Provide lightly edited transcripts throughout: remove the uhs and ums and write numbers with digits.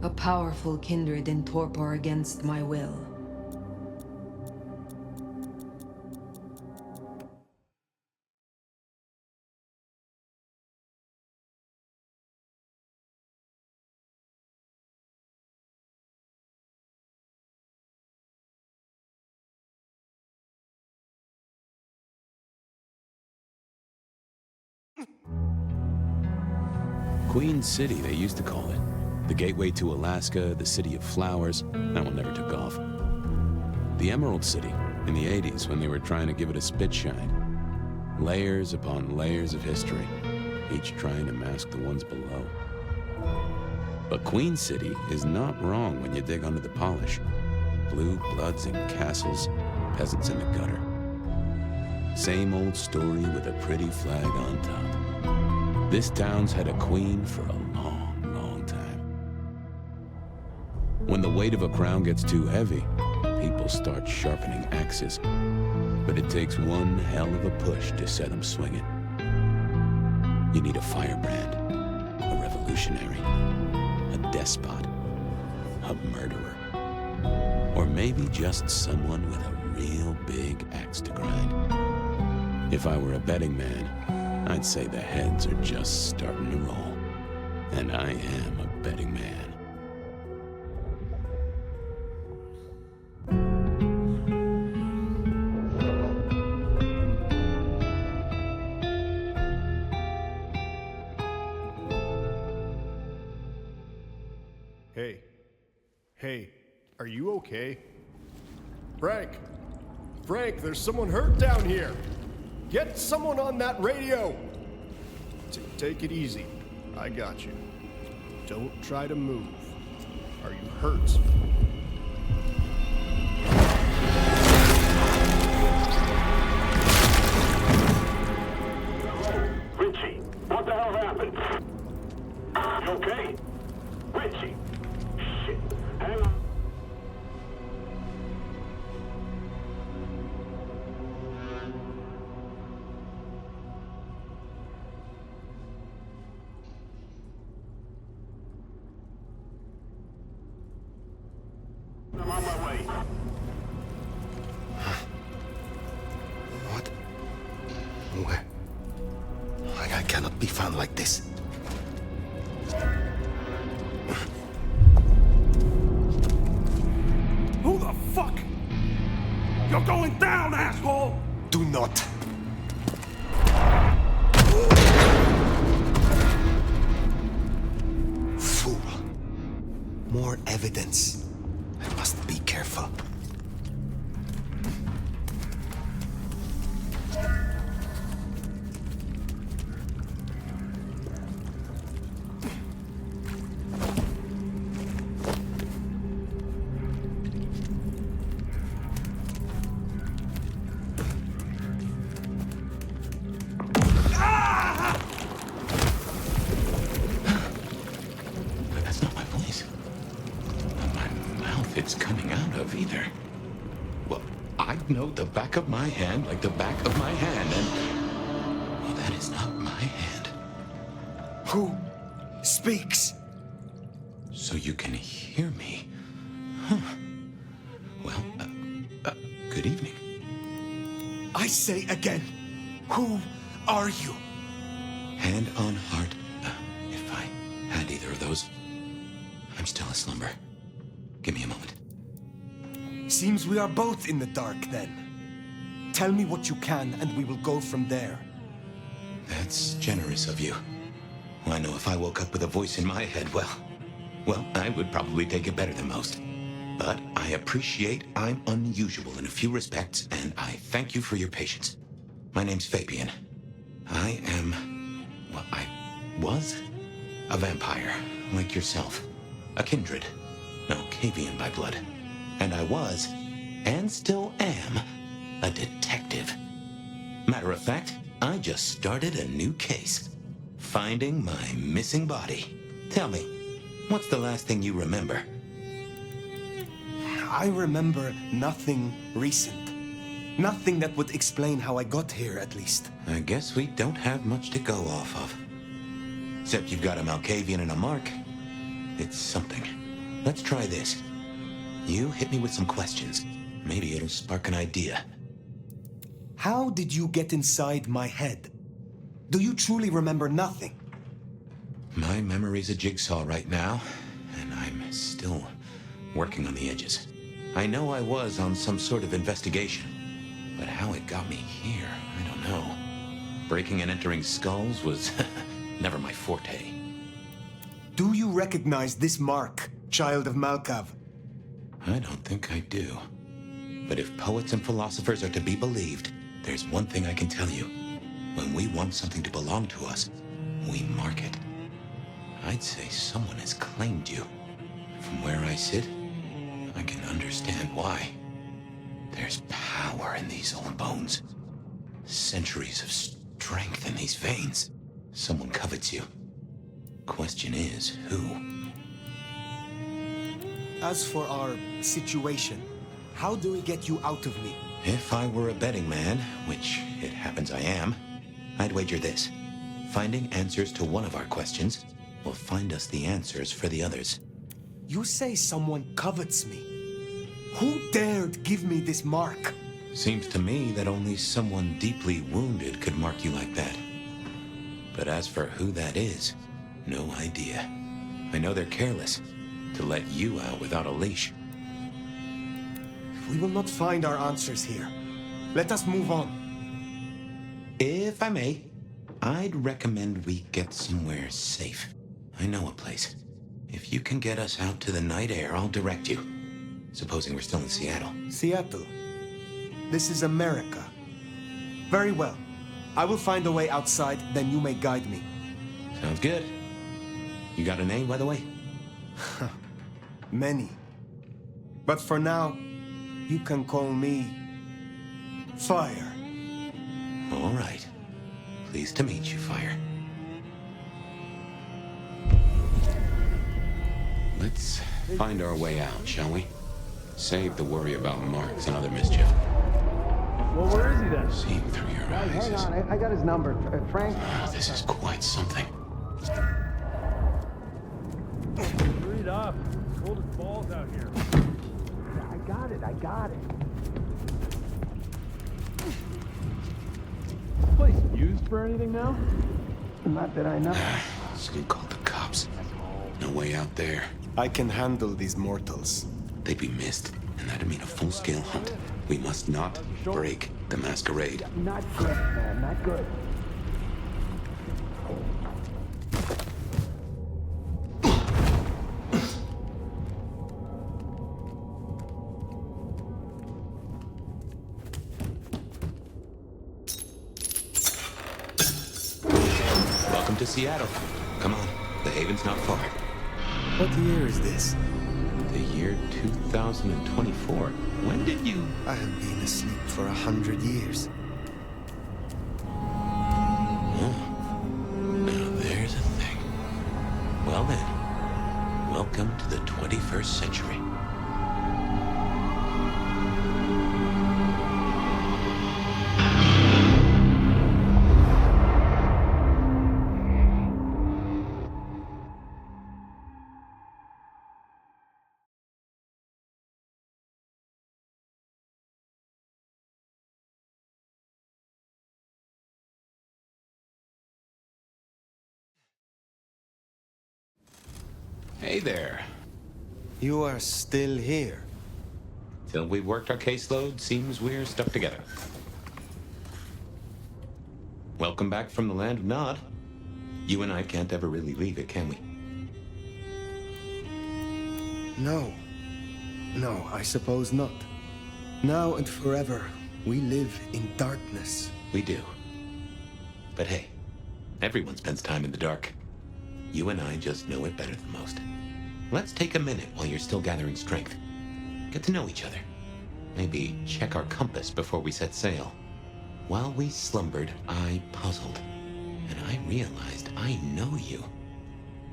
A powerful kindred in torpor against my will. Queen City, they used to call it. The gateway to Alaska, the city of flowers. That one never took off. The Emerald City, in the 80s, when they were trying to give it a spit shine. Layers upon layers of history, each trying to mask the ones below. But Queen City is not wrong when you dig under the polish. Blue bloods in castles, peasants in the gutter. Same old story with a pretty flag on top. This town's had a queen for a long, long time. When the weight of a crown gets too heavy, people start sharpening axes. But it takes one hell of a push to set them swinging. You need a firebrand, a revolutionary, a despot, a murderer, or maybe just someone with a real big axe to grind. If I were a betting man, I'd say the heads are just starting to roll. And I am a betting man. Hey, are you okay? Frank, there's someone hurt down here. Get someone on that radio! Take it easy. I got you. Don't try to move. Are you hurt? Richie, what the hell happened? You okay? Richie! Shit. Hang on. I'm on my way. What? Where? I cannot be found like this. Who the fuck? You're going down, asshole! Do not. Fool. More evidence. I must be careful. That's not my voice. Not my mouth it's coming out of either. Well, I know the back of my hand like the back of my hand, and... well, that is not my hand. Who speaks? So you can hear me. Huh. Well, good evening. I say again, who are you? Hand on heart, if I had either of those, I'm still aslumber. Give me a moment. Seems we are both in the dark then. Tell me what you can and we will go from there. That's generous of you. I know if I woke up with a voice in my head, well, I would probably take it better than most. But I appreciate I'm unusual in a few respects, and I thank you for your patience. My name's Fabian. I am, well, I was a vampire, like yourself. A kindred, no Cavian by blood. And I was, and still am, a detective. Matter of fact, I just started a new case. Finding my missing body. Tell me, what's the last thing you remember? I remember nothing recent. Nothing that would explain how I got here, at least. I guess we don't have much to go off of. Except you've got a Malkavian and a Mark. It's something. Let's try this. You hit me with some questions. Maybe it'll spark an idea. How did you get inside my head? Do you truly remember nothing? My memory's a jigsaw right now, and I'm still working on the edges. I know I was on some sort of investigation, but how it got me here, I don't know. Breaking and entering skulls was never my forte. Do you recognize this mark, child of Malkav? I don't think I do. But if poets and philosophers are to be believed, there's one thing I can tell you. When we want something to belong to us, we mark it. I'd say someone has claimed you. From where I sit, I can understand why. There's power in these old bones. Centuries of strength in these veins. Someone covets you. Question is, who? As for our situation, how do we get you out of me? If I were a betting man, which it happens I am, I'd wager this. Finding answers to one of our questions will find us the answers for the others. You say someone covets me. Who dared give me this mark? Seems to me that only someone deeply wounded could mark you like that. But as for who that is, no idea. I know they're careless to let you out without a leash. We will not find our answers here. Let us move on. If I may, I'd recommend we get somewhere safe. I know a place. If you can get us out to the night air, I'll direct you. Supposing we're still in Seattle. Seattle. This is America. Very well. I will find a way outside, then you may guide me. Sounds good. You got a name, by the way? Many. But for now, you can call me Fire. All right. Pleased to meet you, Fire. Let's find our way out, shall we? Save the worry about marks and other mischief. Well, where is he then? Seeing through your eyes Hang is... on, I got his number. Frank? Oh, this is quite something. Hurry it up. Cold as balls out here. I got it. This place used for anything now? Not that I know. Someone called the cops. No way out there. I can handle these mortals. They'd be missed, and that'd mean a full-scale hunt. We must not break the masquerade. Not good, man. Not good. Welcome to Seattle. Come on, the haven's not far. What year is this? The year 2024. When did you... I have been asleep for 100 years. Now there's a thing. Well then, welcome to the 21st century. Hey there. You are still here. Till we've worked our caseload, seems we're stuck together. Welcome back from the land of Nod. You and I can't ever really leave it, can we? No. No, I suppose not. Now and forever, we live in darkness. We do. But hey, everyone spends time in the dark. You and I just know it better than most. Let's take a minute while you're still gathering strength. Get to know each other. Maybe check our compass before we set sail. While we slumbered, I puzzled. And I realized I know you.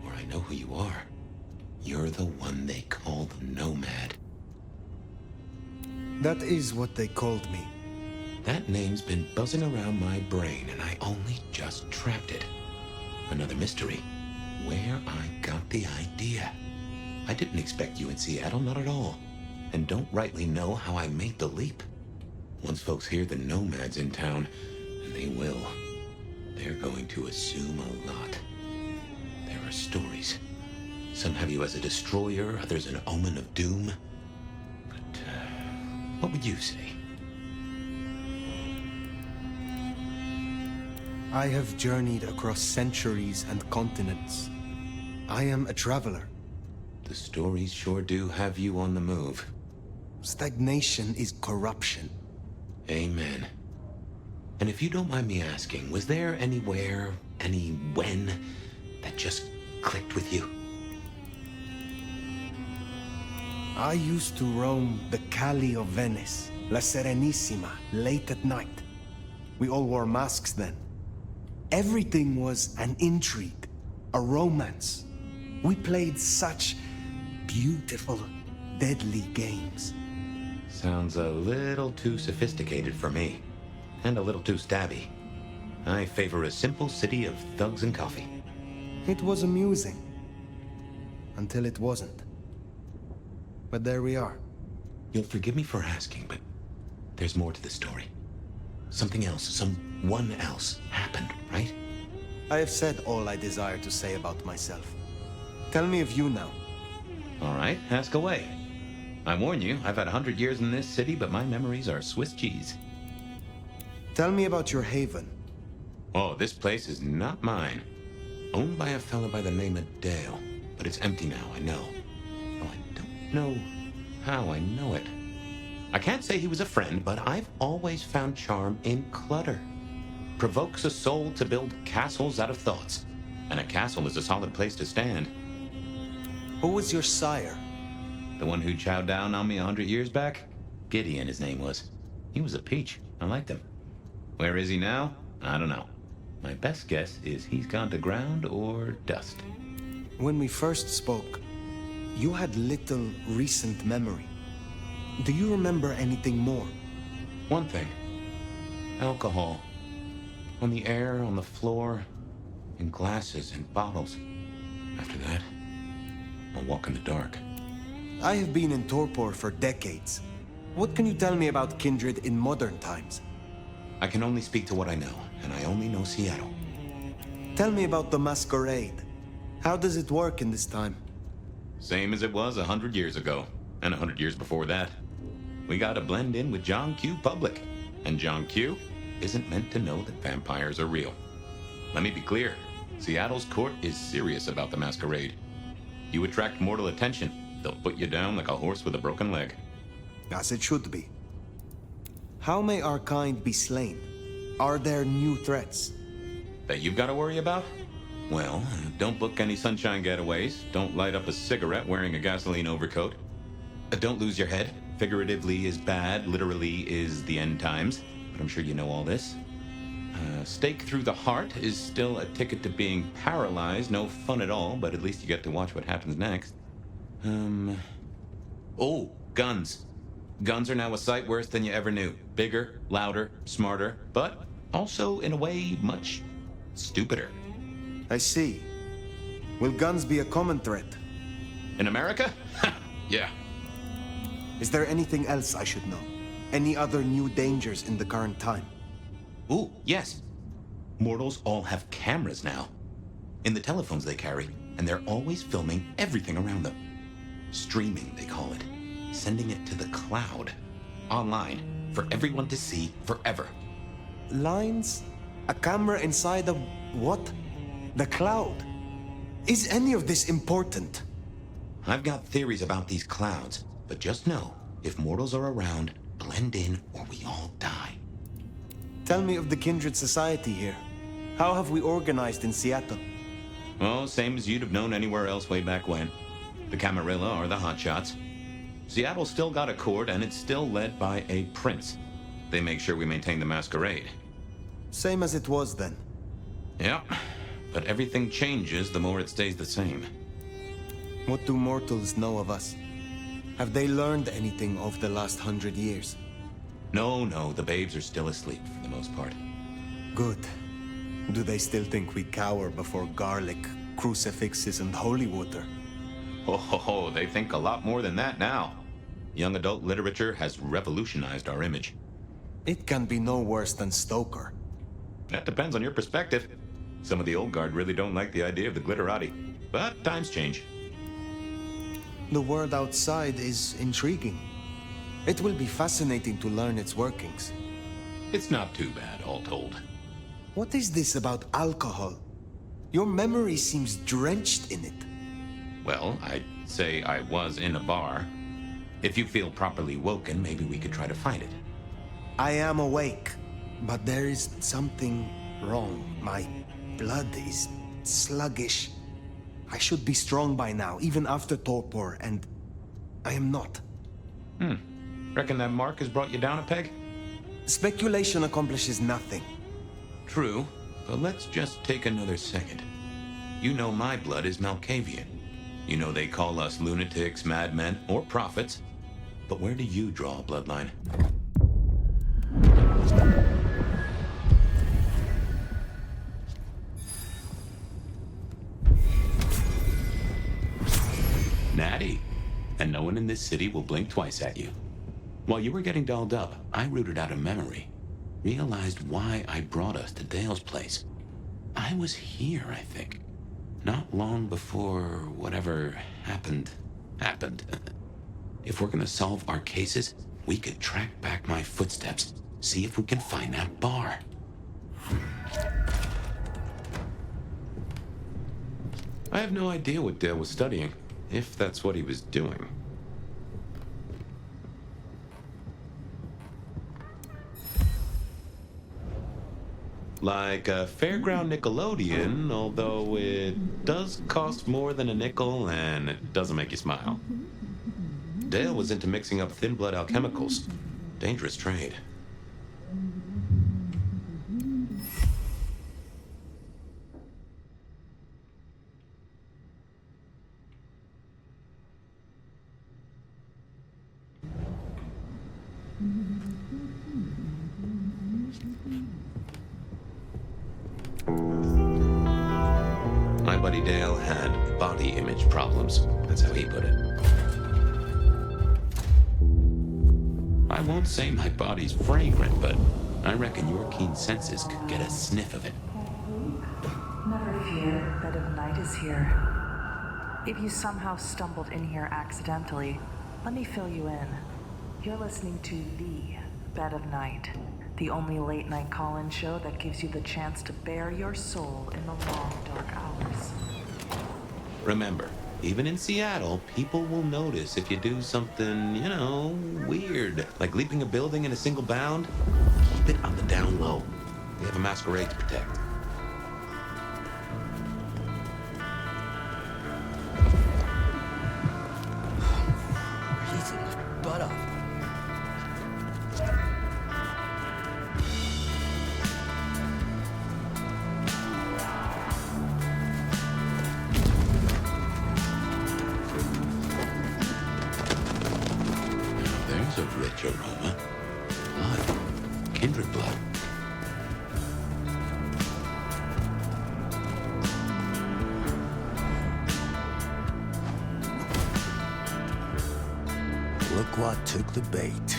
Or I know who you are. You're the one they call the Nomad. That is what they called me. That name's been buzzing around my brain, and I only just trapped it. Another mystery. Where I got the idea. I didn't expect you in Seattle, not at all. And don't rightly know how I made the leap. Once folks hear the nomad's in town, and they will, they're going to assume a lot. There are stories. Some have you as a destroyer, others an omen of doom. But, what would you say? I have journeyed across centuries and continents. I am a traveler. The stories sure do have you on the move. Stagnation is corruption. Amen. And if you don't mind me asking, was there anywhere, any when, that just clicked with you? I used to roam the Calle of Venice, La Serenissima, late at night. We all wore masks then. Everything was an intrigue, a romance. We played such beautiful, deadly games. Sounds a little too sophisticated for me. And a little too stabby. I favor a simple city of thugs and coffee. It was amusing. Until it wasn't. But there we are. You'll forgive me for asking, but there's more to the story. Something else, someone else happened, right? I have said all I desire to say about myself. Tell me of you now. All right, ask away. I warn you, I've had 100 years in this city, but my memories are Swiss cheese. Tell me about your haven. Oh, this place is not mine. Owned by a fella by the name of Dale. But it's empty now, I know. Oh, I don't know how I know it. I can't say he was a friend, but I've always found charm in clutter. Provokes a soul to build castles out of thoughts. And a castle is a solid place to stand. Who was your sire? The one who chowed down on me 100 years back? Gideon, his name was. He was a peach. I liked him. Where is he now? I don't know. My best guess is he's gone to ground or dust. When we first spoke, you had little recent memory. Do you remember anything more? One thing. Alcohol. On the air, on the floor, in glasses and bottles. After that, I'll walk in the dark. I have been in torpor for decades. What can you tell me about Kindred in modern times? I can only speak to what I know, and I only know Seattle. Tell me about the Masquerade. How does it work in this time? Same as it was 100 years ago, and 100 years before that. We gotta blend in with John Q. Public, and John Q. isn't meant to know that vampires are real. Let me be clear, Seattle's court is serious about the Masquerade. You attract mortal attention, they'll put you down like a horse with a broken leg. As it should be. How may our kind be slain? Are there new threats? That you've got to worry about? Well, don't book any sunshine getaways. Don't light up a cigarette wearing a gasoline overcoat. Don't lose your head. Figuratively is bad, literally is the end times. But I'm sure you know all this. Stake through the heart is still a ticket to being paralyzed. No fun at all, but at least you get to watch what happens next. Oh, guns. Guns are now a sight worse than you ever knew. Bigger, louder, smarter, but also, in a way, much stupider. I see. Will guns be a common threat? In America? Yeah. Is there anything else I should know? Any other new dangers in the current time? Ooh, yes. Mortals all have cameras now. In the telephones they carry, and they're always filming everything around them. Streaming, they call it. Sending it to the cloud. Online. For everyone to see forever. Lines? A camera inside a what? The cloud? Is any of this important? I've got theories about these clouds, but just know, if mortals are around, blend in or we all die. Tell me of the Kindred Society here. How have we organized in Seattle? Oh, same as you'd have known anywhere else way back when. The Camarilla are the hotshots. Seattle's still got a court, and it's still led by a prince. They make sure we maintain the Masquerade. Same as it was then. Yeah, but everything changes the more it stays the same. What do mortals know of us? Have they learned anything over the last 100 years? No, the babes are still asleep for the most part. Good. Do they still think we cower before garlic, crucifixes, and holy water? Oh, they think a lot more than that now. Young adult literature has revolutionized our image. It can be no worse than Stoker. That depends on your perspective. Some of the old guard really don't like the idea of the glitterati. But times change. The world outside is intriguing. It will be fascinating to learn its workings. It's not too bad, all told. What is this about alcohol? Your memory seems drenched in it. Well, I'd say I was in a bar. If you feel properly woken, maybe we could try to find it. I am awake, but there is something wrong. My blood is sluggish. I should be strong by now, even after torpor, and I am not. Reckon that mark has brought you down a peg? Speculation accomplishes nothing. True, but let's just take another second. You know my blood is Malkavian. You know they call us lunatics, madmen, or prophets. But where do you draw a bloodline? Natty. And no one in this city will blink twice at you. While you were getting dolled up, I rooted out a memory. Realized why I brought us to Dale's place. I was here, I think. Not long before whatever happened. If we're gonna solve our cases, we could track back my footsteps, see if we can find that bar. I have no idea what Dale was studying, if that's what he was doing. Like a fairground Nickelodeon, although it does cost more than a nickel and it doesn't make you smile. Dale was into mixing up thin blood alchemicals. Dangerous trade. My buddy Dale had body image problems. That's how he put it. I won't say my body's fragrant, but I reckon your keen senses could get a sniff of it. Never fear, Bed of Night is here. If you somehow stumbled in here accidentally, let me fill you in. You're listening to The Bed of Night, the only late-night call-in show that gives you the chance to bare your soul in the long, dark hours. Remember, even in Seattle, people will notice if you do something, weird, like leaping a building in a single bound. Keep it on the down low. We have a masquerade to protect. Easy, butt off. There's a rich aroma. Blood. Kindred blood. Look what took the bait.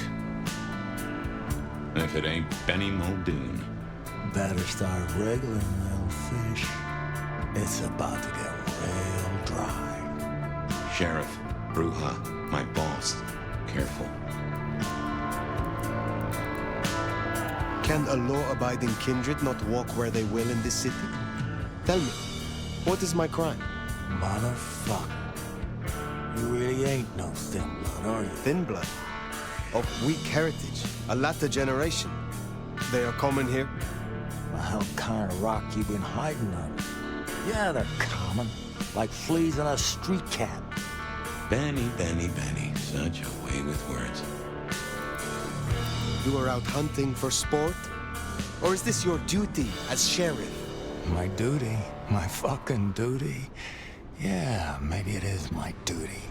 If it ain't Benny Muldoon. Better start wriggling, little fish. It's about to get real dry. Sheriff, Bruja, my boss. Careful. Can a law-abiding kindred not walk where they will in this city? Tell me, what is my crime? Motherfucker. You really ain't no thin blood, are you? Thin blood? Of weak heritage, a latter generation. They are common here? Well, how kind of rock you been hiding under? Yeah, they're common. Like fleas on a street cat. Benny, Benny, Benny. Such a way with words. You are out hunting for sport? Or is this your duty as sheriff? My duty? My fucking duty? Yeah, maybe it is my duty.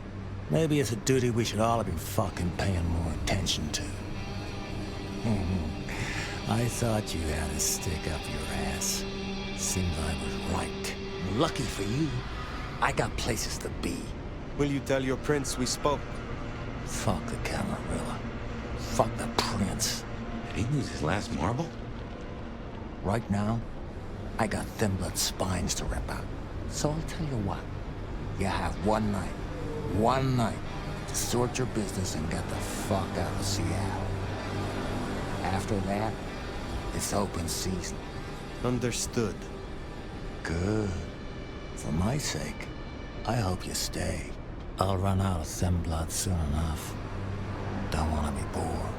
Maybe it's a duty we should all have been fucking paying more attention to. I thought you had a stick up your ass. Seems I was right. Lucky for you, I got places to be. Will you tell your prince we spoke? Fuck the Camarilla. Fuck the prince. Did he lose his last marble? Right now, I got thin blood spines to rip out. So I'll tell you what. You have one night, to sort your business and get the fuck out of Seattle. After that, it's open season. Understood. Good. For my sake, I hope you stay. I'll run out of thin blood soon enough. Don't want to be bored.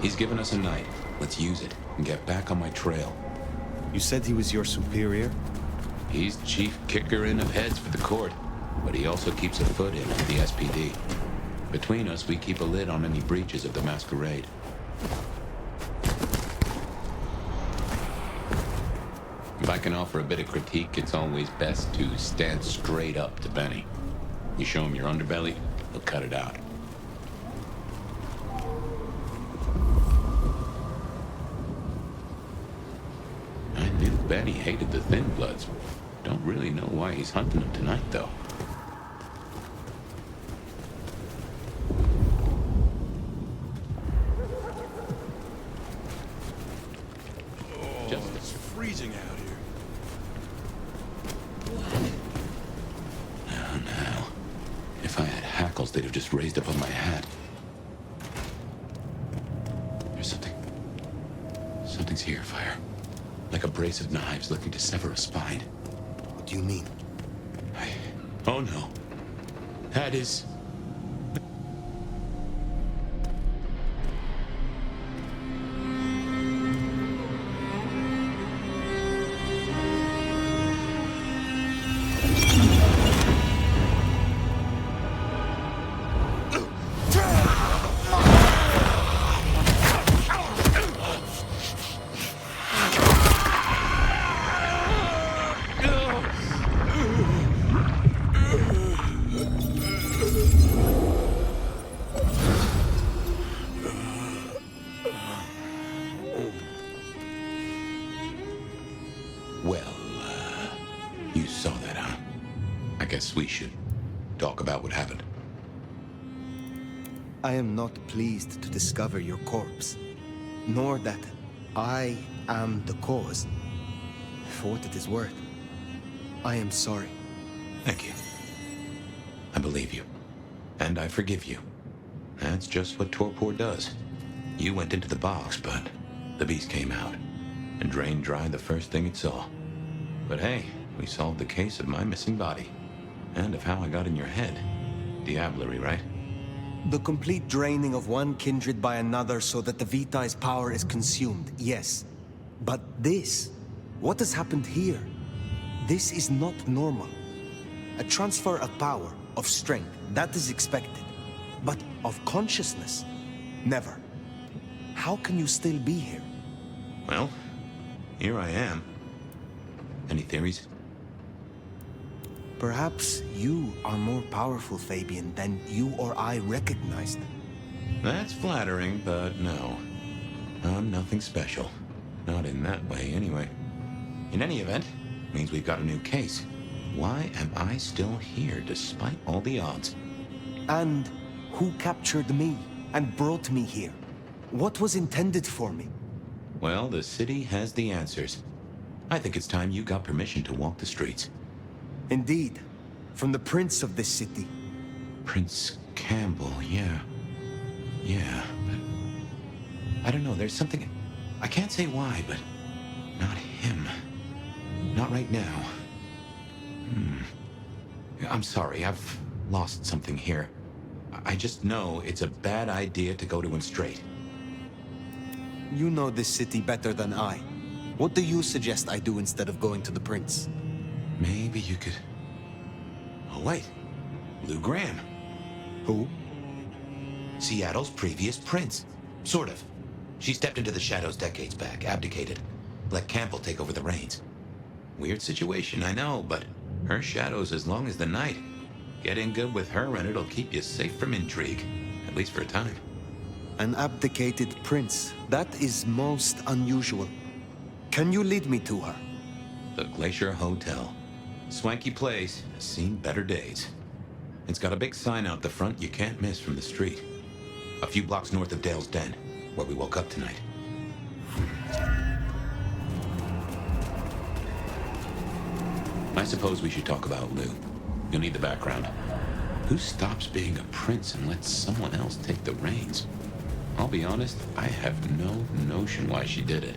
He's given us a night. Let's use it and get back on my trail. You said he was your superior? He's chief kicker-in of heads for the court, but he also keeps a foot in for the SPD. Between us, we keep a lid on any breaches of the Masquerade. If I can offer a bit of critique, it's always best to stand straight up to Benny. You show him your underbelly, he'll cut it out. I knew Benny hated the Thin Bloods. Don't really know why he's hunting them tonight, though. It's freezing out here. Oh, no. If I had hackles, they'd have just raised up on my hat. There's something... Something's here, Fire. Like a brace of knives looking to sever a spine. What do you mean? Oh, no. That is... You saw that, huh? I guess we should talk about what happened. I am not pleased to discover your corpse, nor that I am the cause. For what it is worth, I am sorry. Thank you. I believe you. And I forgive you. That's just what torpor does. You went into the box, but the beast came out and drained dry the first thing it saw. But hey, we solved the case of my missing body. And of how I got in your head. Diablerie, right? The complete draining of one kindred by another so that the Vitae's power is consumed, yes. But this, what has happened here? This is not normal. A transfer of power, of strength, that is expected. But of consciousness, never. How can you still be here? Well, here I am. Any theories? Perhaps you are more powerful, Fabian, than you or I recognized. That's flattering, but no. I'm nothing special. Not in that way, anyway. In any event, means we've got a new case. Why am I still here, despite all the odds? And who captured me and brought me here? What was intended for me? Well, the city has the answers. I think it's time you got permission to walk the streets. Indeed. From the prince of this city. Prince Campbell, yeah. Yeah, but... I don't know, there's something... I can't say why, but... Not him. Not right now. I'm sorry, I've lost something here. I just know it's a bad idea to go to him straight. You know this city better than I. What do you suggest I do instead of going to the prince? Maybe you could... Oh, wait. Lou Graham. Who? Seattle's previous prince. Sort of. She stepped into the shadows decades back, abdicated. Let Campbell take over the reins. Weird situation, I know, but her shadow's as long as the night. Get in good with her and it'll keep you safe from intrigue. At least for a time. An abdicated prince. That is most unusual. Can you lead me to her? The Glacier Hotel. Swanky place, has seen better days. It's got a big sign out the front you can't miss from the street. A few blocks north of Dale's Den, where we woke up tonight. I suppose we should talk about Lou. You'll need the background. Who stops being a prince and lets someone else take the reins? I'll be honest, I have no notion why she did it.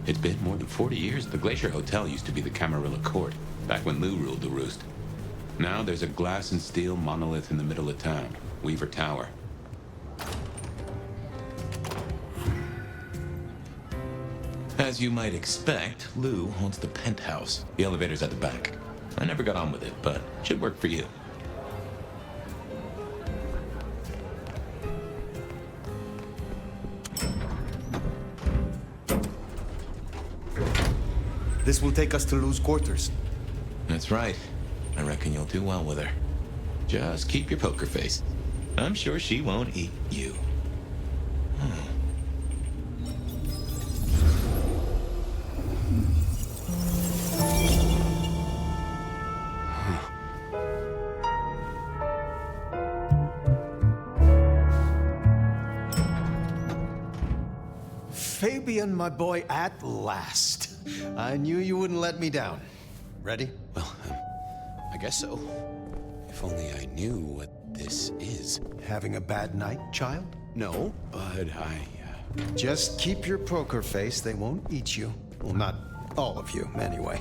It's been more than 40 years. The Glacier Hotel used to be the Camarilla Court, back when Lou ruled the roost. Now there's a glass and steel monolith in the middle of town, Weaver Tower. As you might expect, Lou owns the penthouse. The elevator's at the back. I never got on with it, but it should work for you. This will take us to Lou's quarters. That's right. I reckon you'll do well with her. Just keep your poker face. I'm sure she won't eat you. Fabian, my boy, at last. I knew you wouldn't let me down. Ready? Well, I guess so. If only I knew what this is. Having a bad night, child? No, but Just keep your poker face. They won't eat you. Well, not all of you, anyway.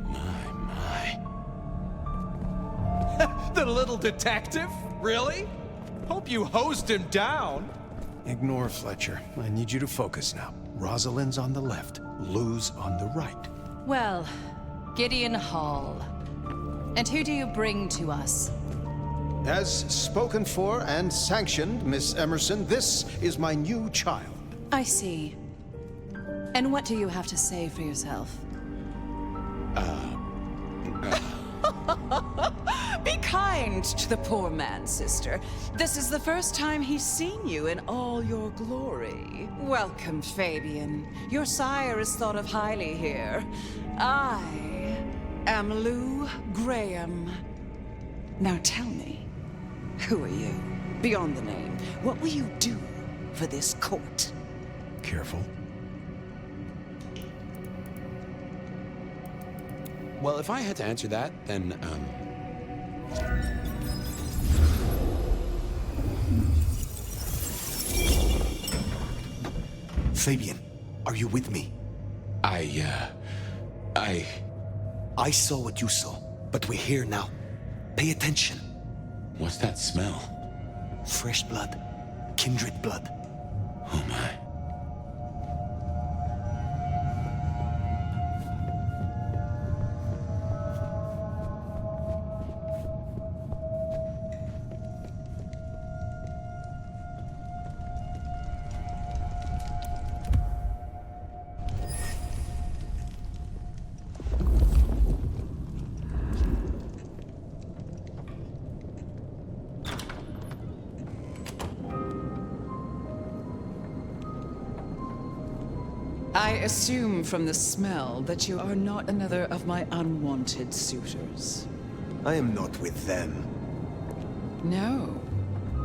My. The little detective? Really? Hope you hosed him down. Ignore Fletcher. I need you to focus now. Rosalind's on the left, Lou's on the right. Well, Gideon Hall. And who do you bring to us? As spoken for and sanctioned, Miss Emerson, this is my new child. I see. And what do you have to say for yourself? Be kind to the poor man, sister. This is the first time he's seen you in all your glory. Welcome, Fabian. Your sire is thought of highly here. I am Lou Graham. Now tell me, who are you? Beyond the name, what will you do for this court? Careful. Well, if I had to answer that, then, Fabian, are you with me? I saw what you saw, but we're here now. Pay attention. What's that smell? Fresh blood. Kindred blood. Oh my. I assume from the smell that you are not another of my unwanted suitors. I am not with them. No.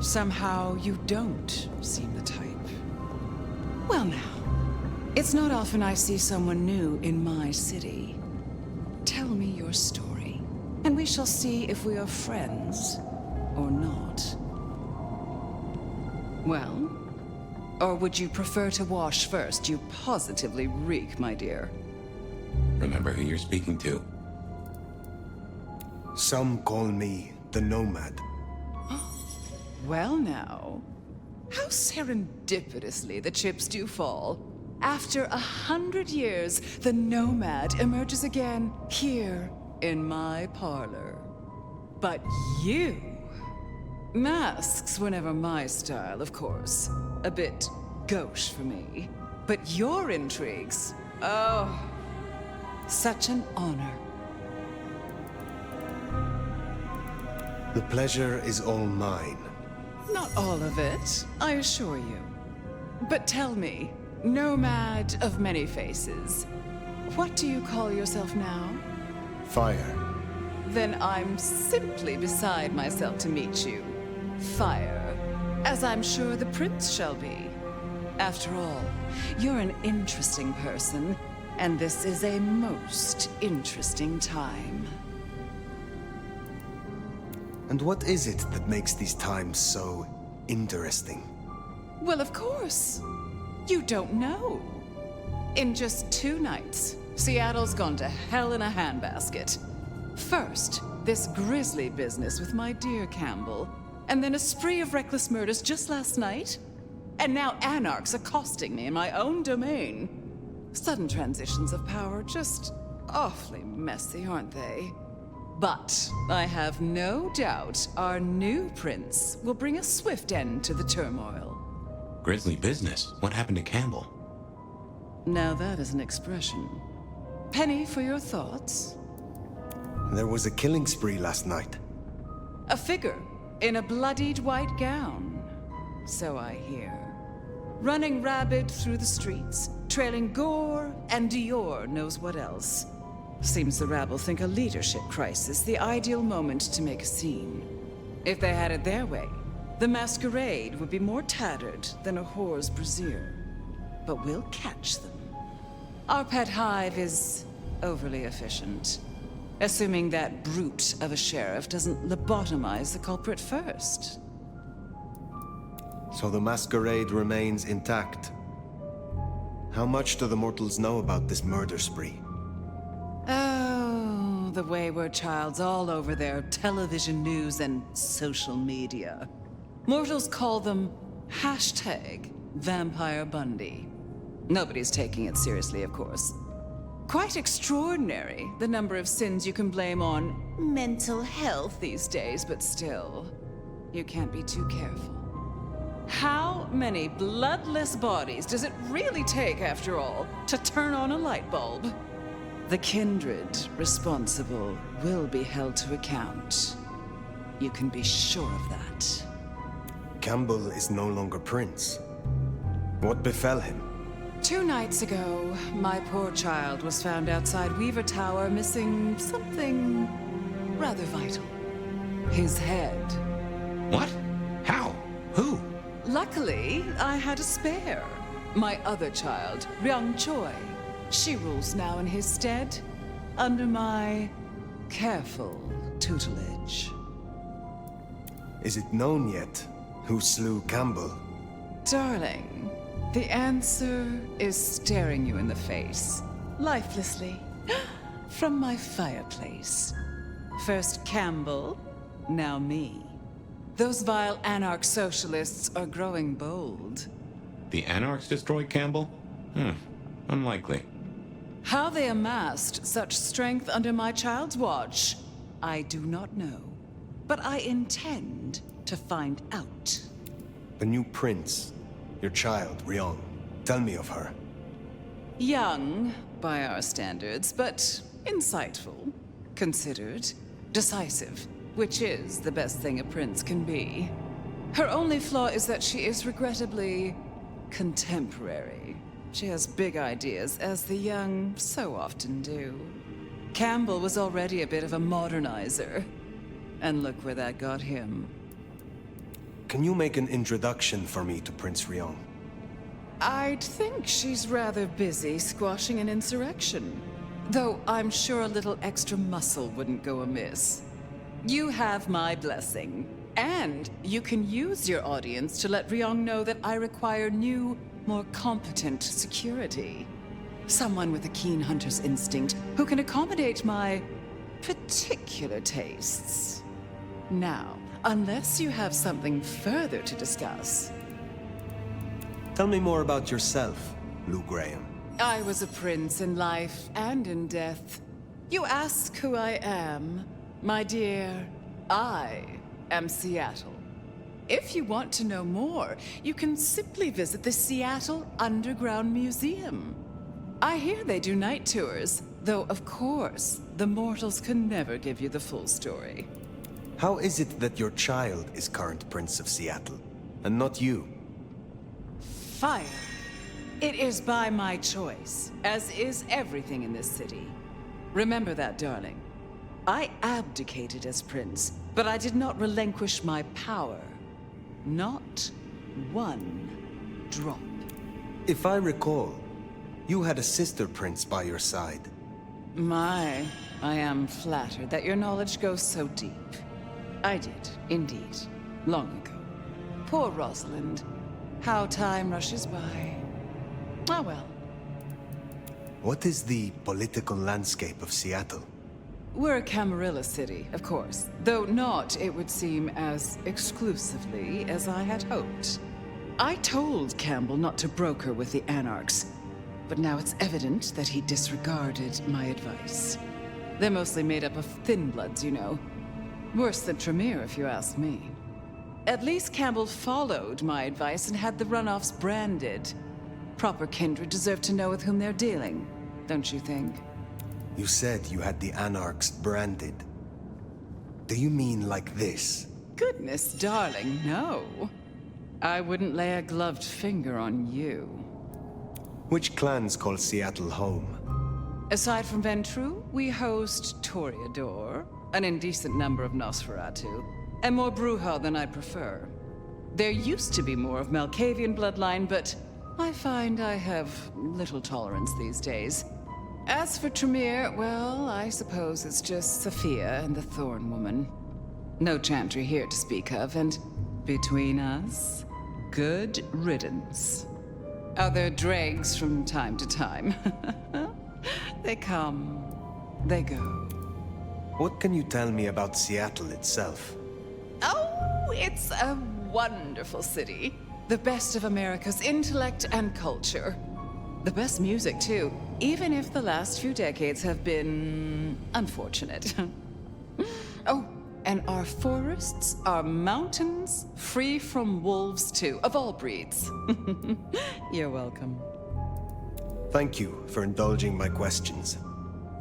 Somehow you don't seem the type. Well now, it's not often I see someone new in my city. Tell me your story, and we shall see if we are friends or not. Well? Or would you prefer to wash first? You positively reek, my dear. Remember who you're speaking to. Some call me the Nomad. Well now, how serendipitously the chips do fall. After 100 years, the Nomad emerges again here in my parlor. But you... Masks were never my style, of course. A bit gauche for me. But your intrigues, oh, such an honor. The pleasure is all mine. Not all of it, I assure you. But tell me, Nomad of many faces, What do you call yourself now? Fire. Then I'm simply beside myself to meet you. Fire. As I'm sure the prince shall be. After all, you're an interesting person, and this is a most interesting time. And what is it that makes these times so interesting? Well, of course. You don't know. In just 2 nights, Seattle's gone to hell in a handbasket. First, this grisly business with my dear Campbell, and then a spree of reckless murders just last night. And now anarchs accosting me in my own domain. Sudden transitions of power, just awfully messy, aren't they? But I have no doubt our new prince will bring a swift end to the turmoil. Grisly business? What happened to Campbell? Now that is an expression. Penny for your thoughts? There was a killing spree last night. A figure in a bloodied white gown. So I hear. Running rabid through the streets, trailing gore and Dior knows what else. Seems the rabble think a leadership crisis the ideal moment to make a scene. If they had it their way, the masquerade would be more tattered than a whore's brassiere. But we'll catch them. Our pet hive is overly efficient. Assuming that brute of a sheriff doesn't lobotomize the culprit first. So the masquerade remains intact. How much do the mortals know about this murder spree? Oh, the wayward child's all over their television news and social media. Mortals call them #Vampire Bundy. Nobody's taking it seriously, of course. Quite extraordinary, the number of sins you can blame on mental health these days, but still, you can't be too careful. How many bloodless bodies does it really take, after all, to turn on a light bulb? The kindred responsible will be held to account. You can be sure of that. Campbell is no longer prince. What befell him? 2 nights ago, my poor child was found outside Weaver Tower missing something rather vital. His head. What? How? Who? Luckily, I had a spare. My other child, Ryung Choi. She rules now in his stead, under my careful tutelage. Is it known yet who slew Campbell? Darling, the answer is staring you in the face, lifelessly, from my fireplace. First Campbell, now me. Those vile anarch socialists are growing bold. The anarchs destroyed Campbell? Unlikely. How they amassed such strength under my child's watch, I do not know. But I intend to find out. The new prince, your child, Ryung. Tell me of her. Young, by our standards, but insightful, considered, decisive, which is the best thing a prince can be. Her only flaw is that she is regrettably contemporary. She has big ideas, as the young so often do. Campbell was already a bit of a modernizer. And look where that got him. Can you make an introduction for me to Prince Ryung? I'd think she's rather busy squashing an insurrection. Though I'm sure a little extra muscle wouldn't go amiss. You have my blessing. And you can use your audience to let Ryung know that I require new, more competent security. Someone with a keen hunter's instinct who can accommodate my particular tastes. Now, unless you have something further to discuss. Tell me more about yourself, Lou Graham. I was a prince in life and in death. You ask who I am. My dear, I am Seattle. If you want to know more, you can simply visit the Seattle Underground Museum. I hear they do night tours, though of course, the mortals can never give you the full story. How is it that your child is current Prince of Seattle, and not you? Fire. It is by my choice, as is everything in this city. Remember that, darling. I abdicated as prince, but I did not relinquish my power. Not one drop. If I recall, you had a sister prince by your side. I am flattered that your knowledge goes so deep. I did, indeed, long ago. Poor Rosalind. How time rushes by. Ah, well. What is the political landscape of Seattle? We're a Camarilla city, of course, though not, it would seem, as exclusively as I had hoped. I told Campbell not to broker with the Anarchs, but now it's evident that he disregarded my advice. They're mostly made up of thin bloods, you know. Worse than Tremere, if you ask me. At least Campbell followed my advice and had the runoffs branded. Proper kindred deserve to know with whom they're dealing, don't you think? You said you had the Anarchs branded. Do you mean like this? Goodness, darling, no. I wouldn't lay a gloved finger on you. Which clans call Seattle home? Aside from Ventru, we host Toreador, an indecent number of Nosferatu, and more Bruja than I'd prefer. There used to be more of Malkavian bloodline, but I find I have little tolerance these days. As for Tremere, well, I suppose it's just Sophia and the Thorn Woman. No Chantry here to speak of, and between us, good riddance. Other dregs from time to time. They come, they go. What can you tell me about Seattle itself? Oh, it's a wonderful city. The best of America's intellect and culture. The best music, too, even if the last few decades have been unfortunate. Oh, and our forests, our mountains, free from wolves, too, of all breeds. You're welcome. Thank you for indulging my questions.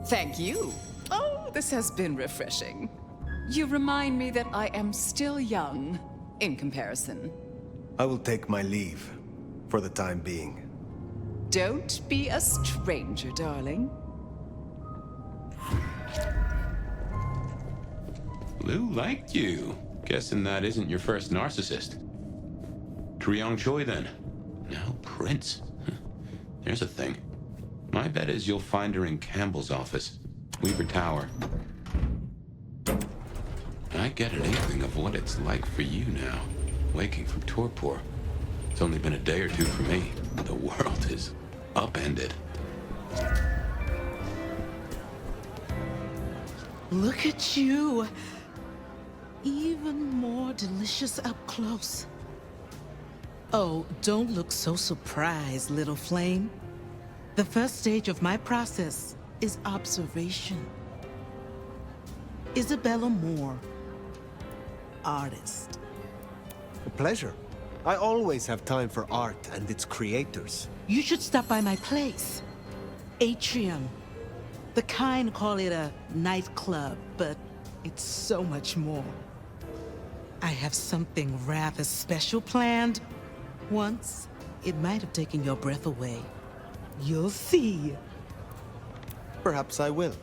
Thank you. Oh, this has been refreshing. You remind me that I am still young, in comparison. I will take my leave, for the time being. Don't be a stranger, darling. Lou liked you. Guessing that isn't your first narcissist. Triong Choi, then. Now Prince. There's a thing. My bet is you'll find her in Campbell's office. Weaver Tower. I get an inkling of what it's like for you now, waking from torpor. It's only been a day or two for me. The world is upended. Look at you. Even more delicious up close. Oh, don't look so surprised, little flame. The first stage of my process is observation. Isabella Moore, artist. A pleasure. I always have time for art and its creators. You should stop by my place. Atrium. The kind call it a nightclub, but it's so much more. I have something rather special planned. Once, it might have taken your breath away. You'll see. Perhaps I will.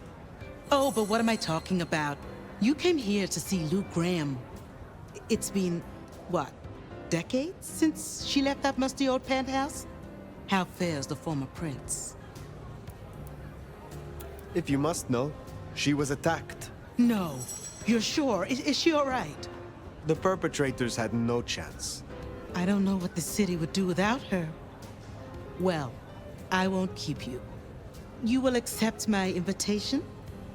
Oh, but what am I talking about? You came here to see Lou Graham. It's been, what, decades since she left that musty old penthouse? How fares the former prince? If you must know, she was attacked. No. You're sure? Is she all right? The perpetrators had no chance. I don't know what the city would do without her. Well, I won't keep you. You will accept my invitation?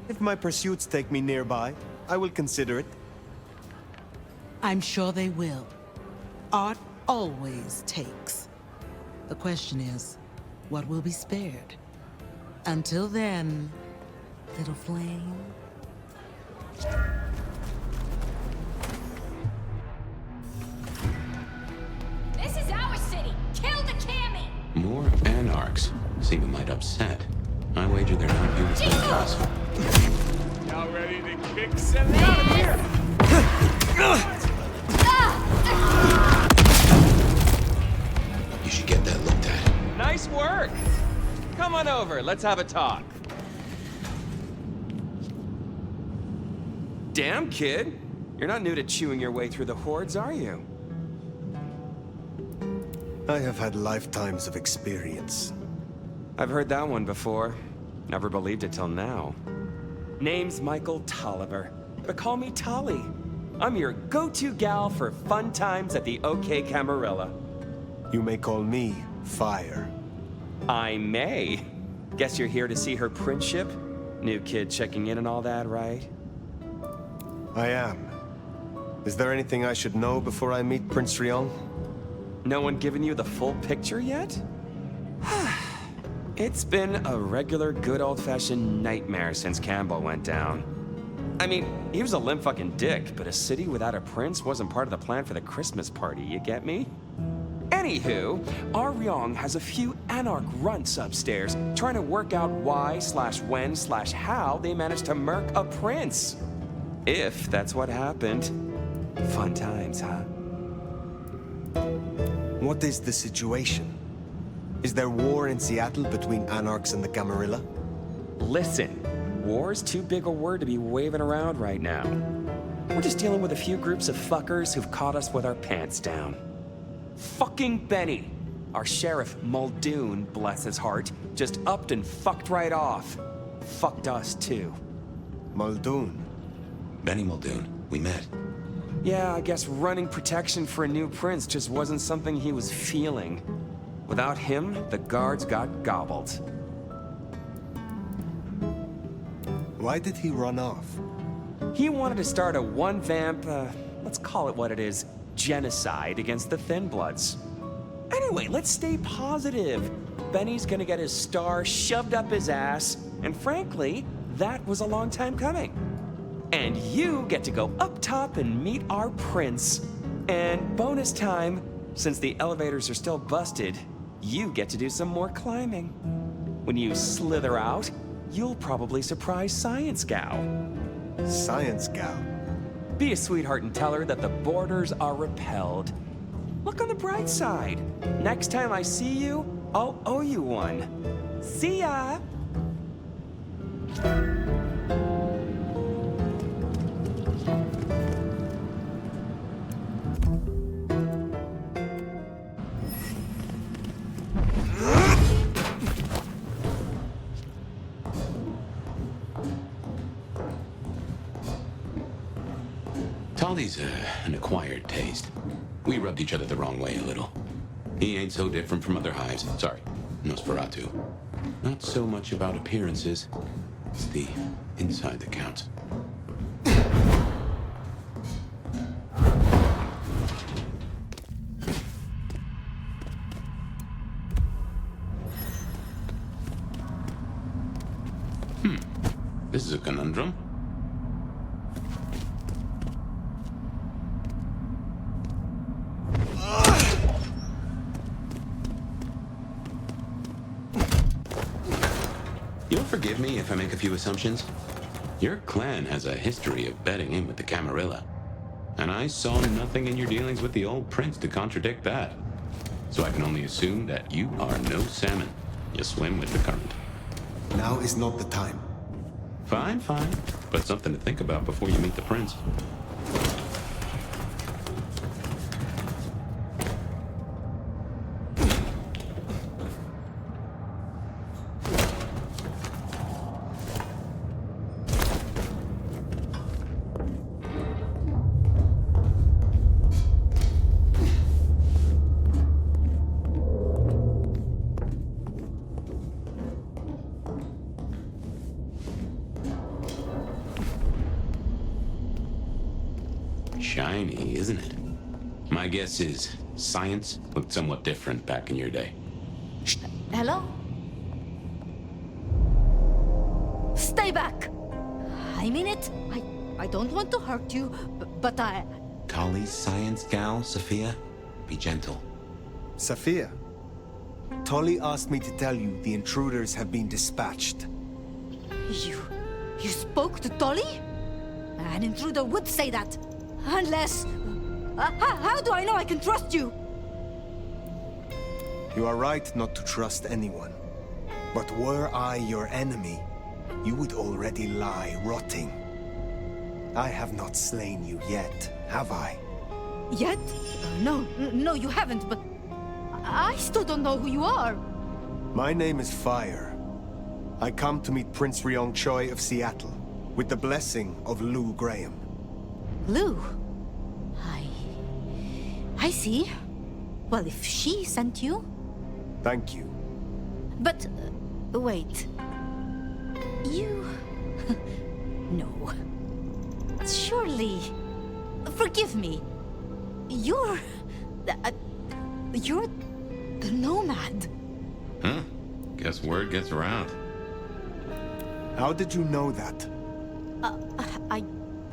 If my pursuits take me nearby, I will consider it. I'm sure they will. Art always takes. The question is, what will be spared? Until then, little flame. This is our city! Kill the Cammy! More anarchs seem a mite upset. I wager they're not here to us. Y'all ready to kick some ass? Here! You should get that looked at. Nice work! Come on over, let's have a talk. Damn, kid. You're not new to chewing your way through the hordes, are you? I have had lifetimes of experience. I've heard that one before. Never believed it till now. Name's Michael Tolliver, but call me Tolly. I'm your go-to gal for fun times at the OK Camarilla. You may call me Fire. I may. Guess you're here to see her princeship? New kid checking in and all that, right? I am. Is there anything I should know before I meet Prince Ryong? No one given you the full picture yet? It's been a regular good old-fashioned nightmare since Campbell went down. I mean, he was a limp fucking dick, but a city without a prince wasn't part of the plan for the Christmas party, you get me? Anywho, our Ryong has a few anarch runts upstairs trying to work out why/when/how they managed to murk a prince. If that's what happened. Fun times, huh? What is the situation? Is there war in Sиэтле between anarchs and the Camarilla? Listen, war's too big a word to be waving around right now. We're just dealing with a few groups of fuckers who've caught us with our pants down. Fucking Benny, our sheriff Muldoon, bless his heart, just upped and fucked right off. Fucked us too. Muldoon? Benny Muldoon, we met. Yeah, I guess running protection for a new prince just wasn't something he was feeling. Without him, the guards got gobbled. Why did he run off? He wanted to start a one-vamp, let's call it what it is, genocide against the Thin Bloods. Anyway, let's stay positive. Benny's gonna get his star shoved up his ass, and frankly, that was a long time coming. And you get to go up top and meet our prince. And bonus time, since the elevators are still busted, you get to do some more climbing. When you slither out, you'll probably surprise Science Gal. Science Gal? Be a sweetheart and tell her that the borders are repelled. Look on the bright side. Next time I see you, I'll owe you one. See ya! Tolly's an acquired taste. We rubbed each other the wrong way a little. He ain't so different from other hives. Sorry, Nosferatu. Not so much about appearances. It's the inside that counts. This is a conundrum. You'll forgive me if I make a few assumptions. Your clan has a history of betting in with the Camarilla. And I saw nothing in your dealings with the old prince to contradict that. So I can only assume that you are no salmon. You swim with the current. Now is not the time. Fine, fine. But something to think about before you meet the prince. Shiny, isn't it? My guess is science looked somewhat different back in your day. Hello? Stay back! I mean it. I don't want to hurt you, but I... Tolly's science gal, Sophia? Be gentle. Sophia, Tolly asked me to tell you the intruders have been dispatched. You spoke to Tolly? An intruder would say that. Unless... how do I know I can trust you? You are right not to trust anyone. But were I your enemy, you would already lie rotting. I have not slain you yet, have I? Yet? No, you haven't, but I still don't know who you are. My name is Fire. I come to meet Prince Ryong Choi of Sietlé, with the blessing of Lou Graham. Lou? I see. Well, if she sent you... Thank you. But, wait. You... No. Surely... Forgive me. You're the nomad. Huh? Guess word gets around. How did you know that?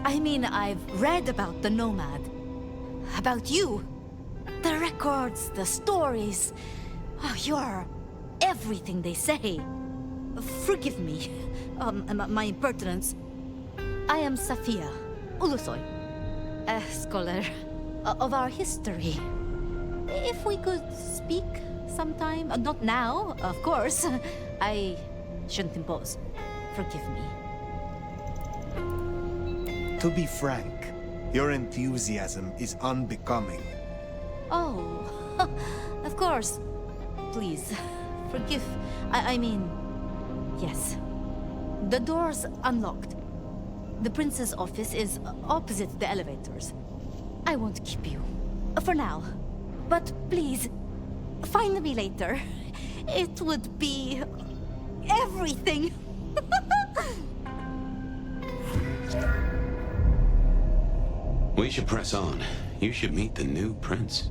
I mean, I've read about the nomad. About you. The records, the stories. Oh, you're everything they say. Forgive me, my impertinence. I am Safia Ulusoy, a scholar of our history. If we could speak sometime, not now, of course. I shouldn't impose. Forgive me. To be frank, your enthusiasm is unbecoming. Oh, of course. Please, forgive. I mean, yes. The door's unlocked. The prince's office is opposite the elevators. I won't keep you. For now. But please, find me later. It would be... everything. We should press on. You should meet the new prince.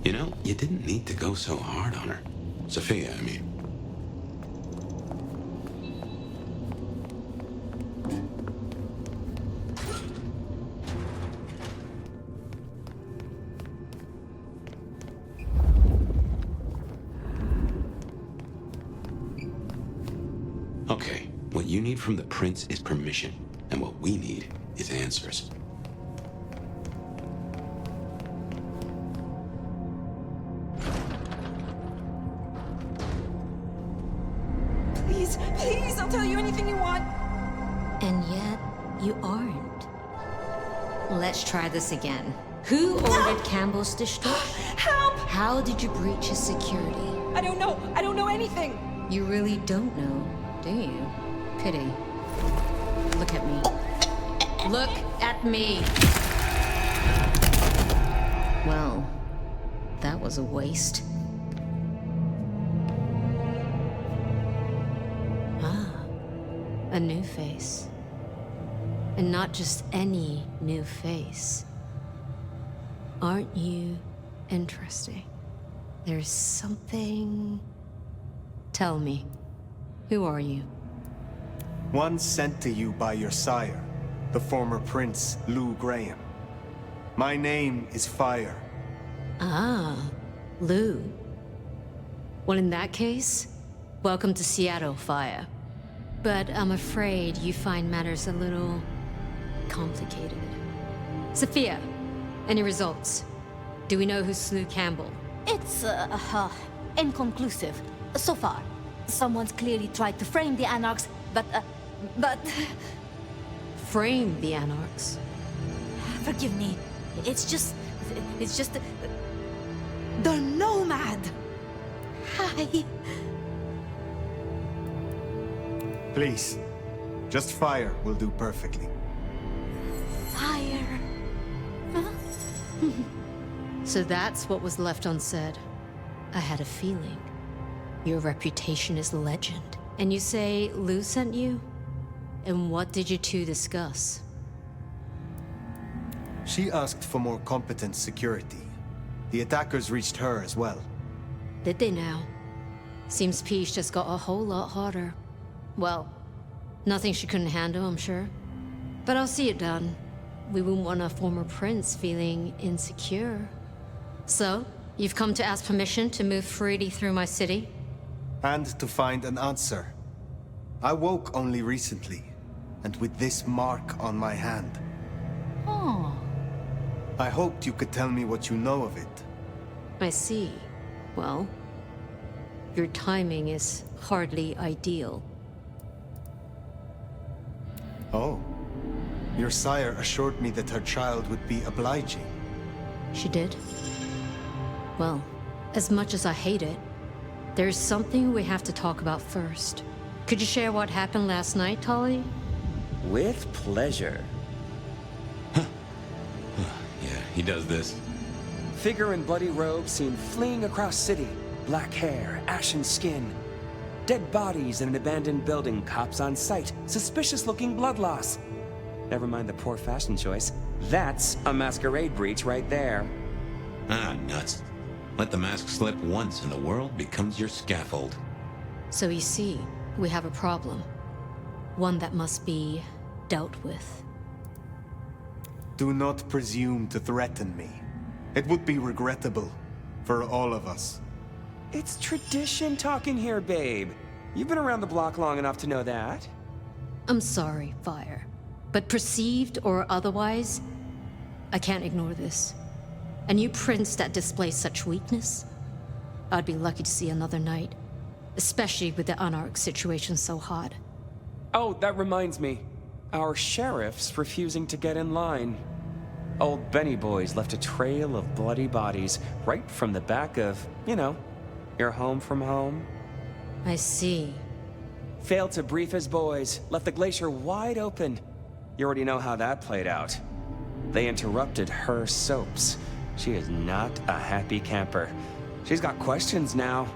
You know, you didn't need to go so hard on her. Sophia, I mean. Okay, what you need from the prince is permission, and what we need is answers. Please, I'll tell you anything you want. And yet, you aren't. Let's try this again. Who ordered Campbell's destruction? Help! How did you breach his security? I don't know anything. You really don't know, do you? Pity. Look at me. Look at me! Well, that was a waste. A new face. And not just any new face. Aren't you interesting? There's something... Tell me, who are you? One sent to you by your sire, the former Prince Lou Graham. My name is Fire. Ah, Lou. Well, in that case, welcome to Seattle, Fire. But I'm afraid you find matters a little complicated. Sophia, any results? Do we know who slew Campbell? It's, inconclusive. So far. Someone's clearly tried to frame the Anarchs, but... Frame the Anarchs? Forgive me. It's just... The Nomad! Hi. Please, just Fire will do perfectly. Fire. Huh? So that's what was left unsaid. I had a feeling. Your reputation is legend. And you say Lou sent you? And what did you two discuss? She asked for more competent security. The attackers reached her as well. Did they now? Seems Peach just got a whole lot harder. Well, nothing she couldn't handle, I'm sure. But I'll see it done. We wouldn't want a former prince feeling insecure. So, you've come to ask permission to move freely through my city? And to find an answer. I woke only recently, and with this mark on my hand. Oh. I hoped you could tell me what you know of it. I see. Well, your timing is hardly ideal. Oh. Your sire assured me that her child would be obliging. She did? Well, as much as I hate it, there's something we have to talk about first. Could you share what happened last night, Tolly? With pleasure. Yeah, he does this. Figure in bloody robe seen fleeing across city. Black hair, ashen skin. Dead bodies in an abandoned building, cops on site. Suspicious-looking blood loss. Never mind the poor fashion choice. That's a masquerade breach right there. Ah, nuts. Let the mask slip once and the world becomes your scaffold. So you see, we have a problem. One that must be dealt with. Do not presume to threaten me. It would be regrettable for all of us. It's tradition talking here, babe. You've been around the block long enough to know that. I'm sorry, Fire. But perceived or otherwise, I can't ignore this. A new prince that displays such weakness? I'd be lucky to see another night. Especially with the Anarch situation so hot. Oh, that reminds me. Our sheriff's refusing to get in line. Old Benny boys left a trail of bloody bodies right from the back of, you know, your home from home. I see. Failed to brief his boys, left the glacier wide open. You already know how that played out. They interrupted her soaps. She is not a happy camper. She's got questions now.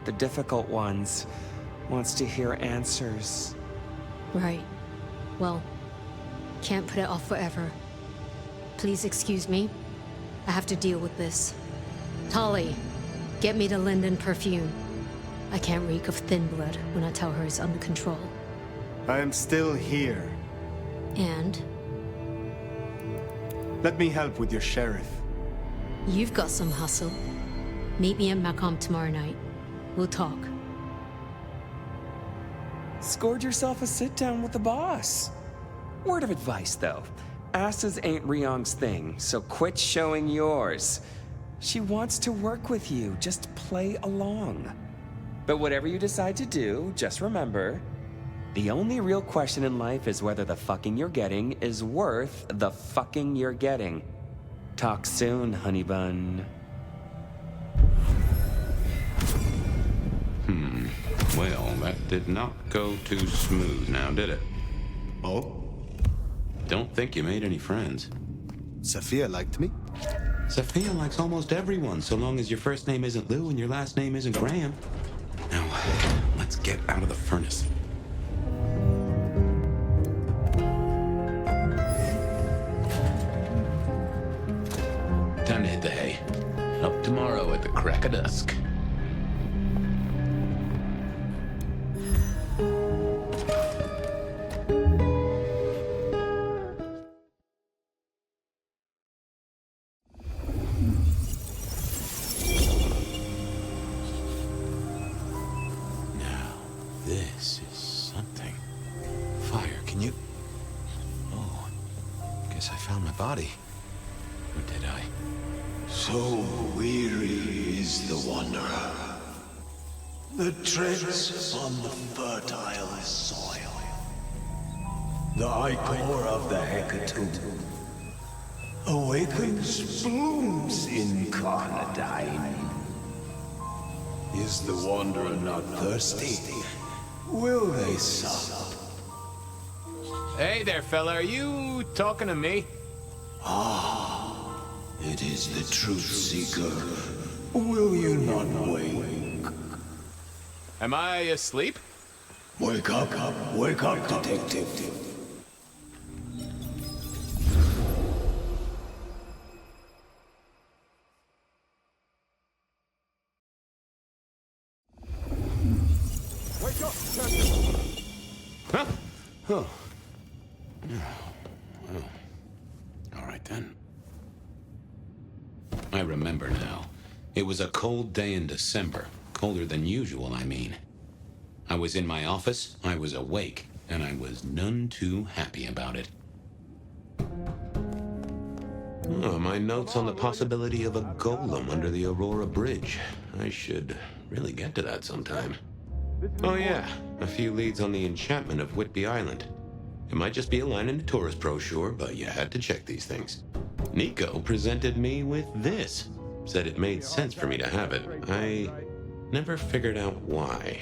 The difficult ones. Wants to hear answers. Right. Well, can't put it off forever. Please excuse me. I have to deal with this. Tolly, get me the linden perfume. I can't reek of thin blood when I tell her it's under control. I am still here. And? Let me help with your sheriff. You've got some hustle. Meet me at Macomb tomorrow night. We'll talk. Scored yourself a sit-down with the boss. Word of advice, though. Asses ain't Ryong's thing, so quit showing yours. She wants to work with you, just play along. But whatever you decide to do, just remember, the only real question in life is whether the fucking you're getting is worth the fucking you're getting. Talk soon, honey bun. Well, that did not go too smooth now, did it? Oh? Don't think you made any friends. Sophia liked me. Sophia likes almost everyone, so long as your first name isn't Lou and your last name isn't Graham. Now, let's get out of the furnace. Time to hit the hay. Up tomorrow at the crack of dusk. This is something. Fire, can you... Oh, guess I found my body. Or did I? So weary is the wanderer. The treads on the fertile soil. The ichor of the hecatomb awakens blooms incarnadine. Is the wanderer not thirsty? Will they sup? Hey there, fella. Are you talking to me? Ah, it is the truth seeker. Will you not wake? Am I asleep? Wake up, detective. Huh? Oh. Well. All right then. I remember now. It was a cold day in December. Colder than usual, I mean. I was in my office, I was awake, and I was none too happy about it. Oh, my notes on the possibility of a golem under the Aurora Bridge. I should really get to that sometime. Oh yeah, a few leads on the enchantment of Whitby Island. It might just be a line in the tourist brochure, but you had to check these things. Nico presented me with this. Said it made sense for me to have it. I never figured out why.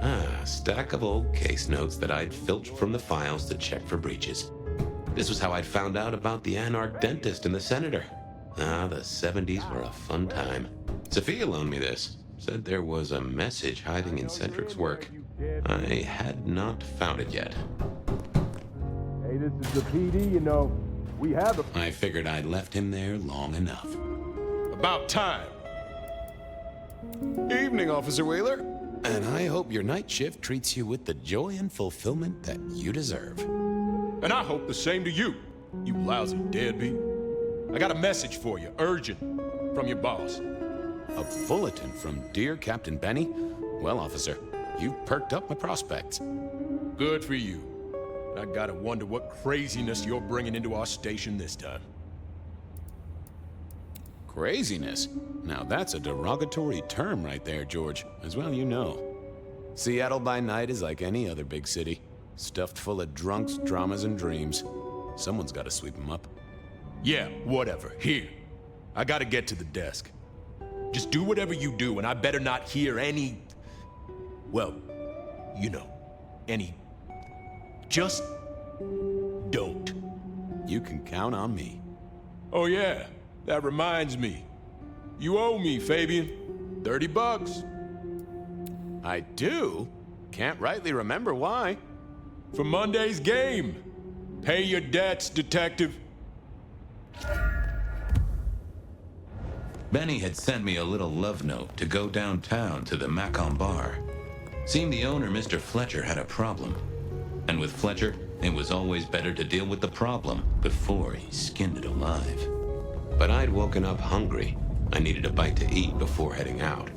A stack of old case notes that I'd filched from the files to check for breaches. This was how I'd found out about the anarch dentist and the senator. Ah, the 70s were a fun time. Sophia loaned me this. Said there was a message hiding in Cedric's work. I had not found it yet. Hey, this is the PD, you know. We have a... I figured I'd left him there long enough. About time. Evening, Officer Wheeler. And I hope your night shift treats you with the joy and fulfillment that you deserve. And I hope the same to you, you lousy deadbeat. I got a message for you, urgent, from your boss. A bulletin from dear Captain Benny? Well, officer, you've perked up my prospects. Good for you. I gotta wonder what craziness you're bringing into our station this time. Craziness? Now that's a derogatory term right there, George. As well you know. Seattle by night is like any other big city. Stuffed full of drunks, dramas, and dreams. Someone's gotta sweep them up. Yeah, whatever. Here. I gotta get to the desk. Just do whatever you do, and I better not hear any... Well, you know, any... Just don't. You can count on me. Oh yeah, that reminds me. You owe me, Fabian. $30. I do? Can't rightly remember why. For Monday's game. Pay your debts, detective. Benny had sent me a little love note to go downtown to the Macon bar. Seemed the owner, Mr. Fletcher, had a problem. And with Fletcher, it was always better to deal with the problem before he skinned it alive. But I'd woken up hungry. I needed a bite to eat before heading out.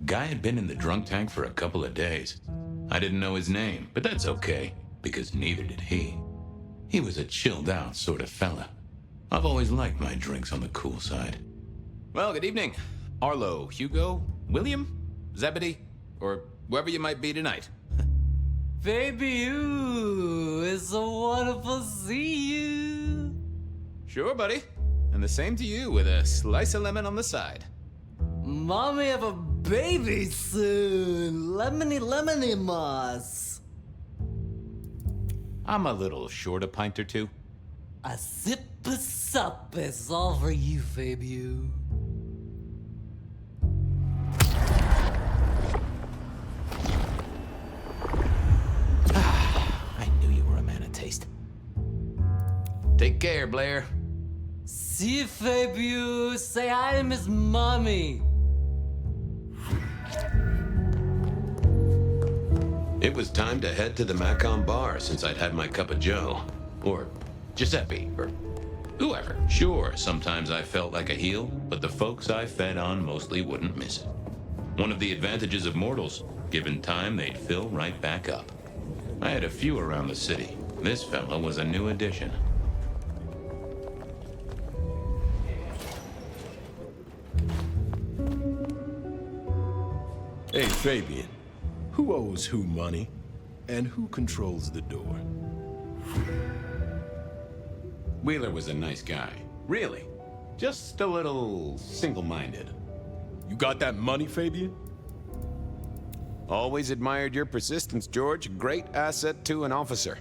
Guy had been in the drunk tank for a couple of days. I didn't know his name, but that's okay, because neither did he. He was a chilled out sort of fella. I've always liked my drinks on the cool side. Well, good evening. Arlo, Hugo, William, Zebedee, or whoever you might be tonight. Baby, ooh, it's so wonderful to see you. Sure, buddy. And the same to you with a slice of lemon on the side. Mommy have a baby soon. Lemony moss. I'm a little short a pint or two. A sip of sup is all for you, baby. I knew you were a man of taste. Take care, Blair. See you, Fabiu. Say hi to Miss Mommy. It was time to head to the Macon bar since I'd had my cup of joe. Or Giuseppe, or whoever. Sure, sometimes I felt like a heel, but the folks I fed on mostly wouldn't miss it. One of the advantages of mortals, given time, they'd fill right back up. I had a few around the city. This fella was a new addition. Hey, Fabian. Who owes who money? And who controls the door? Wheeler was a nice guy. Really. Just a little single-minded. You got that money, Fabian? Always admired your persistence, George. Great asset to an officer.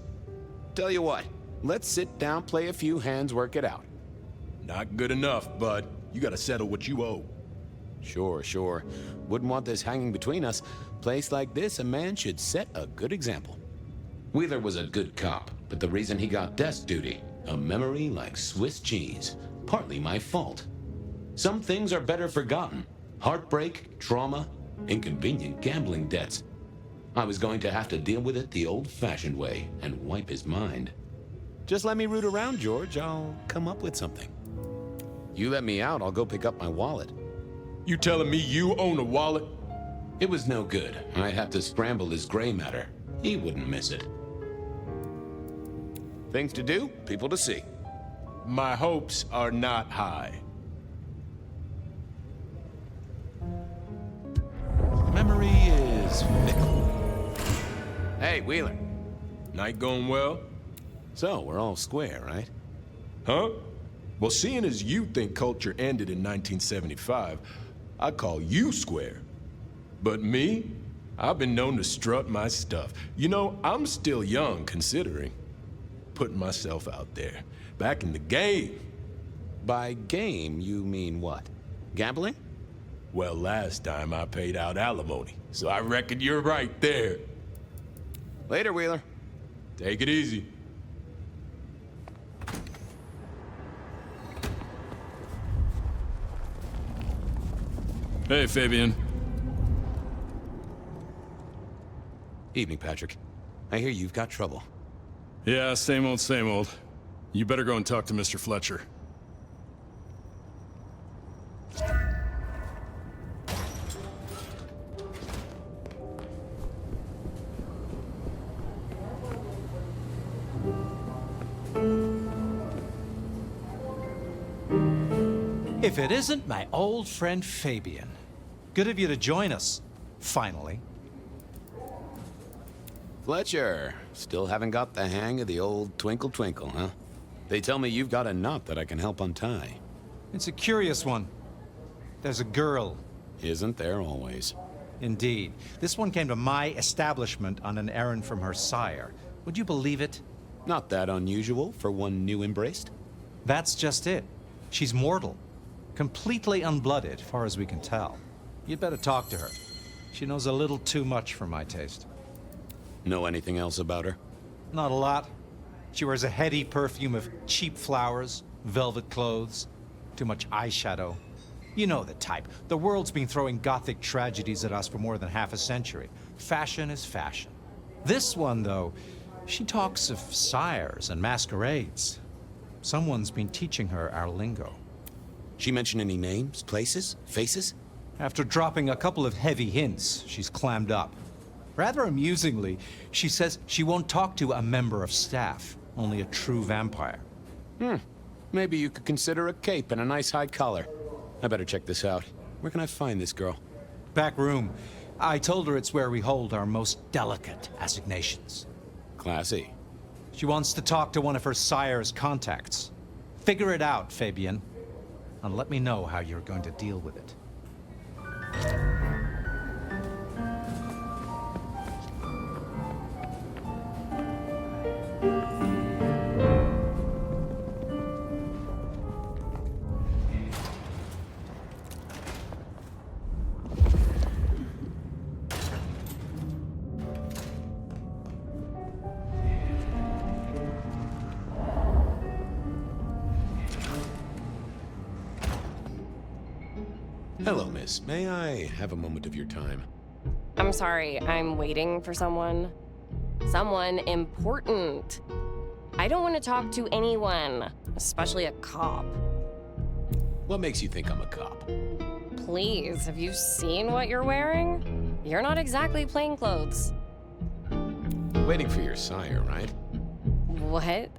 Tell you what, let's sit down, play a few hands, work it out. Not good enough, bud. You gotta settle what you owe. Sure. Wouldn't want this hanging between us. Place like this, a man should set a good example. Wheeler was a good cop, but the reason he got desk duty, a memory like Swiss cheese. Partly my fault. Some things are better forgotten. Heartbreak, trauma, inconvenient gambling debts. I was going to have to deal with it the old-fashioned way and wipe his mind. Just let me root around, George. I'll come up with something. You let me out, I'll go pick up my wallet. You telling me you own a wallet? It was no good. I'd have to scramble his gray matter. He wouldn't miss it. Things to do, people to see. My hopes are not high. Memory is fickle. Hey, Wheeler. Night going well? So, we're all square, right? Huh? Well, seeing as you think culture ended in 1975, I call you square. But me? I've been known to strut my stuff. You know, I'm still young, considering. Putting myself out there. Back in the game. By game, you mean what? Gambling? Well, last time I paid out alimony, so I reckon you're right there. Later, Wheeler. Take it easy. Hey, Fabian. Evening, Patrick. I hear you've got trouble. Yeah, same old, same old. You better go and talk to Mr. Fletcher. If it isn't my old friend Fabian. Good of you to join us, finally. Fletcher, still haven't got the hang of the old twinkle twinkle, huh? They tell me you've got a knot that I can help untie. It's a curious one. There's a girl. Isn't there always? Indeed. This one came to my establishment on an errand from her sire. Would you believe it? Not that unusual for one new embraced. That's just it. She's mortal. Completely unblooded, far as we can tell. You'd better talk to her. She knows a little too much for my taste. Know anything else about her? Not a lot. She wears a heady perfume of cheap flowers, velvet clothes, too much eyeshadow. You know the type. The world's been throwing gothic tragedies at us for more than half a century. Fashion is fashion. This one, though, she talks of sires and masquerades. Someone's been teaching her our lingo. She mention any names, places, faces? After dropping a couple of heavy hints, she's clammed up. Rather amusingly, she says she won't talk to a member of staff, only a true vampire. Maybe you could consider a cape and a nice high collar. I better check this out. Where can I find this girl? Back room. I told her it's where we hold our most delicate assignations. Classy. She wants to talk to one of her sire's contacts. Figure it out, Fabian. And let me know how you're going to deal with it. Hello, miss. May I have a moment of your time? I'm sorry, I'm waiting for someone. Someone important. I don't want to talk to anyone, especially a cop. What makes you think I'm a cop? Please, have you seen what you're wearing? You're not exactly plainclothes. Waiting for your sire, right? What?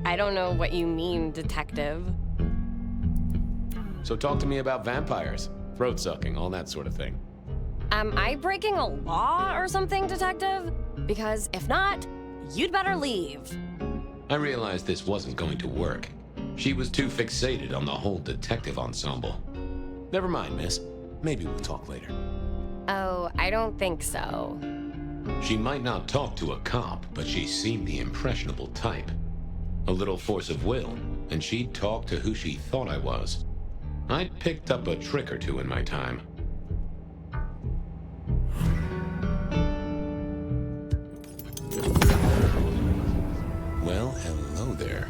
I don't know what you mean, detective. So talk to me about vampires, throat sucking, all that sort of thing. Am I breaking a law or something, detective? Because if not, you'd better leave. I realized this wasn't going to work. She was too fixated on the whole detective ensemble. Never mind, miss. Maybe we'll talk later. Oh, I don't think so. She might not talk to a cop, but she seemed the impressionable type. A little force of will, and she'd talk to who she thought I was. I'd picked up a trick or two in my time. Well, hello there.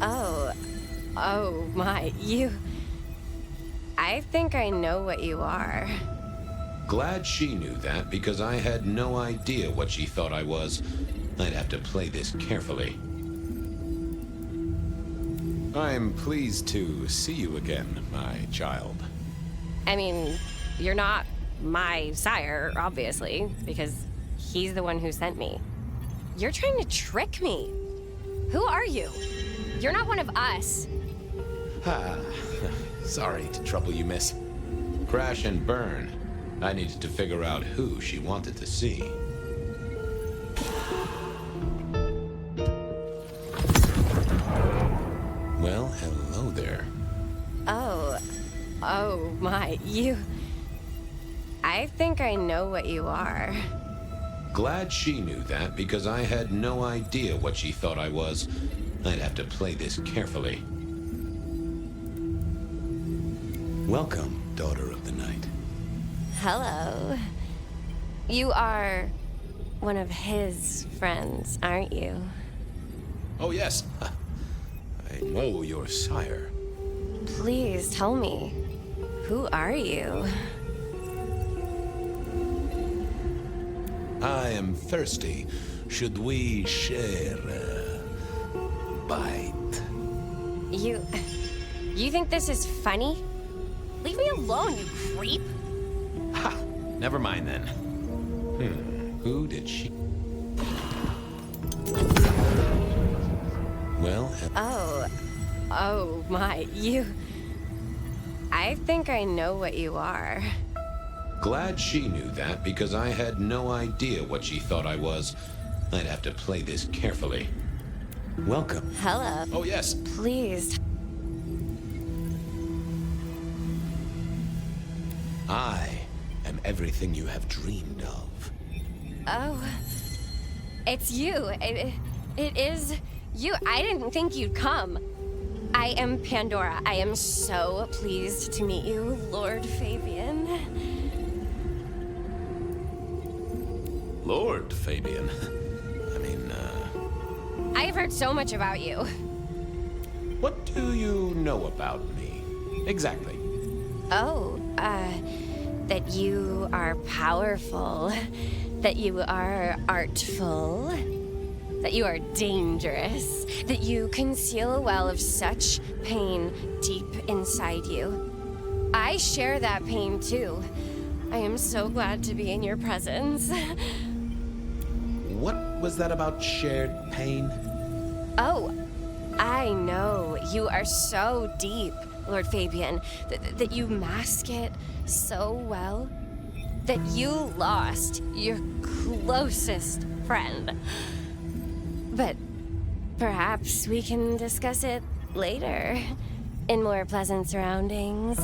Oh my, you... I think I know what you are. Glad she knew that, because I had no idea what she thought I was. I'd have to play this carefully. I'm pleased to see you again, my child. I mean, you're not my sire, obviously, because he's the one who sent me. You're trying to trick me. Who are you? You're not one of us. Sorry to trouble you, miss. Crash and burn. I needed to figure out who she wanted to see. Well, hello there. Oh my, I think I know what you are. Glad she knew that, because I had no idea what she thought I was. I'd have to play this carefully. Welcome, daughter of the night. Hello. You are one of his friends, aren't you? Oh, yes. I know your sire. Please tell me, who are you? I am thirsty. Should we share a bite? You think this is funny? Leave me alone, you creep. Ha! Never mind then. Who did she... Well... Oh my, I think I know what you are. Glad she knew that, because I had no idea what she thought I was. I'd have to play this carefully. Welcome. Hello. Oh, yes. Please. I am everything you have dreamed of. Oh, it's you. It is you. I didn't think you'd come. I am Pandora. I am so pleased to meet you, Lord Fabian. Lord Fabian? I've heard so much about you. What do you know about me? Exactly. Oh, that you are powerful, that you are artful, that you are dangerous, that you conceal a well of such pain deep inside you. I share that pain too. I am so glad to be in your presence. What was that about shared pain? Oh, I know. You are so deep, Lord Fabian, that you mask it so well, that you lost your closest friend. But perhaps we can discuss it later, in more pleasant surroundings.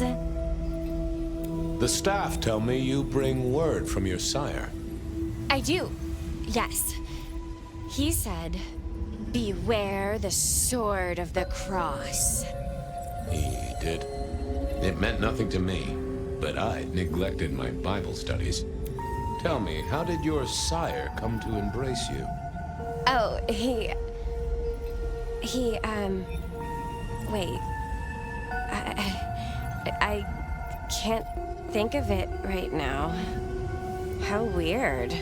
The staff tell me you bring word from your sire. I do, yes. He said, beware the sword of the cross. He did. It meant nothing to me, but I neglected my Bible studies. Tell me, how did your sire come to embrace you? Oh, wait. I can't think of it right now. How weird.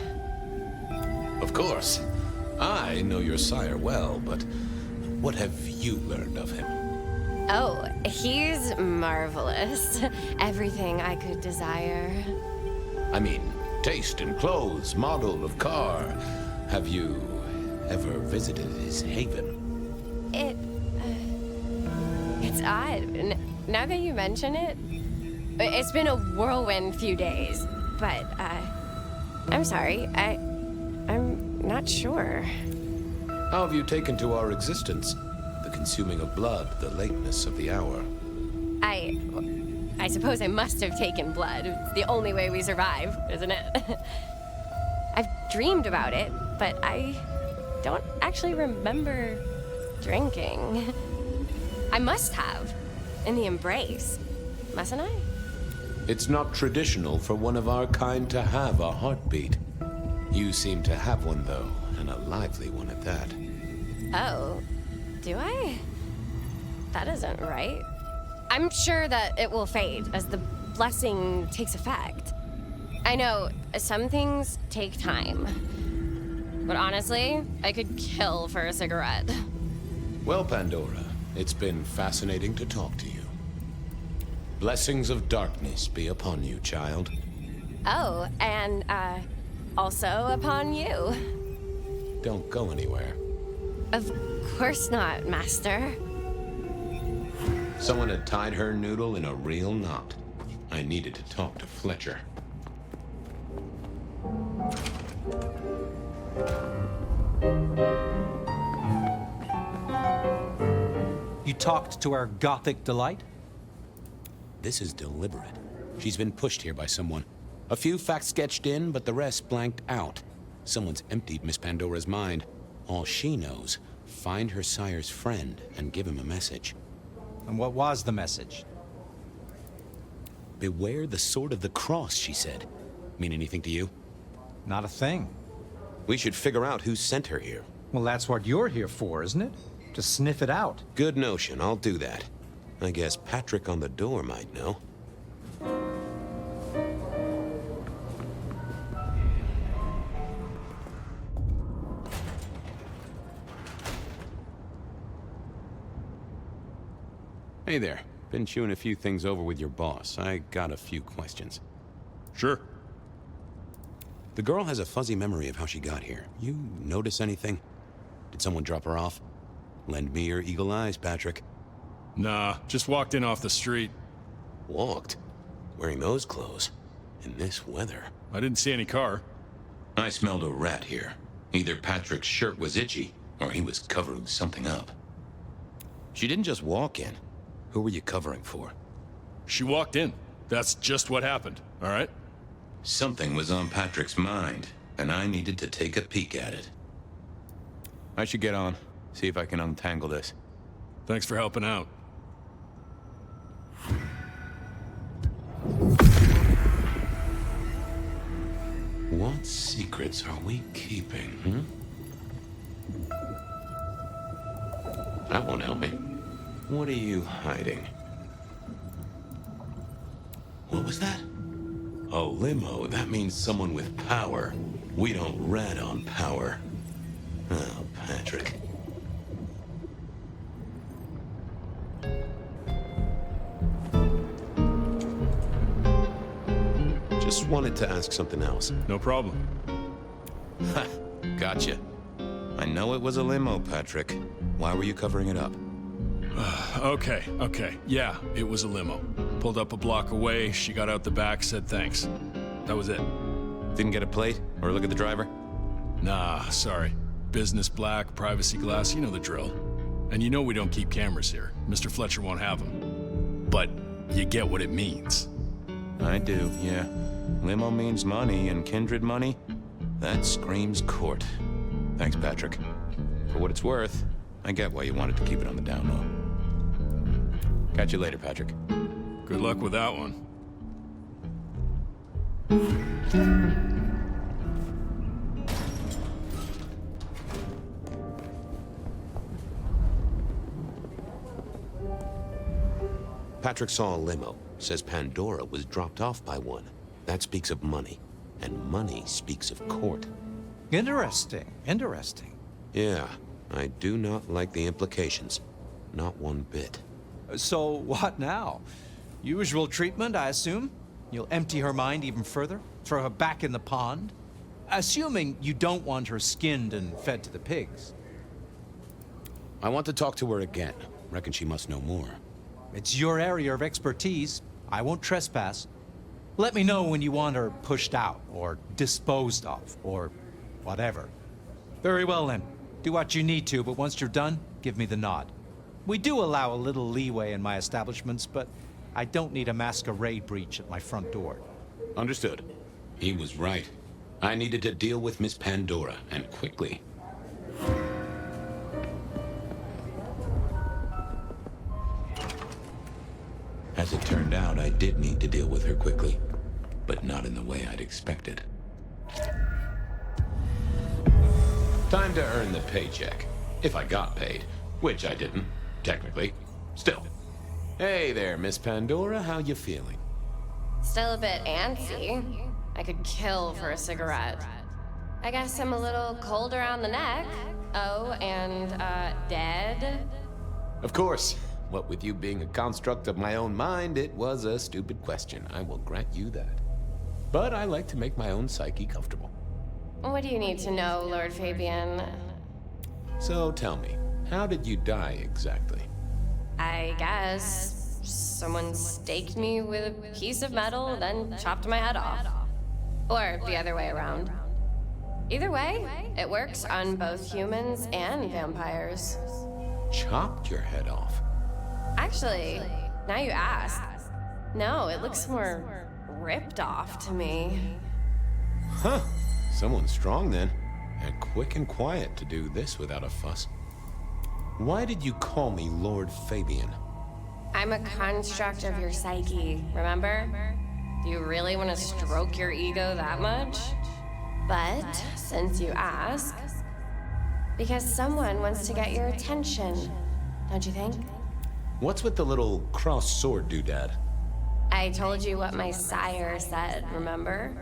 Of course. I know your sire well, but what have you learned of him? Oh, he's marvelous. Everything I could desire. I mean, taste in clothes, model of car. Have you ever visited his haven? It's odd. Now that you mention it, it's been a whirlwind few days, but, I'm sorry, I'm not sure. How have you taken to our existence? The consuming of blood, the lateness of the hour. I suppose I must have taken blood. It's the only way we survive, isn't it? I've dreamed about it, but I don't actually remember drinking. I must have, in the embrace, mustn't I? It's not traditional for one of our kind to have a heartbeat. You seem to have one, though, and a lively one at that. Oh, do I? That isn't right. I'm sure that it will fade as the blessing takes effect. I know, some things take time. But honestly, I could kill for a cigarette. Well, Pandora, it's been fascinating to talk to you. Blessings of darkness be upon you, child. Oh, and, also upon you. Don't go anywhere. Of course not, Master. Someone had tied her noodle in a real knot. I needed to talk to Fletcher. You talked to our gothic delight? This is deliberate. She's been pushed here by someone. A few facts sketched in, but the rest blanked out. Someone's emptied Miss Pandora's mind. All she knows, find her sire's friend and give him a message. And what was the message? Beware the sword of the cross, she said. Mean anything to you? Not a thing. We should figure out who sent her here. Well, that's what you're here for, isn't it? To sniff it out. Good notion, I'll do that. I guess Patrick on the door might know. Hey there. Been chewing a few things over with your boss. I got a few questions. Sure. The girl has a fuzzy memory of how she got here. You notice anything? Did someone drop her off? Lend me your eagle eyes, Patrick. Nah, just walked in off the street. Walked? Wearing those clothes? In this weather? I didn't see any car. I smelled a rat here. Either Patrick's shirt was itchy, or he was covering something up. She didn't just walk in. Who were you covering for? She walked in. That's just what happened, all right? Something was on Patrick's mind, and I needed to take a peek at it. I should get on, see if I can untangle this. Thanks for helping out. What secrets are we keeping, That won't help me. What are you hiding? What was that? A limo. That means someone with power. We don't rat on power. Oh, Patrick. Just wanted to ask something else. No problem. Ha! Gotcha. I know it was a limo, Patrick. Why were you covering it up? Okay. Yeah, it was a limo. Pulled up a block away, she got out the back, said thanks. That was it. Didn't get a plate or look at the driver? Nah, sorry. Business black, privacy glass, you know the drill. And you know we don't keep cameras here. Mr. Fletcher won't have them. But you get what it means. I do, yeah. Limo means money, and kindred money? That screams court. Thanks, Patrick. For what it's worth, I get why you wanted to keep it on the down low. Catch you later, Patrick. Good luck with that one. Patrick saw a limo. Says Pandora was dropped off by one. That speaks of money. And money speaks of court. Interesting. Yeah, I do not like the implications. Not one bit. So what now? Usual treatment, I assume? You'll empty her mind even further? Throw her back in the pond? Assuming you don't want her skinned and fed to the pigs. I want to talk to her again. Reckon she must know more. It's your area of expertise. I won't trespass. Let me know when you want her pushed out, or disposed of, or whatever. Very well then. Do what you need to, but once you're done, give me the nod. We do allow a little leeway in my establishments, but I don't need a masquerade breach at my front door. Understood. He was right. I needed to deal with Miss Pandora, and quickly. As it turned out, I did need to deal with her quickly, but not in the way I'd expected. Time to earn the paycheck. If I got paid, which I didn't, technically. Still. Hey there, Miss Pandora, how you feeling? Still a bit antsy. I could kill for a cigarette. I guess I'm a little cold around the neck. Oh, and, dead? Of course. What with you being a construct of my own mind, it was a stupid question. I will grant you that. But I like to make my own psyche comfortable. What do you need to know, Lord Fabian? So tell me, how did you die exactly? I guess someone staked me with a piece of metal, then chopped my head off. Or the other way around. Either way, it works on both humans and vampires. Chopped your head off? Actually, now you ask. No, it looks more ripped off to me. Huh. Someone strong then. And quick and quiet to do this without a fuss. Why did you call me Lord Fabian? I'm a construct of your psyche, remember? Do you really want to stroke your ego that much? But, since you ask, because someone wants to get your attention, don't you think? What's with the little crossed sword doodad? I told you what my sire said, remember?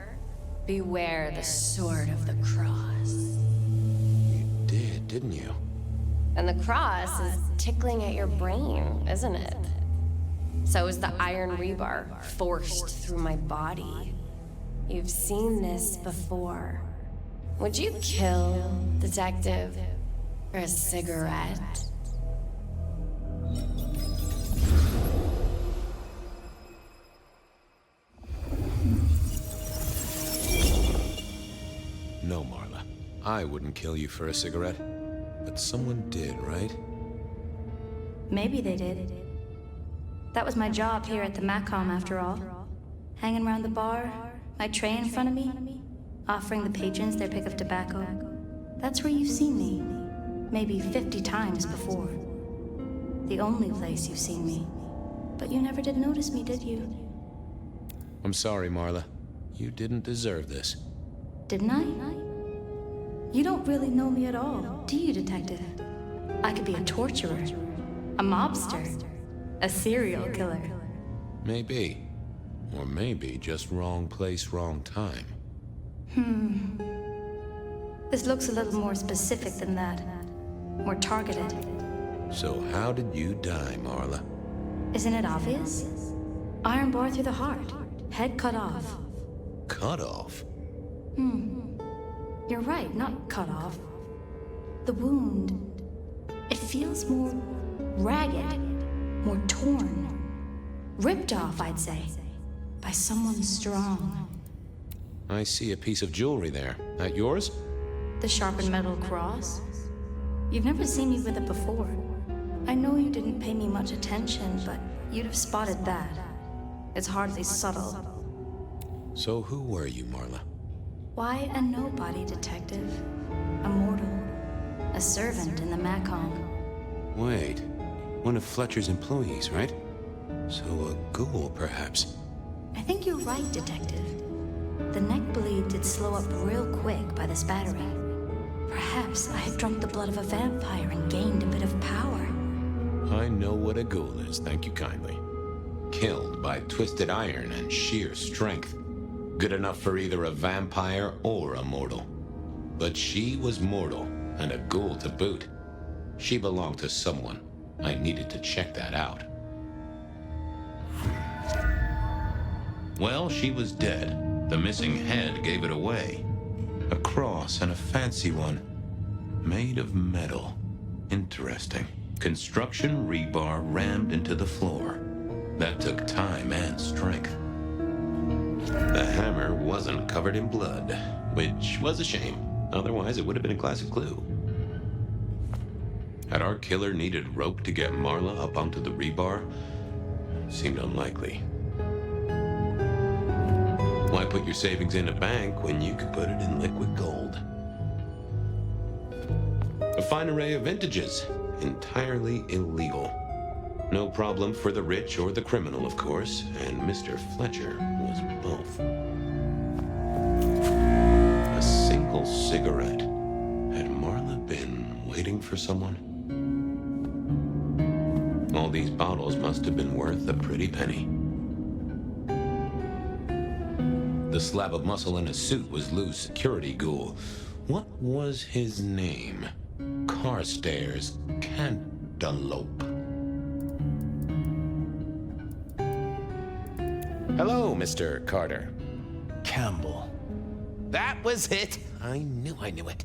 Beware the sword of the cross. You did, didn't you? And the cross is tickling at your brain, isn't it? So is the iron rebar forced through my body. You've seen this before. Would you kill, detective, for a cigarette? No, Marla. I wouldn't kill you for a cigarette. But someone did, right? Maybe they did. That was my job here at the Macom, after all. Hanging around the bar, my tray in front of me, offering the patrons their pick of tobacco. That's where you've seen me. Maybe 50 times before. The only place you've seen me. But you never did notice me, did you? I'm sorry, Marla. You didn't deserve this. Didn't I? You don't really know me at all, do you, detective? I could be a torturer, a mobster, a serial killer. Maybe. Or maybe just wrong place, wrong time. This looks a little more specific than that. More targeted. So how did you die, Marla? Isn't it obvious? Iron bar through the heart. Head cut off. Cut off? You're right, not cut off. The wound, it feels more ragged, more torn. Ripped off, I'd say, by someone strong. I see a piece of jewelry there. That yours? The sharpened metal cross? You've never seen me with it before. I know you didn't pay me much attention, but you'd have spotted that. It's hardly subtle. So who were you, Marla? Why a nobody, detective? A mortal. A servant in the Macom. Wait. One of Fletcher's employees, right? So a ghoul, perhaps? I think you're right, detective. The neck bleed did slow up real quick by the spattering. Perhaps I had drunk the blood of a vampire and gained a bit of power. I know what a ghoul is, thank you kindly. Killed by twisted iron and sheer strength. Good enough for either a vampire or a mortal. But she was mortal, and a ghoul to boot. She belonged to someone. I needed to check that out. Well, she was dead. The missing head gave it away. A cross, and a fancy one. Made of metal. Interesting. Construction rebar rammed into the floor. That took time and strength. The hammer wasn't covered in blood, which was a shame. Otherwise, it would have been a classic clue. Had our killer needed rope to get Marla up onto the rebar? Seemed unlikely. Why put your savings in a bank when you could put it in liquid gold? A fine array of vintages. Entirely illegal. No problem for the rich or the criminal, of course, and Mr. Fletcher was both. A single cigarette. Had Marla been waiting for someone? All these bottles must have been worth a pretty penny. The The slab of muscle in a suit was Lou's security ghoul. What was his name? Carstairs Cantaloupe. Hello, Mr. Carter. Campbell. That was it! I knew it.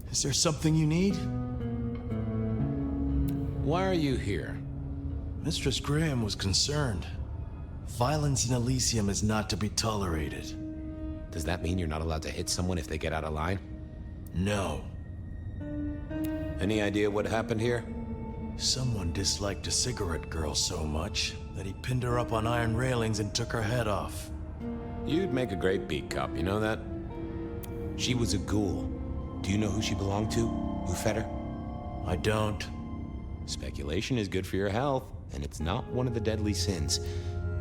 Is there something you need? Why are you here? Mistress Graham was concerned. Violence in Elysium is not to be tolerated. Does that mean you're not allowed to hit someone if they get out of line? No. Any idea what happened here? Someone disliked a cigarette girl so much that he pinned her up on iron railings and took her head off. You'd make a great beat cop, you know that? She was a ghoul. Do you know who she belonged to? Who fed her? I don't. Speculation is good for your health, and it's not one of the deadly sins.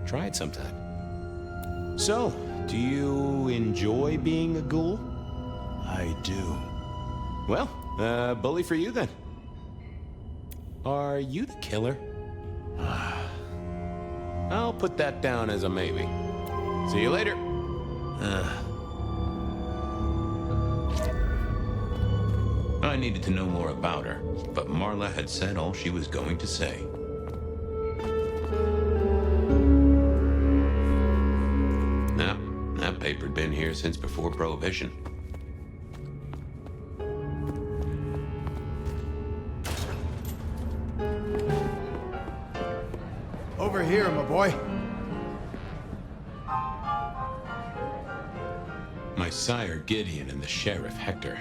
Try it sometime. So, do you enjoy being a ghoul? I do. Well, bully for you then. Are you the killer? I'll put that down as a maybe. See you later. I needed to know more about her, but Marla had said all she was going to say. Now, that paper'd been here since before Prohibition. Over here, my boy. My sire Gideon and the sheriff Hector.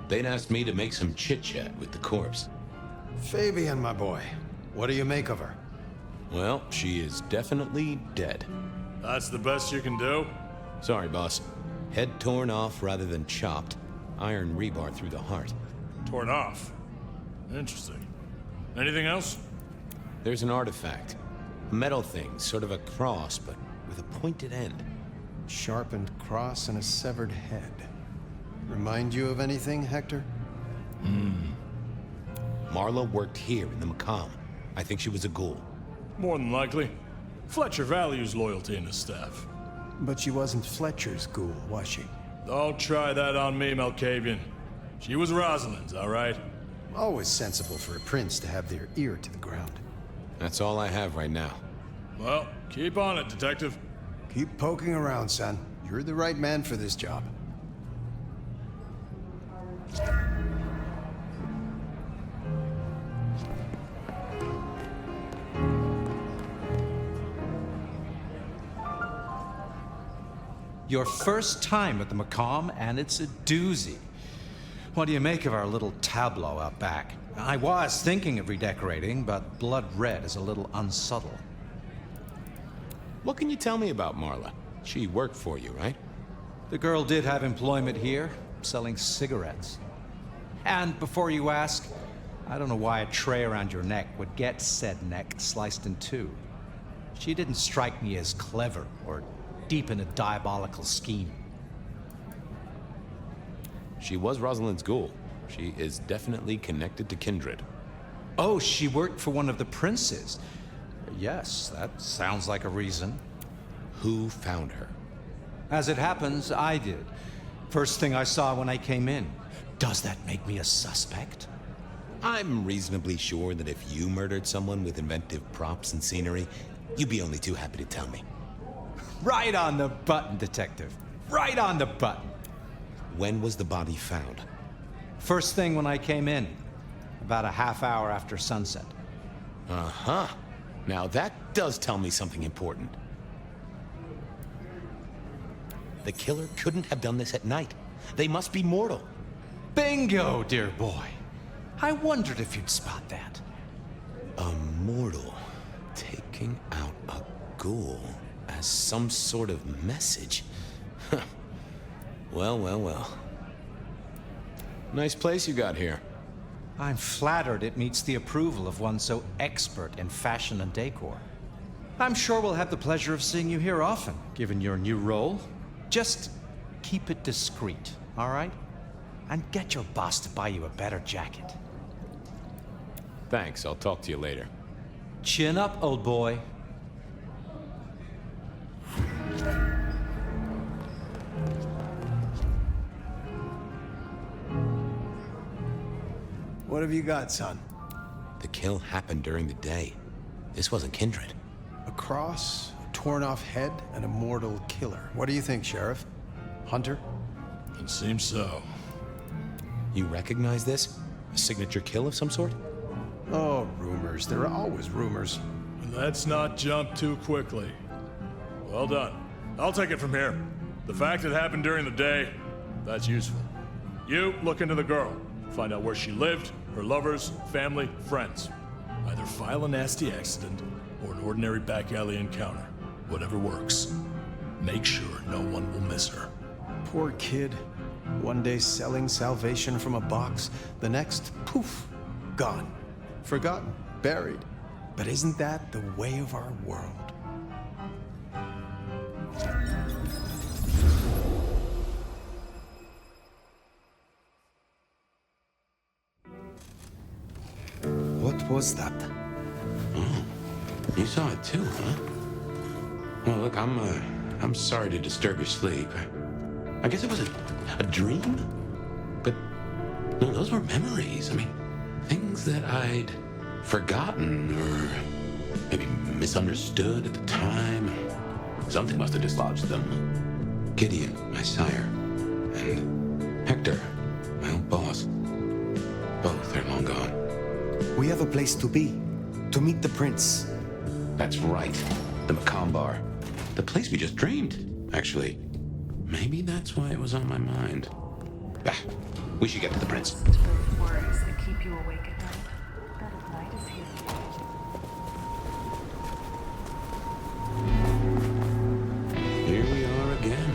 They'd asked me to make some chit-chat with the corpse. Fabian, my boy. What do you make of her? Well, she is definitely dead. That's the best you can do? Sorry, boss. Head torn off rather than chopped. Iron rebar through the heart. Torn off? Interesting. Anything else? There's an artifact. A metal thing, sort of a cross, but with a pointed end. Sharpened cross and a severed head. Remind you of anything, Hector? Marla worked here in the Macomb. I think she was a ghoul. More than likely. Fletcher values loyalty in his staff. But she wasn't Fletcher's ghoul, was she? Don't try that on me, Malkavian. She was Rosalind's, all right? Always sensible for a prince to have their ear to the ground. That's all I have right now. Well, keep on it, Detective. Keep poking around, son. You're the right man for this job. Your first time at the Macomb, and it's a doozy. What do you make of our little tableau out back? I was thinking of redecorating, but blood red is a little unsubtle. What can you tell me about Marla? She worked for you, right? The girl did have employment here, selling cigarettes. And before you ask, I don't know why a tray around your neck would get said neck sliced in two. She didn't strike me as clever or deep in a diabolical scheme. She was Rosalind's ghoul. She is definitely connected to kindred. Oh, she worked for one of the princes. Yes, that sounds like a reason. Who found her? As it happens, I did. First thing I saw when I came in. Does that make me a suspect? I'm reasonably sure that if you murdered someone with inventive props and scenery, you'd be only too happy to tell me. Right on the button, Detective. Right on the button. When was the body found? First thing when I came in. About a half hour after sunset. Uh-huh. Now that does tell me something important. The killer couldn't have done this at night. They must be mortal. Bingo, dear boy. I wondered if you'd spot that. A mortal taking out a ghoul as some sort of message. Well, well, well. Nice place you got here. I'm flattered it meets the approval of one so expert in fashion and decor. I'm sure we'll have the pleasure of seeing you here often, given your new role. Just keep it discreet, all right? And get your boss to buy you a better jacket. Thanks, I'll talk to you later. Chin up, old boy. What have you got, son? The kill happened during the day. This wasn't kindred. A cross, a torn-off head, and a mortal killer. What do you think, Sheriff? Hunter? It seems so. You recognize this? A signature kill of some sort? Oh, rumors. There are always rumors. Let's not jump too quickly. Well done. I'll take it from here. The fact it happened during the day, that's useful. You look into the girl. Find out where she lived, her lovers, family, friends. Either file a nasty accident or an ordinary back alley encounter. Whatever works. Make sure no one will miss her. Poor kid. One day selling salvation from a box, the next, poof, gone. Forgotten, buried. But isn't that the way of our world? What was that? Oh, you saw it too, huh? Well, look, I'm sorry to disturb your sleep. I guess it was a dream? But, no, those were memories. I mean, things that I'd forgotten or maybe misunderstood at the time. Something must have dislodged them. Gideon, my sire, and Hector, my old boss. Both are long gone. We have a place to be. To meet the prince. That's right. The Macombar. The place we just dreamed, actually. Maybe that's why it was on my mind. Bah, we should get to the prince. Worries that keep you awake at night. Bed of night is here. Here we are again.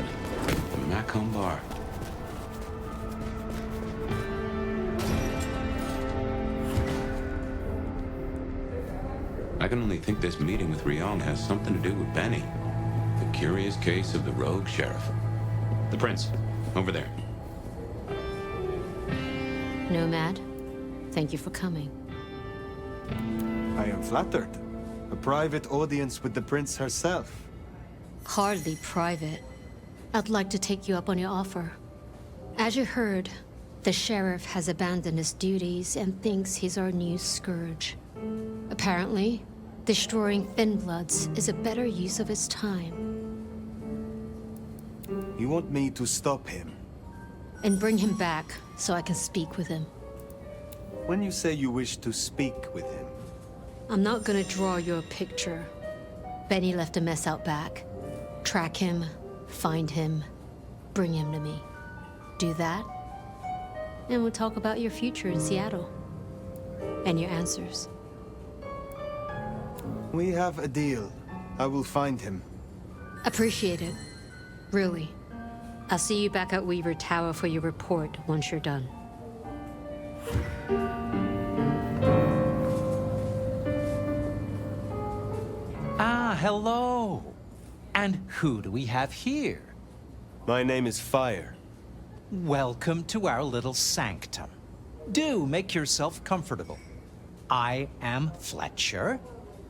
The Macombar. I can only think this meeting with Ryong has something to do with Benny. The curious case of the rogue sheriff. The prince, over there. Nomad, thank you for coming. I am flattered. A private audience with the prince herself. Hardly private. I'd like to take you up on your offer. As you heard, the sheriff has abandoned his duties and thinks he's our new scourge. Apparently, destroying Thin Bloods is a better use of his time. You want me to stop him? And bring him back so I can speak with him. When you say you wish to speak with him... I'm not gonna draw you a picture. Benny left a mess out back. Track him, find him, bring him to me. Do that, and we'll talk about your future in Seattle. And your answers. We have a deal. I will find him. Appreciate it. Really. I'll see you back at Weaver Tower for your report once you're done. Ah, hello. And who do we have here? My name is Fire. Welcome to our little sanctum. Do make yourself comfortable. I am Fletcher,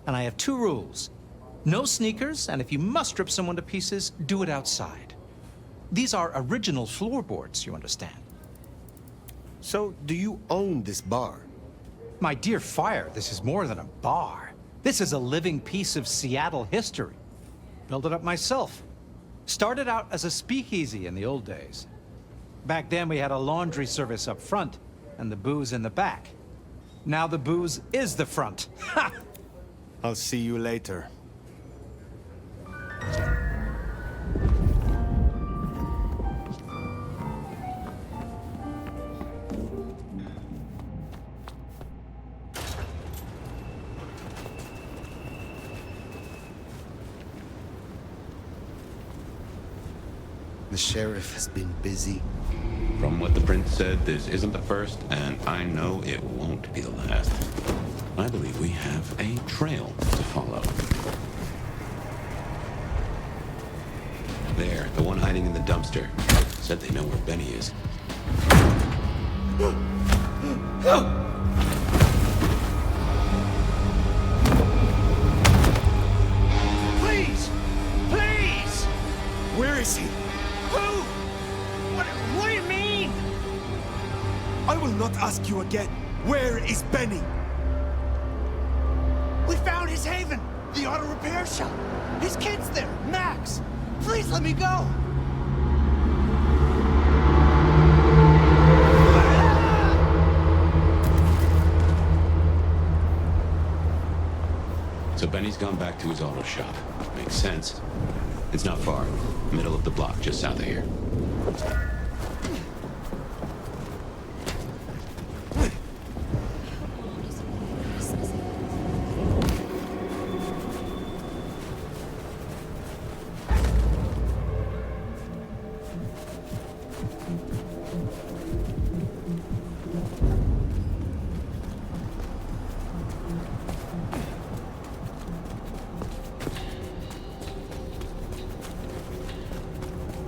and I have 2 rules. No sneakers, and if you must rip someone to pieces, do it outside. These are original floorboards, you understand. So, do you own this bar? My dear Fire, this is more than a bar. This is a living piece of Seattle history. Built it up myself. Started out as a speakeasy in the old days. Back then we had a laundry service up front, and the booze in the back. Now the booze is the front. Ha! I'll see you later. The sheriff has been busy. From what the prince said, this isn't the first, and I know it won't be the last. I believe we have a trail to follow. There, the one hiding in the dumpster. Said they know where Benny is. Please! Please! Where is he? Who? What do you mean? I will not ask you again. Where is Benny? We found his haven! The auto repair shop! His kid's there! Max! Please let me go! So Benny's gone back to his auto shop. Makes sense. It's not far. Middle of the block, just south of here.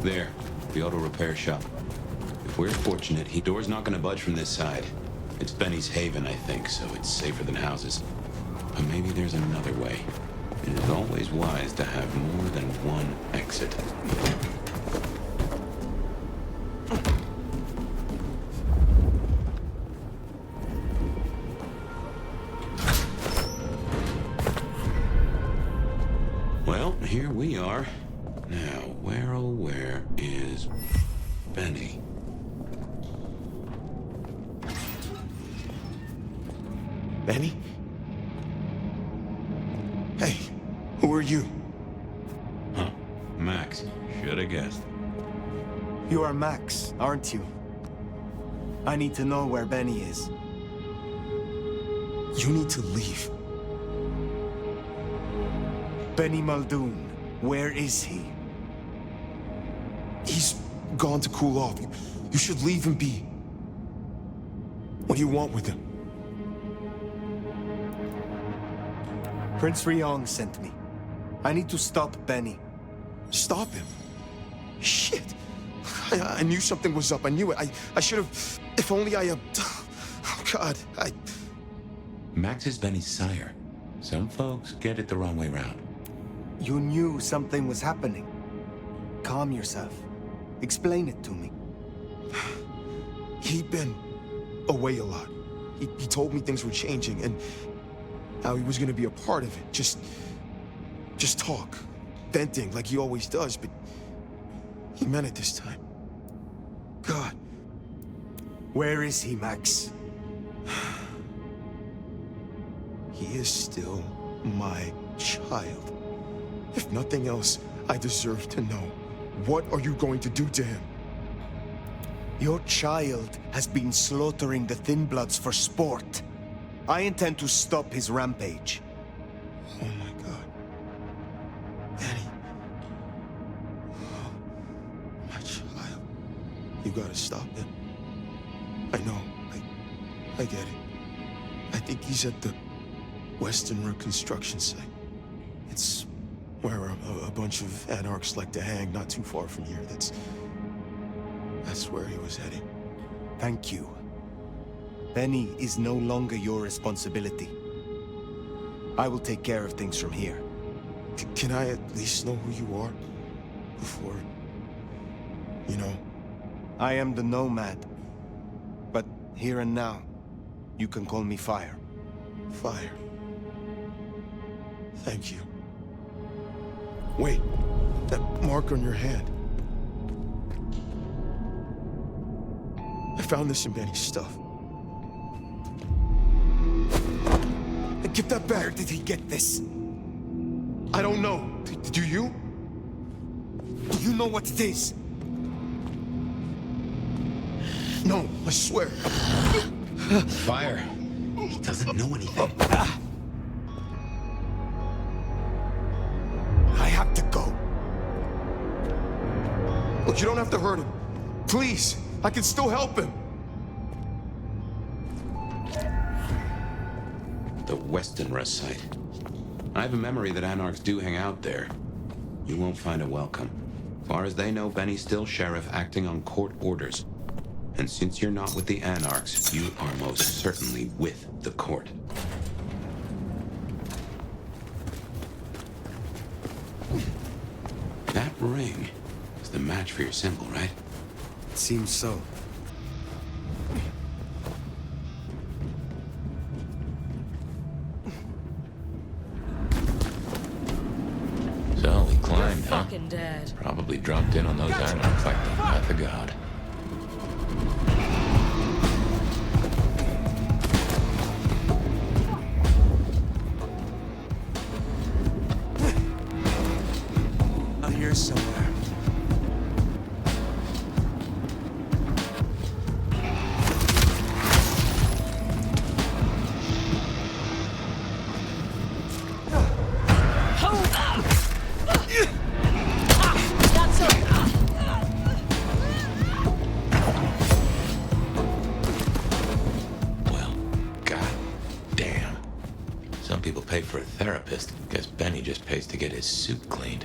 There, the auto repair shop. If we're fortunate, the door's not gonna budge from this side. It's Benny's haven, I think, so it's safer than houses. But maybe there's another way. It is always wise to have more than one exit. Well, here we are. Now, where oh where is Benny? Benny? Hey, who are you? Huh, Max. Should have guessed. You are Max, aren't you? I need to know where Benny is. You need to leave. Benny Muldoon, where is he? He's gone to cool off. You should leave him be. What do you want with him? Prince Ryong sent me. I need to stop Benny. Stop him? Shit. I knew something was up. I knew it. I should have... If only I... Oh, God. Max is Benny's sire. Some folks get it the wrong way round. You knew something was happening. Calm yourself. Explain it to me. He'd been away a lot. He told me things were changing and how he was gonna be a part of it. Just talk. Venting like he always does, but he meant it this time. God. Where is he, Max? He is still my child. If nothing else, I deserve to know. What are you going to do to him? Your child has been slaughtering the Thin Bloods for sport. I intend to stop his rampage. Oh my God. Benny. Oh, my child. You gotta stop him. I know. I get it. I think he's at the Western Road construction site. It's where a bunch of anarchs like to hang, not too far from here. That's where he was heading. Thank you. Benny is no longer your responsibility. I will take care of things from here. Can I at least know who you are? Before... you know? I am the Nomad. But here and now, you can call me Fire. Fire. Thank you. Wait, that mark on your hand. I found this in Benny's stuff. Give that back. Where did he get this? I don't know. Do you? Do you know what it is? No, I swear. Fire. He doesn't know anything. I have to go. Look, you don't have to hurt him. Please, I can still help him. The Westonra site. I have a memory that anarchs do hang out there. You won't find a welcome. As far as they know, Benny's still sheriff acting on court orders. And since you're not with the anarchs, you are most certainly with the court. That ring is the match for your symbol, right? It seems so. fucking dead. Probably dropped in on those animals like the wrath of God. Out here somewhere. Pay for a therapist. Guess Benny just pays to get his suit cleaned.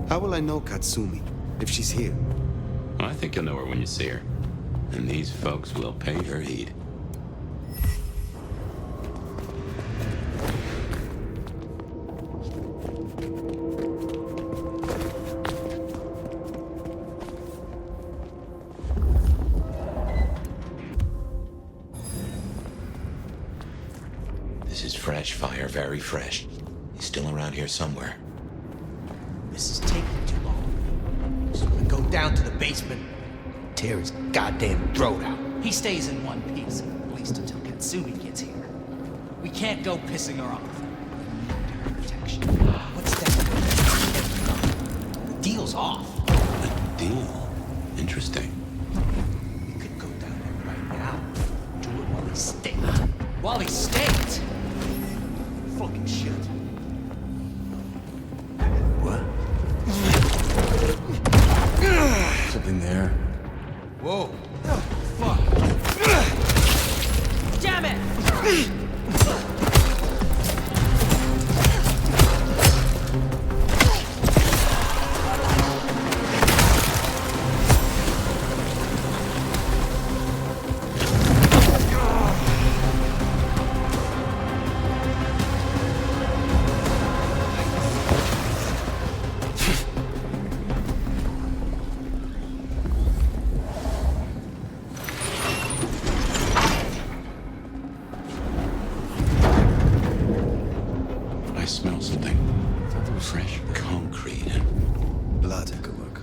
How will I know Katsumi if she's here? I think you'll know her when you see her. And these folks will pay her heed. This is fresh fire, very fresh. He's still around here somewhere. This is taking too long. Just gonna go down to the basement, tear his goddamn throat out. He stays in one piece, at least until Katsumi gets here. We can't go pissing her off. We need protection. What's that? The deal's off. A deal? Interesting. We could go down there right now. Do it while he's staked. While he's staked? Fucking shit. What? Something there. Whoa. Fuck. Damn it! Smell something. Something fresh. Concrete and blood. Take a look.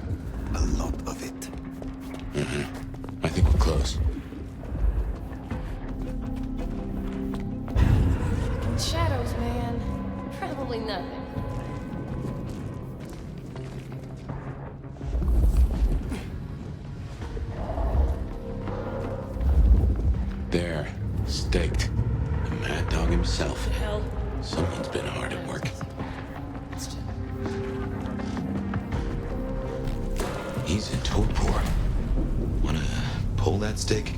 A lot of it. I think we're close. Shadows, man. Probably nothing. There, staked. The mad dog himself. What the hell? Someone's been hard at work. He's in torpor. Wanna pull that stick?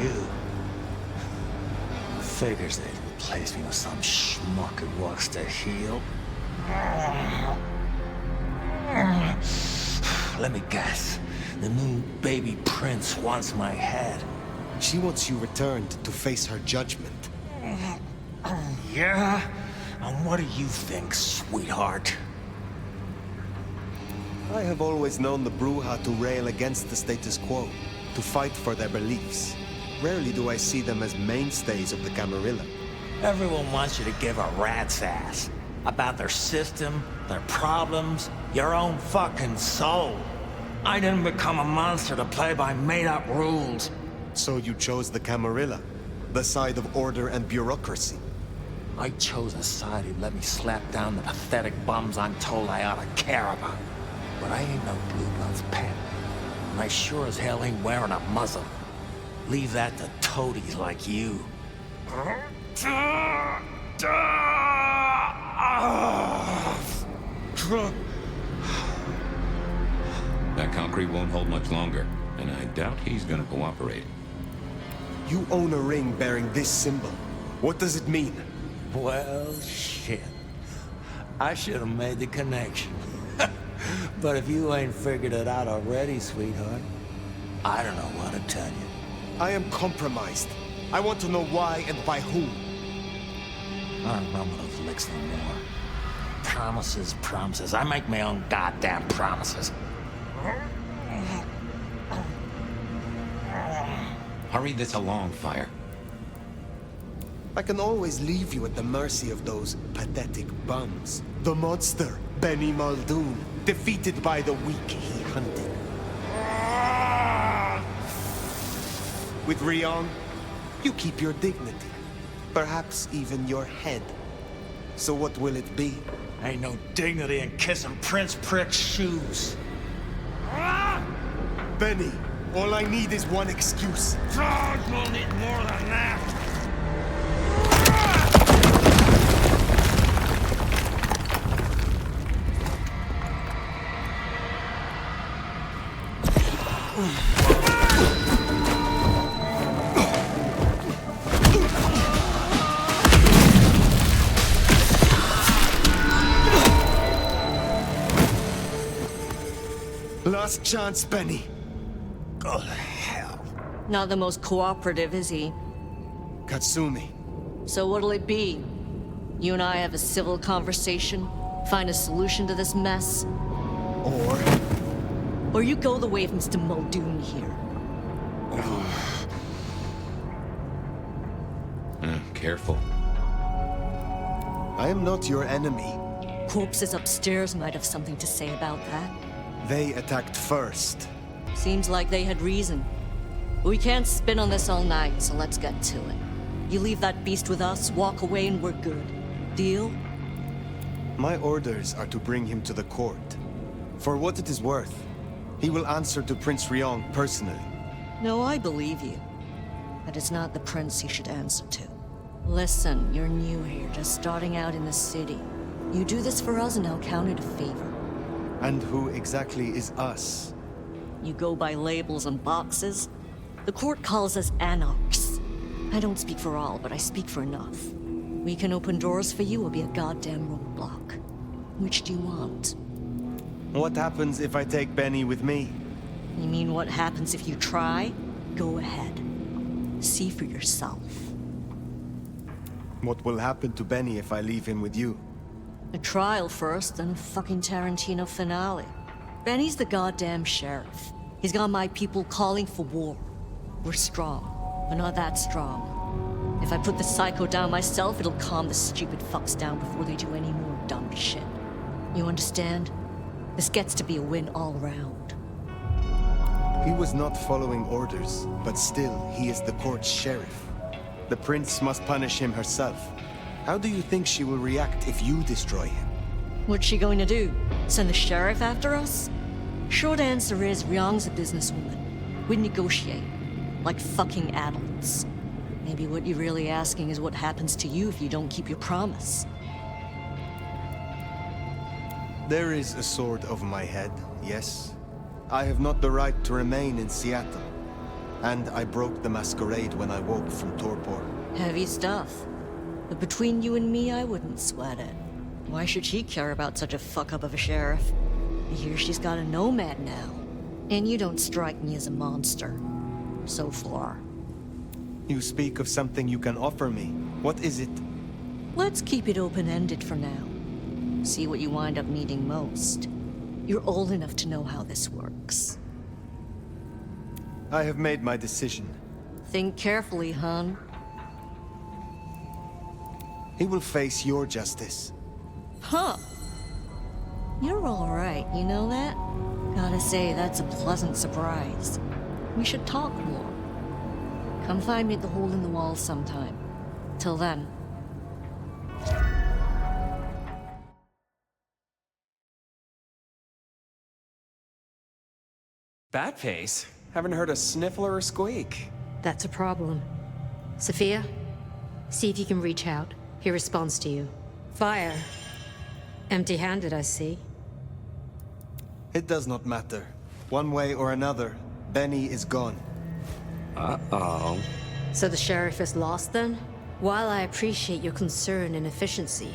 You. Figures they'd replace me with some schmuck who wants to heal. Let me guess. The new baby prince wants my head. She wants you returned to face her judgment. Yeah? And what do you think, sweetheart? I have always known the Bruja to rail against the status quo, to fight for their beliefs. Rarely do I see them as mainstays of the Camarilla. Everyone wants you to give a rat's ass about their system, their problems, your own fucking soul. I didn't become a monster to play by made-up rules. So you chose the Camarilla, the side of order and bureaucracy. I chose a side who'd let me slap down the pathetic bums I'm told I ought to care about. But I ain't no Blue Blood's pet. And I sure as hell ain't wearing a muzzle. Leave that to toadies like you. That concrete won't hold much longer, and I doubt he's gonna cooperate. You own a ring bearing this symbol. What does it mean? Well, shit. I should have made the connection. But if you ain't figured it out already, sweetheart, I don't know what to tell you. I am compromised. I want to know why and by whom. I don't remember those licks anymore. Promises, promises. I make my own goddamn promises. Hurry this along, Fire. I can always leave you at the mercy of those pathetic bums. The monster, Benny Muldoon, defeated by the weak he hunted. With Rion, you keep your dignity. Perhaps even your head. So what will it be? Ain't no dignity in kissing Prince Prick's shoes. Benny, all I need is one excuse. Dogs will need more than that. Last chance, Benny. Go to hell. Not the most cooperative, is he? Katsumi. So what'll it be? You and I have a civil conversation? Find a solution to this mess? Or you go the way of Mr. Muldoon here. Careful. I am not your enemy. Corpses upstairs might have something to say about that. They attacked first. Seems like they had reason. We can't spin on this all night, so let's get to it. You leave that beast with us, walk away, and we're good. Deal? My orders are to bring him to the court. For what it is worth, he will answer to Prince Rion personally. No, I believe you. But it's not the prince he should answer to. Listen, you're new here, just starting out in the city. You do this for us and I'll count it a favor. And who exactly is us? You go by labels and boxes. The court calls us anarchs. I don't speak for all, but I speak for enough. We can open doors for you or be a goddamn roadblock. Which do you want? What happens if I take Benny with me? You mean what happens if you try? Go ahead. See for yourself. What will happen to Benny if I leave him with you? A trial first, then a fucking Tarantino finale. Benny's the goddamn sheriff. He's got my people calling for war. We're strong. We're not that strong. If I put the psycho down myself, it'll calm the stupid fucks down before they do any more dumb shit. You understand? This gets to be a win all round. He was not following orders, but still, he is the court's sheriff. The prince must punish him herself. How do you think she will react if you destroy him? What's she going to do? Send the sheriff after us? Short answer is, Ryong's a businesswoman. We'd negotiate. Like fucking adults. Maybe what you're really asking is what happens to you if you don't keep your promise. There is a sword over my head, yes. I have not the right to remain in Sietlé. And I broke the masquerade when I woke from torpor. Heavy stuff. But between you and me, I wouldn't sweat it. Why should she care about such a fuck-up of a sheriff? I hear she's got a nomad now. And you don't strike me as a monster. So far. You speak of something you can offer me. What is it? Let's keep it open-ended for now. See what you wind up needing most. You're old enough to know how this works. I have made my decision. Think carefully, hon. He will face your justice. Huh. You're all right, you know that? Gotta say, that's a pleasant surprise. We should talk more. Come find me at the hole in the wall sometime. Till then. Bat pace? Haven't heard a sniffler or squeak. That's a problem. Sophia, see if you can reach out. He responds to you. Fire. Empty-handed, I see. It does not matter. One way or another, Benny is gone. Uh-oh. So the sheriff is lost then? While I appreciate your concern and efficiency,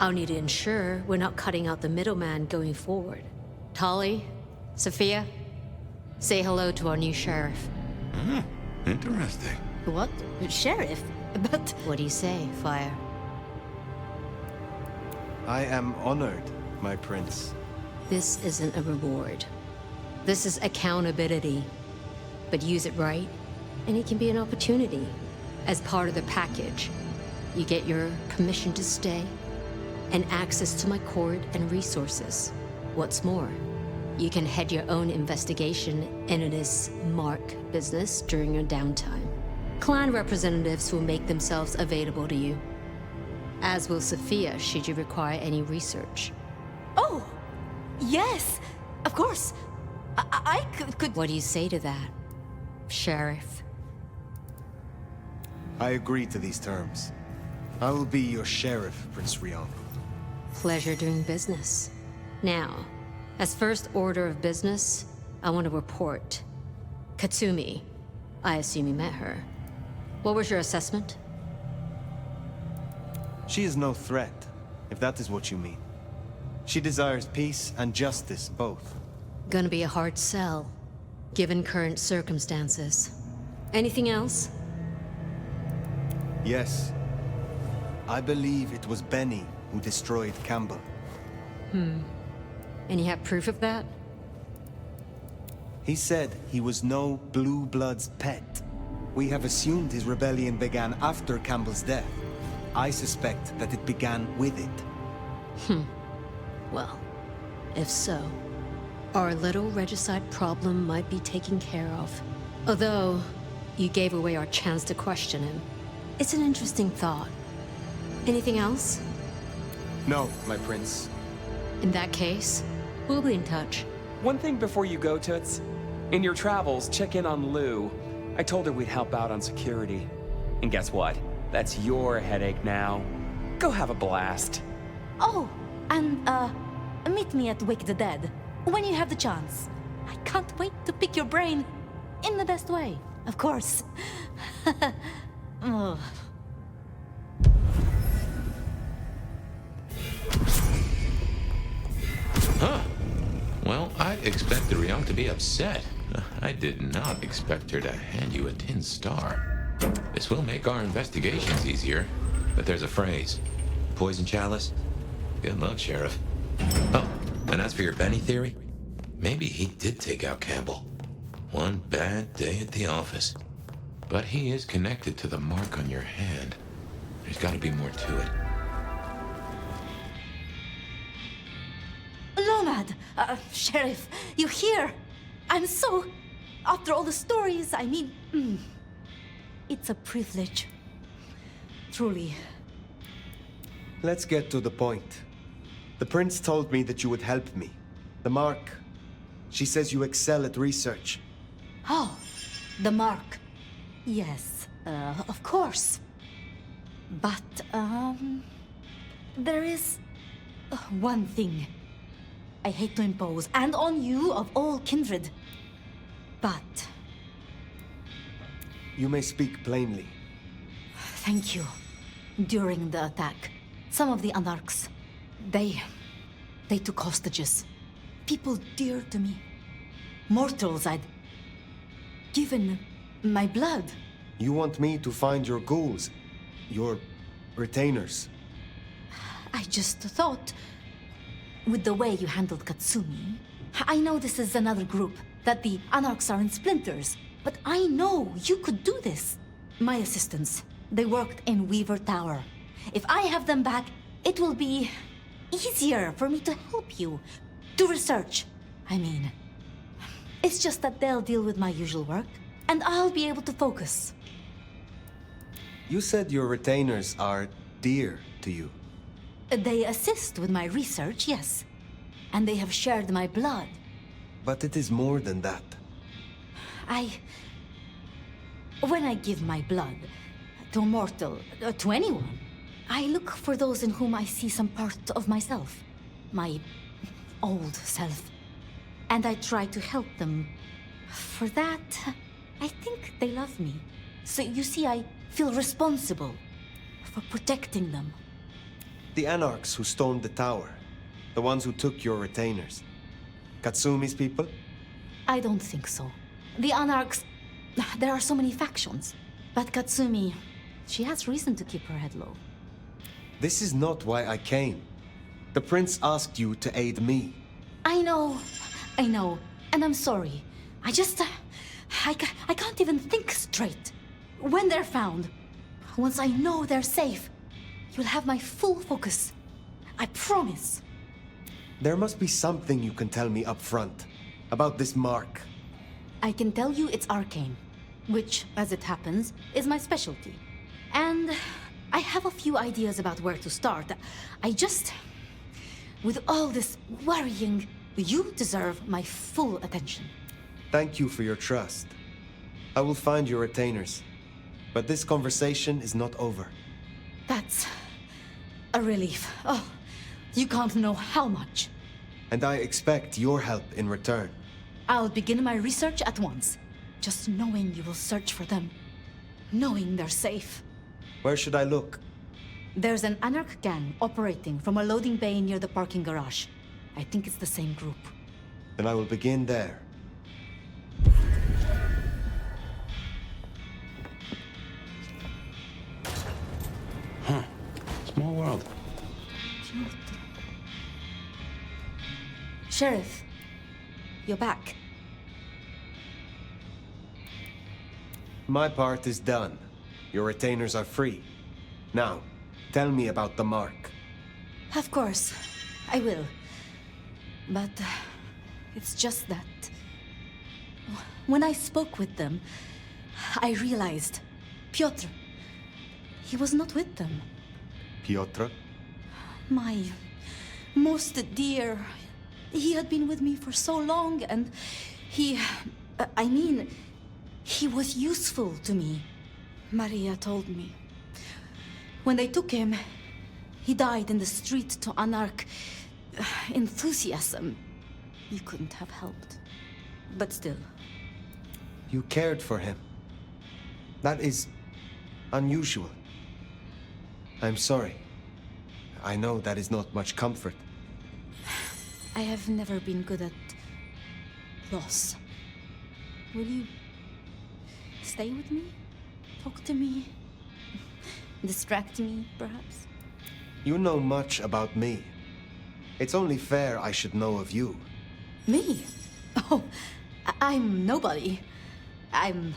I'll need to ensure we're not cutting out the middleman going forward. Tali, Sophia, say hello to our new sheriff. Interesting. What? Sheriff? But... What do you say, Fire? I am honored, my prince. This isn't a reward. This is accountability. But use it right, and it can be an opportunity. As part of the package, you get your permission to stay, and access to my court and resources. What's more, you can head your own investigation into this mark business during your downtime. Clan representatives will make themselves available to you, as will Sophia should you require any research. Oh, yes, of course. I could... What do you say to that, Sheriff? I agree to these terms. I will be your sheriff, Prince Rion. Pleasure doing business. Now, as first order of business, I want to report. Katsumi, I assume you met her. What was your assessment? She is no threat, if that is what you mean. She desires peace and justice, both. Gonna be a hard sell, given current circumstances. Anything else? Yes. I believe it was Benny who destroyed Campbell. And you have proof of that? He said he was no Blue Blood's pet. We have assumed his rebellion began after Campbell's death. I suspect that it began with it. Well, if so, our little regicide problem might be taken care of. Although, you gave away our chance to question him. It's an interesting thought. Anything else? No, my prince. In that case, we'll be in touch. One thing before you go, Toots. In your travels, check in on Lou. I told her we'd help out on security. And guess what? That's your headache now. Go have a blast. Oh, and, meet me at Wake the Dead, when you have the chance. I can't wait to pick your brain, in the best way, of course. Oh. Huh. Well, I expected Rion to be upset. I did not expect her to hand you a tin star. This will make our investigations easier, but there's a phrase. Poison chalice? Good luck, Sheriff. Oh, and as for your Benny theory, maybe he did take out Campbell. One bad day at the office. But he is connected to the mark on your hand. There's got to be more to it. Nomad! Sheriff, you here? I'm so... After all the stories, I mean... It's a privilege. Truly. Let's get to the point. The prince told me that you would help me. The mark. She says you excel at research. Oh, the mark. Yes, of course. But, there is... one thing. I hate to impose, and on you of all kindred. But... You may speak plainly. Thank you. During the attack, some of the anarchs, they took hostages. People dear to me. Mortals I'd given my blood. You want me to find your ghouls, your retainers? I just thought, with the way you handled Katsumi, I know this is another group, that the anarchs are in splinters, but I know you could do this. My assistants, they worked in Weaver Tower. If I have them back, it will be easier for me to help you. Do research, I mean. It's just that they'll deal with my usual work, and I'll be able to focus. You said your retainers are dear to you. They assist with my research, yes. And they have shared my blood. But it is more than that. When I give my blood to a mortal, to anyone, I look for those in whom I see some part of myself. My old self. And I try to help them. For that, I think they love me. So you see, I feel responsible for protecting them. The anarchs who stormed the tower. The ones who took your retainers. Katsumi's people? I don't think so. The anarchs, There are so many factions. But Katsumi, she has reason to keep her head low. This is not why I came. The prince asked you to aid me. I know, and I'm sorry. I just, I can't even think straight. When they're found, once I know they're safe, you'll have my full focus. I promise. There must be something you can tell me up front about this mark. I can tell you it's arcane, which, as it happens, is my specialty. And I have a few ideas about where to start. I just... With all this worrying, you deserve my full attention. Thank you for your trust. I will find your retainers. But this conversation is not over. That's a relief. Oh, you can't know how much. And I expect your help in return. I'll begin my research at once. Just knowing you will search for them. Knowing they're safe. Where should I look? There's an anarch gang operating from a loading bay near the parking garage. I think it's the same group. Then I will begin there. Huh. Small world. Sheriff, you're back. My part is done. Your retainers are free. Now, tell me about the mark. Of course, I will. But it's just that... When I spoke with them, I realized Piotr, he was not with them. Piotr? My most dear... He had been with me for so long, and he... I mean, he was useful to me. Maria told me. When they took him, he died in the street to anarch enthusiasm. You couldn't have helped. But still. You cared for him. That is unusual. I'm sorry. I know that is not much comfort. I have never been good at loss. Will you stay with me? Talk to me? Distract me, perhaps? You know much about me. It's only fair I should know of you. Me? Oh, I'm nobody. I'm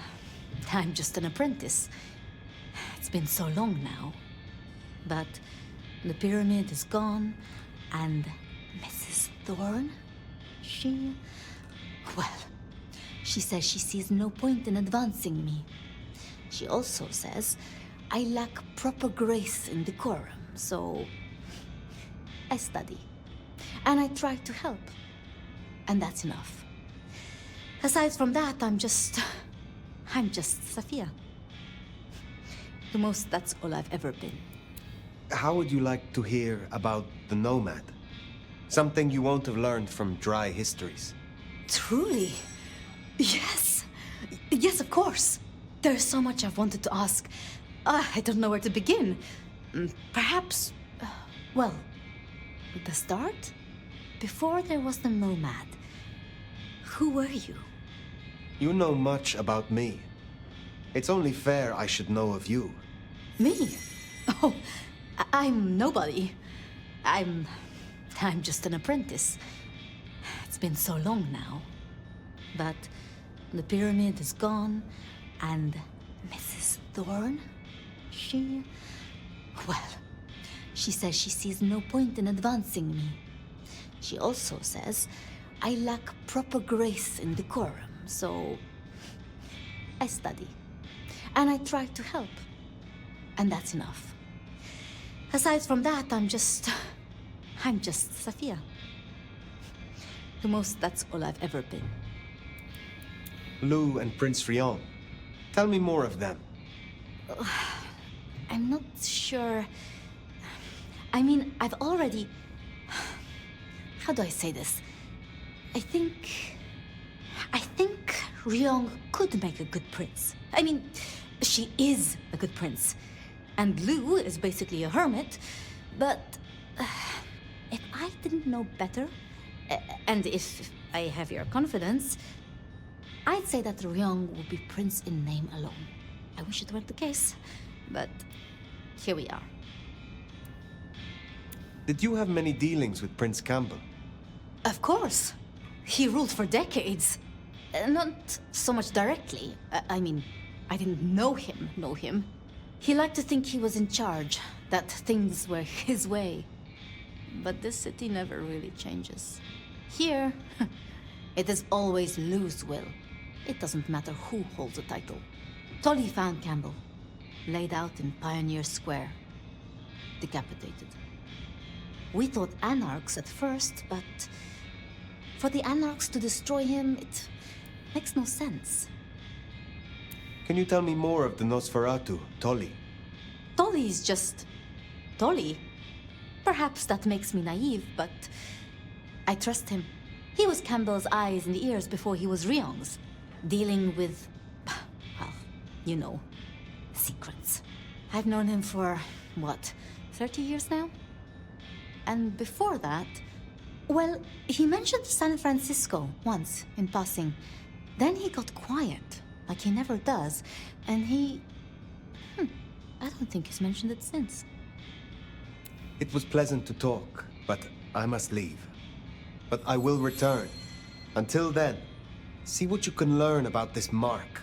just an apprentice. It's been so long now. But the pyramid is gone, and Mrs. Thorne, well, she says she sees no point in advancing me. She also says I lack proper grace and decorum, so I study. And I try to help. And that's enough. Aside from that, I'm just Safia. The most, that's all I've ever been. How would you like to hear about the nomad? Something you won't have learned from dry histories. Truly? Yes. Yes, of course. There's so much I've wanted to ask. I don't know where to begin. Perhaps, well, the start? Before there was the nomad, who were you? You know much about me. It's only fair I should know of you. Me? Oh, I'm nobody. I'm just an apprentice. It's been so long now. But the pyramid is gone, and Mrs. Thorne, well, she says she sees no point in advancing me. She also says I lack proper grace and decorum, so I study. And I try to help. And that's enough. Aside from that, I'm just Safia. The most, that's all I've ever been. Lou and Prince Rion. Tell me more of them. I'm not sure. I mean, I've already... How do I say this? I think Ryong could make a good prince. I mean, she is a good prince. And Lou is basically a hermit. But if I didn't know better, and if I have your confidence, I'd say that Ryong would be prince in name alone. I wish it weren't the case, but here we are. Did you have many dealings with Prince Campbell? Of course. He ruled for decades. Not so much directly. I mean, I didn't know him. He liked to think he was in charge, that things were his way. But this city never really changes. Here, it is always lose will. It doesn't matter who holds the title. Tolly found Campbell, laid out in Pioneer Square, decapitated. We thought anarchs at first, but for the anarchs to destroy him, it makes no sense. Can you tell me more of the Nosferatu, Tolly? Tolly is just Tolly. Perhaps that makes me naive, but I trust him. He was Campbell's eyes and ears before he was Ryong's, dealing with, well, you know, secrets. I've known him for, what, 30 years now? And before that, well, he mentioned San Francisco once, in passing. Then he got quiet, like he never does, and I don't think he's mentioned it since. It was pleasant to talk, but I must leave. But I will return. Until then, see what you can learn about this mark.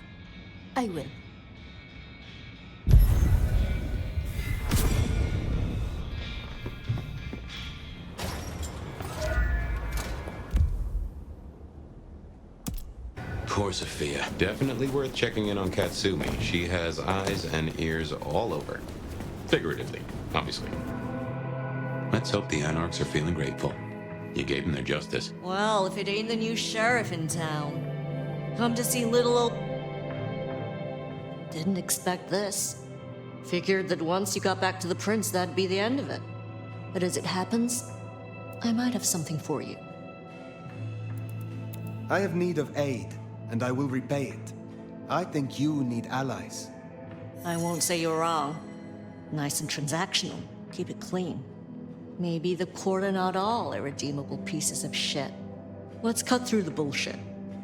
I will. Poor Sophia. Definitely worth checking in on Katsumi. She has eyes and ears all over. Figuratively, obviously. Let's hope the Anarchs are feeling grateful. You gave them their justice. Well, if it ain't the new sheriff in town. Come to see little old... Didn't expect this. Figured that once you got back to the prince, that'd be the end of it. But as it happens, I might have something for you. I have need of aid, and I will repay it. I think you need allies. I won't say you're wrong. Nice and transactional. Keep it clean. Maybe the court are not all irredeemable pieces of shit. Let's cut through the bullshit.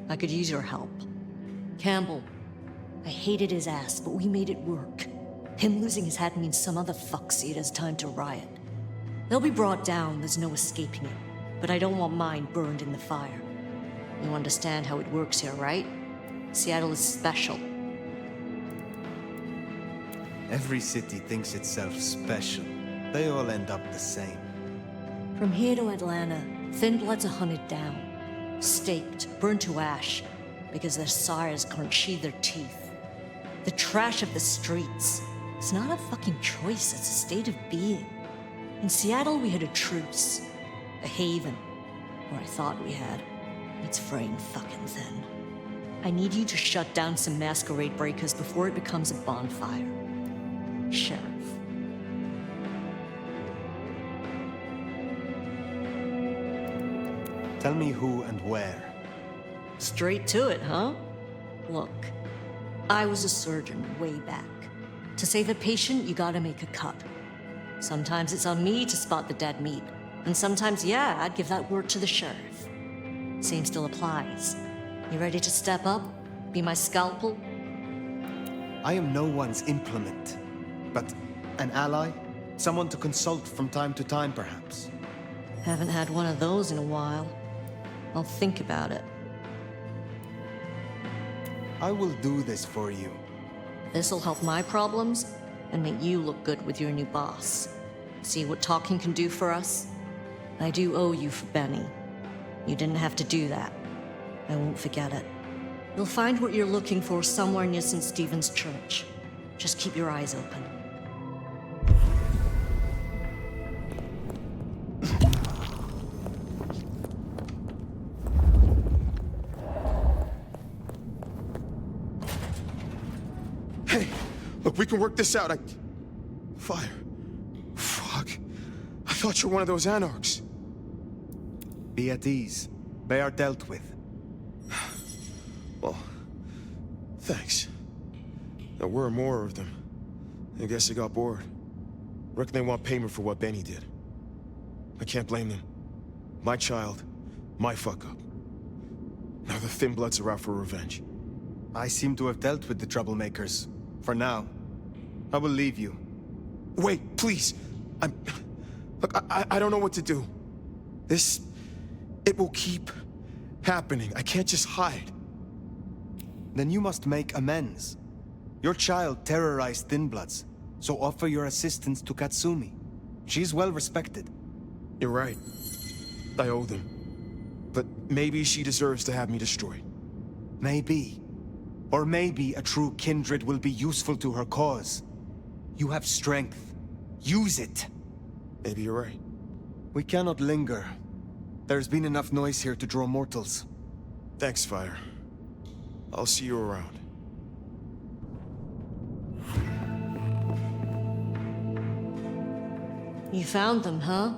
I could use your help. Campbell. I hated his ass, but we made it work. Him losing his head means some other fuck see it as time to riot. They'll be brought down, there's no escaping it. But I don't want mine burned in the fire. You understand how it works here, right? Seattle is special. Every city thinks itself special. They all end up the same. From here to Atlanta, thin bloods are hunted down, staked, burned to ash, because their sires can't sheathe their teeth. The trash of the streets. It's not a fucking choice, it's a state of being. In Seattle, we had a truce. A haven. Or I thought we had. It's fraying fucking thin. I need you to shut down some masquerade breakers before it becomes a bonfire. Sheriff. Tell me who and where. Straight to it, huh? Look, I was a surgeon way back. To save a patient, you gotta make a cut. Sometimes it's on me to spot the dead meat. And sometimes, yeah, I'd give that word to the sheriff. Same still applies. You ready to step up? Be my scalpel? I am no one's implement, but an ally? Someone to consult from time to time, perhaps. Haven't had one of those in a while. I'll think about it. I will do this for you. This'll help my problems and make you look good with your new boss. See what talking can do for us? I do owe you for Benny. You didn't have to do that. I won't forget it. You'll find what you're looking for somewhere near St. Stephen's Church. Just keep your eyes open. Hey, look, we can work this out. Fire. Fuck. I thought you were one of those anarchs. Be at ease. They are dealt with. Well, thanks. There were more of them. I guess they got bored. Reckon they want payment for what Benny did. I can't blame them. My child, my fuck up. Now the Thin Bloods are out for revenge. I seem to have dealt with the troublemakers. For now. I will leave you. Wait, please. Look, I don't know what to do. It will keep happening. I can't just hide. Then you must make amends. Your child terrorized Thin Bloods, so offer your assistance to Katsumi. She's well respected. You're right. I owe them. But maybe she deserves to have me destroyed. Maybe. Or maybe a true kindred will be useful to her cause. You have strength. Use it. Maybe you're right. We cannot linger. There's been enough noise here to draw mortals. Thanks, Fire. I'll see you around. You found them, huh?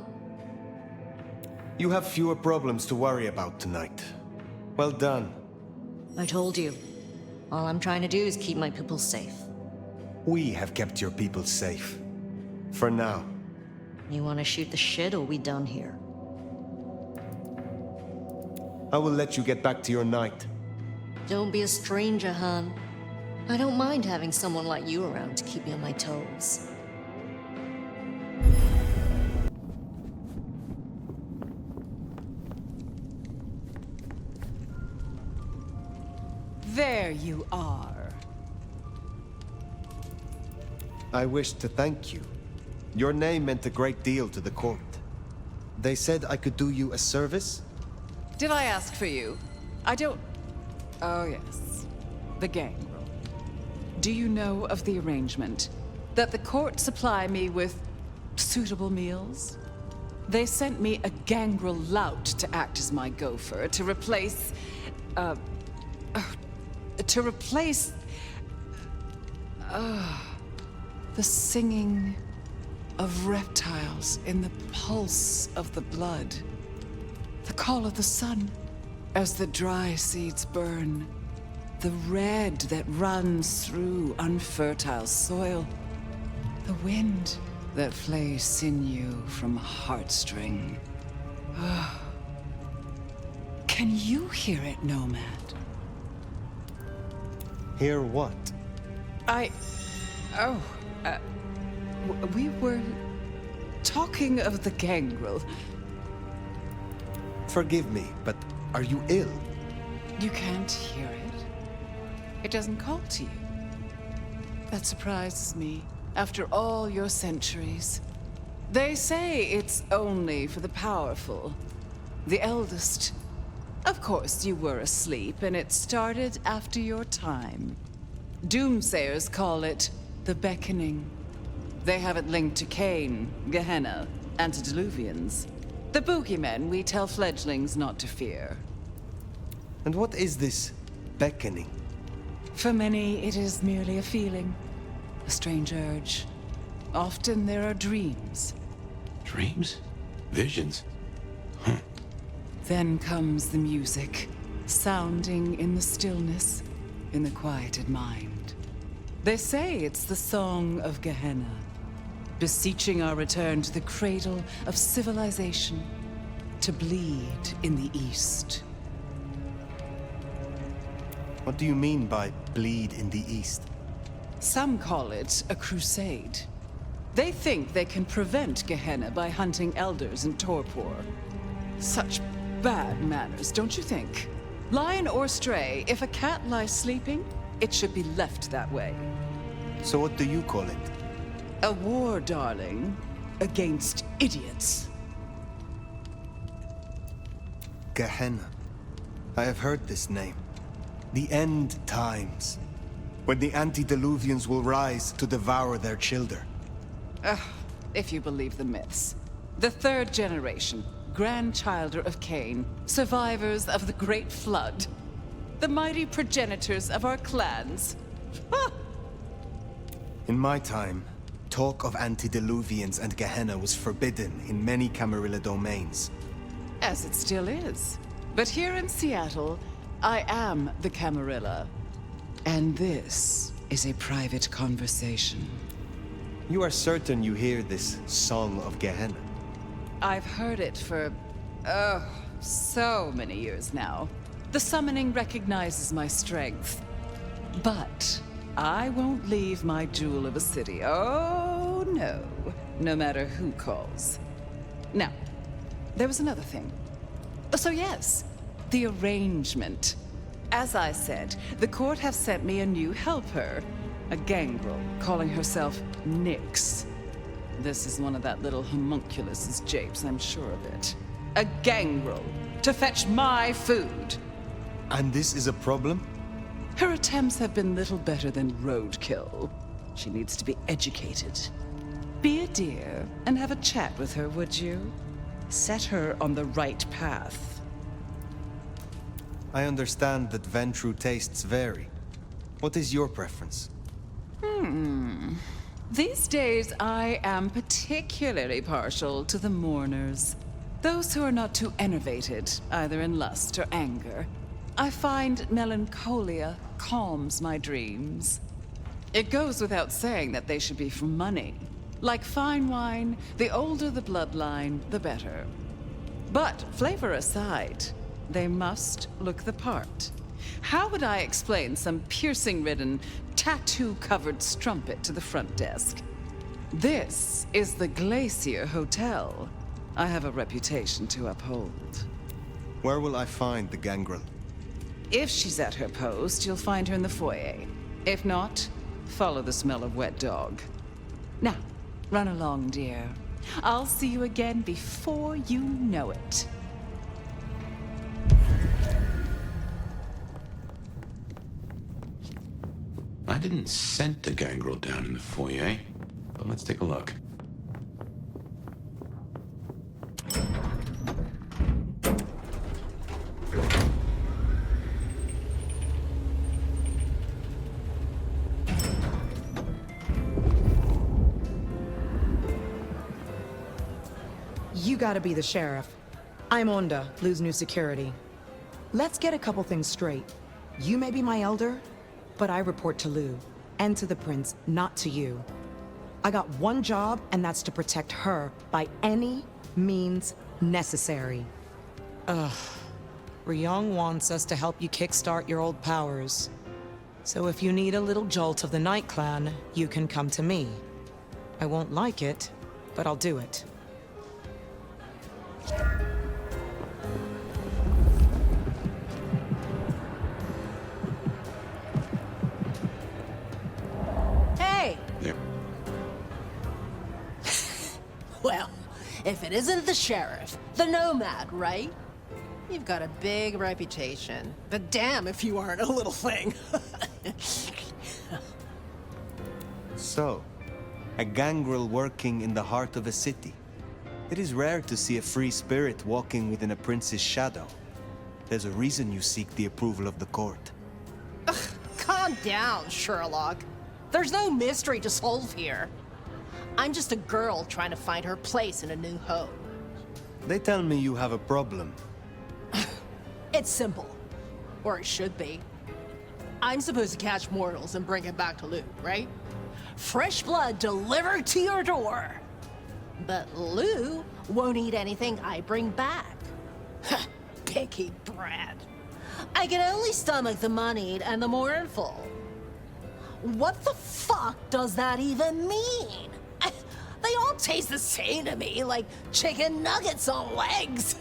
You have fewer problems to worry about tonight. Well done. I told you. All I'm trying to do is keep my people safe. We have kept your people safe. For now. You want to shoot the shit, or we done here? I will let you get back to your night. Don't be a stranger, hon. I don't mind having someone like you around to keep me on my toes. There you are. I wish to thank you. Your name meant a great deal to the court. They said I could do you a service? Did I ask for you? I don't... Oh, yes. The gangrel. Do you know of the arrangement? That the court supply me with suitable meals? They sent me a gangrel lout to act as my gopher, to replace... the singing of reptiles in the pulse of the blood. The call of the sun as the dry seeds burn. The red that runs through unfertile soil. The wind that flays sinew from heartstring. Can you hear it, Nomad? Hear what? We were talking of the gangrel. Forgive me, but are you ill? You can't hear it? It doesn't call to you? That surprises me, after all your centuries. They say it's only for the powerful, the eldest. Of course, you were asleep, and it started after your time. Doomsayers call it the Beckoning. They have it linked to Cain, Gehenna, antediluvians. The boogeymen we tell fledglings not to fear. And what is this beckoning? For many, it is merely a feeling, a strange urge. Often there are dreams. Dreams? Visions? Then comes the music, sounding in the stillness, in the quieted mind. They say it's the song of Gehenna, beseeching our return to the cradle of civilization, to bleed in the east. What do you mean by bleed in the east? Some call it a crusade. They think they can prevent Gehenna by hunting elders in torpor. Such bad manners, don't you think? Lion or stray, if a cat lies sleeping, it should be left that way. So what do you call it? A war, darling, against idiots. Gehenna. I have heard this name. The end times. When the antediluvians will rise to devour their children. If you believe the myths. The third generation, grandchilder of Cain, survivors of the Great Flood. The mighty progenitors of our clans. In my time, talk of antediluvians and Gehenna was forbidden in many Camarilla domains. As it still is. But here in Seattle, I am the Camarilla. And this is a private conversation. You are certain you hear this song of Gehenna? I've heard it for, so many years now. The summoning recognizes my strength. But I won't leave my jewel of a city. Oh, no. No matter who calls. Now, there was another thing. So yes, the arrangement. As I said, the court have sent me a new helper. A gangrel calling herself Nyx. This is one of that little homunculus's japes, I'm sure of it. A gangrel to fetch my food. And this is a problem? Her attempts have been little better than roadkill. She needs to be educated. Be a dear and have a chat with her, would you? Set her on the right path. I understand that Ventru tastes vary. What is your preference? These days, I am particularly partial to the mourners. Those who are not too enervated, either in lust or anger. I find melancholia calms my dreams. It goes without saying that they should be for money. Like fine wine, the older the bloodline, the better. But flavor aside, they must look the part. How would I explain some piercing-ridden, tattoo-covered strumpet to the front desk? This is the Glacier Hotel. I have a reputation to uphold. Where will I find the gangrel? If she's at her post, you'll find her in the foyer. If not, follow the smell of wet dog. Now, run along, dear. I'll see you again before you know it. I didn't scent the gangrel down in the foyer, but let's take a look. You gotta be the sheriff. I'm Onda, Lou's new security. Let's get a couple things straight. You may be my elder, but I report to Lou, and to the prince, not to you. I got one job, and that's to protect her by any means necessary. Ryong wants us to help you kickstart your old powers. So if you need a little jolt of the Night Clan, you can come to me. I won't like it, but I'll do it. Hey! There. Well, if it isn't the sheriff, the nomad, right? You've got a big reputation, but damn if you aren't a little thing. So, a gangrel working in the heart of a city. It is rare to see a free spirit walking within a prince's shadow. There's a reason you seek the approval of the court. Ugh, calm down, Sherlock. There's no mystery to solve here. I'm just a girl trying to find her place in a new home. They tell me you have a problem. It's simple. Or it should be. I'm supposed to catch mortals and bring it back to Lou, right? Fresh blood delivered to your door. But Lou won't eat anything I bring back. Picky brat. I can only stomach the moneyed and the mournful. What the fuck does that even mean? They all taste the same to me, like chicken nuggets on legs.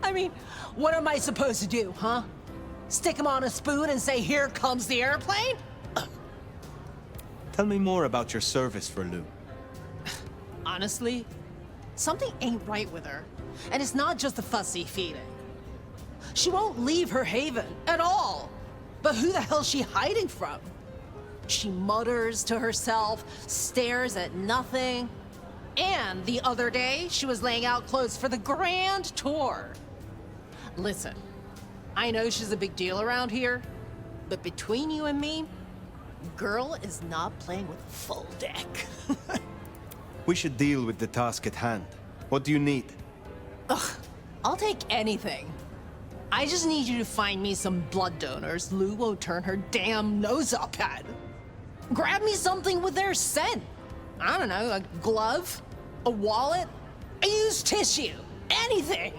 I mean, what am I supposed to do, huh? Stick them on a spoon and say, here comes the airplane? Tell me more about your service for Lou. Honestly, something ain't right with her. And it's not just the fussy feeding. She won't leave her haven at all. But who the hell's she hiding from? She mutters to herself, stares at nothing. And the other day, she was laying out clothes for the grand tour. Listen, I know she's a big deal around here, but between you and me, girl is not playing with a full deck. We should deal with the task at hand. What do you need? Ugh, I'll take anything. I just need you to find me some blood donors Lou won't turn her damn nose up at. Grab me something with their scent. I don't know, a glove, a wallet, a used tissue, anything.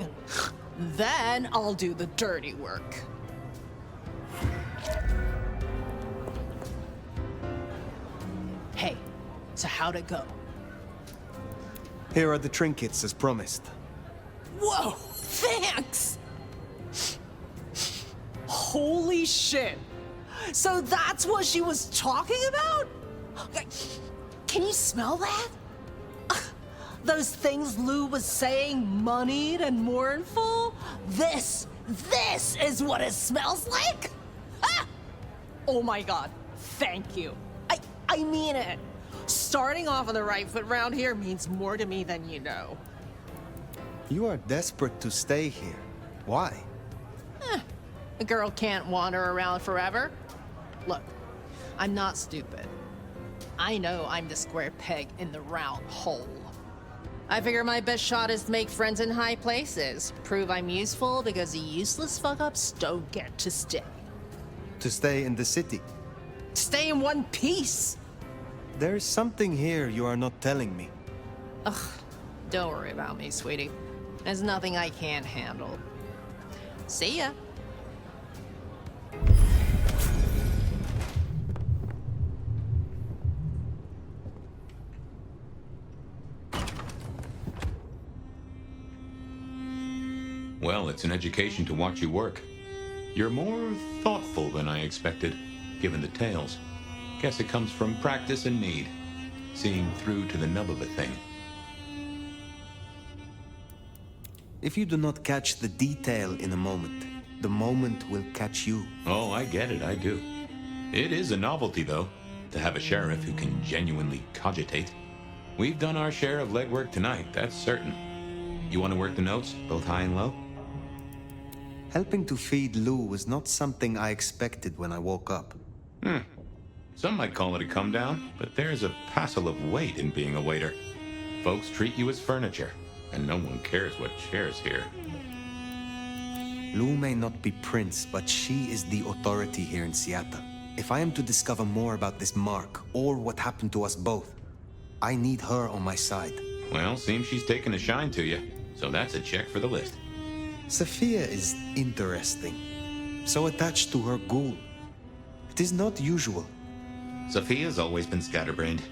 Then I'll do the dirty work. So how'd it go? Here are the trinkets as promised. Whoa! Thanks! Holy shit! So that's what she was talking about? Can you smell that? Those things Lou was saying, moneyed and mournful? This is what it smells like? Ah! Oh my god, thank you. I mean it. Starting off on the right foot round here means more to me than you know. You are desperate to stay here. Why? A girl can't wander around forever. Look, I'm not stupid. I know I'm the square peg in the round hole. I figure my best shot is to make friends in high places. Prove I'm useful because the useless fuck-ups don't get to stay. To stay in the city? Stay in one piece! There is something here you are not telling me. Ugh, don't worry about me, sweetie. There's nothing I can't handle. See ya. Well, it's an education to watch you work. You're more thoughtful than I expected, given the tales. Guess it comes from practice and need, seeing through to the nub of a thing. If you do not catch the detail in a moment, the moment will catch you. Oh, I get it, I do. It is a novelty, though, to have a sheriff who can genuinely cogitate. We've done our share of legwork tonight, that's certain. You want to work the notes, both high and low? Helping to feed Lou was not something I expected when I woke up. Some might call it a come down, but there's a passel of weight in being a waiter. Folks treat you as furniture, and no one cares what shares here. Lou may not be Prince, but she is the authority here in Sиэтле. If I am to discover more about this mark, or what happened to us both, I need her on my side. Well, seems she's taken a shine to you, so that's a check for the list. Sophia is interesting. So attached to her ghoul. It is not usual. Sophia's always been scatterbrained.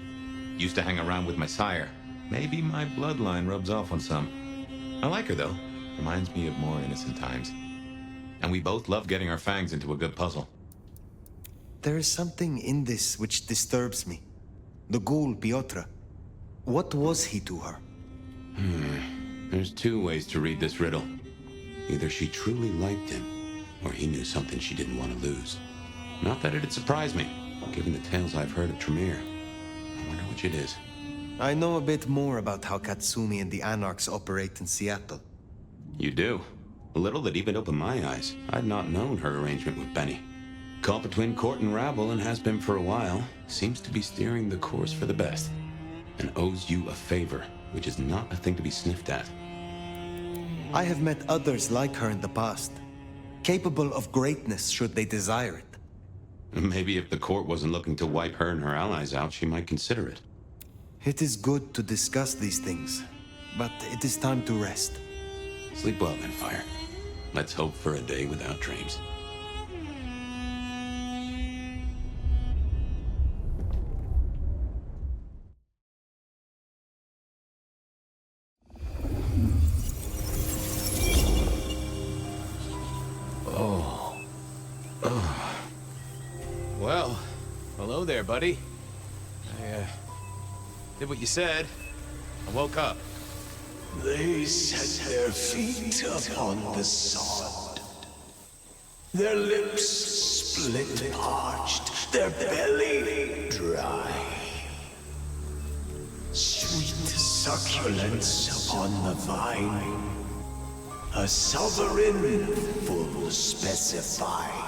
Used to hang around with my sire. Maybe my bloodline rubs off on some. I like her, though. Reminds me of more innocent times. And we both love getting our fangs into a good puzzle. There is something in this which disturbs me. The ghoul, Piotr. What was he to her? There's two ways to read this riddle. Either she truly liked him, or he knew something she didn't want to lose. Not that it'd surprise me, given the tales I've heard of Tremere. I wonder which it is. I know a bit more about how Katsumi and the Anarchs operate in Sиэтле. You do? A little that even opened my eyes. I'd not known her arrangement with Benny. Caught between court and rabble and has been for a while. Seems to be steering the course for the best. And owes you a favor, which is not a thing to be sniffed at. I have met others like her in the past, capable of greatness should they desire it. Maybe if the court wasn't looking to wipe her and her allies out, she might consider it. It is good to discuss these things, but it is time to rest. Sleep well then, Fire. Let's hope for a day without dreams. Well, hello there, buddy. I did what you said. I woke up. They set their feet upon the sod. Their lips split parched, their belly dry. Sweet succulence upon the vine. A sovereign full specified.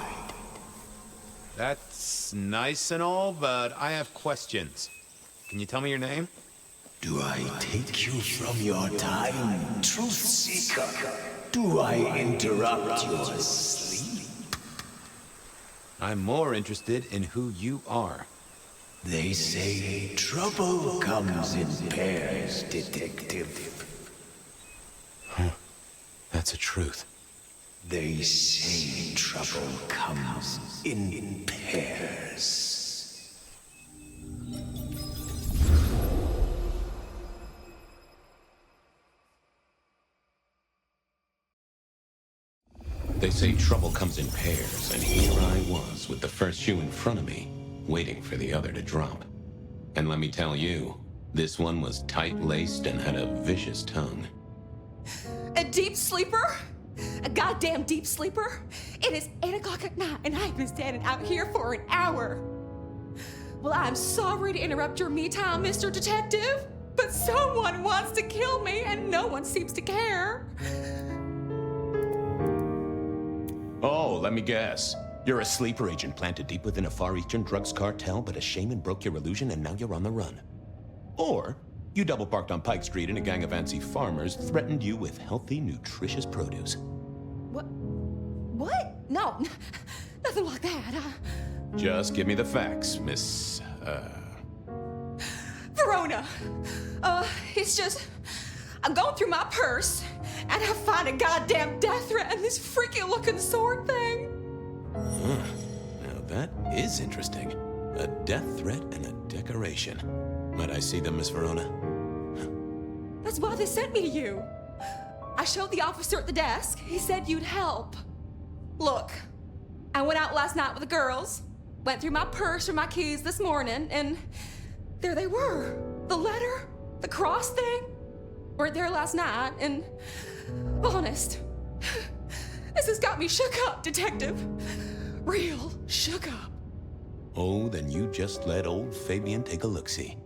That's nice and all, but I have questions. Can you tell me your name? Do I take you from your time, truth seeker? Do I interrupt your sleep? I'm more interested in who you are. They say trouble comes in pairs, detective. That's a truth. They say trouble comes in pairs. They say trouble comes in pairs, and here I was with the first shoe in front of me, waiting for the other to drop. And let me tell you, this one was tight-laced and had a vicious tongue. A deep sleeper? A goddamn deep sleeper? It is 8 o'clock at night and I've been standing out here for an hour. Well, I'm sorry to interrupt your me time, Mr. Detective, but someone wants to kill me and no one seems to care. Oh, let me guess. You're a sleeper agent planted deep within a Far Eastern drugs cartel, but a shaman broke your illusion and now you're on the run. Or you double parked on Pike Street and a gang of antsy farmers threatened you with healthy, nutritious produce. What? No, nothing like that. Just give me the facts, Miss, Verona. It's just, I'm going through my purse and I find a goddamn death threat and this freaky looking sword thing. Huh. Now that is interesting. A death threat and a decoration. Might I see them, Miss Verona? That's why they sent me to you. I showed the officer at the desk. He said you'd help. Look, I went out last night with the girls, went through my purse for my keys this morning, and there they were. The letter, the cross thing, were there last night, and honest, this has got me shook up, Detective. Real shook up. Oh, then you just let old Fabian take a look-see.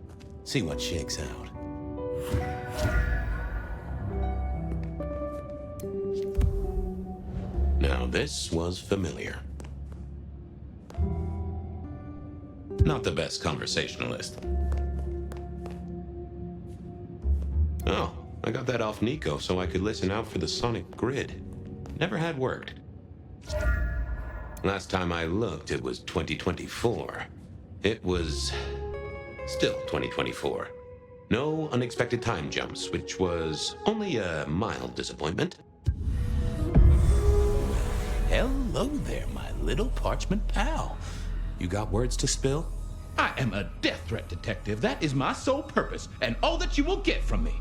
See what shakes out. Now this was familiar. Not the best conversationalist. Oh, I got that off Nico so I could listen out for the sonic grid. Never had worked. Last time I looked, it was 2024. It was still 2024. No unexpected time jumps, which was only a mild disappointment. Hello there, my little parchment pal. You got words to spill? I am a death threat detective. That is my sole purpose, and all that you will get from me.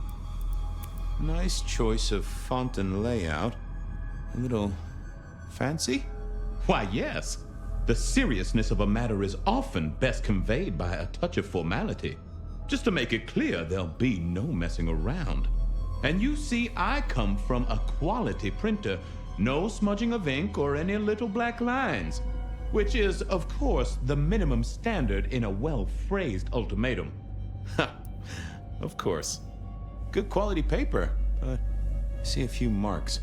Nice choice of font and layout. A little fancy? Why, yes. The seriousness of a matter is often best conveyed by a touch of formality. Just to make it clear, there'll be no messing around. And you see, I come from a quality printer. No smudging of ink or any little black lines. Which is, of course, the minimum standard in a well-phrased ultimatum. Ha! Of course. Good quality paper, but I see a few marks.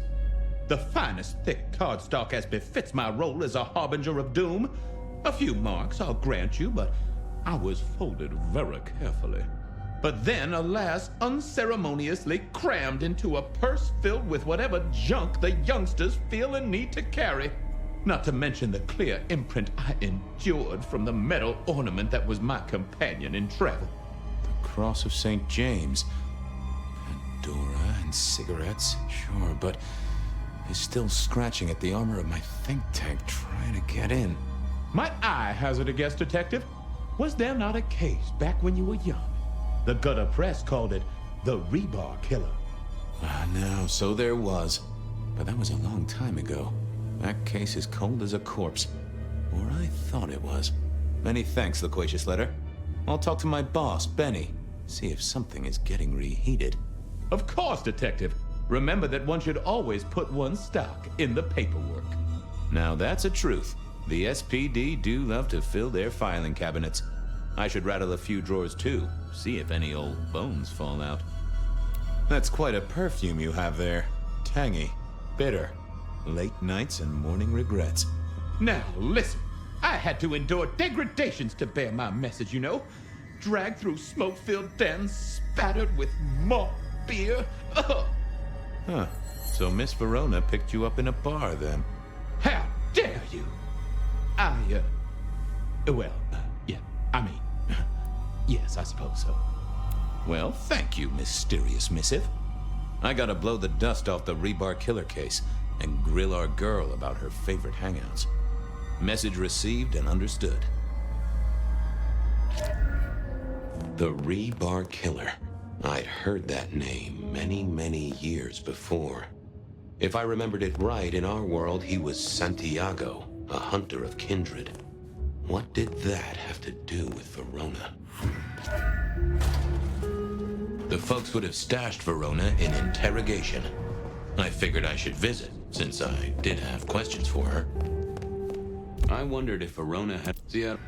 The finest thick cardstock as befits my role as a harbinger of doom. A few marks, I'll grant you, but I was folded very carefully. But then, alas, unceremoniously crammed into a purse filled with whatever junk the youngsters feel a need to carry. Not to mention the clear imprint I endured from the metal ornament that was my companion in travel. The Cross of St. James. Pandora and cigarettes, sure, but he's still scratching at the armor of my think tank trying to get in. Might I hazard a guess, Detective? Was there not a case back when you were young? The gutter press called it the rebar killer. No, so there was. But that was a long time ago. That case is cold as a corpse. Or I thought it was. Many thanks, loquacious letter. I'll talk to my boss, Benny. See if something is getting reheated. Of course, Detective. Remember that one should always put one's stock in the paperwork. Now that's a truth. The SPD do love to fill their filing cabinets. I should rattle a few drawers too, see if any old bones fall out. That's quite a perfume you have there. Tangy, bitter, late nights and morning regrets. Now, listen. I had to endure degradations to bear my message, you know. Dragged through smoke-filled dens, spattered with malt beer. Ugh. Huh. So Miss Verona picked you up in a bar, then? How dare you? Yes, I suppose so. Well, thank you, mysterious missive. I gotta blow the dust off the rebar killer case and grill our girl about her favorite hangouts. Message received and understood. The rebar killer. I'd heard that name many, many years before. If I remembered it right, in our world, he was Santiago, a hunter of kindred. What did that have to do with Verona? The folks would have stashed Verona in interrogation. I figured I should visit, since I did have questions for her. I wondered if Verona had... Sietle.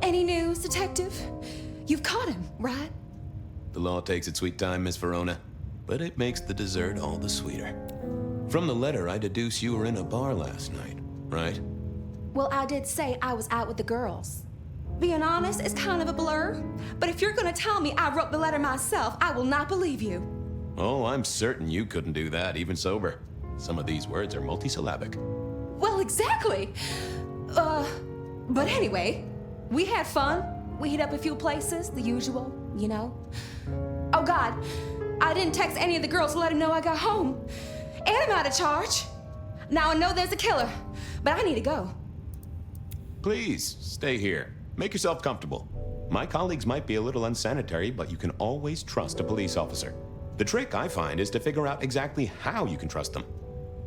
Any news, Detective? You've caught him, right? The law takes its sweet time, Miss Verona, but it makes the dessert all the sweeter. From the letter, I deduce you were in a bar last night, right? Well, I did say I was out with the girls. Being honest, it's kind of a blur, but if you're gonna tell me I wrote the letter myself, I will not believe you. Oh, I'm certain you couldn't do that, even sober. Some of these words are multisyllabic. Well, exactly. But anyway, we had fun. We hit up a few places, the usual, you know. Oh God, I didn't text any of the girls to let them know I got home. And I'm out of charge. Now I know there's a killer, but I need to go. Please, stay here. Make yourself comfortable. My colleagues might be a little unsanitary, but you can always trust a police officer. The trick, I find, is to figure out exactly how you can trust them.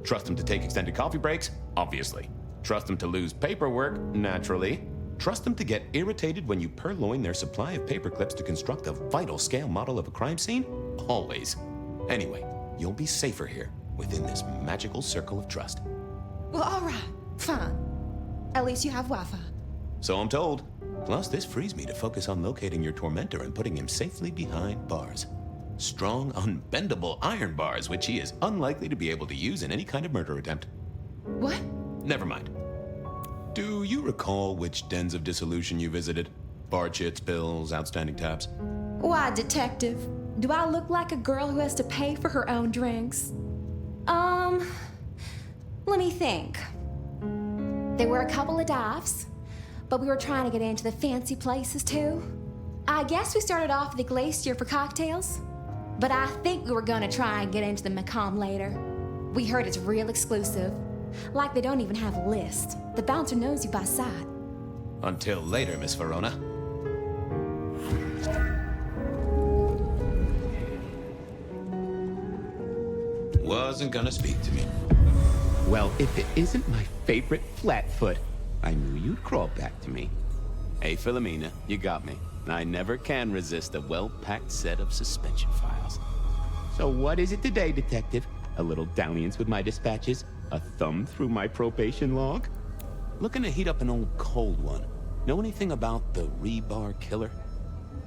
Trust them to take extended coffee breaks? Obviously. Trust them to lose paperwork? Naturally. Trust them to get irritated when you purloin their supply of paper clips to construct a vital scale model of a crime scene? Always. Anyway, you'll be safer here, within this magical circle of trust. Well, all right, fine. At least you have Wi-Fi. So I'm told. Plus, this frees me to focus on locating your tormentor and putting him safely behind bars. Strong, unbendable iron bars, which he is unlikely to be able to use in any kind of murder attempt. What? Never mind. Do you recall which dens of dissolution you visited? Bar chits, bills, outstanding tabs? Why, Detective? Do I look like a girl who has to pay for her own drinks? Let me think. There were a couple of dives, but we were trying to get into the fancy places too. I guess we started off at the Glacier for cocktails, but I think we were gonna try and get into the Macomb later. We heard it's real exclusive. Like they don't even have a list. The bouncer knows you by sight. Until later, Miss Verona. Wasn't gonna speak to me. Well, if it isn't my favorite Flatfoot, I knew you'd crawl back to me. Hey, Philomena, you got me. I never can resist a well-packed set of suspension files. So what is it today, Detective? A little dalliance with my dispatches? A thumb through my probation log? Looking to heat up an old cold one. Know anything about the rebar killer?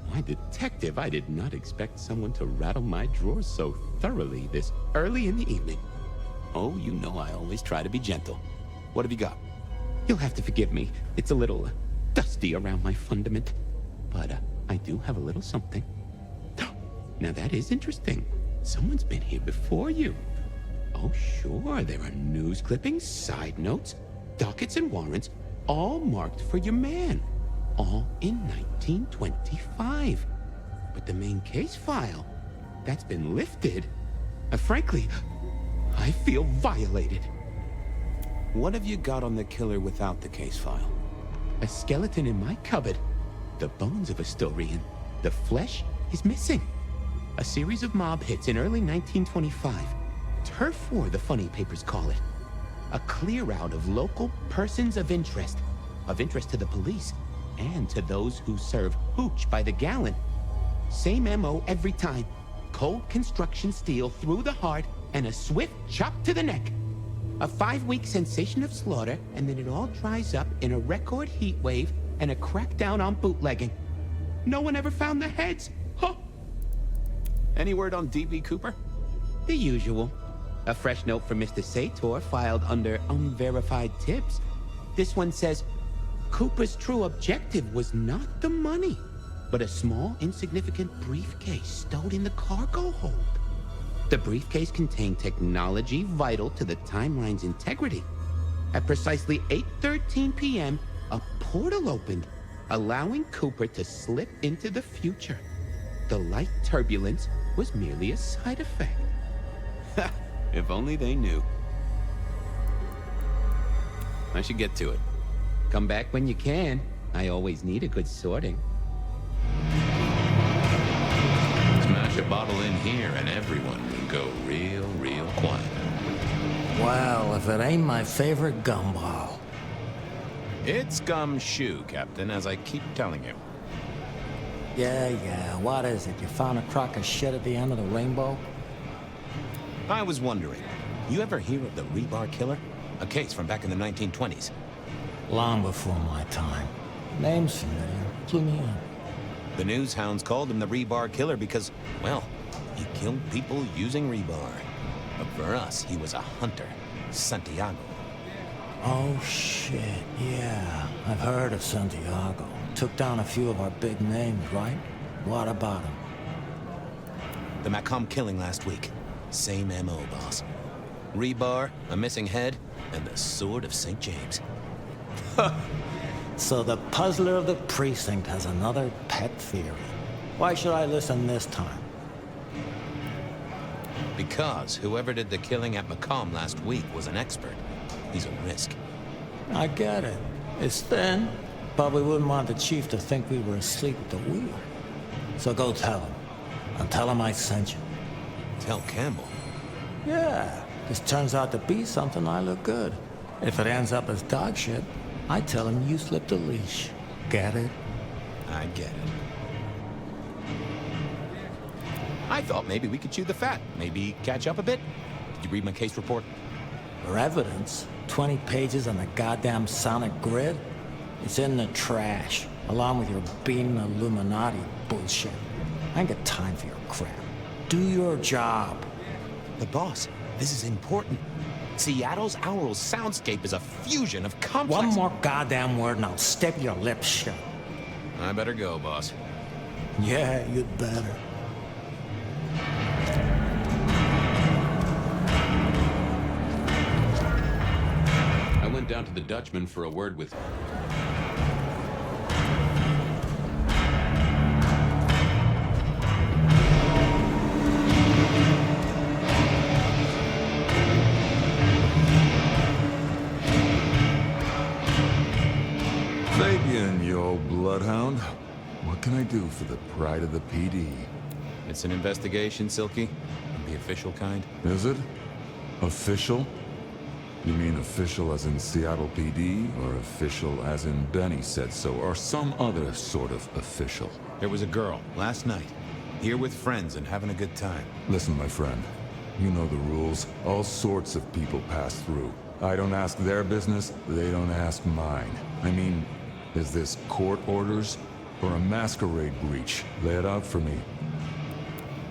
Why, Detective, I did not expect someone to rattle my drawers so thoroughly this early in the evening. Oh, you know I always try to be gentle. What have you got? You'll have to forgive me. It's a little dusty around my fundament. But I do have a little something. Now that is interesting. Someone's been here before you. Oh, sure, there are news clippings, side notes, dockets and warrants, all marked for your man. All in 1925. But the main case file, that's been lifted. Frankly, I feel violated. What have you got on the killer without the case file? A skeleton in my cupboard. The bones of a Storian. The flesh is missing. A series of mob hits in early 1925. Turf war, the funny papers call it. A clear out of local persons of interest to the police, and to those who serve hooch by the gallon. Same MO every time. Cold construction steel through the heart and a swift chop to the neck. A 5-week sensation of slaughter, and then it all dries up in a record heat wave and a crackdown on bootlegging. No one ever found the heads. Huh. Any word on D.B. Cooper? The usual. A fresh note from Mr. Sator filed under unverified tips. This one says, Cooper's true objective was not the money, but a small, insignificant briefcase stowed in the cargo hold. The briefcase contained technology vital to the timeline's integrity. At precisely 8:13 p.m., a portal opened, allowing Cooper to slip into the future. The light turbulence was merely a side effect. If only they knew. I should get to it. Come back when you can. I always need a good sorting. bottle in here and everyone will go real quiet. Well, if it ain't my favorite gumball. It's gumshoe, Captain, as I keep telling you. Yeah, what is it? You found a crock of shit at the end of the rainbow? I was wondering, you ever hear of the rebar killer? A case from back in the 1920s. Long before my time. Name's familiar. Clue me in. The news hounds called him the rebar killer because, well, he killed people using rebar. But for us, he was a hunter. Santiago. Oh, shit, yeah. I've heard of Santiago. Took down a few of our big names, right? What about him? The Macomb killing last week. Same MO, boss. Rebar, a missing head, and the Sword of St. James. So the puzzler of the precinct has another pet theory. Why should I listen this time? Because whoever did the killing at Macomb last week was an expert. He's a risk. I get it. It's thin, but we wouldn't want the chief to think we were asleep at the wheel. So go tell him. And tell him I sent you. Tell Campbell? Yeah, this turns out to be something I look good. If it ends up as dog shit, I tell him you slipped a leash. Get it? I get it. I thought maybe we could chew the fat. Maybe catch up a bit. Did you read my case report? For evidence, 20 pages on the goddamn sonic grid? It's in the trash, along with your beam Illuminati bullshit. I ain't got time for your crap. Do your job. But boss, this is important. Seattle's aural soundscape is a fusion of complex... One more goddamn word and I'll step your lips shut. I better go, boss. Yeah, you'd better. I went down to the Dutchman for a word with... Fabian, you old bloodhound. What can I do for the pride of the PD? It's an investigation, Silky. The official kind. Is it? Official? You mean official as in Seattle PD, or official as in Benny said so, or some other sort of official? There was a girl, last night, here with friends and having a good time. Listen, my friend. You know the rules. All sorts of people pass through. I don't ask their business, they don't ask mine. I mean, is this court orders or a masquerade breach? Lay it out for me.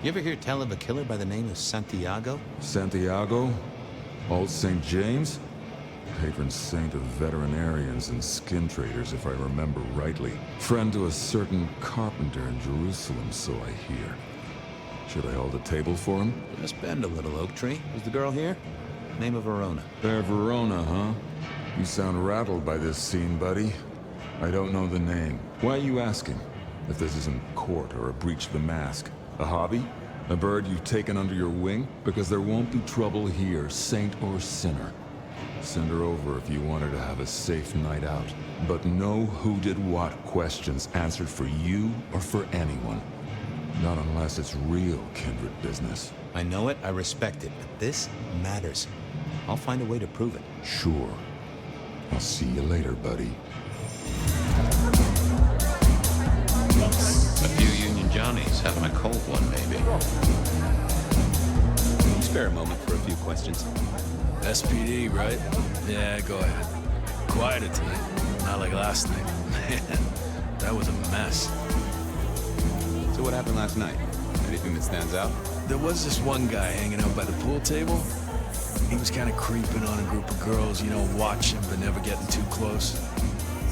You ever hear tell of a killer by the name of Santiago? Santiago? Old St. James? Patron saint of veterinarians and skin traders, if I remember rightly. Friend to a certain carpenter in Jerusalem, so I hear. Should I hold a table for him? Just bend a little, Oak Tree. Was the girl here? Name of Verona. Fair Verona, huh? You sound rattled by this scene, buddy. I don't know the name. Why are you asking? If this isn't court or a breach of the mask. A hobby? A bird you've taken under your wing? Because there won't be trouble here, saint or sinner. Send her over if you want her to have a safe night out. But no who did what questions answered for you or for anyone. Not unless it's real kindred business. I know it, I respect it, but this matters. I'll find a way to prove it. Sure. I'll see you later, buddy. A few Union Johnnies having a cold one, maybe. Spare a moment for a few questions. SPD, right? Yeah, go ahead. Quieter tonight. Not like last night. Man, that was a mess. So what happened last night? Anything that stands out? There was this one guy hanging out by the pool table. He was kind of creeping on a group of girls, you know, watching but never getting too close.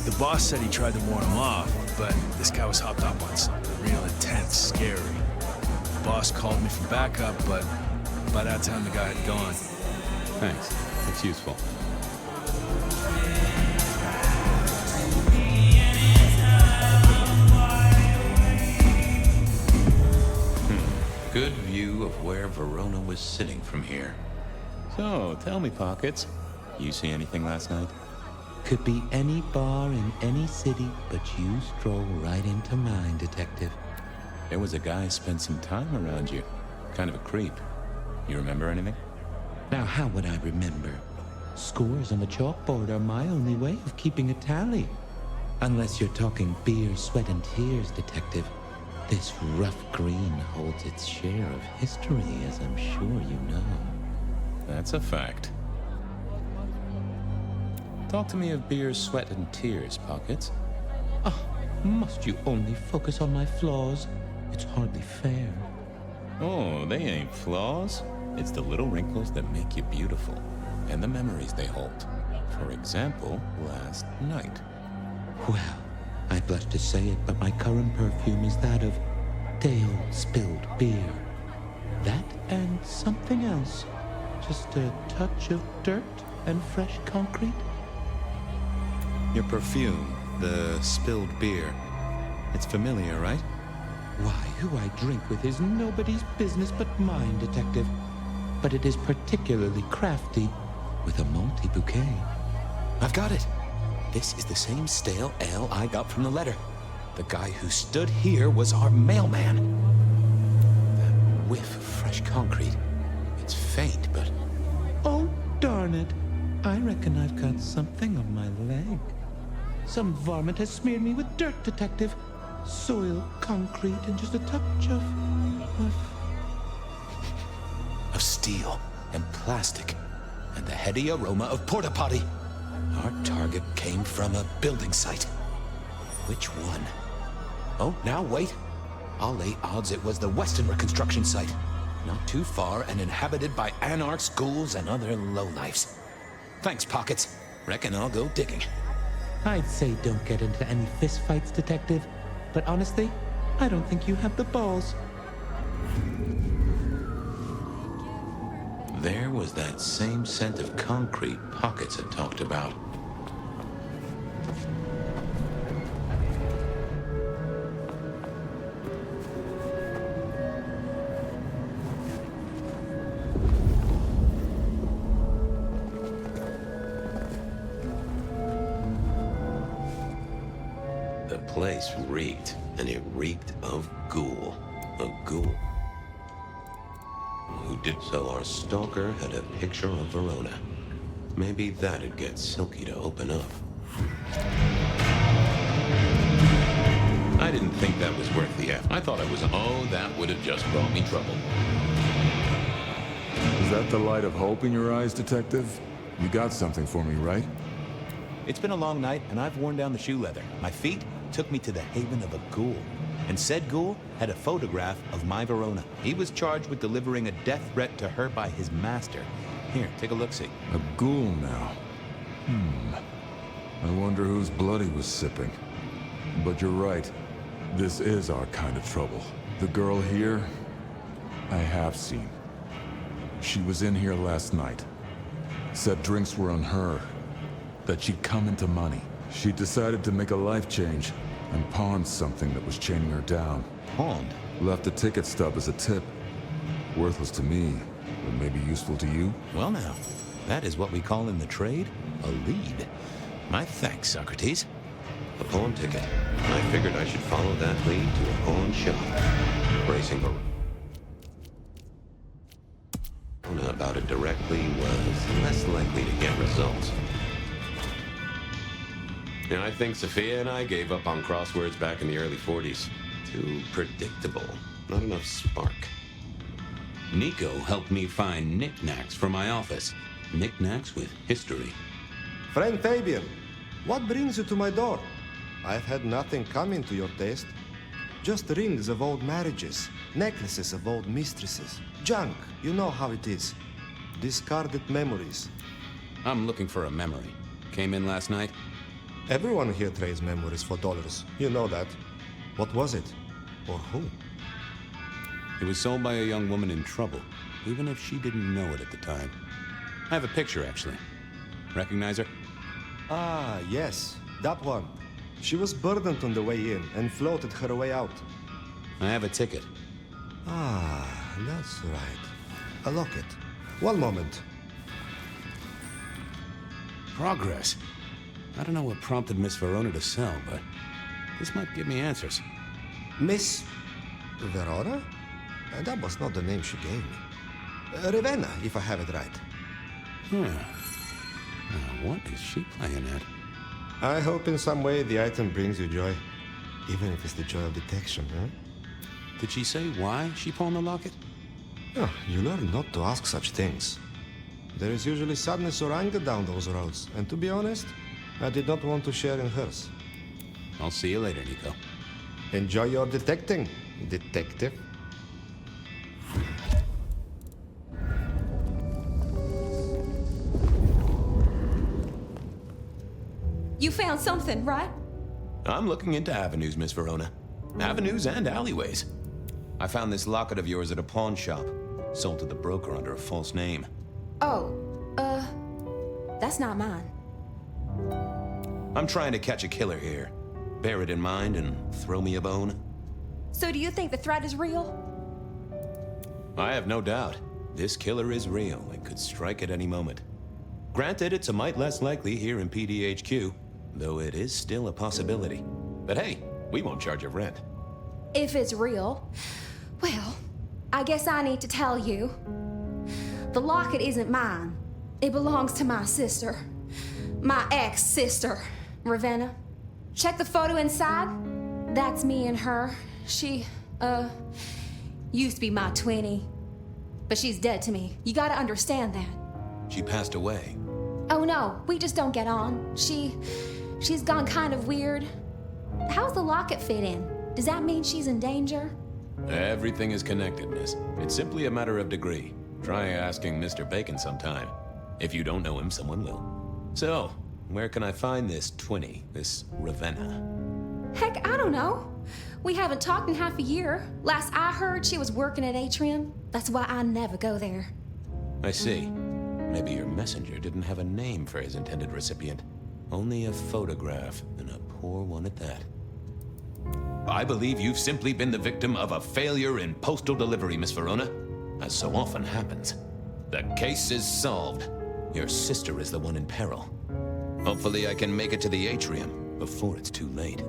The boss said he tried to warn him off, but this guy was hopped up on something real intense, scary. The boss called me for backup, but by that time the guy had gone. Thanks. It's useful. Good view of where Verona was sitting from here. So, tell me, Pockets, you see anything last night? Could be any bar in any city, but you stroll right into mine, Detective. There was a guy spent some time around you. Kind of a creep. You remember anything? Now, how would I remember? Scores on the chalkboard are my only way of keeping a tally. Unless you're talking beer, sweat, and tears, Detective. This rough green holds its share of history, as I'm sure you know. That's a fact. Talk to me of beer, sweat, and tears, Pockets. Oh, must you only focus on my flaws? It's hardly fair. Oh, they ain't flaws. It's the little wrinkles that make you beautiful, and the memories they hold. For example, last night. Well, I blush to say it, but my current perfume is that of day-old spilled beer. That and something else. Just a touch of dirt and fresh concrete. Your perfume, the spilled beer. It's familiar, right? Why, who I drink with is nobody's business but mine, Detective. But it is particularly crafty, with a malty bouquet. I've got it. This is the same stale ale I got from the letter. The guy who stood here was our mailman. That whiff of fresh concrete. It's faint, but... Oh, darn it. I reckon I've got something on my leg. Some varmint has smeared me with dirt, Detective. Soil, concrete, and just a touch of steel and plastic, and the heady aroma of porta potty. Our target came from a building site. Which one? Oh, now wait. I'll lay odds it was the Westenra construction site. Not too far and inhabited by anarchs, ghouls, and other lowlifes. Thanks, Pockets. Reckon I'll go digging. I'd say don't get into any fistfights, Detective. But honestly, I don't think you have the balls. There was that same scent of concrete Pockets had talked about. The place reeked, and it reeked of ghoul. A ghoul who did so. Our stalker had a picture of Verona. Maybe that'd get Silky to open up. I didn't think that was worth the effort. I thought it was, oh, that would have just brought me trouble. Is that the light of hope in your eyes, Detective? You got something for me, right? It's been a long night, and I've worn down the shoe leather. My feet took me to the haven of a ghoul. And said ghoul had a photograph of my Verona. He was charged with delivering a death threat to her by his master. Here, take a look-see. A ghoul now. I wonder whose blood he was sipping. But you're right. This is our kind of trouble. The girl here, I have seen. She was in here last night. Said drinks were on her. That she'd come into money. She decided to make a life change and pawned something that was chaining her down. Pawned? Left a ticket stub as a tip. Worthless to me, but maybe useful to you? Well now, that is what we call in the trade a lead. My thanks, Socrates. A pawn ticket. I figured I should follow that lead to a pawn shop. Bracing about it directly was less likely to get results. And I think Sophia and I gave up on crosswords back in the early 40s. Too predictable. Not enough spark. Nico helped me find knickknacks for my office. Knickknacks with history. Friend Fabian, what brings you to my door? I've had nothing coming to your taste. Just rings of old marriages, necklaces of old mistresses. Junk, you know how it is. Discarded memories. I'm looking for a memory. Came in last night? Everyone here trades memories for dollars. You know that. What was it? Or who? It was sold by a young woman in trouble, even if she didn't know it at the time. I have a picture, actually. Recognize her? Ah, yes. That one. She was burdened on the way in and floated her way out. I have a ticket. Ah, that's right. A locket. One moment. Progress. I don't know what prompted Miss Verona to sell, but this might give me answers. Miss Verona? That was not the name she gave me. Ravenna, if I have it right. Now, what is she playing at? I hope in some way the item brings you joy. Even if it's the joy of detection, huh? Did she say why she pawned the locket? Oh, you learn not to ask such things. There is usually sadness or anger down those roads, and to be honest, I did not want to share in hers. I'll see you later, Nico. Enjoy your detecting, detective. You found something, right? I'm looking into avenues, Miss Verona. Avenues and alleyways. I found this locket of yours at a pawn shop. Sold to the broker under a false name. Oh, that's not mine. I'm trying to catch a killer here. Bear it in mind and throw me a bone. So do you think the threat is real? I have no doubt. This killer is real and could strike at any moment. Granted, it's a mite less likely here in PDHQ, though it is still a possibility. But hey, we won't charge you rent. If it's real, well, I guess I need to tell you. The locket isn't mine. It belongs to my sister. My ex-sister, Ravenna. Check the photo inside. That's me and her. She, used to be my twinnie. But she's dead to me. You gotta understand that. She passed away. Oh no, we just don't get on. She's gone kind of weird. How's the locket fit in? Does that mean she's in danger? Everything is connected, miss. It's simply a matter of degree. Try asking Mr. Bacon sometime. If you don't know him, someone will. So, where can I find this twinnie, this Ravenna? Heck, I don't know. We haven't talked in half a year. Last I heard, she was working at Atrium. That's why I never go there. I see. Maybe your messenger didn't have a name for his intended recipient. Only a photograph, and a poor one at that. I believe you've simply been the victim of a failure in postal delivery, Miss Verona. As so often happens. The case is solved. Your sister is the one in peril. Hopefully I can make it to the Atrium before it's too late.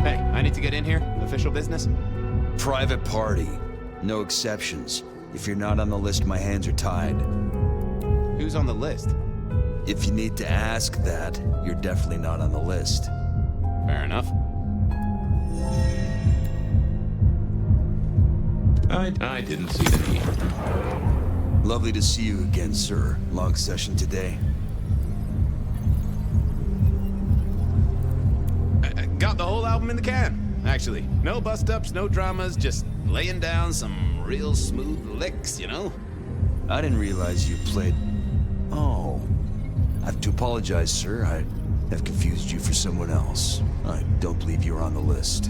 Hey, I need to get in here. Official business? Private party. No exceptions. If you're not on the list, my hands are tied. Who's on the list? If you need to ask that, you're definitely not on the list. Fair enough. I didn't see the need. Lovely to see you again, sir. Long session today. I got the whole album in the can, actually. No bust-ups, no dramas, just laying down some real smooth licks, you know? I didn't realize you played... Oh. I have to apologize, sir. I have confused you for someone else. I don't believe you're on the list.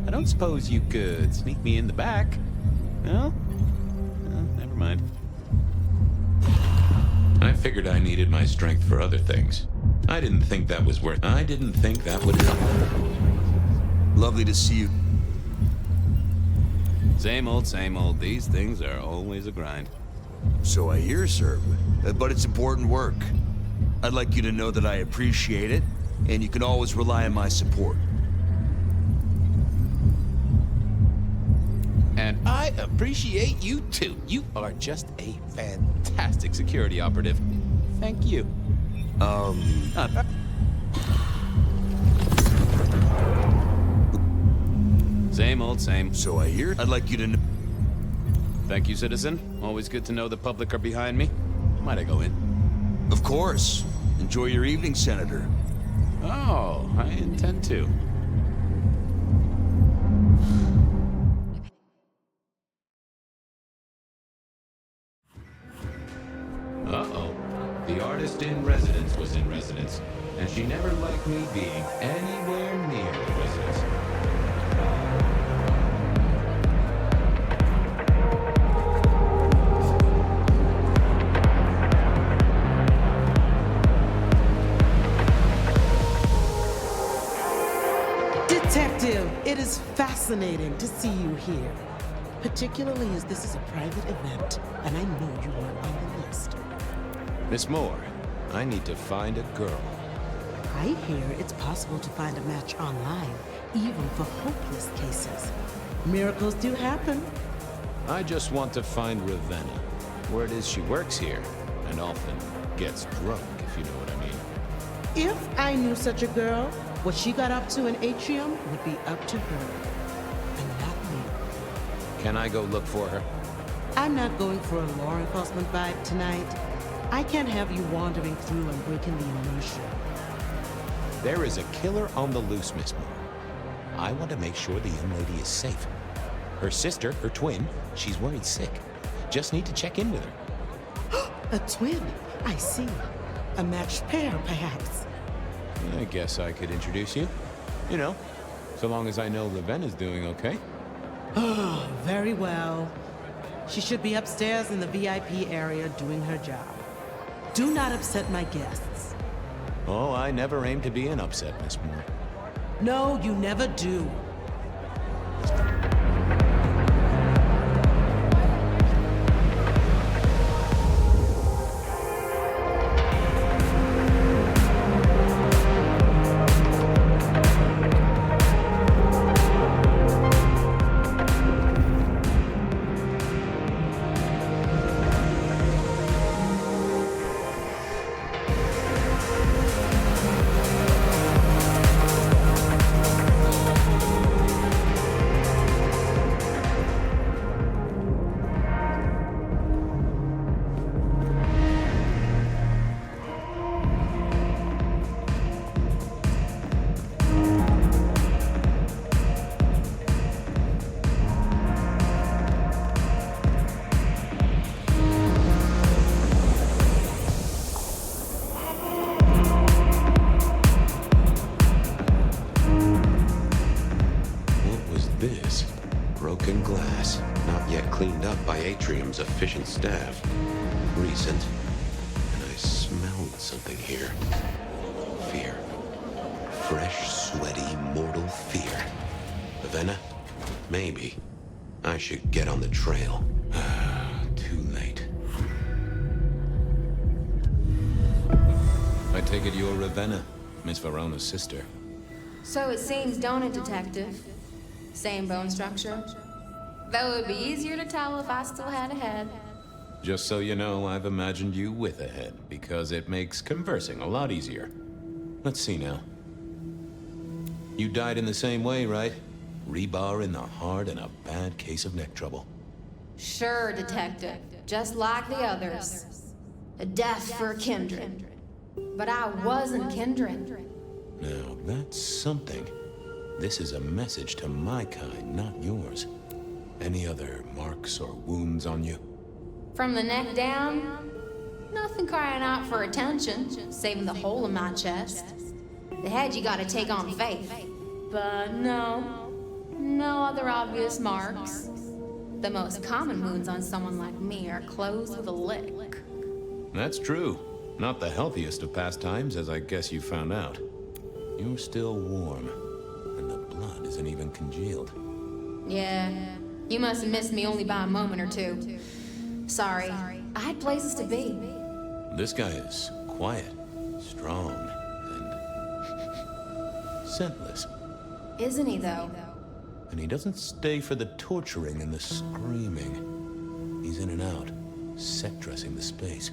I don't suppose you could sneak me in the back. No? Never mind. I figured I needed my strength for other things. I didn't think that was worth... I didn't think that would help. Lovely to see you. Same old, same old. These things are always a grind. So I hear, sir. But it's important work. I'd like you to know that I appreciate it, and you can always rely on my support. And I appreciate you too. You are just a fantastic security operative. Thank you. Same old same. So I hear. I'd like you to know. Thank you, citizen. Always good to know the public are behind me. Might I go in? Of course. Enjoy your evening, Senator. Oh, I intend to. Uh-oh. The artist in residence was in residence, and she never liked me being anywhere near the residence. Detective, it is fascinating to see you here, particularly as this is a private event, and I know you weren't on the list. Miss Moore, I need to find a girl. I hear it's possible to find a match online, even for hopeless cases. Miracles do happen. I just want to find Ravenna. Word is she works here, and often gets drunk, if you know what I mean. If I knew such a girl, what she got up to in Atrium would be up to her, and not me. Can I go look for her? I'm not going for a law enforcement vibe tonight. I can't have you wandering through and breaking the immersion. There is a killer on the loose, Miss Moore. I want to make sure the young lady is safe. Her sister, her twin, she's worried sick. Just need to check in with her. A twin, I see. A matched pair, perhaps. I guess I could introduce you. You know, so long as I know Ravenna's doing okay. Oh, very well. She should be upstairs in the VIP area doing her job. Do not upset my guests. Oh, I never aim to be an upset, Miss Moore. No, you never do. Atrium's efficient staff. Recent. And I smelled something here. Fear. Fresh, sweaty, mortal fear. Ravenna? Maybe. I should get on the trail. Too late. I take it you're Ravenna, Miss Verona's sister. So it seems, don't it, Detective? Same bone structure? Though it would be easier to tell if I still had a head. Just so you know, I've imagined you with a head, because it makes conversing a lot easier. Let's see now. You died in the same way, right? Rebar in the heart and a bad case of neck trouble. Sure, Detective. Just like the others. A death for a kindred. But I wasn't kindred. Now, that's something. This is a message to my kind, not yours. Any other marks or wounds on you? From the neck down, nothing crying out for attention, saving the hole in my chest. The head you gotta take on faith. But no other obvious marks. The most common wounds on someone like me are closed with a lick. That's true. Not the healthiest of pastimes, as I guess you found out. You're still warm, and the blood isn't even congealed. Yeah. You must have missed me only by a moment or two. Sorry, I had places to be. This guy is quiet, strong, and scentless. Isn't he, though? And he doesn't stay for the torturing and the screaming. He's in and out, set dressing the space.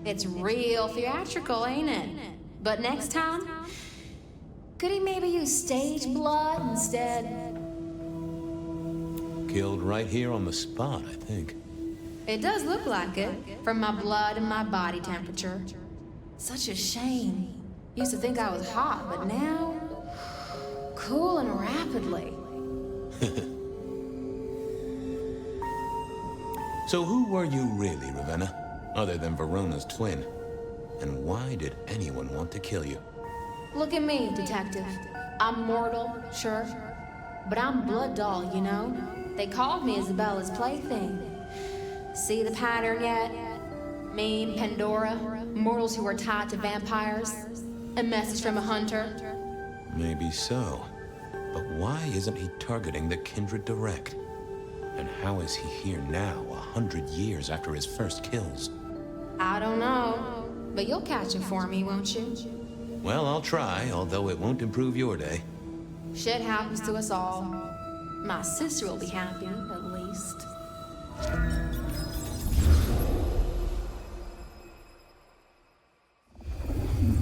It's real theatrical, ain't it? But next time, could he maybe use stage blood instead? Killed right here on the spot, I think. It does look like it, from my blood and my body temperature. Such a shame. Used to think I was hot, but now... cooling rapidly. So who were you really, Ravenna? Other than Verona's twin? And why did anyone want to kill you? Look at me, Detective. I'm mortal, sure. But I'm blood doll, you know? They called me Isabella's plaything. See the pattern yet? Me, Pandora, mortals who are tied to vampires. A message from a hunter. Maybe so. But why isn't he targeting the kindred direct? And how is he here now, 100 years after his first kills? I don't know. But you'll catch him for me, won't you? Well, I'll try, although it won't improve your day. Shit happens to us all. My sister will be happy, at least.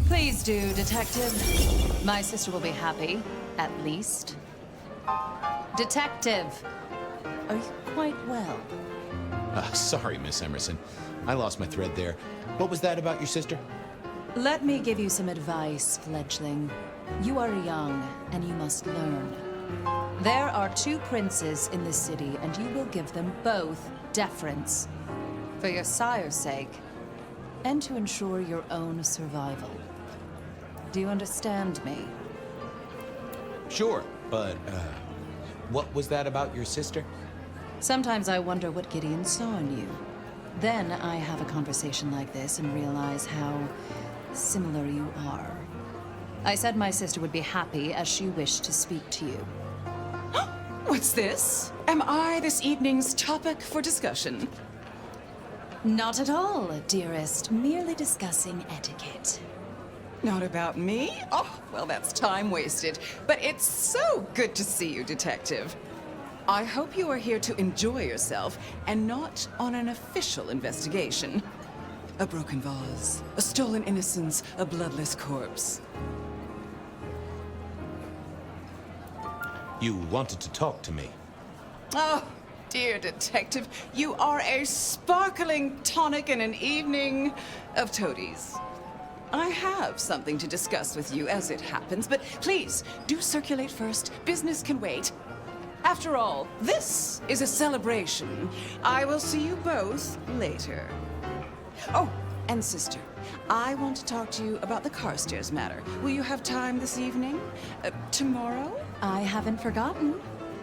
Please do, Detective. My sister will be happy, at least. Detective, are you quite well? Sorry, Miss Emerson. I lost my thread there. What was that about your sister? Let me give you some advice, fledgling. You are young, and you must learn. There are 2 princes in this city, and you will give them both deference. For your sire's sake, and to ensure your own survival. Do you understand me? Sure, but, what was that about your sister? Sometimes I wonder what Gideon saw in you. Then I have a conversation like this and realize how similar you are. I said my sister would be happy as she wished to speak to you. What's this? Am I this evening's topic for discussion? Not at all, dearest. Merely discussing etiquette. Not about me? Oh, well, that's time wasted. But it's so good to see you, Detective. I hope you are here to enjoy yourself and not on an official investigation. A broken vase, a stolen innocence, a bloodless corpse. You wanted to talk to me. Oh, dear Detective, you are a sparkling tonic in an evening of toadies. I have something to discuss with you as it happens, but please, do circulate first. Business can wait. After all, this is a celebration. I will see you both later. Oh, and sister, I want to talk to you about the Carstairs matter. Will you have time this evening? Tomorrow? I haven't forgotten.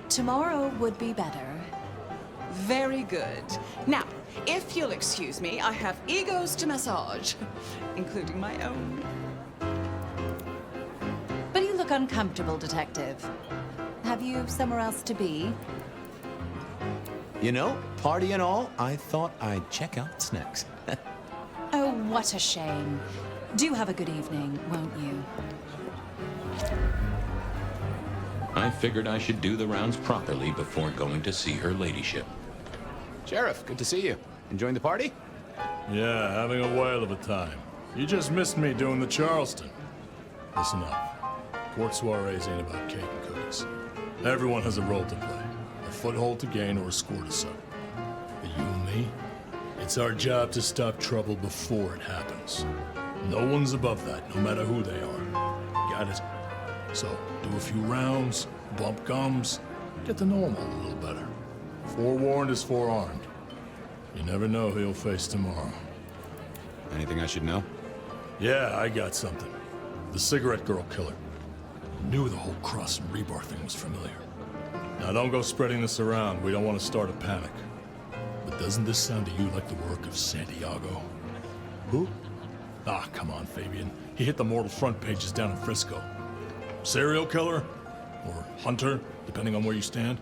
Tomorrow would be better. Very good. Now, if you'll excuse me, I have egos to massage, including my own. But you look uncomfortable, Detective. Have you somewhere else to be? You know, party and all, I thought I'd check out snacks. Oh, what a shame. Do have a good evening, won't you? I figured I should do the rounds properly before going to see her ladyship. Sheriff, good to see you. Enjoying the party? Yeah, having a whale of a time. You just missed me doing the Charleston. Listen up. Court soirees ain't about cake and cookies. Everyone has a role to play. A foothold to gain or a score to settle. But you and me, it's our job to stop trouble before it happens. No one's above that, no matter who they are. Got it? So, do a few rounds, bump gums, get to know 'em all a little better. Forewarned is forearmed. You never know who you'll face tomorrow. Anything I should know? Yeah, I got something. The cigarette girl killer. Knew the whole cross and rebar thing was familiar. Now don't go spreading this around. We don't want to start a panic. But doesn't this sound to you like the work of Santiago? Who? Ah, come on, Fabian. He hit the mortal front pages down in Frisco. Serial killer? Or hunter, depending on where you stand?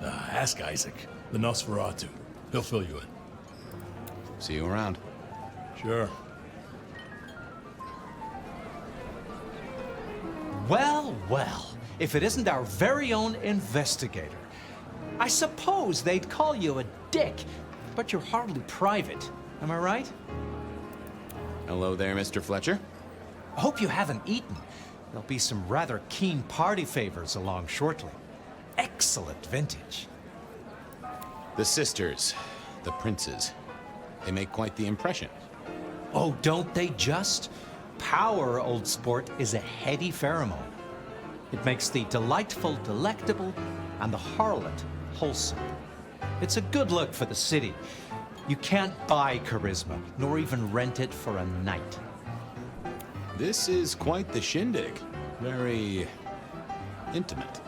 Ask Isaac, the Nosferatu. He'll fill you in. See you around. Sure. Well, well, if it isn't our very own investigator. I suppose they'd call you a dick, but you're hardly private. Am I right? Hello there, Mr. Fletcher. I hope you haven't eaten. There'll be some rather keen party favors along shortly. Excellent vintage. The sisters, the princes, they make quite the impression. Oh, don't they just? Power, old sport, is a heady pheromone. It makes the delightful delectable and the harlot wholesome. It's a good look for the city. You can't buy charisma, nor even rent it for a night. This is quite the shindig. Very intimate.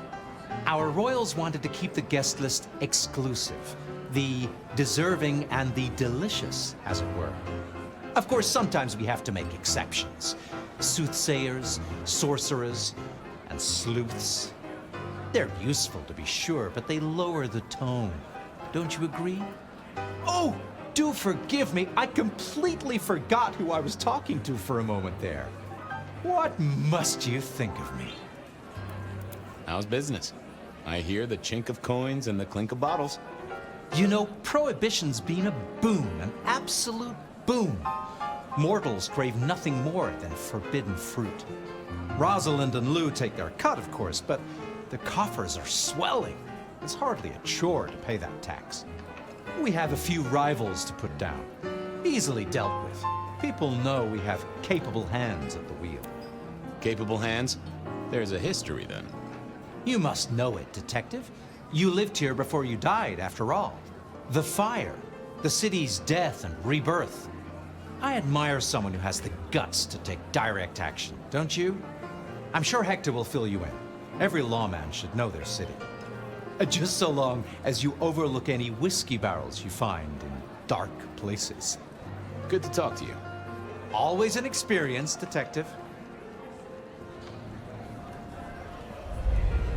Our royals wanted to keep the guest list exclusive. The deserving and the delicious, as it were. Of course, sometimes we have to make exceptions. Soothsayers, sorcerers, and sleuths. They're useful, to be sure, but they lower the tone. Don't you agree? Oh, do forgive me. I completely forgot who I was talking to for a moment there. What must you think of me? How's business? I hear the chink of coins and the clink of bottles. You know, Prohibition's been a boon, an absolute boon. Mortals crave nothing more than forbidden fruit. Rosalind and Lou take their cut, of course, but the coffers are swelling. It's hardly a chore to pay that tax. We have a few rivals to put down, easily dealt with. People know we have capable hands at the wheel. Capable hands? There's a history, then. You must know it, Detective. You lived here before you died, after all. The fire, the city's death and rebirth. I admire someone who has the guts to take direct action, don't you? I'm sure Hector will fill you in. Every lawman should know their city. Just so long as you overlook any whiskey barrels you find in dark places. Good to talk to you. Always an experience, Detective.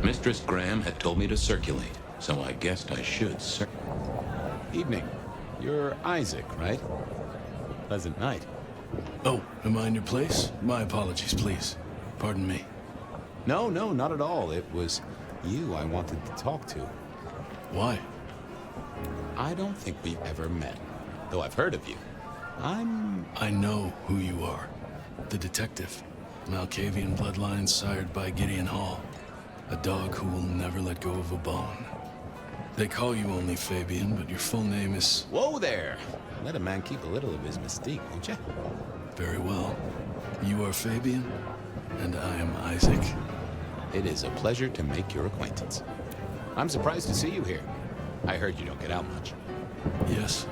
Mistress Graham had told me to circulate, so I guessed I should Evening. You're Isaac, right? Pleasant night. Oh, am I in your place? My apologies, please. Pardon me. No, not at all. It was you I wanted to talk to. Why? I don't think we've ever met, though I've heard of you. I know who you are. The detective. Malkavian bloodlines sired by Gideon Hall. A dog who will never let go of a bone. They call you only Fabian, but your full name is... Whoa there! Let a man keep a little of his mystique, won't you? Very well. You are Fabian, and I am Isaac. It is a pleasure to make your acquaintance. I'm surprised to see you here. I heard you don't get out much. Yes.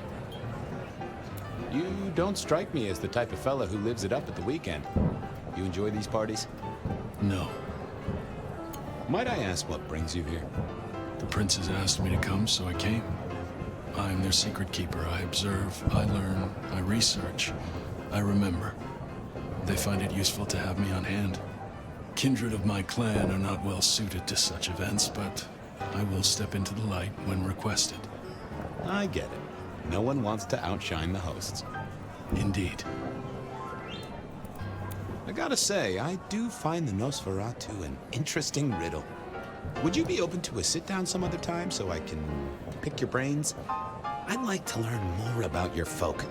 You don't strike me as the type of fella who lives it up at the weekend. You enjoy these parties? No. Might I ask what brings you here? The princes asked me to come, so I came. I'm their secret keeper. I observe, I learn, I research, I remember. They find it useful to have me on hand. Kindred of my clan are not well suited to such events, but I will step into the light when requested. I get it. No one wants to outshine the hosts. Indeed. I gotta say, I do find the Nosferatu an interesting riddle. Would you be open to a sit-down some other time so I can pick your brains? I'd like to learn more about your folk,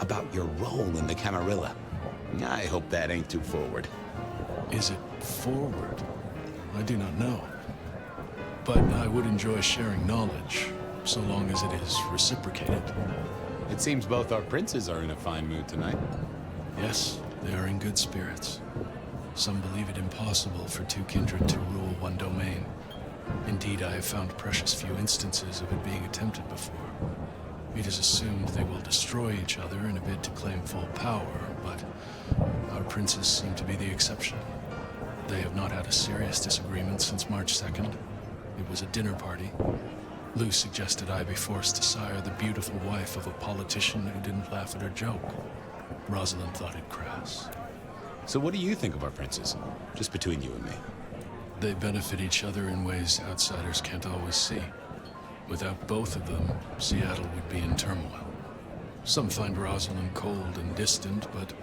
about your role in the Camarilla. I hope that ain't too forward. Is it forward? I do not know. But I would enjoy sharing knowledge, so long as it is reciprocated. It seems both our princes are in a fine mood tonight. Yes, they are in good spirits. Some believe it impossible for two kindred to rule one domain. Indeed, I have found precious few instances of it being attempted before. It is assumed they will destroy each other in a bid to claim full power, but our princes seem to be the exception. They have not had a serious disagreement since March 2nd. It was a dinner party. Lou suggested I be forced to sire the beautiful wife of a politician who didn't laugh at her joke. Rosalind thought it crass. So what do you think of our princes? Just between you and me. They benefit each other in ways outsiders can't always see. Without both of them, Sietlé would be in turmoil. Some find Rosalind cold and distant, but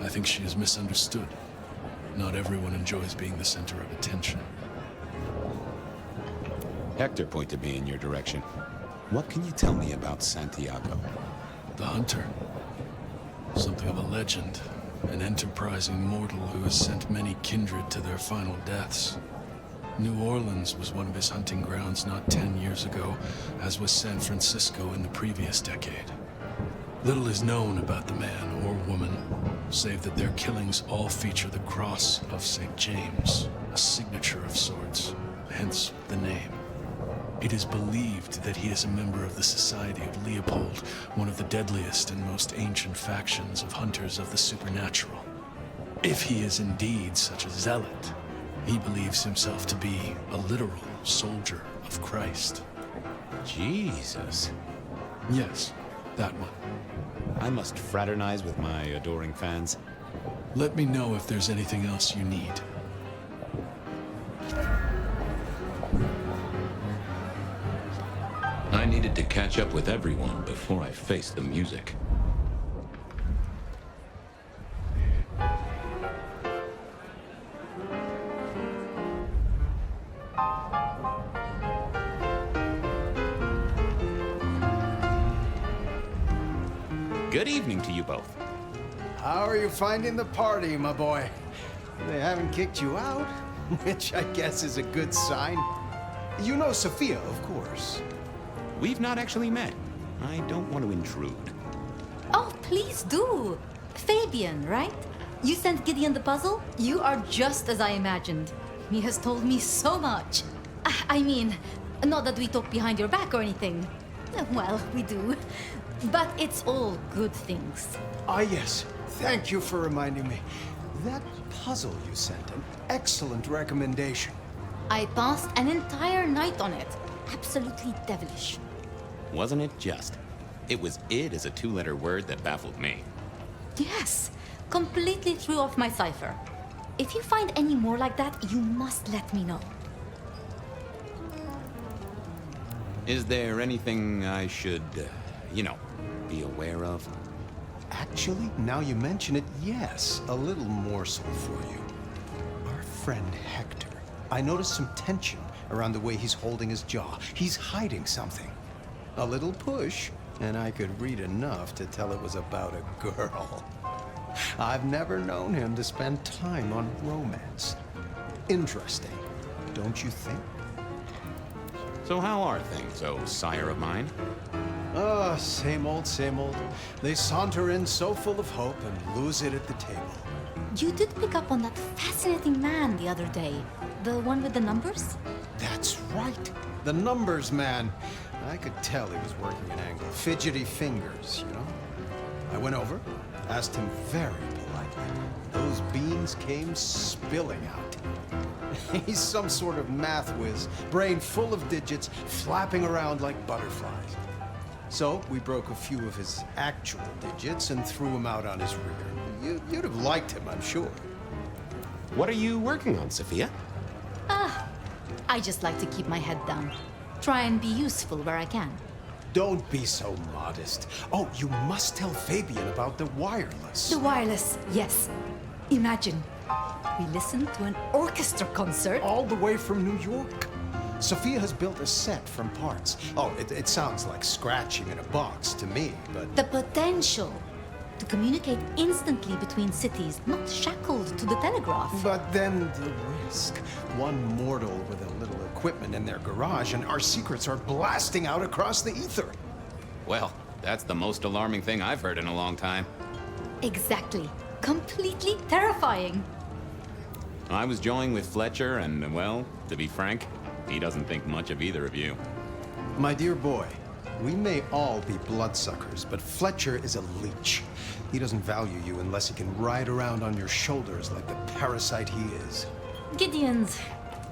I think she is misunderstood. Not everyone enjoys being the center of attention. Hector pointed me in your direction. What can you tell me about Santiago? The hunter. Something of a legend. An enterprising mortal who has sent many kindred to their final deaths. New Orleans was one of his hunting grounds not 10 years ago, as was San Francisco in the previous decade. Little is known about the man or woman, save that their killings all feature the cross of St. James, a signature of sorts, hence the name. It is believed that he is a member of the Society of Leopold, one of the deadliest and most ancient factions of hunters of the supernatural. If he is indeed such a zealot, he believes himself to be a literal soldier of Christ. Jesus. Yes, that one. I must fraternize with my adoring fans. Let me know if there's anything else you need. I needed to catch up with everyone before I faced the music. Good evening to you both. How are you finding the party, my boy? They haven't kicked you out, which I guess is a good sign. You know Sophia, of course. We've not actually met. I don't want to intrude. Oh, please do. Fabian, right? You sent Gideon the puzzle? You are just as I imagined. He has told me so much. I mean, not that we talk behind your back or anything. Well, we do. But it's all good things. Ah, yes. Thank you for reminding me. That puzzle you sent, an excellent recommendation. I passed an entire night on it. Absolutely devilish. Wasn't it just? It was id as a two-letter word that baffled me. Yes, completely threw off my cipher. If you find any more like that, you must let me know. Is there anything I should, be aware of? Actually, now you mention it, yes, a little morsel for you. Our friend Hector. I noticed some tension around the way he's holding his jaw. He's hiding something. A little push, and I could read enough to tell it was about a girl. I've never known him to spend time on romance. Interesting, don't you think? So how are things, oh sire of mine? Ah, same old, same old. They saunter in so full of hope and lose it at the table. You did pick up on that fascinating man the other day. The one with the numbers? That's right. The numbers man. I could tell he was working an angle. Fidgety fingers, you know? I went over, asked him very politely. Those beans came spilling out. He's some sort of math whiz, brain full of digits, flapping around like butterflies. So we broke a few of his actual digits and threw him out on his rear. You'd have liked him, I'm sure. What are you working on, Sophia? I just like to keep my head down. Try and be useful where I can. Don't be so modest. Oh, you must tell Fabian about the wireless. The wireless, yes. Imagine, we listened to an orchestra concert. All the way from New York. Sophia has built a set from parts. Oh, it sounds like scratching in a box to me, but... The potential to communicate instantly between cities, not shackled to the telegraph. But then the risk. One mortal with a little equipment in their garage and our secrets are blasting out across the ether. Well, that's the most alarming thing I've heard in a long time. Exactly. Completely terrifying. I was joined with Fletcher and, well, to be frank, he doesn't think much of either of you. My dear boy, we may all be bloodsuckers, but Fletcher is a leech. He doesn't value you unless he can ride around on your shoulders like the parasite he is. Gideon's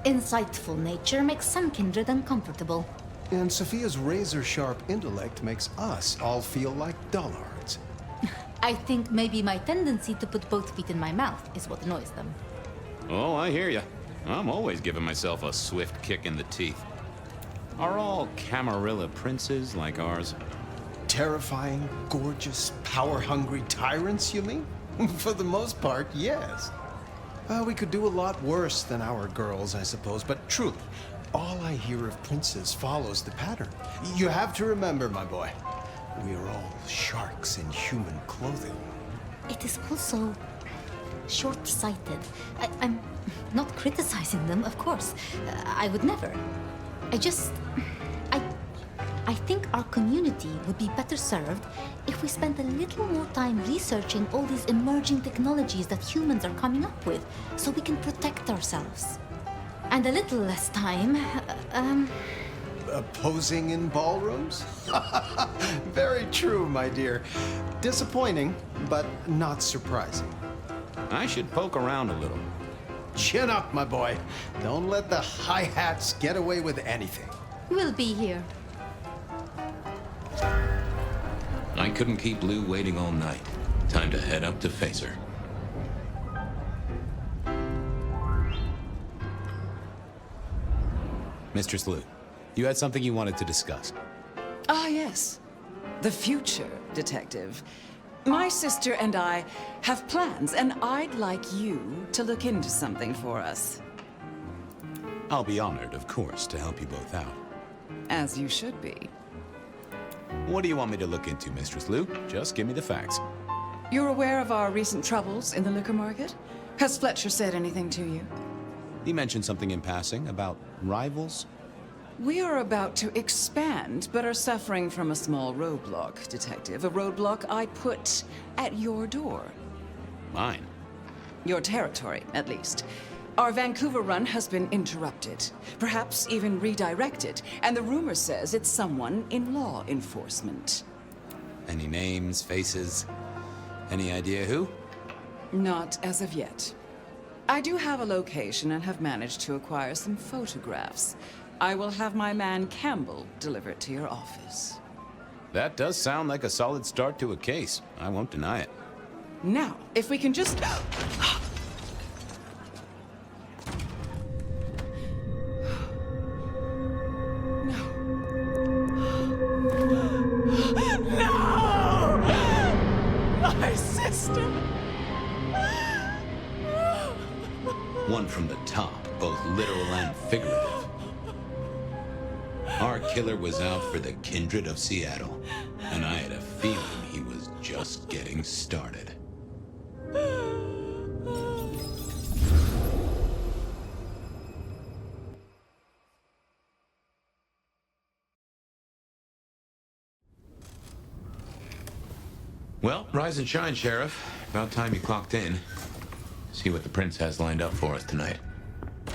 insightful nature makes some kindred uncomfortable. And Sophia's razor-sharp intellect makes us all feel like dullards. I think maybe my tendency to put both feet in my mouth is what annoys them. Oh, I hear ya. I'm always giving myself a swift kick in the teeth. Are all Camarilla princes like ours? Terrifying, gorgeous, power-hungry tyrants, you mean? For the most part, yes. We could do a lot worse than our girls, I suppose, but truly, all I hear of princes follows the pattern. You have to remember, my boy, we are all sharks in human clothing. It is also short-sighted. I'm not criticizing them, of course. I would never. I think our community would be better served if we spent a little more time researching all these emerging technologies that humans are coming up with, so we can protect ourselves. And a little less time, Posing in ballrooms? Very true, my dear. Disappointing, but not surprising. I should poke around a little. Chin up, my boy. Don't let the hi-hats get away with anything. We'll be here. I couldn't keep Lou waiting all night. Time to head up to face her. Mistress Lou, you had something you wanted to discuss. Ah, yes. The future, Detective. My sister and I have plans, and I'd like you to look into something for us. I'll be honored, of course, to help you both out. As you should be. What do you want me to look into, Mistress Lou? Just give me the facts. You're aware of our recent troubles in the liquor market? Has Fletcher said anything to you? He mentioned something in passing about rivals. We are about to expand, but are suffering from a small roadblock, Detective. A roadblock I put at your door. Mine? Your territory, at least. Our Vancouver run has been interrupted, perhaps even redirected, and the rumor says it's someone in law enforcement. Any names, faces? Any idea who? Not as of yet. I do have a location and have managed to acquire some photographs. I will have my man Campbell deliver it to your office. That does sound like a solid start to a case. I won't deny it. Now, if we can just... No! My sister! One from the top, both literal and figurative. Our killer was out for the kindred of Seattle, and I had a feeling he was just getting started. Well, rise and shine, Sheriff. About time you clocked in. See what the Prince has lined up for us tonight.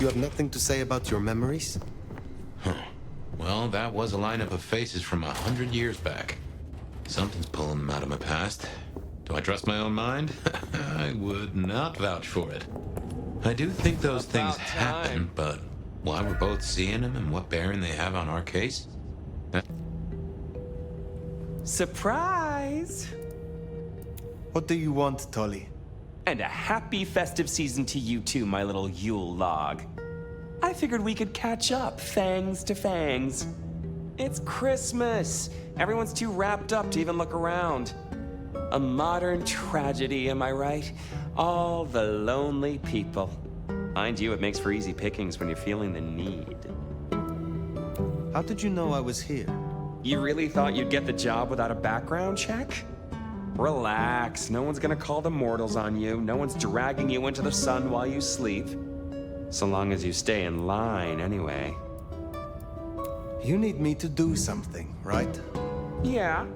You have nothing to say about your memories? Huh. Well, that was a lineup of faces from 100 years back. Something's pulling them out of my past. Do I trust my own mind? I would not vouch for it. I do think those things happen, but why we're both seeing them and what bearing they have on our case? Surprise! What do you want, Tully? And a happy festive season to you too, my little Yule log. I figured we could catch up, fangs to fangs. It's Christmas. Everyone's too wrapped up to even look around. A modern tragedy, am I right? All the lonely people. Mind you, it makes for easy pickings when you're feeling the need. How did you know I was here? You really thought you'd get the job without a background check? Relax, no one's gonna call the mortals on you. No one's dragging you into the sun while you sleep. So long as you stay in line, anyway. You need me to do something, right? Yeah.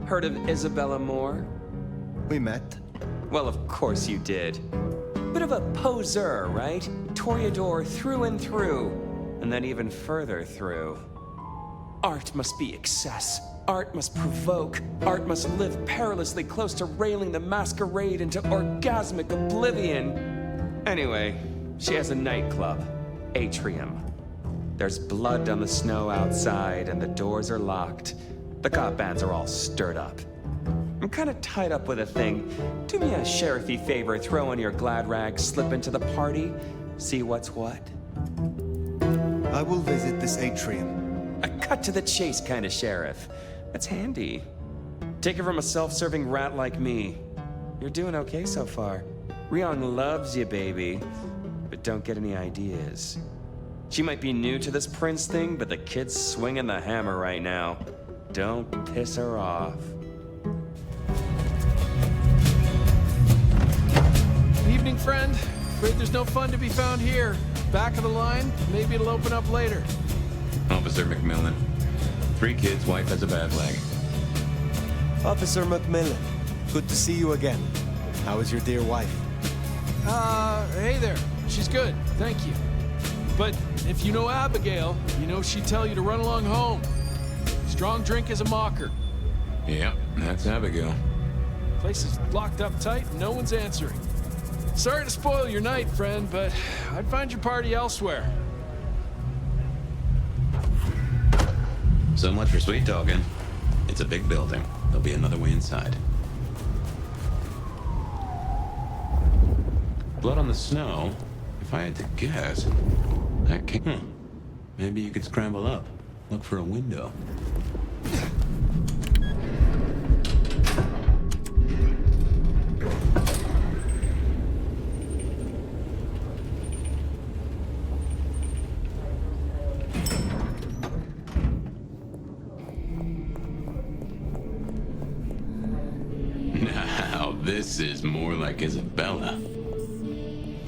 Heard of Isabella Moore? We met. Well, of course you did. Bit of a poseur, right? Toreador through and through, and then even further through. Art must be excess. Art must provoke. Art must live perilously close to railing the masquerade into orgasmic oblivion. Anyway, she has a nightclub, Atrium. There's blood on the snow outside, and the doors are locked. The cop bands are all stirred up. I'm kind of tied up with a thing. Do me a sheriffy favor, throw on your glad rags, slip into the party, see what's what. I will visit this Atrium. A cut to the chase kind of sheriff. That's handy. Take it from a self-serving rat like me. You're doing okay so far. Ryong loves you, baby. But don't get any ideas. She might be new to this Prince thing, but the kid's swinging the hammer right now. Don't piss her off. Evening, friend. Afraid there's no fun to be found here. Back of the line, maybe it'll open up later. Officer McMillan. 3 kids, wife has a bad leg. Officer McMillan, good to see you again. How is your dear wife? Hey there. She's good, thank you. But if you know Abigail, you know she'd tell you to run along home. Strong drink is a mocker. Yep, that's Abigail. Place is locked up tight and no one's answering. Sorry to spoil your night, friend, but I'd find your party elsewhere. So much for sweet talking. It's a big building. There'll be another way inside. Blood on the snow. If I had to guess, that came... Maybe you could scramble up. Look for a window. This is more like Isabella.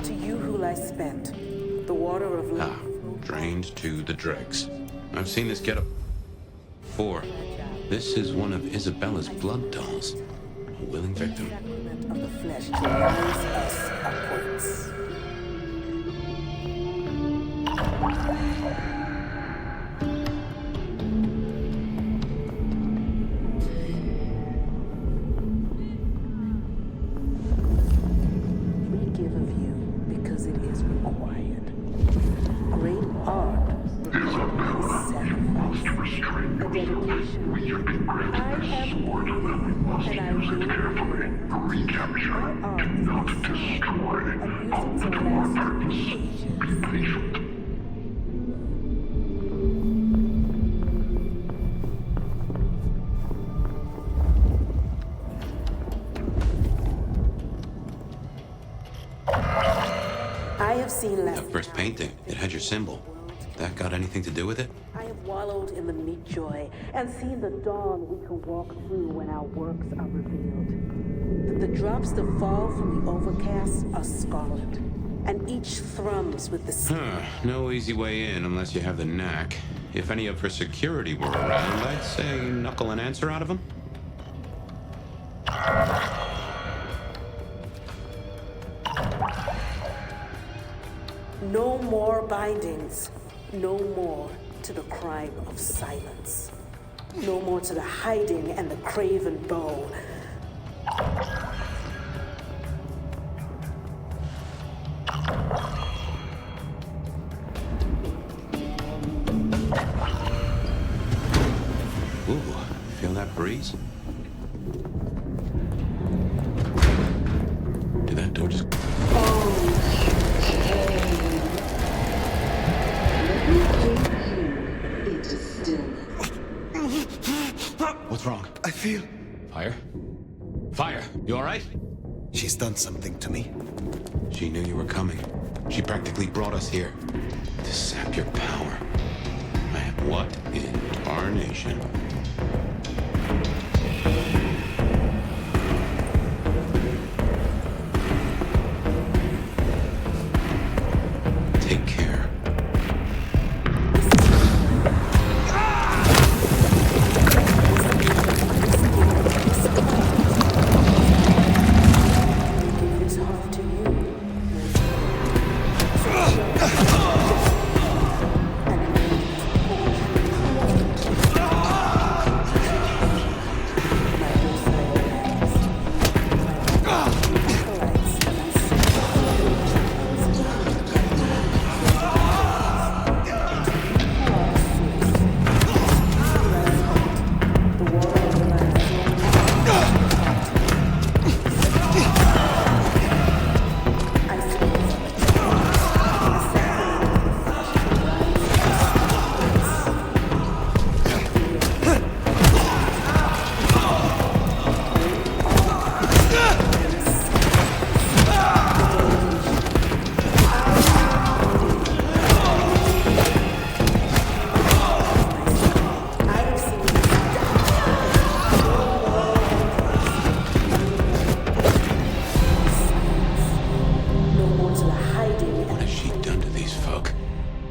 To you who lie spent, the water of life. Drained to the dregs. I've seen this get up before. This is one of Isabella's blood dolls. A willing victim. Of the flesh to rise us upwards. We give of you because it is required. Great art requires sacrifice, a dedication. I am and I will recapture, not destroy, I have seen less. That first painting, it had your symbol. That got anything to do with it? I have wallowed in the meat joy and seen the dawn we can walk through when our works are revealed. The drops that fall from the overcast are scarlet, and each thrums with the No easy way in unless you have the knack. If any of her security were around, I'd say knuckle an answer out of them. No more bindings. No more to the crime of silence. No more to the hiding and the craven bow. Ooh, feel that breeze? Did that door just... What's wrong? I feel... Fire? Fire! You alright? She's done something to me. She knew you were coming. She practically brought us here. To sap your power. What in tarnation? Take care.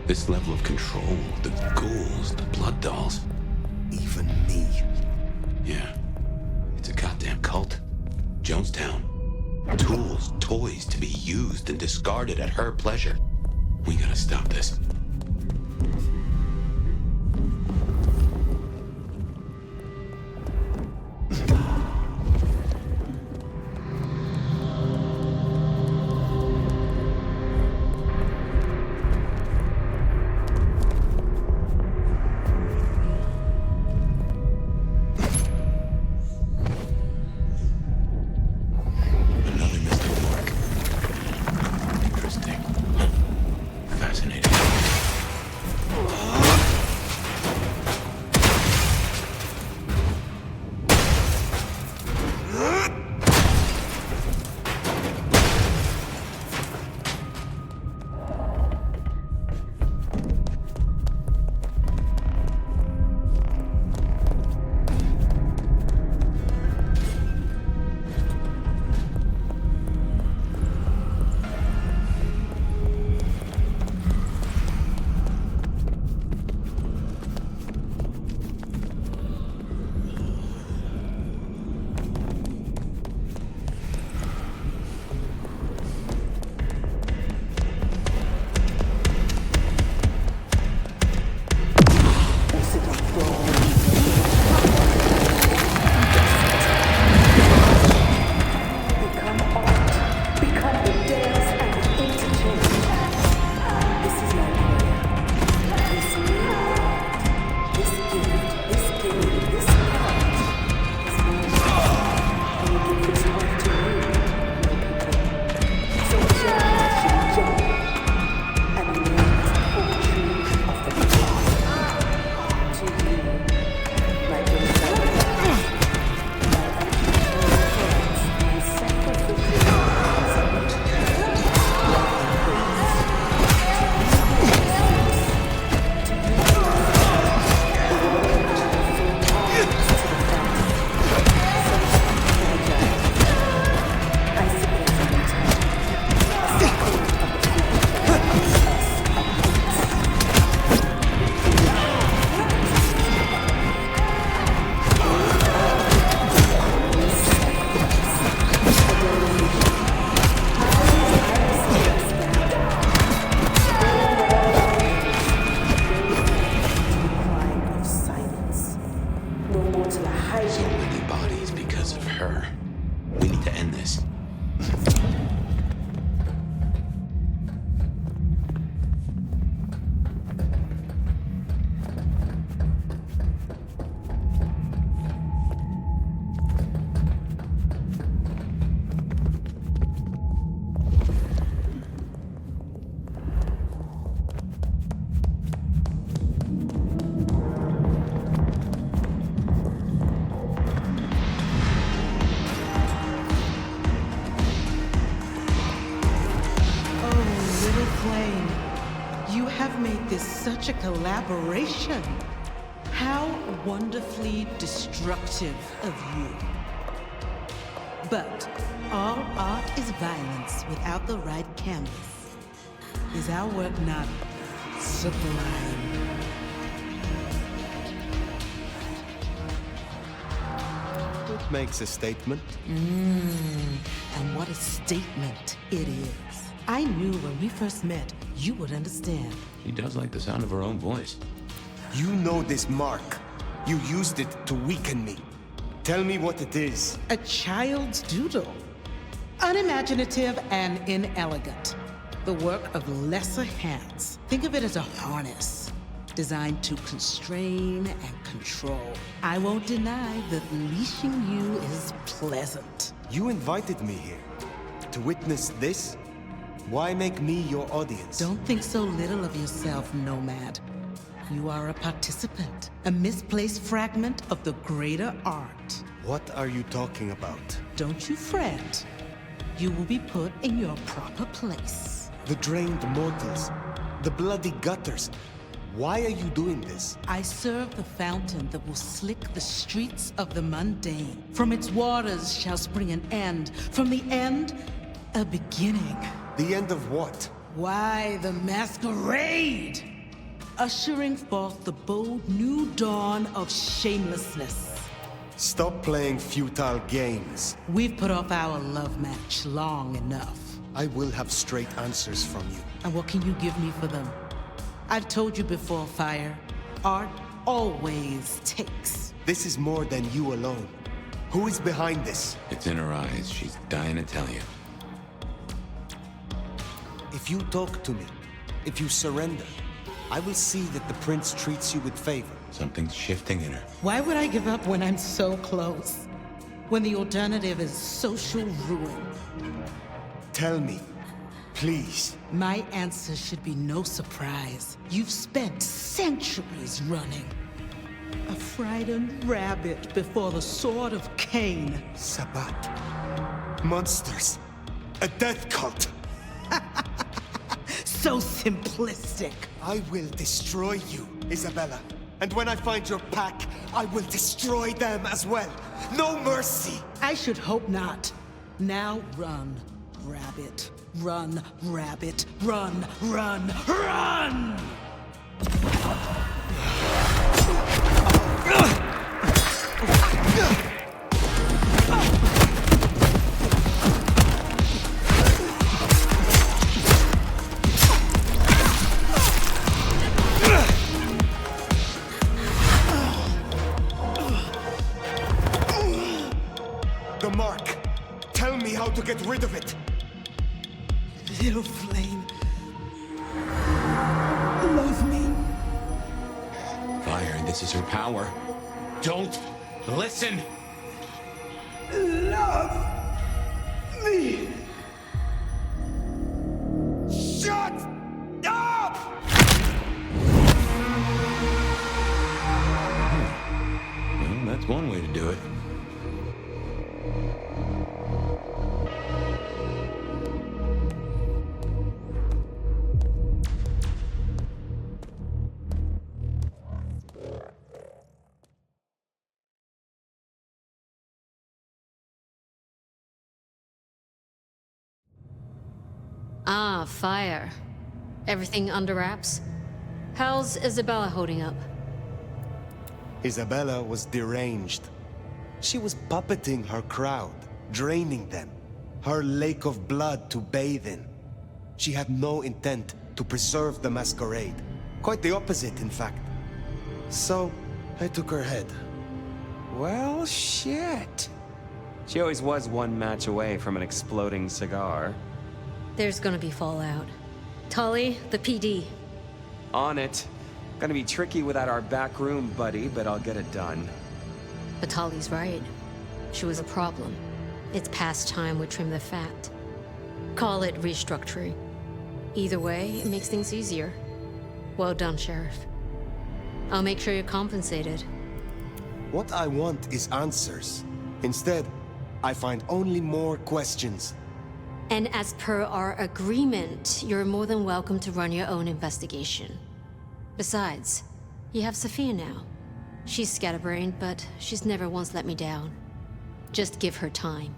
This level of control, the ghouls, the blood dolls. Even me. Yeah. It's a goddamn cult. Jonestown. Tools, toys to be used and discarded at her pleasure. We gotta stop this. Fascinating. her. We need to end this. Such a collaboration. How wonderfully destructive of you. But all art is violence without the right canvas. Is our work not sublime? It makes a statement. And what a statement it is. I knew when we first met, you would understand. She does like the sound of her own voice. You know this mark. You used it to weaken me. Tell me what it is. A child's doodle. Unimaginative and inelegant. The work of lesser hands. Think of it as a harness, designed to constrain and control. I won't deny that leashing you is pleasant. You invited me here to witness this? Why make me your audience? Don't think so little of yourself, Nomad. You are a participant, a misplaced fragment of the greater art. What are you talking about? Don't you fret. You will be put in your proper place. The drained mortals, the bloody gutters. Why are you doing this? I serve the fountain that will slick the streets of the mundane. From its waters shall spring an end. From the end, a beginning. The end of what? Why, the masquerade! Ushering forth the bold new dawn of shamelessness. Stop playing futile games. We've put off our love match long enough. I will have straight answers from you. And what can you give me for them? I've told you before, Fire. Art always takes. This is more than you alone. Who is behind this? It's in her eyes. She's dying to tell you. If you talk to me, if you surrender, I will see that the prince treats you with favor. Something's shifting in her. Why would I give up when I'm so close? When the alternative is social ruin? Tell me, please. My answer should be no surprise. You've spent centuries running. A frightened rabbit before the sword of Cain. Sabbat. Monsters. A death cult. So simplistic. I will destroy you, Isabella. And when I find your pack, I will destroy them as well. No mercy. I should hope not. Now run, rabbit. Run, rabbit. Run, run, run! The mark. Tell me how to get rid of it. Little flame. Love me. Fire, this is her power. Don't listen. Love me. Shut up! Well, that's one way to do it. Ah, Fire. Everything under wraps? How's Isabella holding up? Isabella was deranged. She was puppeting her crowd, draining them. Her lake of blood to bathe in. She had no intent to preserve the masquerade. Quite the opposite, in fact. So, I took her head. Well, shit. She always was one match away from an exploding cigar. There's gonna be fallout. Tully, the PD. On it. Gonna be tricky without our back room buddy, but I'll get it done. But Tully's right. She was a problem. It's past time we trim the fat. Call it restructuring. Either way, it makes things easier. Well done, Sheriff. I'll make sure you're compensated. What I want is answers. Instead, I find only more questions. And as per our agreement, you're more than welcome to run your own investigation. Besides, you have Sophia now. She's scatterbrained, but she's never once let me down. Just give her time.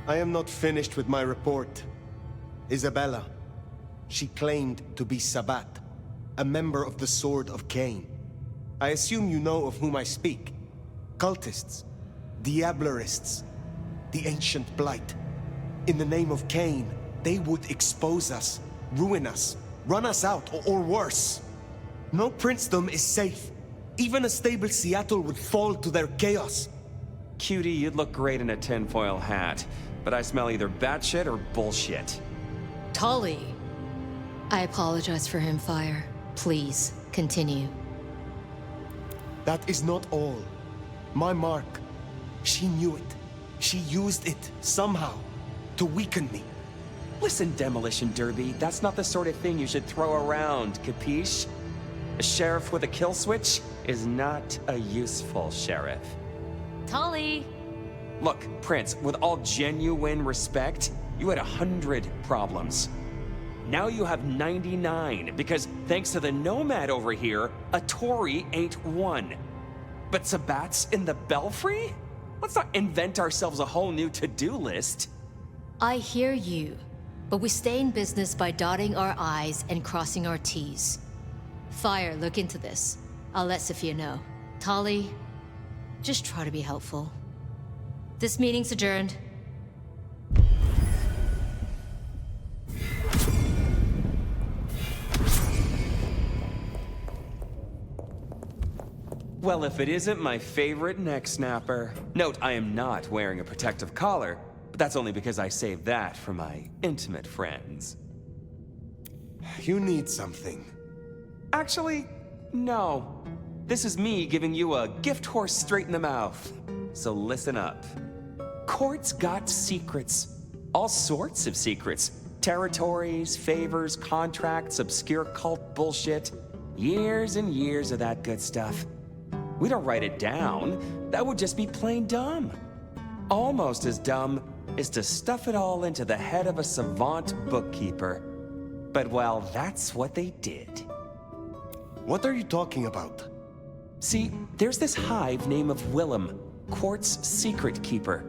I am not finished with my report. Isabella. She claimed to be Sabbat, a member of the Sword of Cain. I assume you know of whom I speak. Cultists, Diablerists, the ancient blight. In the name of Cain, they would expose us, ruin us, run us out, or worse. No princedom is safe. Even a stable Seattle would fall to their chaos. Cutie, you'd look great in a tinfoil hat, but I smell either batshit or bullshit. Tully! I apologize for him, Fire. Please, continue. That is not all. My mark. She knew it. She used it, somehow, to weaken me. Listen, Demolition Derby, that's not the sort of thing you should throw around, capiche? A sheriff with a kill switch is not a useful sheriff. Tully! Look, Prince, with all genuine respect, you had 100 problems. Now you have 99, because thanks to the Nomad over here, a Tory ain't one. But Sabbat's in the Belfry? Let's not invent ourselves a whole new to-do list. I hear you, but we stay in business by dotting our I's and crossing our T's. Fire, look into this. I'll let Sophia know. Tully, just try to be helpful. This meeting's adjourned. Well, if it isn't my favorite neck snapper. Note, I am not wearing a protective collar, but that's only because I saved that for my intimate friends. You need something. Actually, no. This is me giving you a gift horse straight in the mouth. So listen up. Court's got secrets. All sorts of secrets. Territories, favors, contracts, obscure cult bullshit. Years and years of that good stuff. We don't write it down. That would just be plain dumb. Almost as dumb is to stuff it all into the head of a savant bookkeeper. But well, that's what they did. What are you talking about? See, there's this hive named Willem, Court's secret keeper.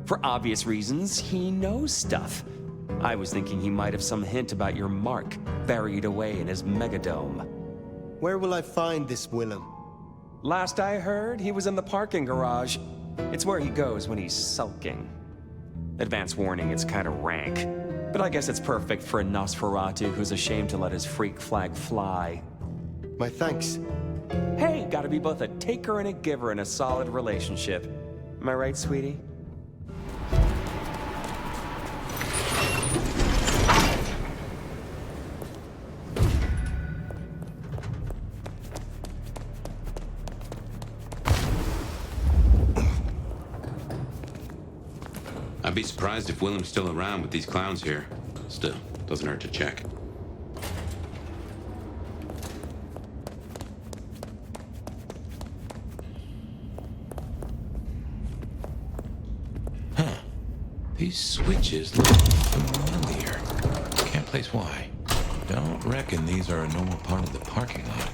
For obvious reasons, he knows stuff. I was thinking he might have some hint about your mark buried away in his megadome. Where will I find this Willem? Last I heard, he was in the parking garage. It's where he goes when he's sulking. Advance warning, it's kind of rank. But I guess it's perfect for a Nosferatu who's ashamed to let his freak flag fly. My thanks. Hey, gotta be both a taker and a giver in a solid relationship. Am I right, sweetie? I'd be surprised if Willem's still around with these clowns here. Still, doesn't hurt to check. Huh. These switches look familiar. Can't place why. Don't reckon these are a normal part of the parking lot.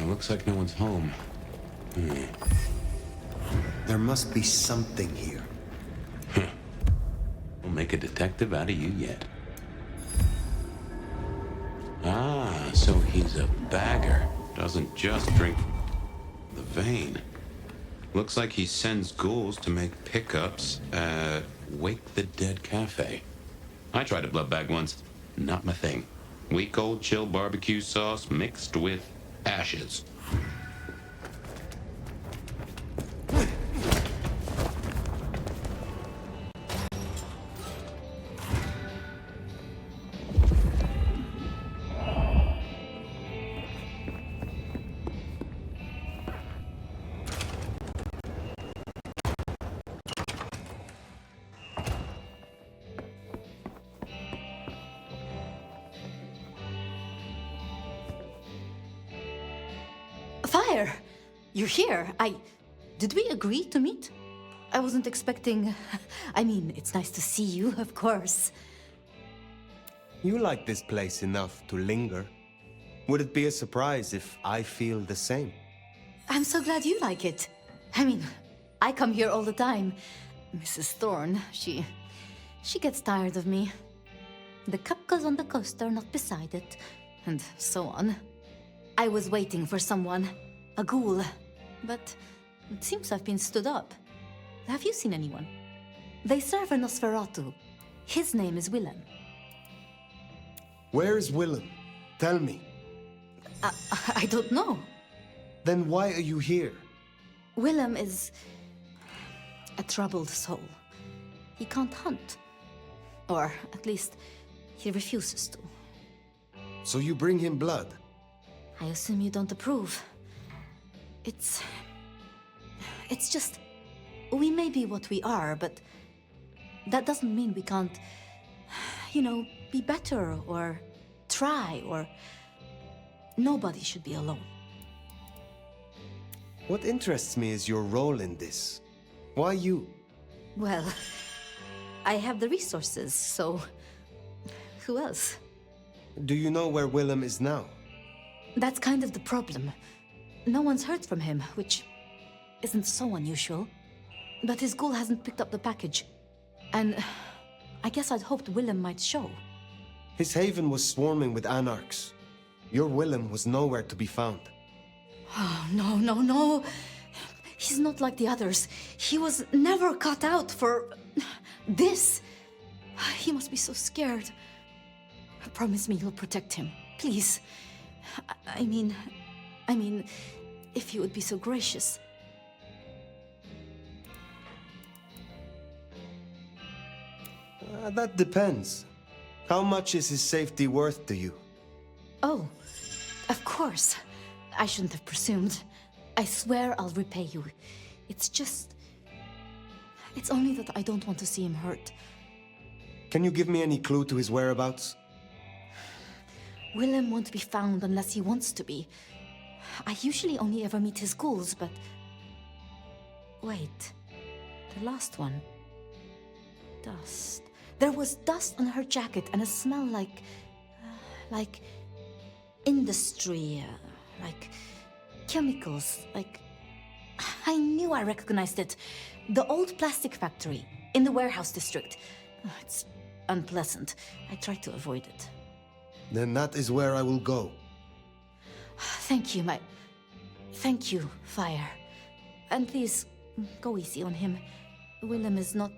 Looks like no one's home. There must be something here. We'll make a detective out of you yet. Ah, so he's a bagger. Doesn't just drink from the vein. Looks like he sends ghouls to make pickups at Wake the Dead Cafe. I tried a blood bag once. Not my thing. Week old chill barbecue sauce mixed with ashes. Fire! You're here. Did we agree to meet? I wasn't expecting... I mean, it's nice to see you, of course. You like this place enough to linger. Would it be a surprise if I feel the same? I'm so glad you like it. I mean, I come here all the time. Mrs. Thorne, she gets tired of me. The cup goes on the coaster, not beside it, and so on. I was waiting for someone, a ghoul, but it seems I've been stood up. Have you seen anyone? They serve a Nosferatu. His name is Willem. Where is Willem? Tell me. I don't know. Then why are you here? Willem is a troubled soul. He can't hunt. Or at least, he refuses to. So you bring him blood? I assume you don't approve. It's just... We may be what we are, but that doesn't mean we can't, you know, be better or try or... Nobody should be alone. What interests me is your role in this. Why you? Well, I have the resources, so... Who else? Do you know where Willem is now? That's kind of the problem. No one's heard from him, which isn't so unusual. But his ghoul hasn't picked up the package. And I guess I'd hoped Willem might show. His haven was swarming with anarchs. Your Willem was nowhere to be found. Oh, no. He's not like the others. He was never cut out for... this. He must be so scared. Promise me you'll protect him, please. I mean, if you would be so gracious. That depends. How much is his safety worth to you? Oh, of course. I shouldn't have presumed. I swear I'll repay you. It's just... It's only that I don't want to see him hurt. Can you give me any clue to his whereabouts? Willem won't be found unless he wants to be. I usually only ever meet his ghouls, but... Wait. The last one. Dust. There was dust on her jacket and a smell like... like... industry, like... chemicals, like... I knew I recognized it. The old plastic factory, in the warehouse district. It's unpleasant. I try to avoid it. Then that is where I will go. Thank you, Thank you, Fire. And please, go easy on him. Willem is not...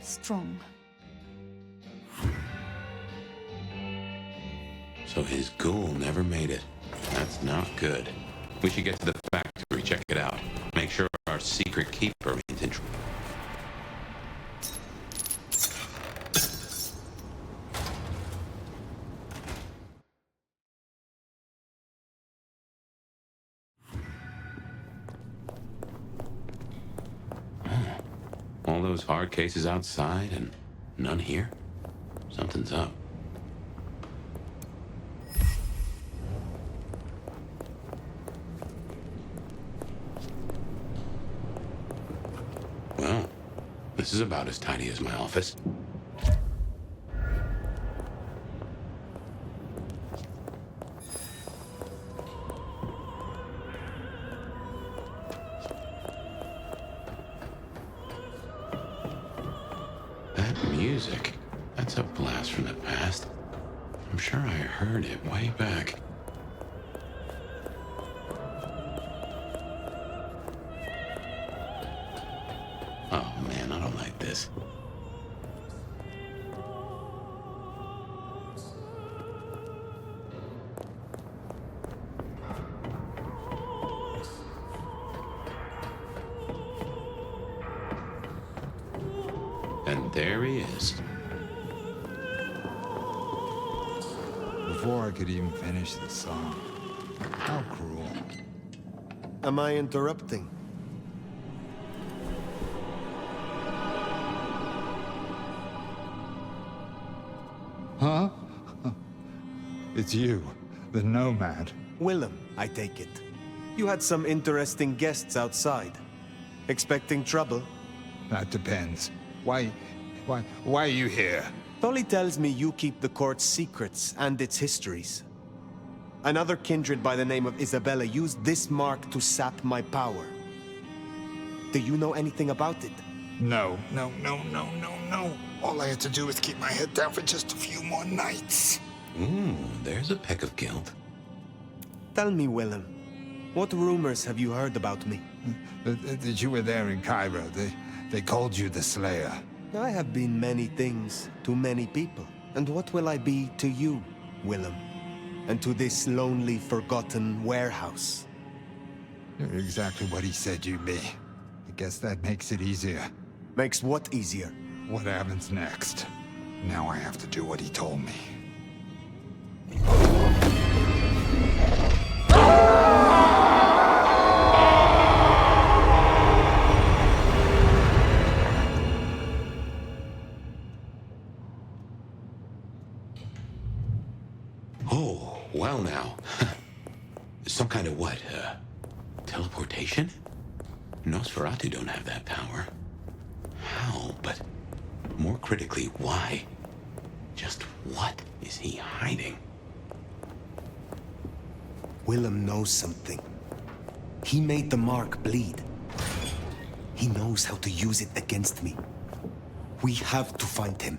strong. So his ghoul never made it. That's not good. We should get to the factory, check it out. Make sure our secret keeper remains in trouble. All those hard cases outside and none here? Something's up. Well, this is about as tidy as my office. Music. That's a blast from the past. I'm sure I heard it way back. this. And there he is. Before I could even finish the song. How cruel. Am I interrupting? Huh? It's you, the nomad. Willem, I take it. You had some interesting guests outside. Expecting trouble? That depends. Why are you here? Tolly tells me you keep the court's secrets and its histories. Another kindred by the name of Isabella used this mark to sap my power. Do you know anything about it? No. All I had to do was keep my head down for just a few more nights. Ooh, there's a peck of guilt. Tell me, Willem, what rumors have you heard about me? That you were there in Cairo. They called you the Slayer. I have been many things to many people. And what will I be to you, Willem? And to this lonely, forgotten warehouse? You're exactly what he said you'd be. I guess that makes it easier. Makes what easier? What happens next? Now I have to do what he told me. Oh, well now. Some kind of what? Teleportation? Nosferatu don't have that power. How? But more critically, why? Just what is he hiding? Willem knows something. He made the mark bleed. He knows how to use it against me. We have to find him.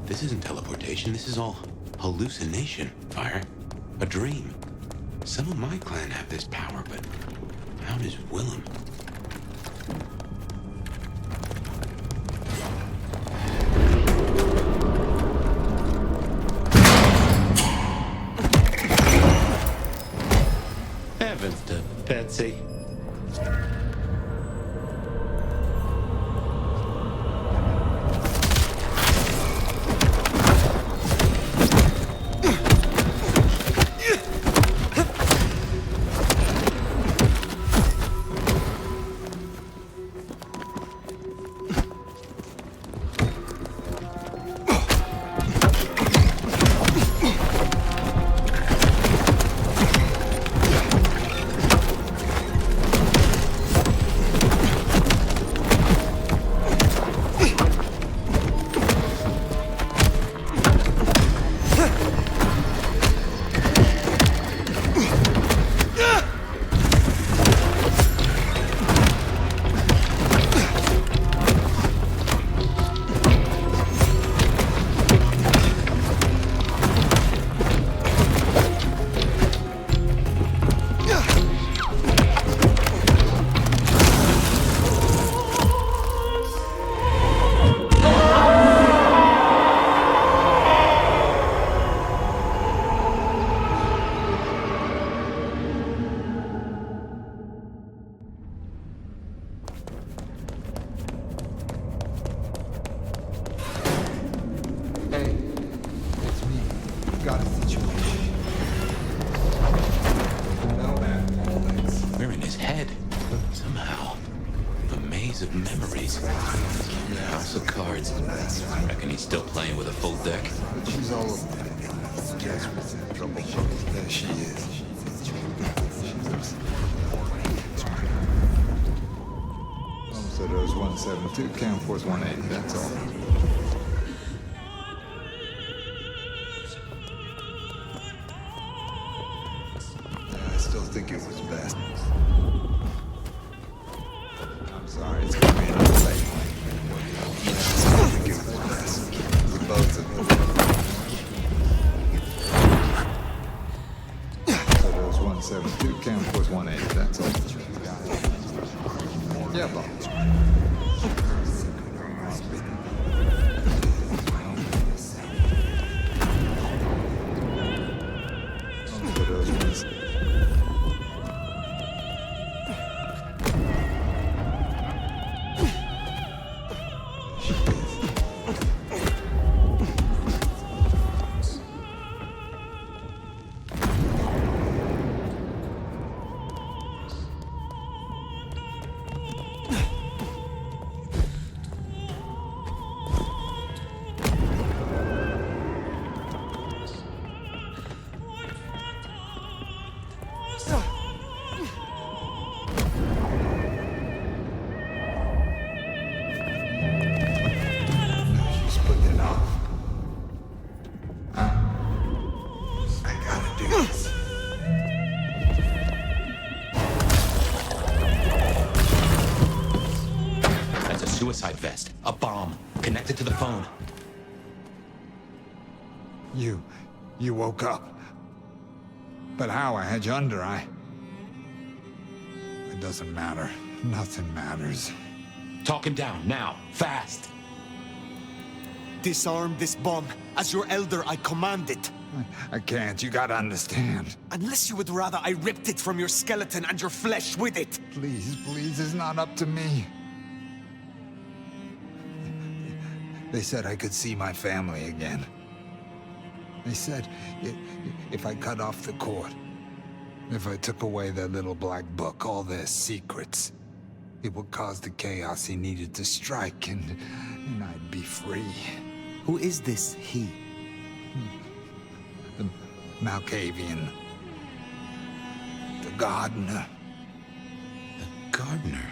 This isn't teleportation, this is all hallucination, Fire. A dream. Some of my clan have this power, but how does Willem? Heavens to Betsy. Maze of memories. House of Cards. I reckon he's still playing with a full deck. She's all over. There she is. So there's 172, count force 180, that's all. I still think it was best. I'm sorry, it's gonna be another late one. I still think it was best. For both of them. So there's 172, count force 180, that's all. Yeah, Bob. Suicide vest. A bomb. Connected to the phone. You woke up. But how? I had you under, It doesn't matter. Nothing matters. Talk him down, now. Fast. Disarm this bomb. As your elder, I command it. I can't. You gotta understand. Unless you would rather I ripped it from your skeleton and your flesh with it. Please, please, it's not up to me. They said I could see my family again. They said if I cut off the cord, if I took away that little black book, all their secrets, it would cause the chaos he needed to strike, and I'd be free. Who is this he? The Malkavian. The gardener. The gardener?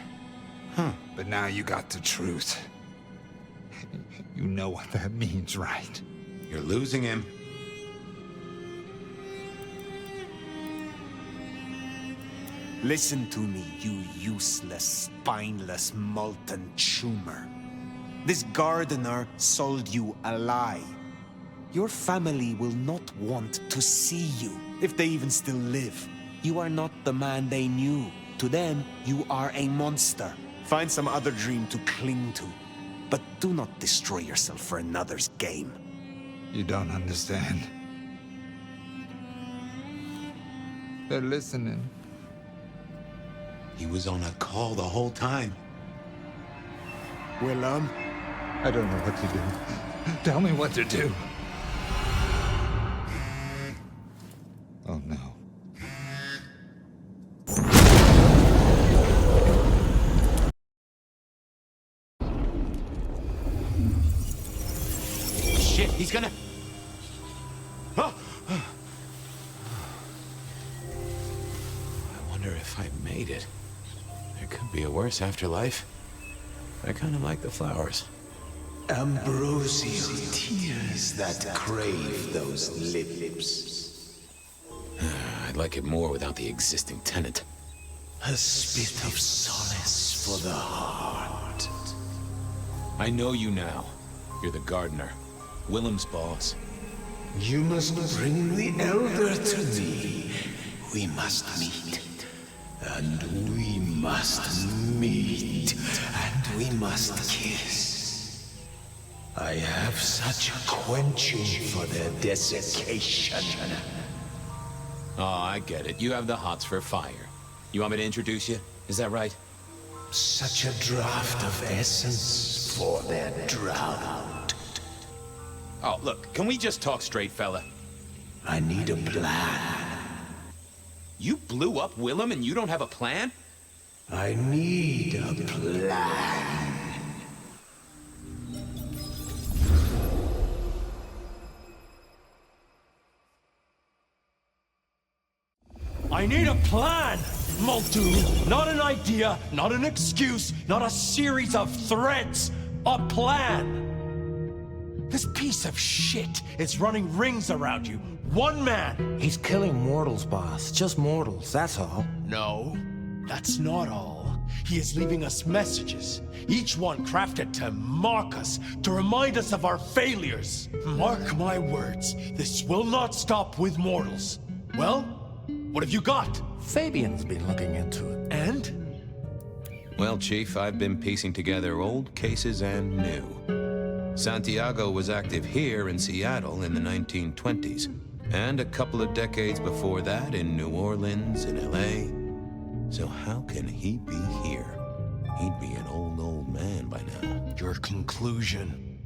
Huh. But now you got the truth. You know what that means, right? You're losing him. Listen to me, you useless, spineless, molten tumor. This gardener sold you a lie. Your family will not want to see you, if they even still live. You are not the man they knew. To them, you are a monster. Find some other dream to cling to. But do not destroy yourself for another's game. You don't understand. They're listening. He was on a call the whole time. Well, I don't know what to do. Tell me what to do. Oh, no. Shit, he's gonna... Oh. I wonder if I made it. There could be a worse afterlife. I kind of like the flowers. Ambrosial tears that crave those lips. I'd like it more without the existing tenant. A spit of solace for the heart. I know you now. You're the gardener. Willem's boss. You must bring the elder to me. We must meet. And we must meet. And we must kiss. I have such a quenching for their desiccation. Oh, I get it. You have the hots for fire. You want me to introduce you? Is that right? Such a draught of essence for their drought. Oh, look, can we just talk straight, fella? I need a plan. You blew up Willem and you don't have a plan? I need a plan. I need a plan, Multu. Not an idea, not an excuse, not a series of threats. A plan. This piece of shit is running rings around you. One man. He's killing mortals, boss. Just mortals, that's all. No, that's not all. He is leaving us messages, each one crafted to mock us, to remind us of our failures. Mark my words, this will not stop with mortals. Well, what have you got? Fabian's been looking into it. And? Well, Chief, I've been piecing together old cases and new. Santiago was active here in Seattle in the 1920s, and a couple of decades before that in New Orleans, in LA. So how can he be here? He'd be an old man by now. Your conclusion?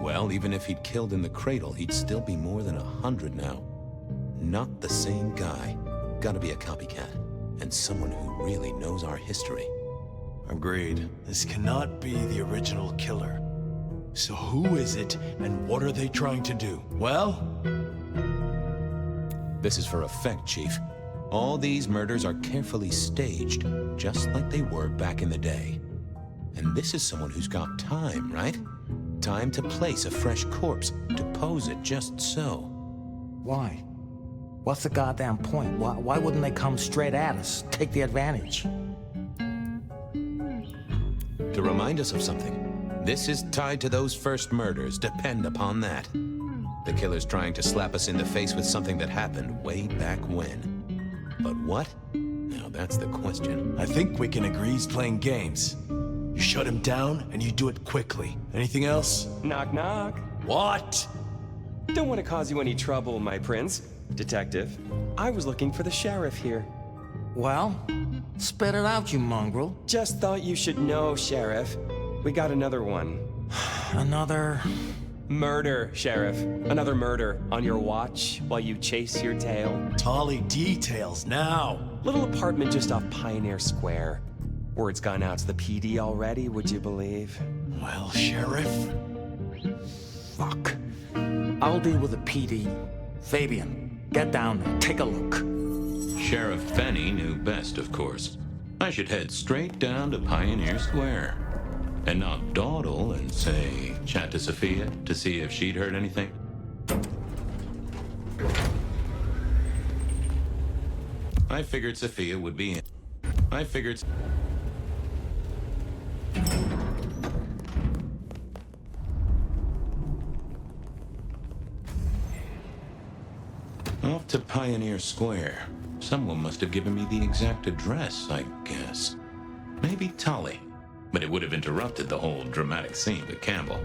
Well, even if he'd killed in the cradle, he'd still be more than 100 now. Not the same guy. Gotta be a copycat. And someone who really knows our history. Agreed. This cannot be the original killer. So who is it, and what are they trying to do? Well? This is for effect, Chief. All these murders are carefully staged, just like they were back in the day. And this is someone who's got time, right? Time to place a fresh corpse, to pose it just so. Why? What's the goddamn point? Why wouldn't they come straight at us? Take the advantage? To remind us of something. This is tied to those first murders, depend upon that. The killer's trying to slap us in the face with something that happened way back when. But what? Now that's the question. I think we can agree he's playing games. You shut him down, and you do it quickly. Anything else? Knock, knock. What? Don't want to cause you any trouble, my prince. Detective, I was looking for the sheriff here. Well, spit it out, you mongrel. Just thought you should know, Sheriff. We got another one. Another... Murder, Sheriff. Another murder on your watch while you chase your tail. Tolly details now. Little apartment just off Pioneer Square. Word's gone out to the PD already, would you believe? Well, Sheriff? Fuck. I'll deal with the PD. Fabian, get down there, take a look. Sheriff Fenny knew best, of course. I should head straight down to Pioneer Square. And not dawdle and say, chat to Sophia to see if she'd heard anything. I figured Sophia would be in. I figured... Off to Pioneer Square. Someone must have given me the exact address, I guess. Maybe Tolly. But it would have interrupted the whole dramatic scene with Campbell.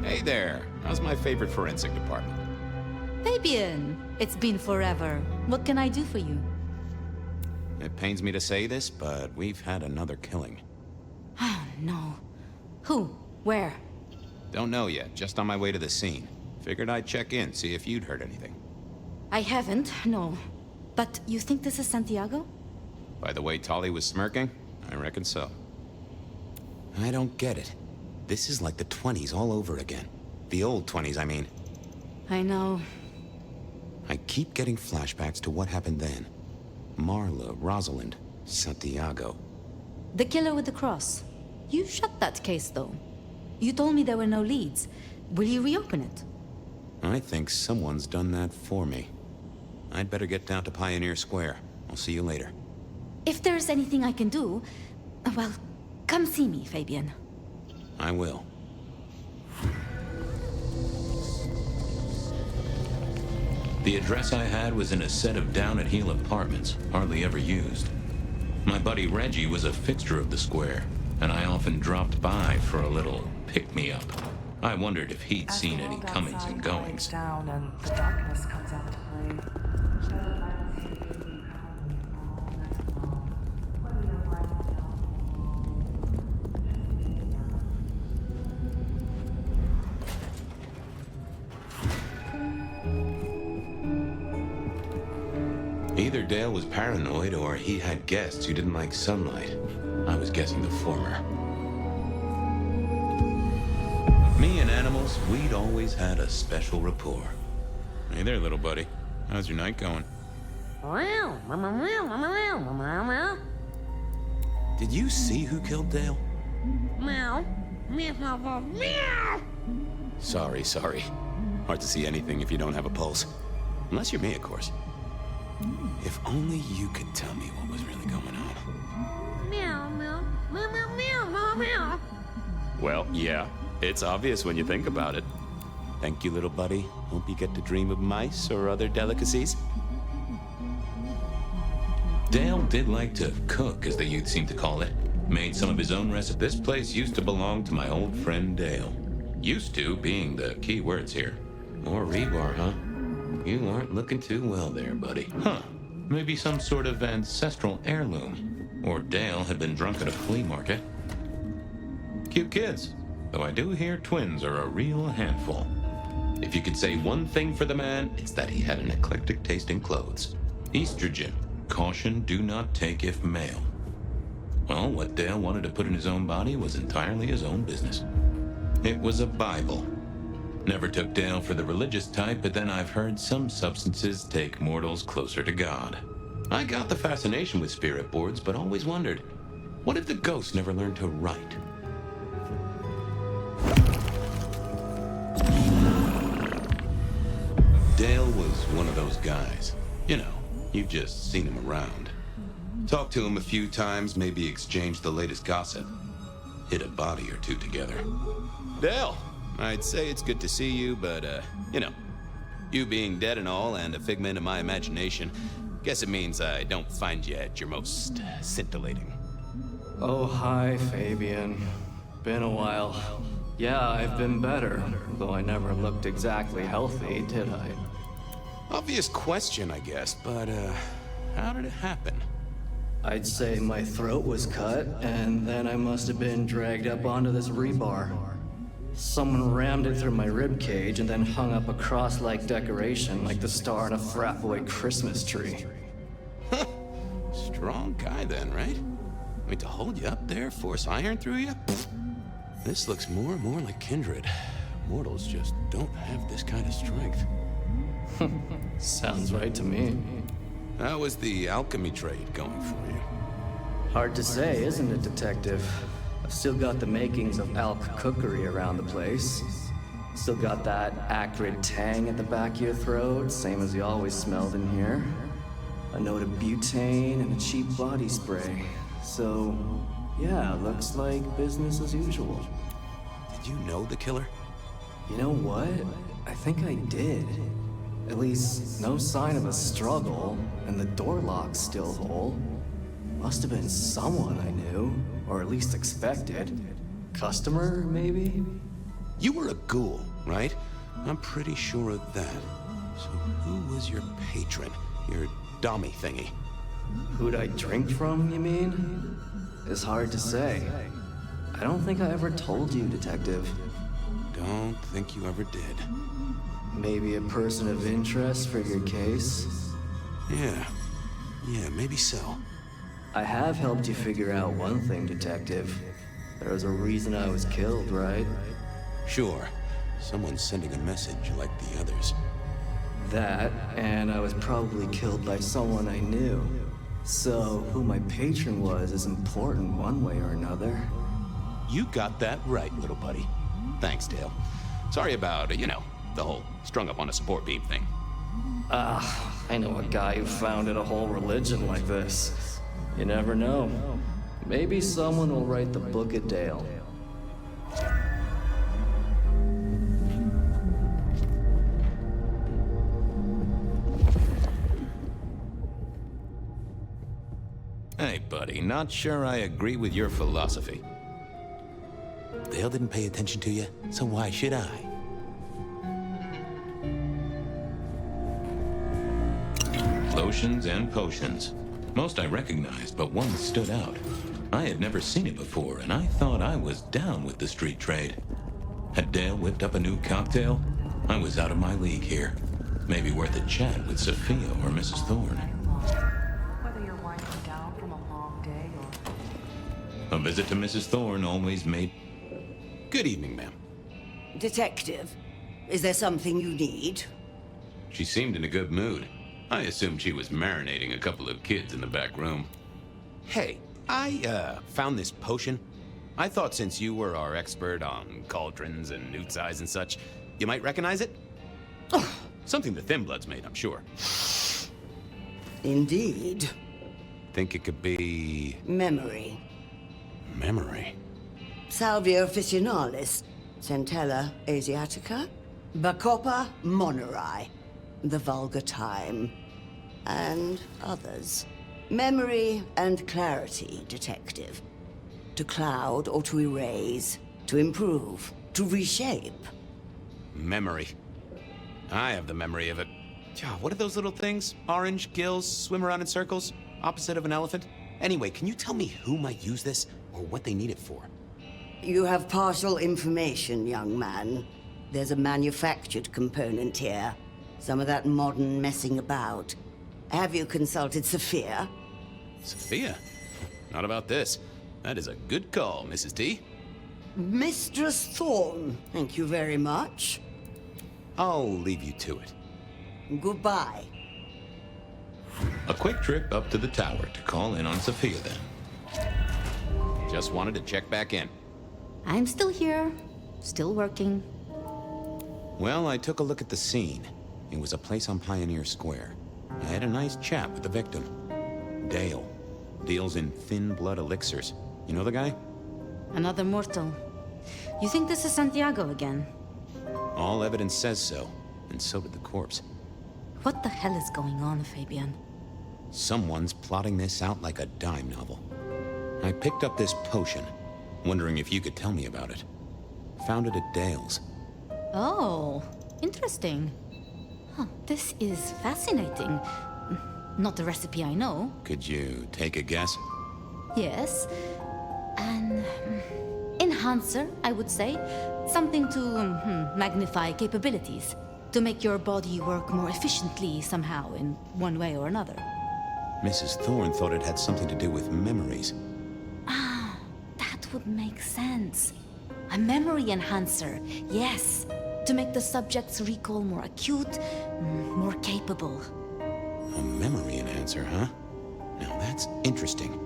Hey there, how's my favorite forensic department? Fabian, it's been forever. What can I do for you? It pains me to say this, but we've had another killing. Oh, no. Who? Where? Don't know yet, just on my way to the scene. Figured I'd check in, see if you'd heard anything. I haven't, no. But you think this is Santiago? By the way Tolly was smirking, I reckon so. I don't get it. This is like the 20s all over again. The old 20s, I mean. I know. I keep getting flashbacks to what happened then. Marla, Rosalind, Santiago. The killer with the cross. You shut that case, though. You told me there were no leads. Will you reopen it? I think someone's done that for me. I'd better get down to Pioneer Square. I'll see you later. If there's anything I can do, well, come see me, Fabian. I will. The address I had was in a set of down-at-heel apartments, hardly ever used. My buddy Reggie was a fixture of the square, and I often dropped by for a little pick-me-up. I wondered if he'd seen any comings and goings. Down and the darkness comes out to play. Either Dale was paranoid or he had guests who didn't like sunlight. I was guessing the former. Me and animals, we'd always had a special rapport. Hey there, little buddy. How's your night going? Did you see who killed Dale? Meow. Sorry. Hard to see anything if you don't have a pulse. Unless you're me, of course. If only you could tell me what was really going on. Meow. Well, yeah. It's obvious when you think about it. Thank you, little buddy. Hope you get to dream of mice or other delicacies. Dale did like to cook, as the youth seem to call it. Made some of his own recipes. This place used to belong to my old friend Dale. Used to being the key words here. More rebar, huh? You aren't looking too well there, buddy. Huh. Maybe some sort of ancestral heirloom. Or Dale had been drunk at a flea market. Cute kids. Though I do hear twins are a real handful. If you could say one thing for the man, it's that he had an eclectic taste in clothes. Estrogen. Caution, do not take if male. Well, what Dale wanted to put in his own body was entirely his own business. It was a Bible. Never took Dale for the religious type, but then I've heard some substances take mortals closer to God. I got the fascination with spirit boards, but always wondered, what if the ghost never learned to write? Dale was one of those guys. You know, you've just seen him around. Talked to him a few times, maybe exchanged the latest gossip. Hit a body or two together. Dale! I'd say it's good to see you, but, you know, you being dead and all and a figment of my imagination, guess it means I don't find you at your most scintillating. Oh, hi, Fabian. Been a while. Yeah, I've been better, though I never looked exactly healthy, did I? Obvious question, I guess, but, how did it happen? I'd say my throat was cut, and then I must have been dragged up onto this rebar. Someone rammed it through my rib cage and then hung up a cross-like decoration like the star on a frat boy Christmas tree. Strong guy then, right? I mean, to hold you up there, force iron through you? This looks more and more like kindred. Mortals just don't have this kind of strength. Sounds right to me. How was the alchemy trade going for you? Hard to say, isn't it, Detective? I've still got the makings of alch cookery around the place. Still got that acrid tang at the back of your throat, same as you always smelled in here. A note of butane and a cheap body spray. So, yeah, looks like business as usual. Did you know the killer? You know what? I think I did. At least, no sign of a struggle, and the door lock's still whole. Must have been someone I knew, or at least expected. Customer, maybe? You were a ghoul, right? I'm pretty sure of that. So who was your patron? Your dummy thingy? Who'd I drink from, you mean? It's hard to say. I don't think I ever told you, Detective. Don't think you ever did. Maybe a person of interest for your case? Yeah, maybe so. I have helped you figure out one thing, Detective. There was a reason I was killed, right? Sure. Someone's sending a message like the others. That, and I was probably killed by someone I knew. So, who my patron was is important one way or another. You got that right, little buddy. Thanks, Dale. Sorry about, the whole strung up on a support beam thing. I know a guy who founded a whole religion like this. You never know. Maybe someone will write the Book of Dale. Hey, buddy. Not sure I agree with your philosophy. Dale didn't pay attention to you, so why should I? Lotions and potions. Most I recognized, but one stood out. I had never seen it before, and I thought I was down with the street trade. Had Dale whipped up a new cocktail? I was out of my league here. Maybe worth a chat with Sophia or Mrs. Thorne. Whether you're winding down from a long day or... A visit to Mrs. Thorne always made... Good evening, ma'am. Detective, is there something you need? She seemed in a good mood. I assumed she was marinating a couple of kids in the back room. Hey, I, found this potion. I thought since you were our expert on cauldrons and newt size and such, you might recognize it? Oh, something the Thin Bloods made, I'm sure. Indeed. Think it could be... Memory. Memory? Salvia officinalis, Centella asiatica, Bacopa moneri, the vulgar time, and others. Memory and clarity, detective. To cloud or to erase, to improve, to reshape. Memory. I have the memory of it. What are those little things? Orange gills, swim around in circles, opposite of an elephant? Anyway, can you tell me who might use this, or what they need it for? You have partial information, young man. There's a manufactured component here. Some of that modern messing about. Have you consulted Sophia? Sophia? Not about this. That is a good call, Mrs. T. Mistress Thorne, thank you very much. I'll leave you to it. Goodbye. A quick trip up to the tower to call in on Sophia then. Just wanted to check back in. I'm still here, still working. Well, I took a look at the scene. It was a place on Pioneer Square. I had a nice chat with the victim. Dale. Deals in thin blood elixirs. You know the guy? Another mortal. You think this is Santiago again? All evidence says so, and so did the corpse. What the hell is going on, Fabian? Someone's plotting this out like a dime novel. I picked up this potion, wondering if you could tell me about it. Found it at Dale's. Oh, interesting. Huh, this is fascinating. Not the recipe I know. Could you take a guess? Yes. An enhancer, I would say. Something to magnify capabilities. To make your body work more efficiently somehow, in one way or another. Mrs. Thorne thought it had something to do with memories. Ah, that would make sense. A memory enhancer, yes. To make the subject's recall more acute, more capable. A memory enhancer, huh? Now that's interesting.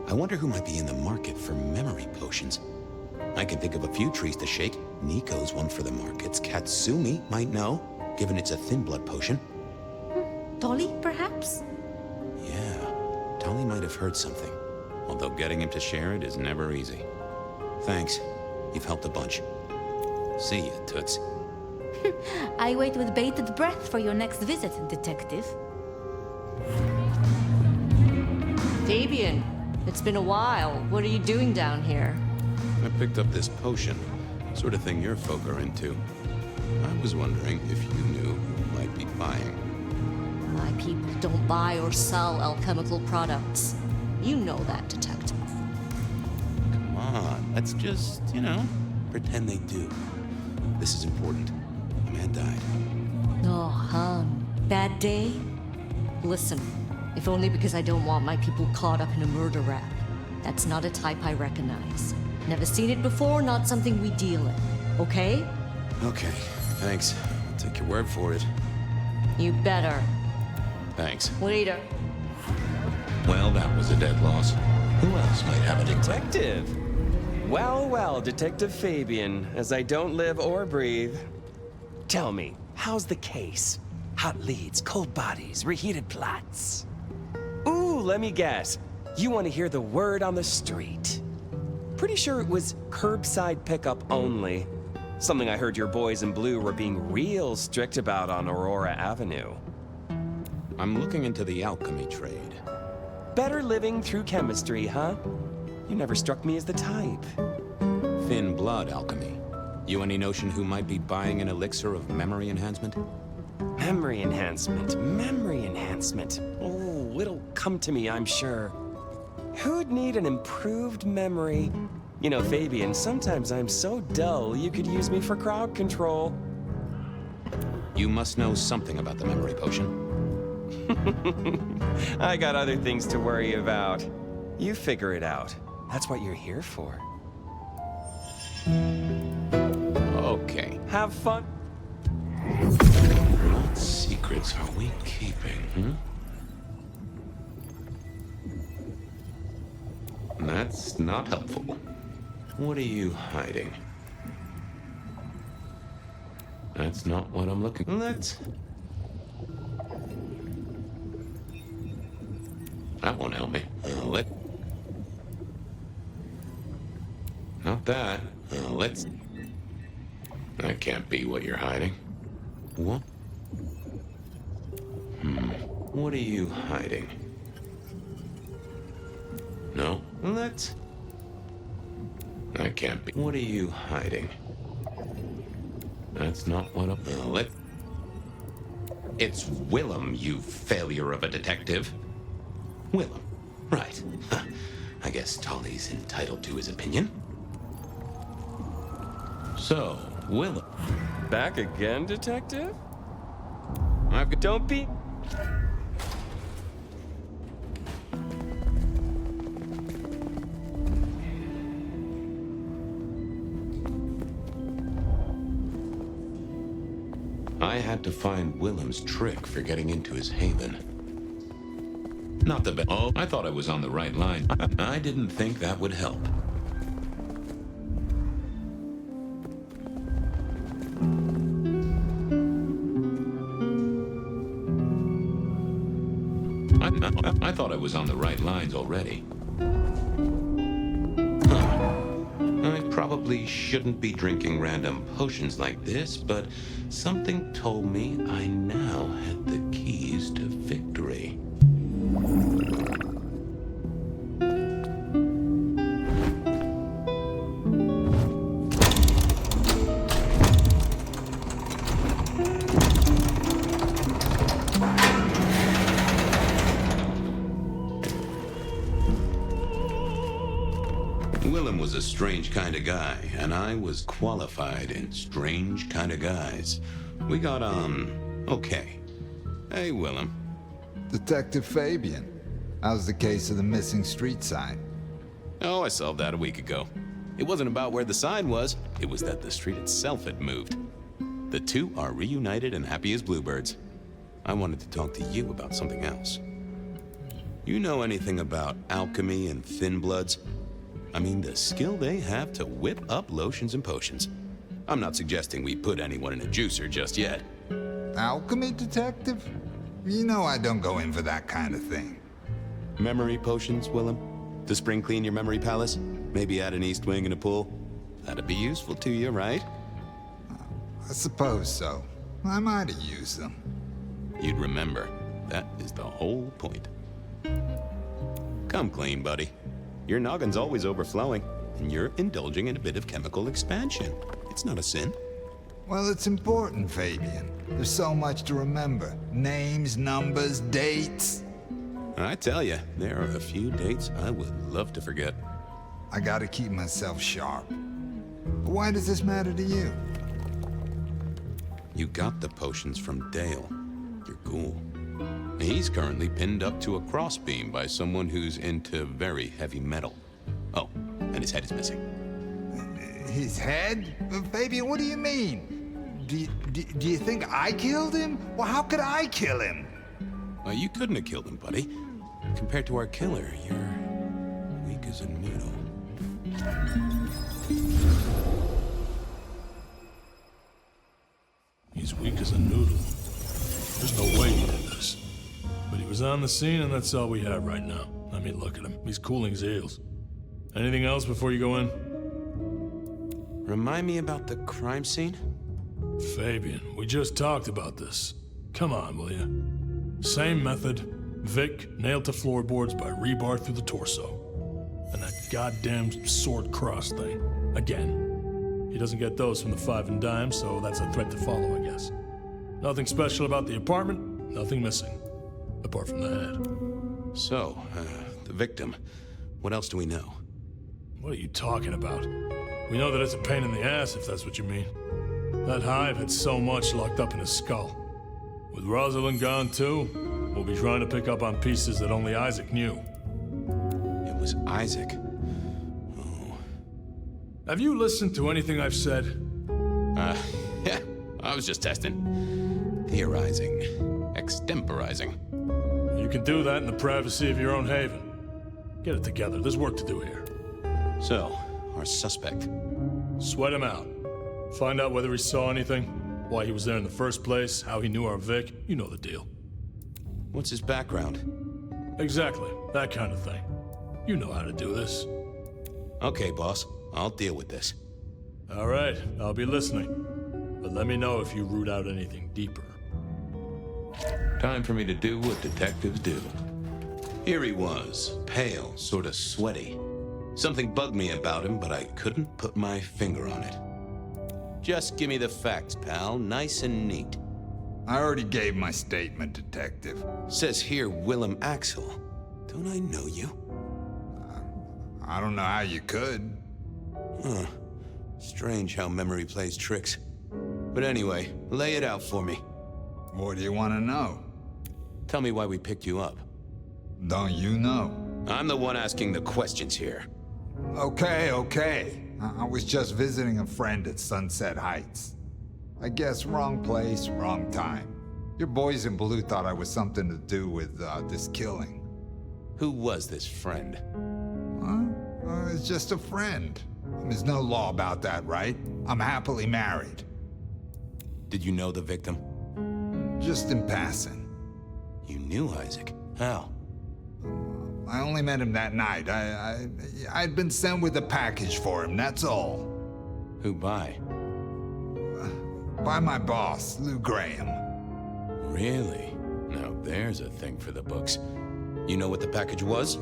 I wonder who might be in the market for memory potions. I can think of a few trees to shake. Nico's one for the markets. Katsumi might know, given it's a thin blood potion. Tolly, perhaps? Yeah, Tolly might have heard something. Although getting him to share it is never easy. Thanks. You've helped a bunch. See ya, Toots. I wait with bated breath for your next visit, detective. Fabian, it's been a while. What are you doing down here? I picked up this potion. Sort of thing your folk are into. I was wondering if you knew who might be buying. My people don't buy or sell alchemical products. You know that, detective. Come on, let's just, pretend they do. This is important. A man died. Oh, bad day? Listen, if only because I don't want my people caught up in a murder rap. That's not a type I recognize. Never seen it before, not something we deal in. Okay? Okay, thanks. I'll take your word for it. You better. Thanks. Later. Well, that was a dead loss. Who else might have a detective? Well, well, Detective Fabian, as I don't live or breathe. Tell me, how's the case? Hot leads, cold bodies, reheated plots. Ooh, let me guess. You want to hear the word on the street. Pretty sure it was curbside pickup only. Something I heard your boys in blue were being real strict about on Aurora Avenue. I'm looking into the alchemy trade. Better living through chemistry, huh? You never struck me as the type. Thin blood alchemy. You any notion who might be buying an elixir of memory enhancement? Memory enhancement, memory enhancement. Oh, it'll come to me, I'm sure. Who'd need an improved memory? You know, Fabian, sometimes I'm so dull you could use me for crowd control. You must know something about the memory potion. I got other things to worry about. You figure it out. That's what you're here for. Okay. Have fun. What secrets are we keeping, That's not helpful. What are you hiding? That's not what I'm looking. That won't help me. Not that. That can't be what you're hiding. What? What are you hiding? No. That can't be. What are you hiding? That's not what I'm. It's Willem, you failure of a detective. Willem. Right. I guess Tolly's entitled to his opinion. So, Willem. Back again, detective? Don't be... I had to find Willem's trick for getting into his haven. Not the best. Oh, I thought I was on the right line. I didn't think that would help. I thought I was on the right lines already. I probably shouldn't be drinking random potions like this, but something told me I now had the keys to victory. Willem was a strange kind of guy, and I was qualified in strange kind of guys. We got on okay. Hey, Willem. Detective Fabian, how's the case of the missing street sign? Oh, I solved that a week ago. It wasn't about where the sign was, it was that the street itself had moved. The two are reunited and happy as bluebirds. I wanted to talk to you about something else. You know anything about alchemy and thin bloods? I mean, the skill they have to whip up lotions and potions. I'm not suggesting we put anyone in a juicer just yet. Alchemy, detective? You know I don't go in for that kind of thing. Memory potions, Willem? To spring clean your memory palace? Maybe add an east wing and a pool? That'd be useful to you, right? I suppose so. I might have used them. You'd remember. That is the whole point. Come clean, buddy. Your noggin's always overflowing, and you're indulging in a bit of chemical expansion. It's not a sin. Well, it's important, Fabian. There's so much to remember. Names, numbers, dates. I tell you, there are a few dates I would love to forget. I gotta keep myself sharp. But why does this matter to you? You got the potions from Dale, your ghoul. He's currently pinned up to a crossbeam by someone who's into very heavy metal. Oh, and his head is missing. His head? Fabian, what do you mean? Do you think I killed him? Well, how could I kill him? Well, you couldn't have killed him, buddy. Compared to our killer, you're weak as a noodle. He's weak as a noodle. There's no way he did this. But he was on the scene, and that's all we have right now. Let me look at him. He's cooling his heels. Anything else before you go in? Remind me about the crime scene? Fabian, we just talked about this. Come on, will you? Same method, Vic nailed to floorboards by rebar through the torso. And that goddamn sword cross thing. Again. He doesn't get those from the five and dime, so that's a threat to follow, I guess. Nothing special about the apartment, nothing missing. Apart from the head. So, the victim. What else do we know? What are you talking about? We know that it's a pain in the ass, if that's what you mean. That hive had so much locked up in his skull. With Rosalind gone too, we'll be trying to pick up on pieces that only Isaac knew. It was Isaac. Oh. Have you listened to anything I've said? Yeah, I was just testing. Theorizing. Extemporizing. You can do that in the privacy of your own haven. Get it together, there's work to do here. So, our suspect. Sweat him out. Find out whether he saw anything, why he was there in the first place, how he knew our Vic. You know the deal. What's his background? Exactly, that kind of thing. You know how to do this. Okay, boss. I'll deal with this. All right, I'll be listening. But let me know if you root out anything deeper. Time for me to do what detectives do. Here he was, pale, sort of sweaty. Something bugged me about him, but I couldn't put my finger on it. Just give me the facts, pal. Nice and neat. I already gave my statement, Detective. Says here, Willem Axel. Don't I know you? I don't know how you could. Huh. Strange how memory plays tricks. But anyway, lay it out for me. What do you want to know? Tell me why we picked you up. Don't you know? I'm the one asking the questions here. Okay. I was just visiting a friend at Sunset Heights. I guess wrong place, wrong time. Your boys in blue thought I was something to do with this killing. Who was this friend? It's just a friend. There's no law about that, right? I'm happily married. Did you know the victim? Just in passing. You knew Isaac? How? I only met him that night. I'd been sent with a package for him, that's all. Who by? By my boss, Lou Graham. Really? Now there's a thing for the books. You know what the package was?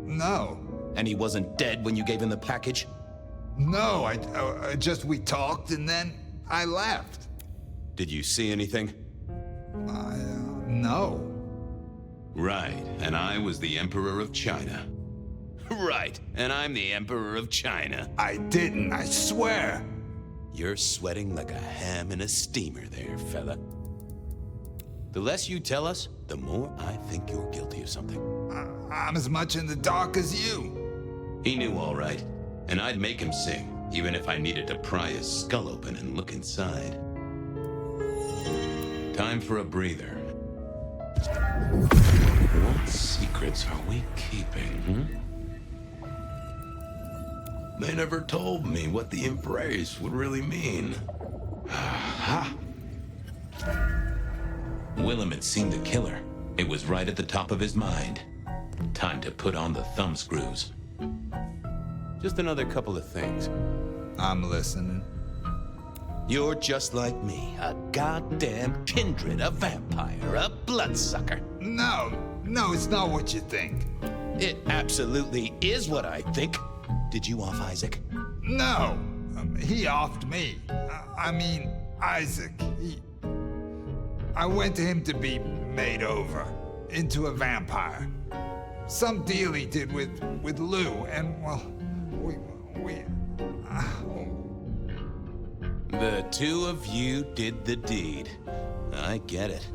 No. And he wasn't dead when you gave him the package? No, we talked and then I left. Did you see anything? No. Right, and I was the Emperor of China. Right, and I'm the Emperor of China. I didn't, I swear. You're sweating like a ham in a steamer there, fella. The less you tell us, the more I think you're guilty of something. I'm as much in the dark as you. He knew all right, and I'd make him sing, even if I needed to pry his skull open and look inside. Time for a breather. What secrets are we keeping, They never told me what the embrace would really mean. Ha! Willem had seen the killer. It was right at the top of his mind. Time to put on the thumb screws. Just another couple of things. I'm listening. You're just like me, a goddamn kindred, a vampire, a bloodsucker. No, it's not what you think. It absolutely is what I think. Did you off Isaac? No, he offed me. I mean, Isaac. I went to him to be made over into a vampire. Some deal he did with Lou, and well, we. The two of you did the deed. I get it.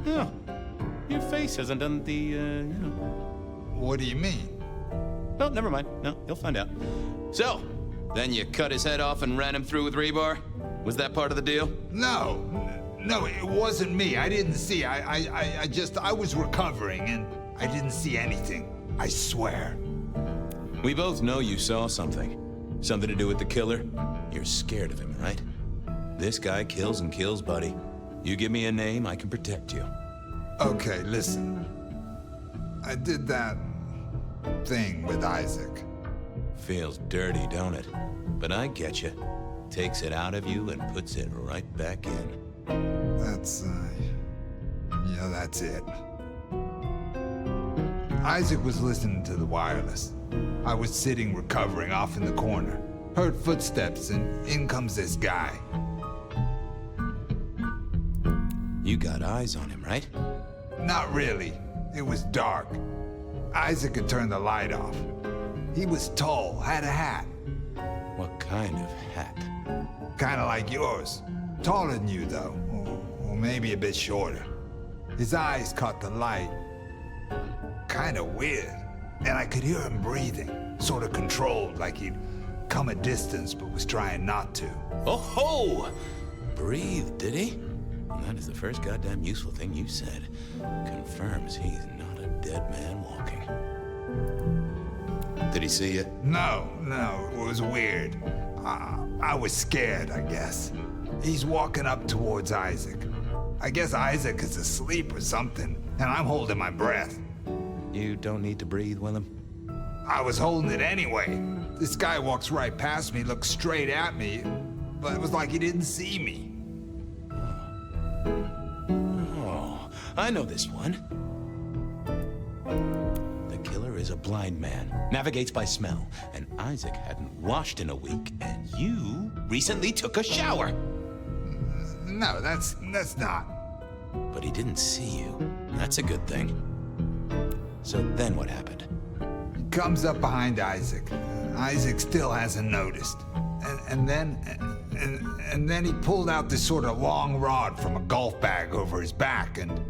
Oh, your face hasn't done the, What do you mean? Oh, never mind. No, you'll find out. So, then you cut his head off and ran him through with rebar? Was that part of the deal? No, it wasn't me. I didn't see. I was recovering and I didn't see anything. I swear. We both know you saw something. Something to do with the killer? You're scared of him, right? This guy kills and kills, buddy. You give me a name, I can protect you. Okay, listen. I did that thing with Isaac. Feels dirty, don't it? But I get you. Takes it out of you and puts it right back in. That's it. Isaac was listening to the wireless. I was sitting recovering off in the corner. Heard footsteps and in comes this guy. You got eyes on him, right? Not really. It was dark. Isaac had turned the light off. He was tall, had a hat. What kind of hat? Kinda like yours. Taller than you, though. Or maybe a bit shorter. His eyes caught the light. Kinda weird. And I could hear him breathing. Sorta controlled, like he'd come a distance but was trying not to. Oh ho! Breathe, did he? That is the first goddamn useful thing you said. Confirms he's not a dead man walking. Did he see you? No, it was weird. I was scared, I guess. He's walking up towards Isaac. I guess Isaac is asleep or something, and I'm holding my breath. You don't need to breathe, Willem. I was holding it anyway. This guy walks right past me, looks straight at me, but it was like he didn't see me. Oh, I know this one. The killer is a blind man, navigates by smell, and Isaac hadn't washed in a week, and you recently took a shower. No, that's not. But he didn't see you. That's a good thing. So then what happened? He comes up behind Isaac. Isaac still hasn't noticed. And then he pulled out this sort of long rod from a golf bag over his back, and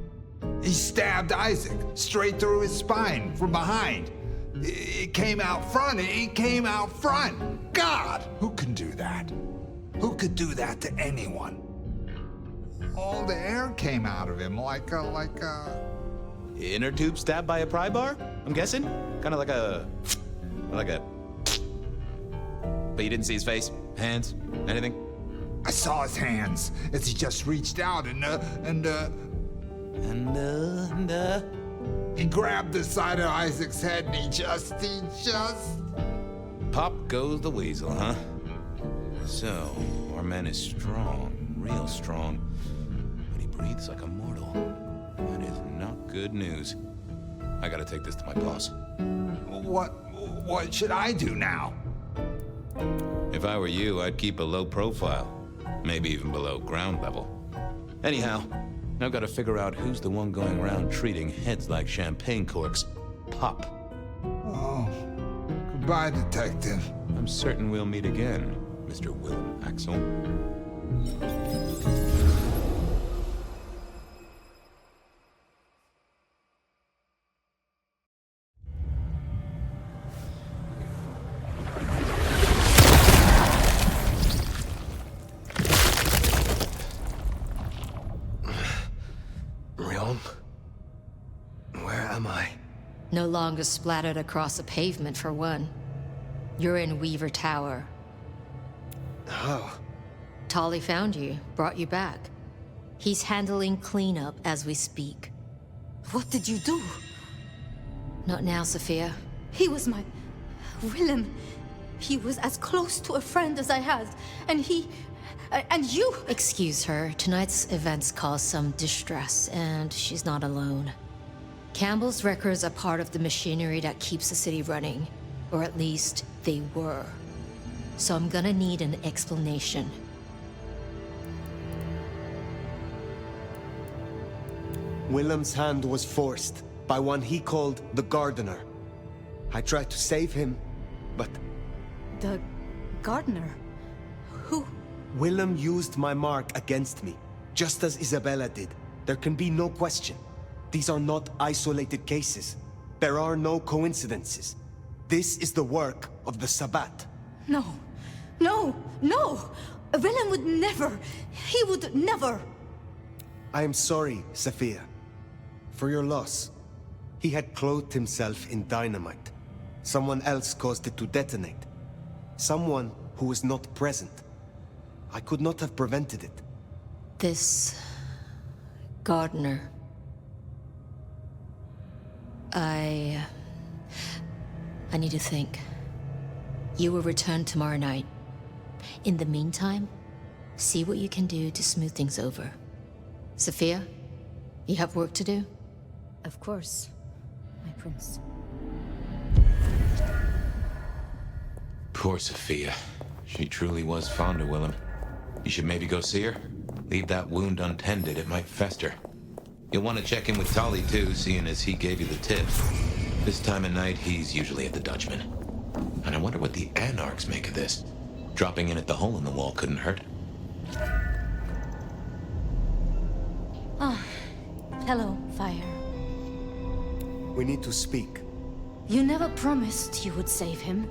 he stabbed Isaac straight through his spine from behind. It came out front. It came out front. God, who can do that? Who could do that to anyone? All the air came out of him like a... Inner tube stabbed by a pry bar? I'm guessing? Kind of like a... But you didn't see his face? Hands? Anything? I saw his hands as he just reached out and he grabbed the side of Isaac's head and he just... Pop goes the weasel, huh? So, our man is strong, real strong, but he breathes like a mortal. That is not good news. I gotta take this to my boss. What should I do now? If I were you, I'd keep a low profile. Maybe even below ground level. Anyhow, I've got to figure out who's the one going around treating heads like champagne corks. Pop. Oh, goodbye, detective. I'm certain we'll meet again, Mr. Willem Axel. No longer splattered across the pavement, for one. You're in Weaver Tower. Oh. Tolly found you, brought you back. He's handling cleanup as we speak. What did you do? Not now, Sophia. He was my... Willem. He was as close to a friend as I had. And he... and you... Excuse her. Tonight's events caused some distress, and she's not alone. Campbell's records are part of the machinery that keeps the city running. Or at least, they were. So I'm gonna need an explanation. Willem's hand was forced by one he called the Gardener. I tried to save him, but... The Gardener? Who? Willem used my mark against me, just as Isabella did. There can be no question. These are not isolated cases. There are no coincidences. This is the work of the Sabbat. No. No! No! Willem would never... He would never... I am sorry, Sophia, for your loss. He had clothed himself in dynamite. Someone else caused it to detonate. Someone who was not present. I could not have prevented it. This... Gardener... I need to think. You will return tomorrow night. In the meantime, see what you can do to smooth things over. Sophia, you have work to do? Of course. I prince. Poor Sophia. She truly was fond of Willem. You should maybe go see her. Leave that wound untended, it might fester. You'll want to check in with Tolly too, seeing as he gave you the tip. This time of night, he's usually at the Dutchman. And I wonder what the Anarchs make of this. Dropping in at the hole in the wall couldn't hurt. Ah, hello, Fire. We need to speak. You never promised you would save him.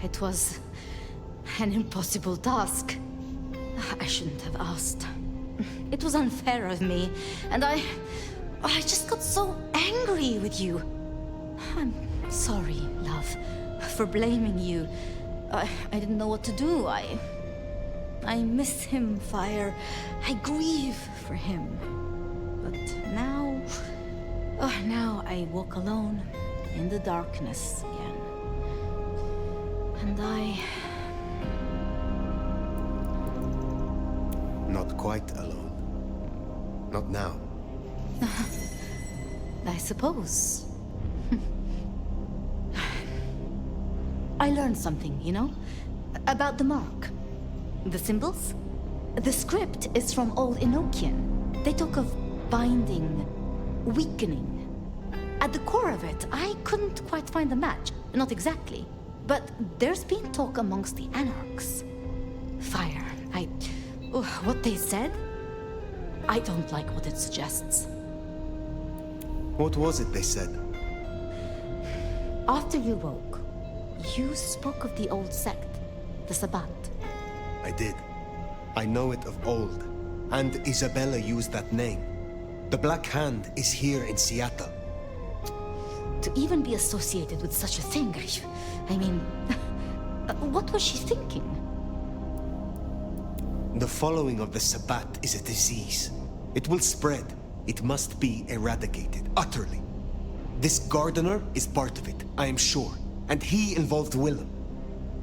It was an impossible task. I shouldn't have asked. It was unfair of me, and I just got so angry with you. I'm sorry, love, for blaming you. I didn't know what to do. I miss him, Fire. I grieve for him. But now, now I walk alone in the darkness again. And Not quite alone. Not now. I suppose. I learned something, you know? About the mark. The symbols? The script is from Old Enochian. They talk of binding, weakening. At the core of it, I couldn't quite find a match. Not exactly. But there's been talk amongst the Anarchs. Fire. What they said? I don't like what it suggests. What was it they said? After you woke, you spoke of the old sect, the Sabbat. I did. I know it of old. And Isabella used that name. The Black Hand is here in Sиэтле. To even be associated with such a thing, I mean, what was she thinking? The following of the Sabbat is a disease. It will spread. It must be eradicated, utterly. This gardener is part of it, I am sure. And he involved Willem.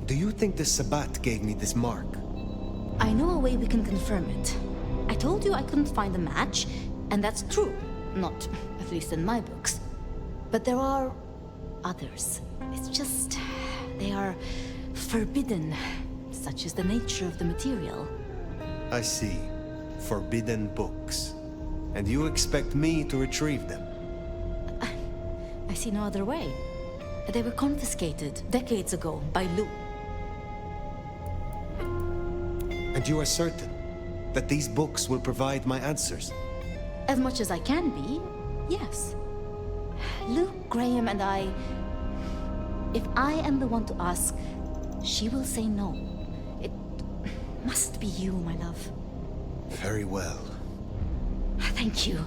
Do you think the Sabbat gave me this mark? I know a way we can confirm it. I told you I couldn't find a match, and that's true. Not, at least in my books. But there are others. It's just, they are forbidden. Such is the nature of the material. I see. Forbidden books. And you expect me to retrieve them? I see no other way. They were confiscated decades ago by Lou. And you are certain that these books will provide my answers? As much as I can be, yes. Luke, Graham, and I... If I am the one to ask, she will say no. It must be you, my love. Very well. Thank you.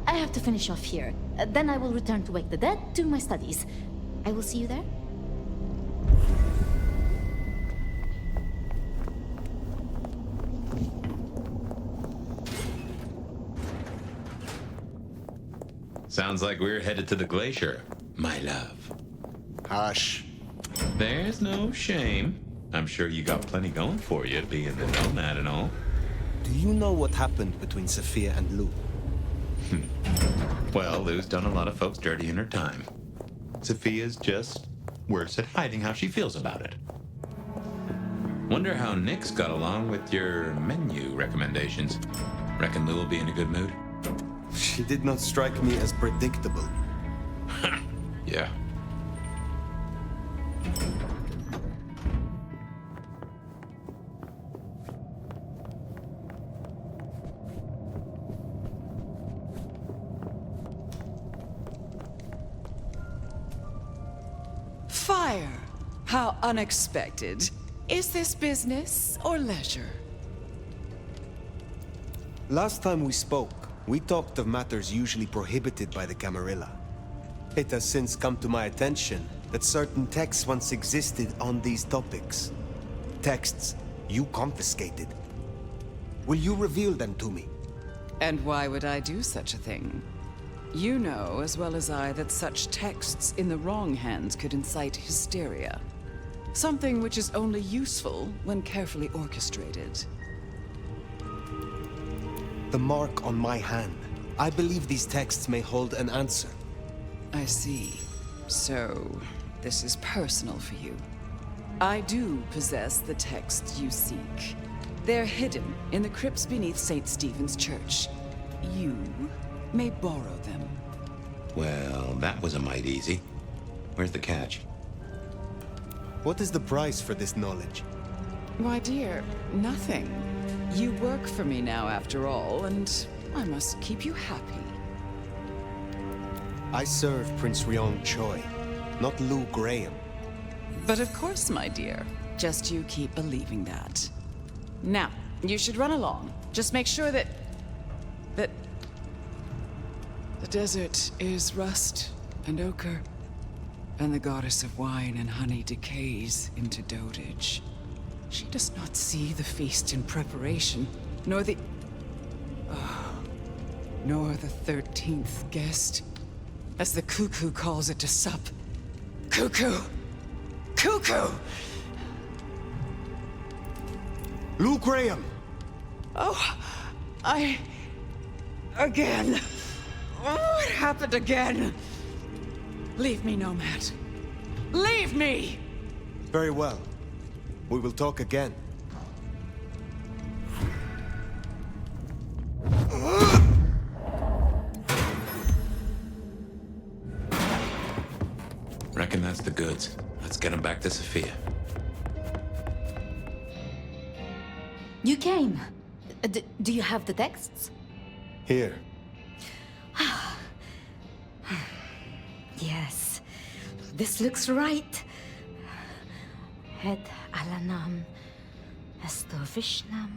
I have to finish off here. Then I will return to Wake the Dead, do my studies. I will see you there. Sounds like we're headed to the glacier, my love. Hush. There's no shame. I'm sure you got plenty going for you, being the nomad and all. Do you know what happened between Sophia and Lou? Well, Lou's done a lot of folks dirty in her time. Sophia's just worse at hiding how she feels about it. Wonder how Nick's got along with your menu recommendations. Reckon Lou will be in a good mood? She did not strike me as predictable. Yeah. Fire! How unexpected. Is this business or leisure? Last time we spoke, we talked of matters usually prohibited by the Camarilla. It has since come to my attention that certain texts once existed on these topics. Texts you confiscated. Will you reveal them to me? And why would I do such a thing? You know as well as I that such texts in the wrong hands could incite hysteria. Something which is only useful when carefully orchestrated. The mark on my hand. I believe these texts may hold an answer. I see. So, this is personal for you. I do possess the texts you seek. They're hidden in the crypts beneath St. Stephen's Church. You may borrow them. Well, that was a mite easy. Where's the catch? What is the price for this knowledge? Why, dear, nothing. You work for me now, after all, and I must keep you happy. I serve Prince Ryong Choi, not Lou Graham. But of course, my dear. Just you keep believing that. Now, you should run along. Just make sure that the desert is rust and ochre, and the goddess of wine and honey decays into dotage. She does not see the feast in preparation, nor the 13th guest, as the cuckoo calls it to sup. Cuckoo! Cuckoo! Lou Graham! Oh, again. Oh, it happened again. Leave me, Nomad. Leave me! Very well. We will talk again. Reckon that's the goods. Let's get him back to Sophia. You came. Do you have the texts? Here. Yes. This looks right. Het alanam, estovishnam.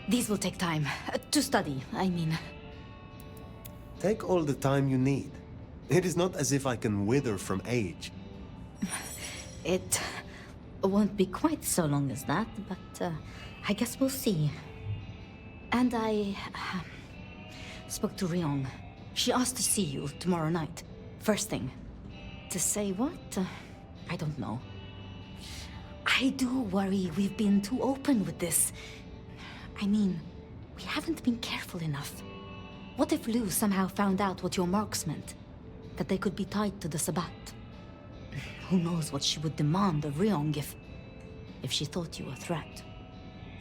These will take time. To study, I mean. Take all the time you need. It is not as if I can wither from age. It won't be quite so long as that, but I guess we'll see. And I spoke to Ryong. She asked to see you tomorrow night. First thing. To say what? I don't know. I do worry we've been too open with this. I mean, we haven't been careful enough. What if Lou somehow found out what your marks meant? That they could be tied to the Sabbat? Who knows what she would demand of Ryong if she thought you a threat.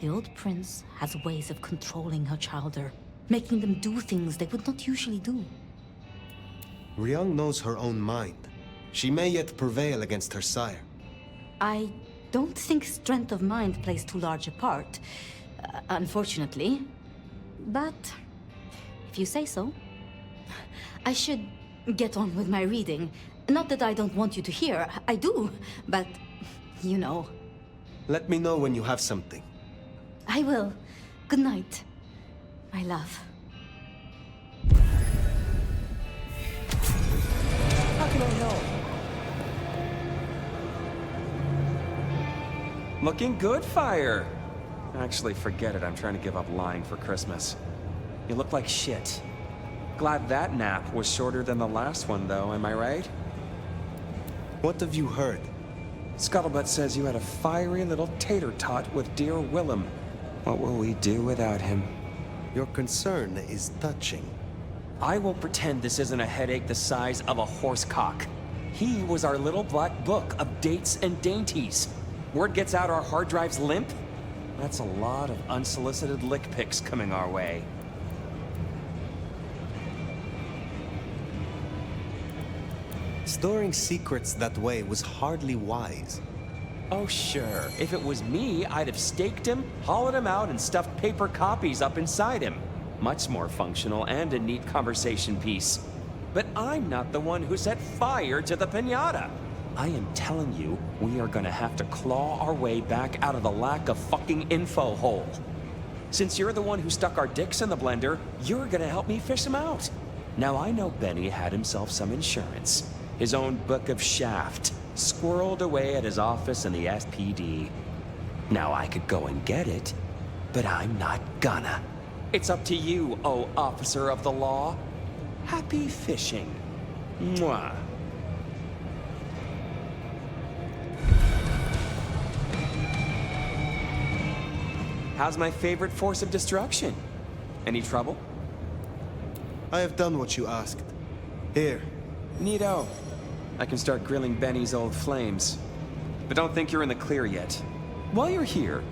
The old prince has ways of controlling her chowder, making them do things they would not usually do. Ryong knows her own mind. She may yet prevail against her sire. I don't think strength of mind plays too large a part, unfortunately. But if you say so. I should get on with my reading. Not that I don't want you to hear, I do, but you know. Let me know when you have something. I will. Good night, my love. How can I help? Looking good, Fire. Actually, forget it. I'm trying to give up lying for Christmas. You look like shit. Glad that nap was shorter than the last one, though, am I right? What have you heard? Scuttlebutt says you had a fiery little tater-tot with dear Willem. What will we do without him? Your concern is touching. I won't pretend this isn't a headache the size of a horse cock. He was our little black book of dates and dainties. Word gets out our hard drive's limp? That's a lot of unsolicited lick pics coming our way. Storing secrets that way was hardly wise. Oh, sure. If it was me, I'd have staked him, hollowed him out, and stuffed paper copies up inside him. Much more functional and a neat conversation piece. But I'm not the one who set fire to the piñata. I am telling you, we are gonna have to claw our way back out of the lack of fucking info hole. Since you're the one who stuck our dicks in the blender, you're gonna help me fish them out. Now, I know Benny had himself some insurance. His own book of Shaft, squirreled away at his office in the SPD. Now, I could go and get it, but I'm not gonna. It's up to you, oh officer of the law. Happy fishing. Mwah. How's my favorite force of destruction? Any trouble? I have done what you asked. Here. Neato. I can start grilling Benny's old flames. But don't think you're in the clear yet. While you're here,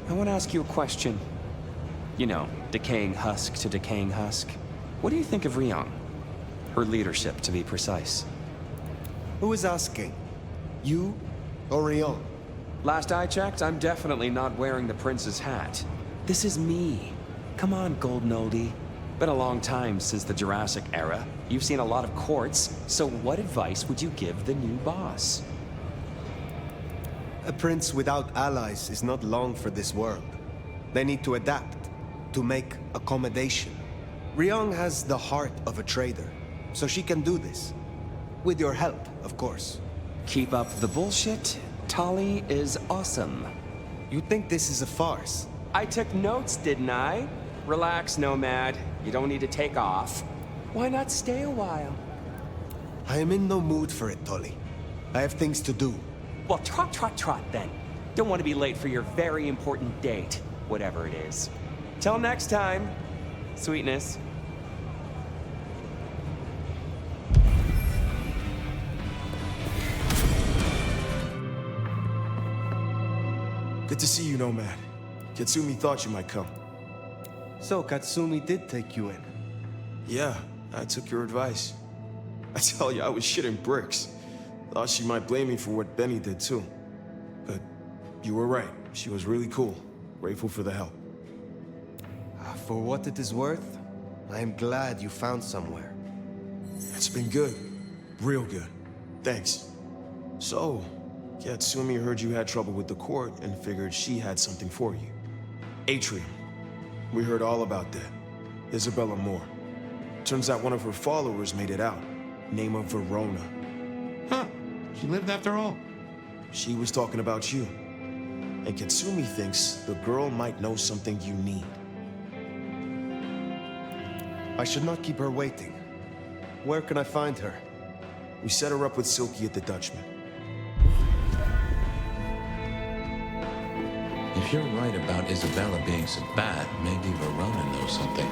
I want to ask you a question. You know, decaying husk to decaying husk. What do you think of Ryong? Her leadership, to be precise. Who is asking? You or Ryong? Last I checked, I'm definitely not wearing the prince's hat. This is me. Come on, golden oldie. Been a long time since the Jurassic era. You've seen a lot of courts, so what advice would you give the new boss? A prince without allies is not long for this world. They need to adapt, to make accommodation. Ryong has the heart of a trader, so she can do this. With your help, of course. Keep up the bullshit. Tali is awesome. You think this is a farce? I took notes, didn't I? Relax, Nomad. You don't need to take off. Why not stay a while? I am in no mood for it, Tolly. I have things to do. Well, trot then. Don't want to be late for your very important date, whatever it is. Till next time, sweetness. Good to see you, Nomad. Katsumi thought you might come. So, Katsumi did take you in? Yeah, I took your advice. I tell you, I was shitting bricks. Thought she might blame me for what Benny did too. But you were right. She was really cool. Grateful for the help. For what it is worth, I am glad you found somewhere. It's been good. Real good. Thanks. So, Katsumi heard you had trouble with the court and figured she had something for you. Atrium. We heard all about that. Isabella Moore. Turns out one of her followers made it out. Name of Verona. Huh. She lived after all. She was talking about you. And Katsumi thinks the girl might know something you need. I should not keep her waiting. Where can I find her? We set her up with Silky at the Dutchman. If you're right about Isabella being so bad, maybe Verona knows something.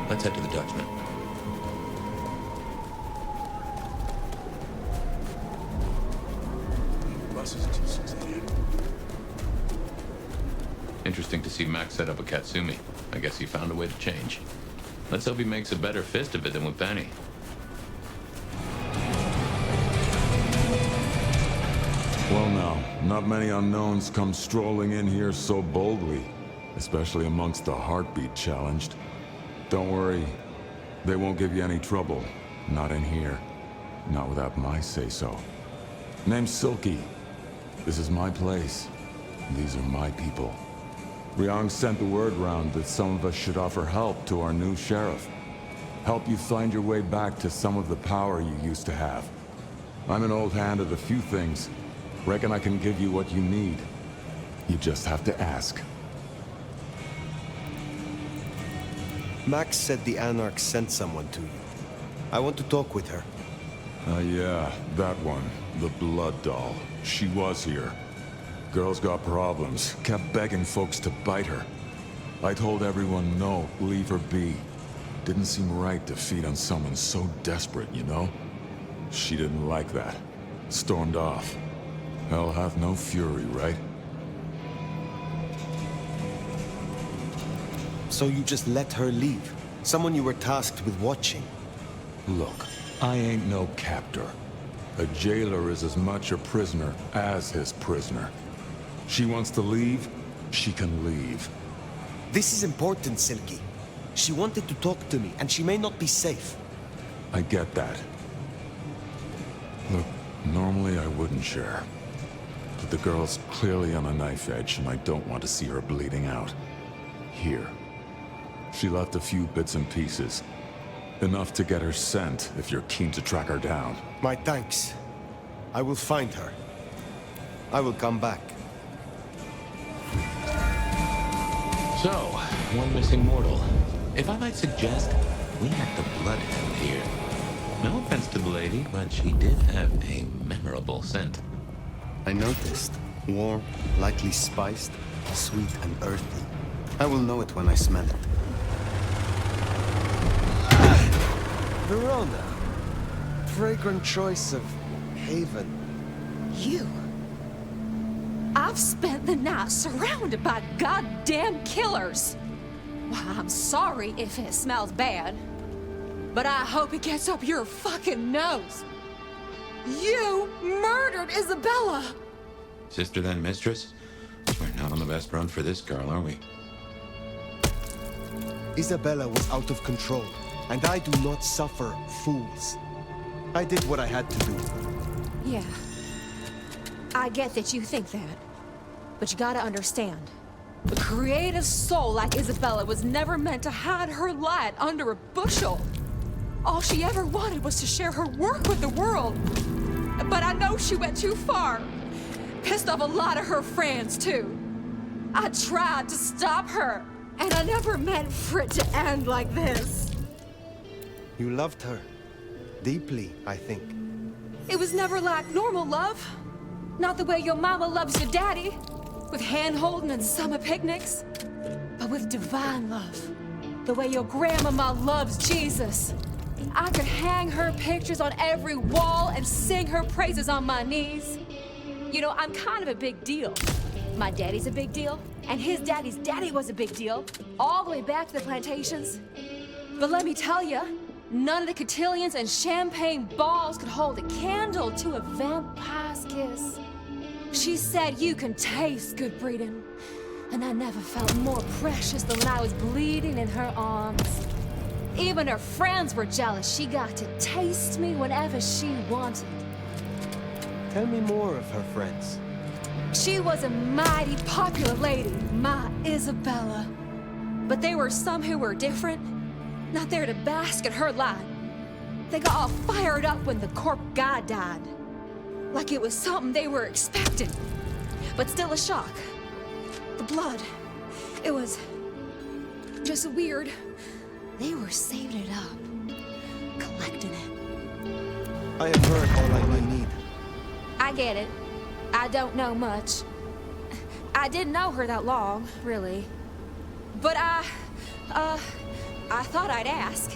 Let's head to the Dutchman. Interesting to see Max set up a Katsumi. I guess he found a way to change. Let's hope he makes a better fist of it than with Benny. Well now, not many unknowns come strolling in here so boldly, especially amongst the heartbeat challenged. Don't worry, they won't give you any trouble. Not in here. Not without my say-so. Name's Silky. This is my place. These are my people. Ryong sent the word round that some of us should offer help to our new sheriff. Help you find your way back to some of the power you used to have. I'm an old hand at a few things. Reckon I can give you what you need. You just have to ask. Max said the Anarchs sent someone to you. I want to talk with her. Yeah, that one. The blood doll. She was here. Girl's got problems. Kept begging folks to bite her. I told everyone no, leave her be. Didn't seem right to feed on someone so desperate, you know? She didn't like that. Stormed off. Hell hath no fury, right? So you just let her leave? Someone you were tasked with watching? Look, I ain't no captor. A jailer is as much a prisoner as his prisoner. She wants to leave, she can leave. This is important, Silky. She wanted to talk to me, and she may not be safe. I get that. Look, normally I wouldn't share. But the girl's clearly on a knife edge, and I don't want to see her bleeding out. Here. She left a few bits and pieces. Enough to get her sent, if you're keen to track her down. My thanks. I will find her. I will come back. So, one missing mortal. If I might suggest, we act the bloodhound here. No offense to the lady, but she did have a memorable scent. I noticed. Warm, lightly spiced, sweet and earthy. I will know it when I smell it. Verona, fragrant choice of haven. You? I've spent the night surrounded by goddamn killers. Well, I'm sorry if it smells bad, but I hope it gets up your fucking nose. You murdered Isabella! Sister then mistress? We're not on the best run for this girl, are we? Isabella was out of control, and I do not suffer fools. I did what I had to do. Yeah. I get that you think that, but you gotta understand. A creative soul like Isabella was never meant to hide her light under a bushel. All she ever wanted was to share her work with the world. But I know she went too far. Pissed off a lot of her friends, too. I tried to stop her, and I never meant for it to end like this. You loved her. Deeply, I think. It was never like normal love. Not the way your mama loves your daddy, with hand-holding and summer picnics. But with divine love. The way your grandmama loves Jesus. I could hang her pictures on every wall and sing her praises on my knees. You know, I'm kind of a big deal. My daddy's a big deal, and his daddy's daddy was a big deal, all the way back to the plantations. But let me tell you, none of the cotillions and champagne balls could hold a candle to a vampire's kiss. She said you can taste good breeding, and I never felt more precious than when I was bleeding in her arms. Even her friends were jealous. She got to taste me whenever she wanted. Tell me more of her friends. She was a mighty popular lady, my Isabella. But there were some who were different, not there to bask in her light. They got all fired up when the corp guy died. Like it was something they were expecting, but still a shock. The blood, it was just weird. They were saving it up, collecting it. I have heard all I need. I get it. I don't know much. I didn't know her that long, really. But I thought I'd ask.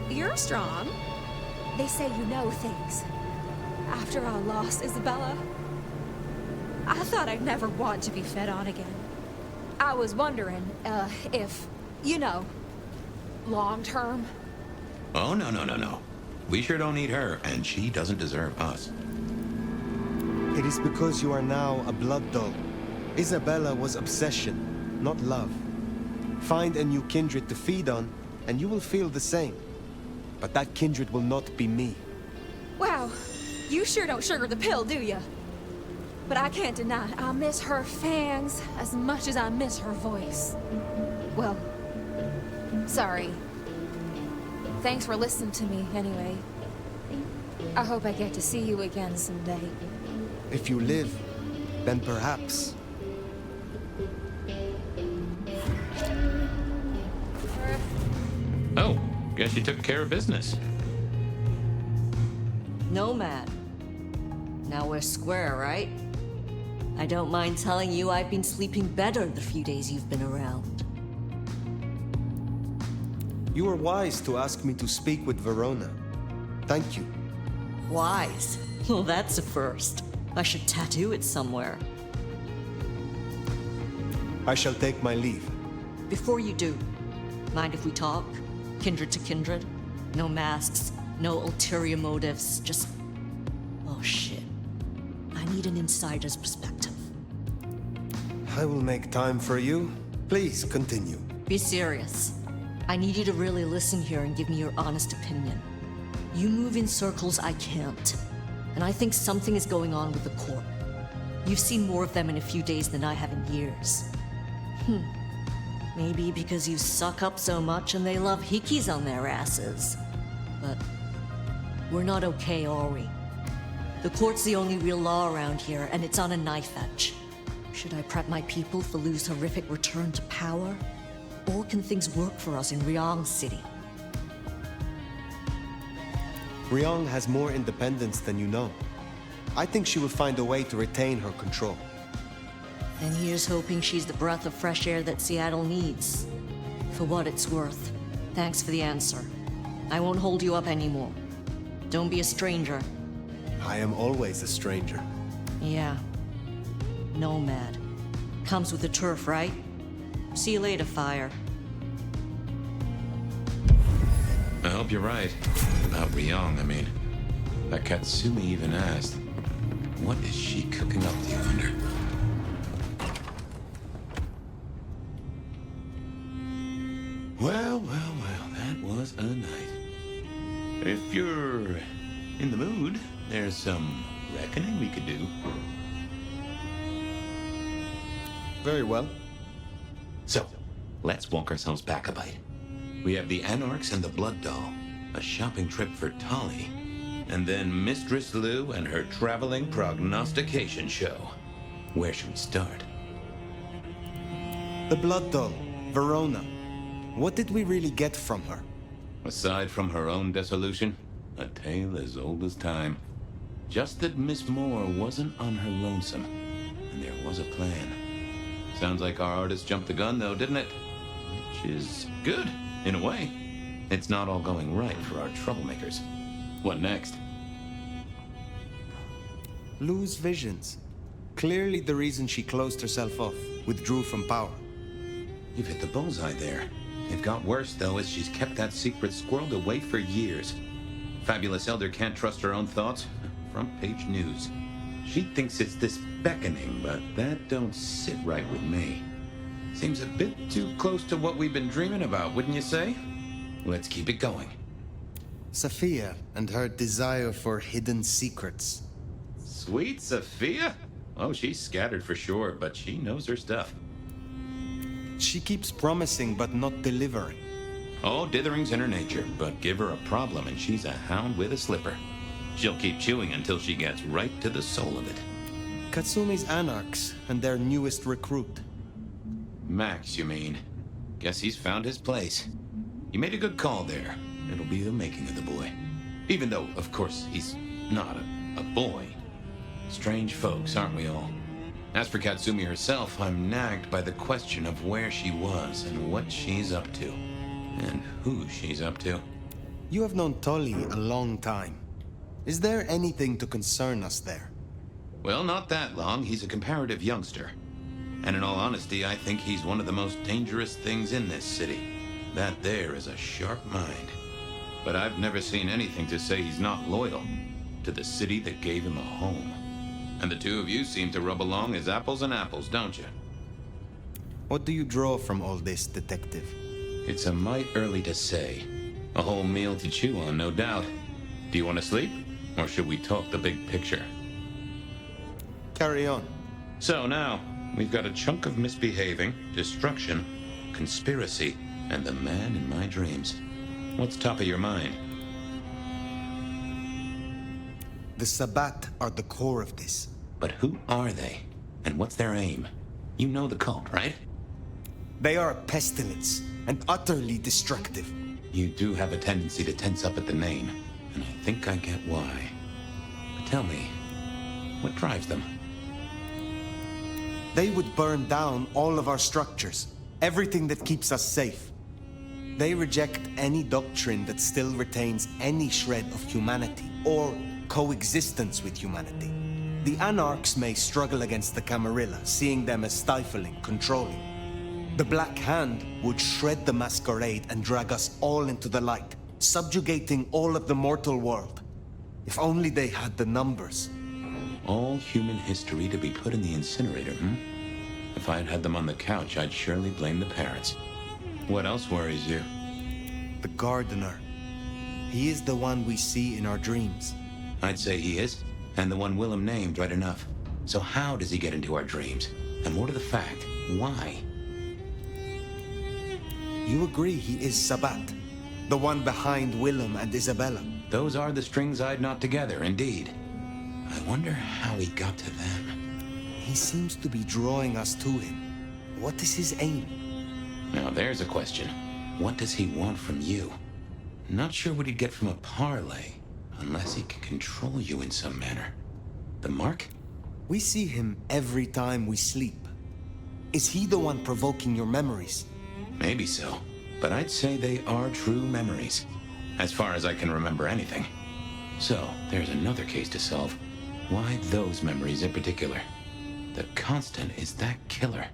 You're strong. They say you know things. After I lost Isabella, I thought I'd never want to be fed on again. I was wondering, if, you know, long term. Oh, no. We sure don't need her, and she doesn't deserve us. It is because you are now a blood dog. Isabella was obsession, not love. Find a new kindred to feed on, and you will feel the same. But that kindred will not be me. Wow, you sure don't sugar the pill, do you? But I can't deny I miss her fangs as much as I miss her voice. Well, sorry. Thanks for listening to me, anyway. I hope I get to see you again someday. If you live, then perhaps. Oh, guess you took care of business. Nomad. Now we're square, right? I don't mind telling you I've been sleeping better the few days you've been around. You were wise to ask me to speak with Verona. Thank you. Wise? Well, that's a first. I should tattoo it somewhere. I shall take my leave. Before you do, mind if we talk? Kindred to kindred? No masks, no ulterior motives, just... Oh shit. I need an insider's perspective. I will make time for you. Please continue. Be serious. I need you to really listen here and give me your honest opinion. You move in circles I can't. And I think something is going on with the Corp. You've seen more of them in a few days than I have in years. Maybe because you suck up so much and they love hickeys on their asses. But we're not okay, are we? The court's the only real law around here, and it's on a knife edge. Should I prep my people for Lu's horrific return to power? Or can things work for us in Ryong City? Ryong has more independence than you know. I think she will find a way to retain her control. And here's hoping she's the breath of fresh air that Seattle needs. For what it's worth, thanks for the answer. I won't hold you up anymore. Don't be a stranger. I am always a stranger. Yeah. Nomad. Comes with the turf, right? See you later, Fire. I hope you're right. About Ryong, I mean. That Katsumi even asked, what is she cooking up to you under? Well, that was a night. If you're in the mood, there's some reckoning we could do. Very well. So, let's walk ourselves back a bite. We have the Anarchs and the Blood Doll, a shopping trip for Tali, and then Mistress Lou and her traveling prognostication show. Where should we start? The Blood Doll, Verona. What did we really get from her? Aside from her own dissolution, a tale as old as time. Just that Miss Moore wasn't on her lonesome, and there was a plan. Sounds like our artist jumped the gun, though, didn't it? Which is good, in a way. It's not all going right for our troublemakers. What next? Lou's visions. Clearly the reason she closed herself off, withdrew from power. You've hit the bullseye there. It got worse, though, as she's kept that secret squirreled away for years. Fabulous Elder can't trust her own thoughts. Front page news. She thinks it's this beckoning, but that don't sit right with me. Seems a bit too close to what we've been dreaming about, wouldn't you say? Let's keep it going. Sophia and her desire for hidden secrets. Sweet Sophia? Oh, she's scattered for sure, but she knows her stuff. She keeps promising but not delivering. Oh, dithering's in her nature, but give her a problem and she's a hound with a slipper. She'll keep chewing until she gets right to the soul of it. Katsumi's Anarchs and their newest recruit. Max, you mean? Guess he's found his place. You made a good call there. It'll be the making of the boy. Even though, of course, he's not a boy. Strange folks, aren't we all? As for Katsumi herself, I'm nagged by the question of where she was and what she's up to. And who she's up to. You have known Tolly a long time. Is there anything to concern us there? Well, not that long. He's a comparative youngster. And in all honesty, I think he's one of the most dangerous things in this city. That there is a sharp mind. But I've never seen anything to say he's not loyal to the city that gave him a home. And the two of you seem to rub along as apples and apples, don't you? What do you draw from all this, Detective? It's a mite early to say. A whole meal to chew on, no doubt. Do you want to sleep? Or should we talk the big picture? Carry on. So now, we've got a chunk of misbehaving, destruction, conspiracy, and the man in my dreams. What's top of your mind? The Sabbat are the core of this. But who are they? And what's their aim? You know the cult, right? They are a pestilence and utterly destructive. You do have a tendency to tense up at the name, and I think I get why. But tell me, what drives them? They would burn down all of our structures, everything that keeps us safe. They reject any doctrine that still retains any shred of humanity or coexistence with humanity. The Anarchs may struggle against the Camarilla, seeing them as stifling, controlling. The Black Hand would shred the Masquerade and drag us all into the light, subjugating all of the mortal world. If only they had the numbers. All human history to be put in the incinerator, hmm? If I'd had them on the couch, I'd surely blame the parents. What else worries you? The Gardener. He is the one we see in our dreams. I'd say he is, and the one Willem named right enough. So how does he get into our dreams? And more to the fact, why? You agree he is Sabbat, the one behind Willem and Isabella. Those are the strings I'd knot together, indeed. I wonder how he got to them. He seems to be drawing us to him. What is his aim? Now there's a question. What does he want from you? Not sure what he'd get from a parlay, unless he can control you in some manner. The Mark? We see him every time we sleep. Is he the one provoking your memories? Maybe so, but I'd say they are true memories, as far as I can remember anything. So, there's another case to solve. Why those memories in particular? The constant is that killer.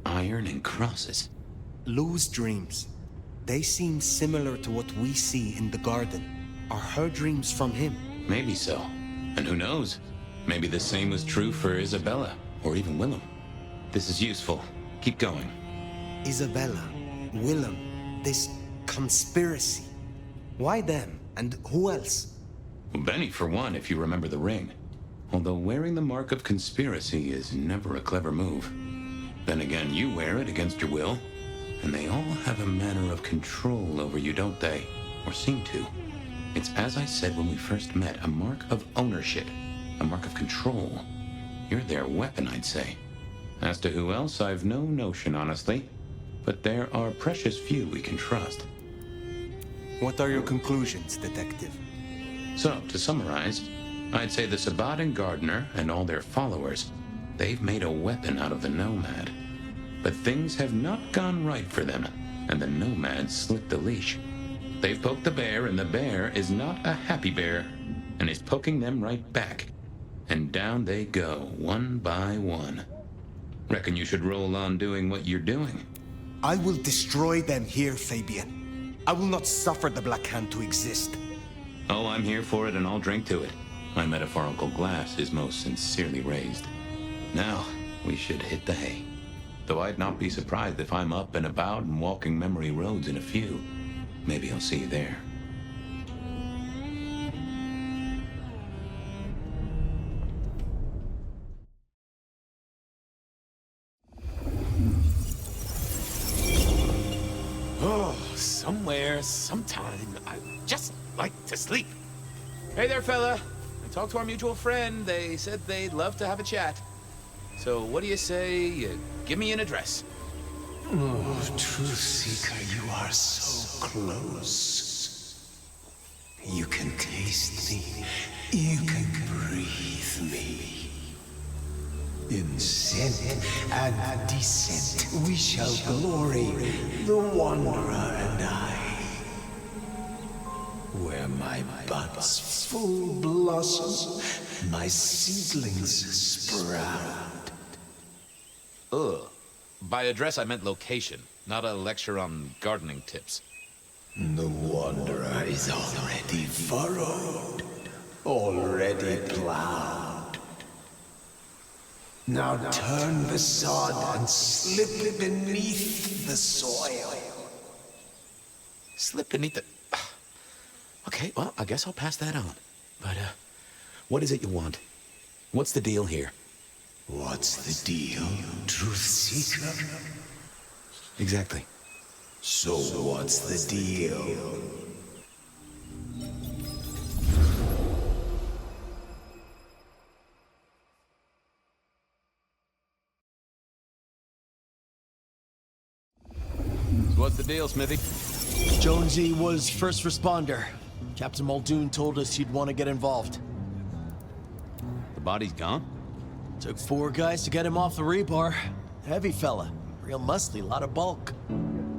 Iron and crosses. Lou's dreams. They seem similar to what we see in the garden. Are her dreams from him? Maybe so. And who knows? Maybe the same was true for Isabella, or even Willem. This is useful. Keep going. Isabella, Willem, this conspiracy. Why them? And who else? Well, Benny, for one, if you remember the ring. Although wearing the mark of conspiracy is never a clever move. Then again, you wear it against your will. And they all have a manner of control over you, don't they? Or seem to. It's as I said when we first met, a mark of ownership. A mark of control. You're their weapon, I'd say. As to who else, I've no notion, honestly. But there are precious few we can trust. What are your conclusions, Detective? So, to summarize, I'd say the Sabbat and Gardner and all their followers, they've made a weapon out of the Nomad. But things have not gone right for them, and the Nomad slipped the leash. They've poked the bear, and the bear is not a happy bear, and is poking them right back. And down they go, one by one. Reckon you should roll on doing what you're doing. I will destroy them here, Fabian. I will not suffer the Black Hand to exist. Oh, I'm here for it, and I'll drink to it. My metaphorical glass is most sincerely raised. Now, we should hit the hay. Though I'd not be surprised if I'm up and about and walking memory roads in a few. Maybe I'll see you there. Oh, somewhere, sometime, I just like to sleep. Hey there, fella. I talked to our mutual friend. They said they'd love to have a chat. So what do you say you give me an address? Oh, Truth Seeker, you are so close. You can taste me. You can breathe me. In scent and descent we shall glory, the Wanderer and I. Where my buds full blossom, my seedlings sprout. Ugh. By address, I meant location, not a lecture on gardening tips. The Wanderer is already furrowed, already plowed. Now turn the sod and slip beneath the soil. Slip beneath the... Okay, well, I guess I'll pass that on. But, what is it you want? What's the deal here? What's the deal, Truth Seeker? Exactly. So what's the deal? So what's the deal, Smithy? Jonesy was first responder. Captain Muldoon told us he'd want to get involved. The body's gone? Took 4 guys to get him off the rebar. Heavy fella. Real muscly, lot of bulk.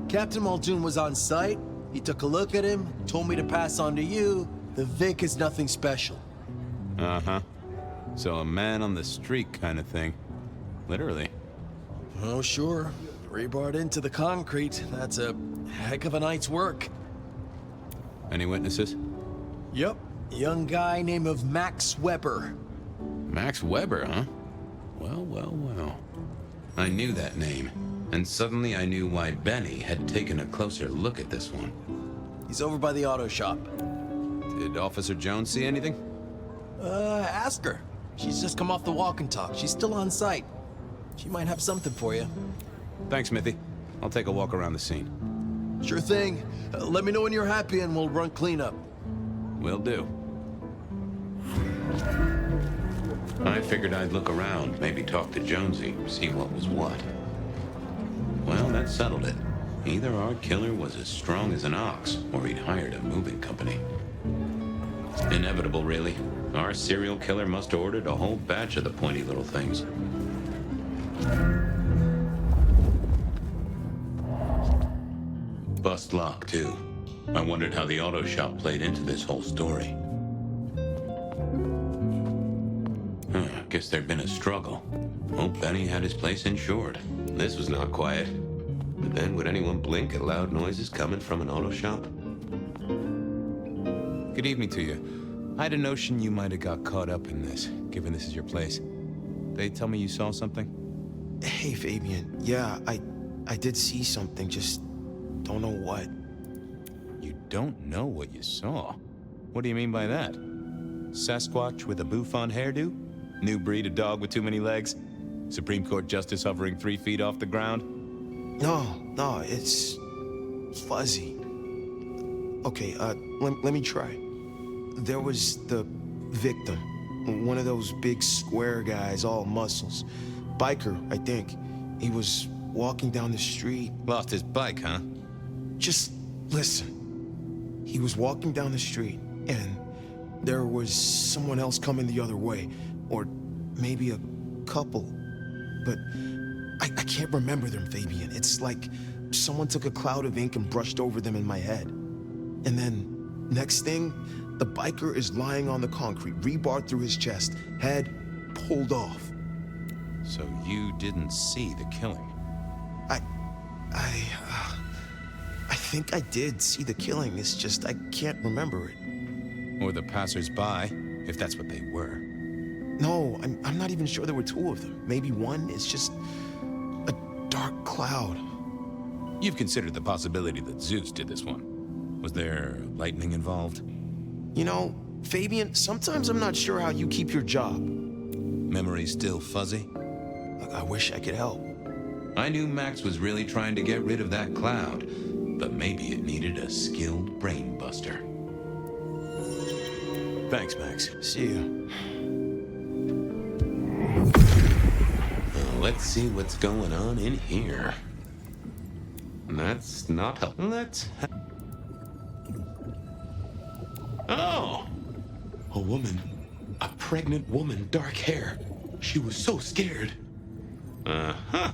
Captain Muldoon was on site. He took a look at him, told me to pass on to you. The Vic is nothing special. Uh-huh. So a man on the street kind of thing. Literally. Oh, sure. Rebarred into the concrete. That's a heck of a night's work. Any witnesses? Yep. Young guy named of Max Weber. Max Weber, huh? Well, well, well. I knew that name, and suddenly I knew why Benny had taken a closer look at this one. He's over by the auto shop. Did Officer Jones see anything? Ask her. She's just come off the walk and talk. She's still on site. She might have something for you. Thanks, Smithy. I'll take a walk around the scene. Sure thing. Let me know when you're happy and we'll run cleanup. Will do. I figured I'd look around, maybe talk to Jonesy, see what was what. Well, that settled it. Either our killer was as strong as an ox, or he'd hired a moving company. Inevitable, really. Our serial killer must have ordered a whole batch of the pointy little things. Bust lock, too. I wondered how the auto shop played into this whole story. Guess there'd been a struggle. Hope Benny had his place insured. This was not quiet. But then would anyone blink at loud noises coming from an auto shop? Good evening to you. I had a notion you might have got caught up in this, given this is your place. They tell me you saw something? Hey, Fabian. Yeah, I did see something, just don't know what. You don't know what you saw? What do you mean by that? Sasquatch with a bouffant hairdo? New breed of dog with too many legs? Supreme Court justice hovering 3 feet off the ground? No, it's fuzzy. Okay, let me try. There was the victim, one of those big square guys, all muscles. Biker, I think. He was walking down the street. Lost his bike, huh? Just listen. He was walking down the street, and there was someone else coming the other way. Or maybe a couple. But I can't remember them, Fabian. It's like someone took a cloud of ink and brushed over them in my head. And then, next thing, the biker is lying on the concrete, rebar through his chest, head pulled off. So you didn't see the killing? I think I did see the killing. It's just I can't remember it. Or the passers-by, if that's what they were. No, I'm not even sure there were 2 of them. Maybe one is just a dark cloud. You've considered the possibility that Zeus did this one. Was there lightning involved? You know, Fabian, sometimes I'm not sure how you keep your job. Memory still fuzzy? I wish I could help. I knew Max was really trying to get rid of that cloud, but maybe it needed a skilled brain buster. Thanks, Max. See ya. Let's see what's going on in here. That's not helpful. Oh! A woman. A pregnant woman, dark hair. She was so scared. Uh-huh.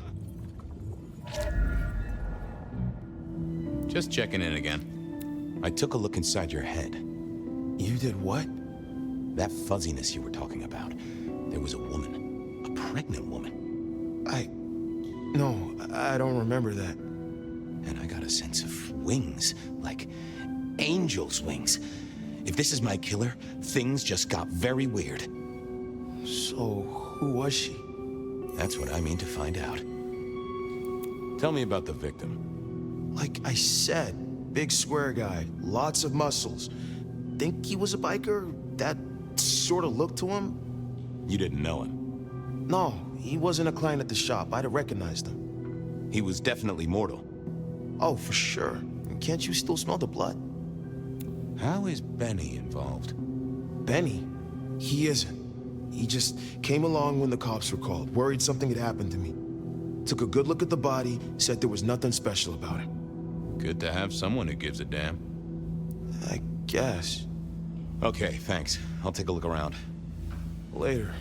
Just checking in again. I took a look inside your head. You did what? That fuzziness you were talking about. There was a woman. A pregnant woman. No, I don't remember that. And I got a sense of wings, like angel's wings. If this is my killer, things just got very weird. So, who was she? That's what I mean to find out. Tell me about the victim. Like I said, big square guy, lots of muscles. Think he was a biker? That sort of look to him? You didn't know him? No, he wasn't a client at the shop. I'd have recognized him. He was definitely mortal. Oh, for sure. Can't you still smell the blood? How is Benny involved? Benny? He isn't. He just came along when the cops were called, worried something had happened to me. Took a good look at the body, said there was nothing special about it. Good to have someone who gives a damn. I guess. Okay, thanks. I'll take a look around. Later.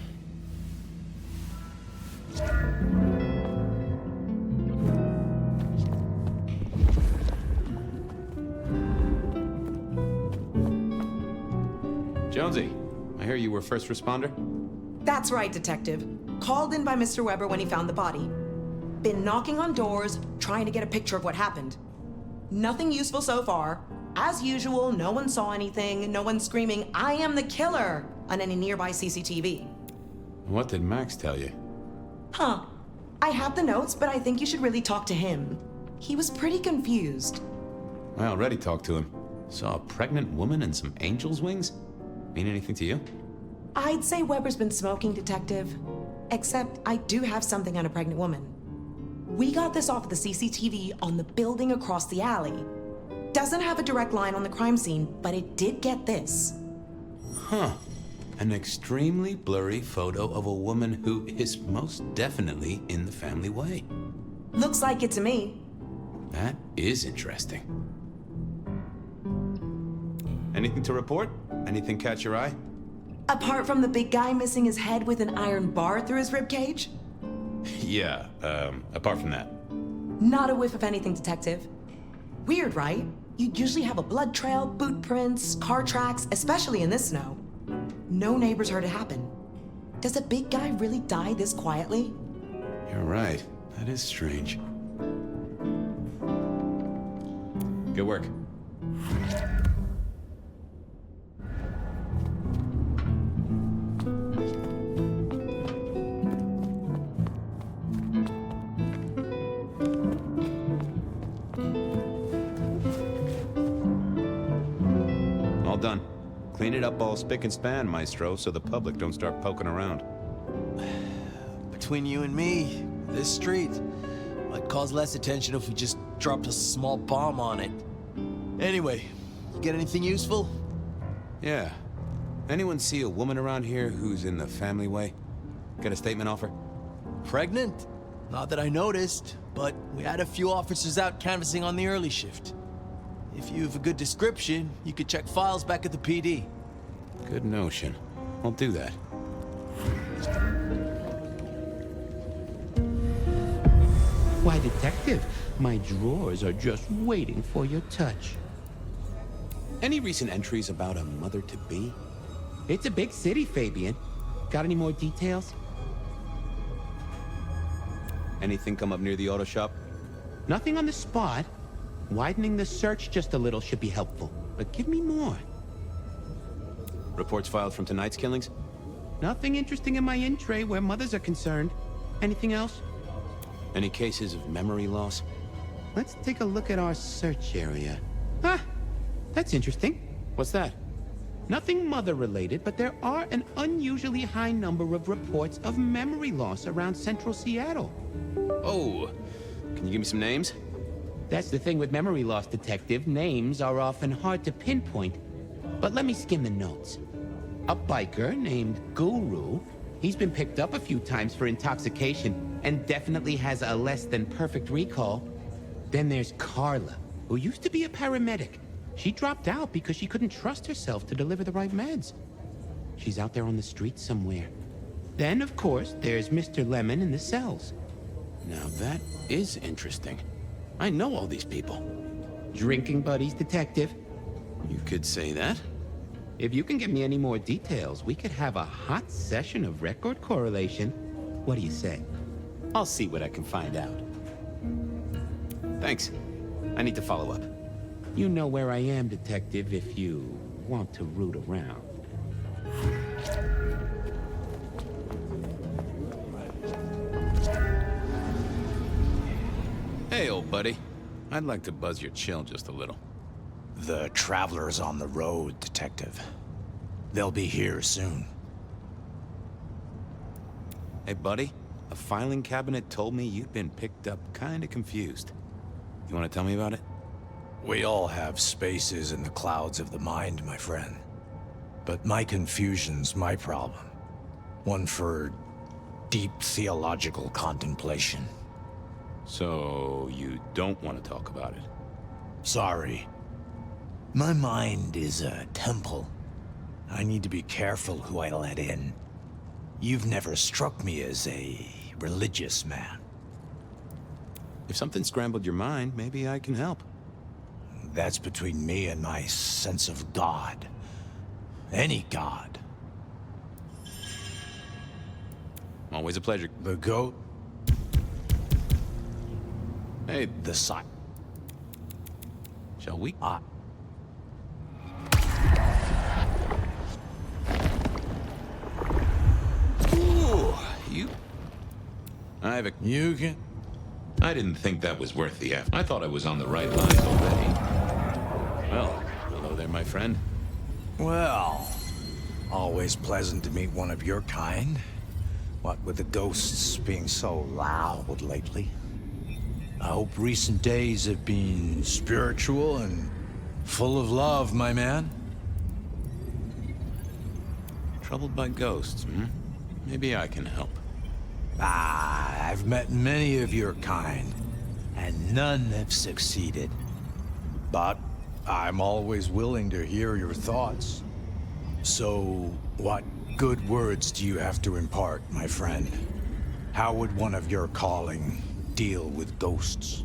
Jonesy, I hear you were first responder? That's right, Detective. Called in by Mr. Weber when he found the body. Been knocking on doors, trying to get a picture of what happened. Nothing useful so far. As usual, no one saw anything, no one screaming, "I am the killer!" on any nearby CCTV. What did Max tell you? Huh. I have the notes, but I think you should really talk to him. He was pretty confused. I already talked to him. Saw a pregnant woman and some angel's wings? Mean anything to you? I'd say Weber's been smoking, Detective. Except I do have something on a pregnant woman. We got this off the CCTV on the building across the alley. Doesn't have a direct line on the crime scene, but it did get this. Huh. An extremely blurry photo of a woman who is most definitely in the family way. Looks like it to me. That is interesting. Anything to report? Anything catch your eye? Apart from the big guy missing his head with an iron bar through his ribcage? Yeah, apart from that. Not a whiff of anything, Detective. Weird, right? You'd usually have a blood trail, boot prints, car tracks, especially in this snow. No neighbors heard it happen. Does a big guy really die this quietly? You're right. That is strange. Good work. All done. Clean it up all spick and span, Maestro, so the public don't start poking around. Between you and me, this street might cause less attention if we just dropped a small bomb on it. Anyway, you get anything useful? Yeah. Anyone see a woman around here who's in the family way? Got a statement off her? Pregnant? Not that I noticed, but we had a few officers out canvassing on the early shift. If you have a good description, you could check files back at the PD. Good notion. I'll do that. Why, Detective, my drawers are just waiting for your touch. Any recent entries about a mother-to-be? It's a big city, Fabian. Got any more details? Anything come up near the auto shop? Nothing on the spot. Widening the search just a little should be helpful, but give me more. Reports filed from tonight's killings? Nothing interesting in my in-tray where mothers are concerned. Anything else? Any cases of memory loss? Let's take a look at our search area. Ah, that's interesting. What's that? Nothing mother-related, but there are an unusually high number of reports of memory loss around central Seattle. Oh, can you give me some names? That's the thing with memory loss, Detective. Names are often hard to pinpoint. But let me skim the notes. A biker named Guru. He's been picked up a few times for intoxication and definitely has a less than perfect recall. Then there's Carla, who used to be a paramedic. She dropped out because she couldn't trust herself to deliver the right meds. She's out there on the streets somewhere. Then, of course, there's Mr. Lemon in the cells. Now that is interesting. I know all these people. Drinking buddies, Detective. You could say that. If you can get me any more details, we could have a hot session of record correlation. What do you say? I'll see what I can find out. Thanks. I need to follow up. You know where I am, Detective, if you want to root around. Hey, old buddy. I'd like to buzz your chill just a little. The traveler's on the road, Detective. They'll be here soon. Hey, buddy. A filing cabinet told me you'd been picked up kinda confused. You wanna tell me about it? We all have spaces in the clouds of the mind, my friend. But my confusion's my problem. One for deep theological contemplation. So, you don't want to talk about it? Sorry. My mind is a temple. I need to be careful who I let in. You've never struck me as a religious man. If something scrambled your mind, maybe I can help. That's between me and my sense of God. Any God. Always a pleasure. The goat. Hey, the sign. Shall we? Ooh, you... I have a... You can... I didn't think that was worth the effort. I thought I was on the right lines already. Well, hello there, my friend. Well, always pleasant to meet one of your kind. What with the ghosts being so loud lately. I hope recent days have been spiritual and full of love, my man. Troubled by ghosts, hmm? Maybe I can help. I've met many of your kind, and none have succeeded. But I'm always willing to hear your thoughts. So, what good words do you have to impart, my friend? How would one of your calling deal with ghosts?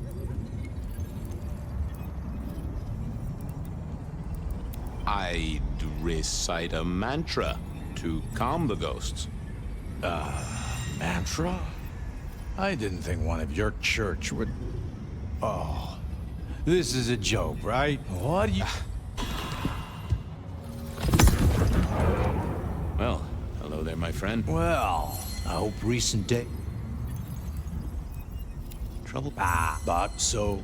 I'd recite a mantra to calm the ghosts. Mantra? I didn't think one of your church would... Oh. This is a joke, right? What do you... Well, hello there, my friend. Well, I hope recent day... Trouble? But so...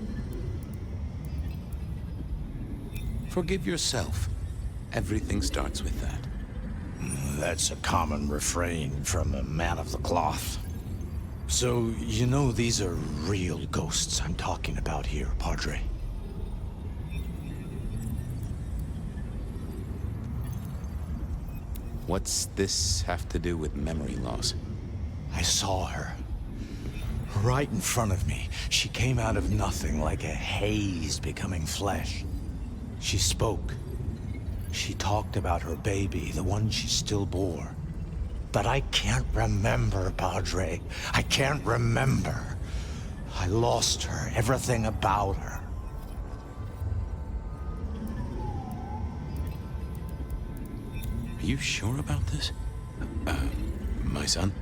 Forgive yourself. Everything starts with that. That's a common refrain from a man of the cloth. So, you know these are real ghosts I'm talking about here, Padre. What's this have to do with memory loss? I saw her. Right in front of me. She came out of nothing like a haze becoming flesh. She spoke. She talked about her baby, the one she still bore. But I can't remember, Padre. I can't remember. I lost her, everything about her. Are you sure about this? My son?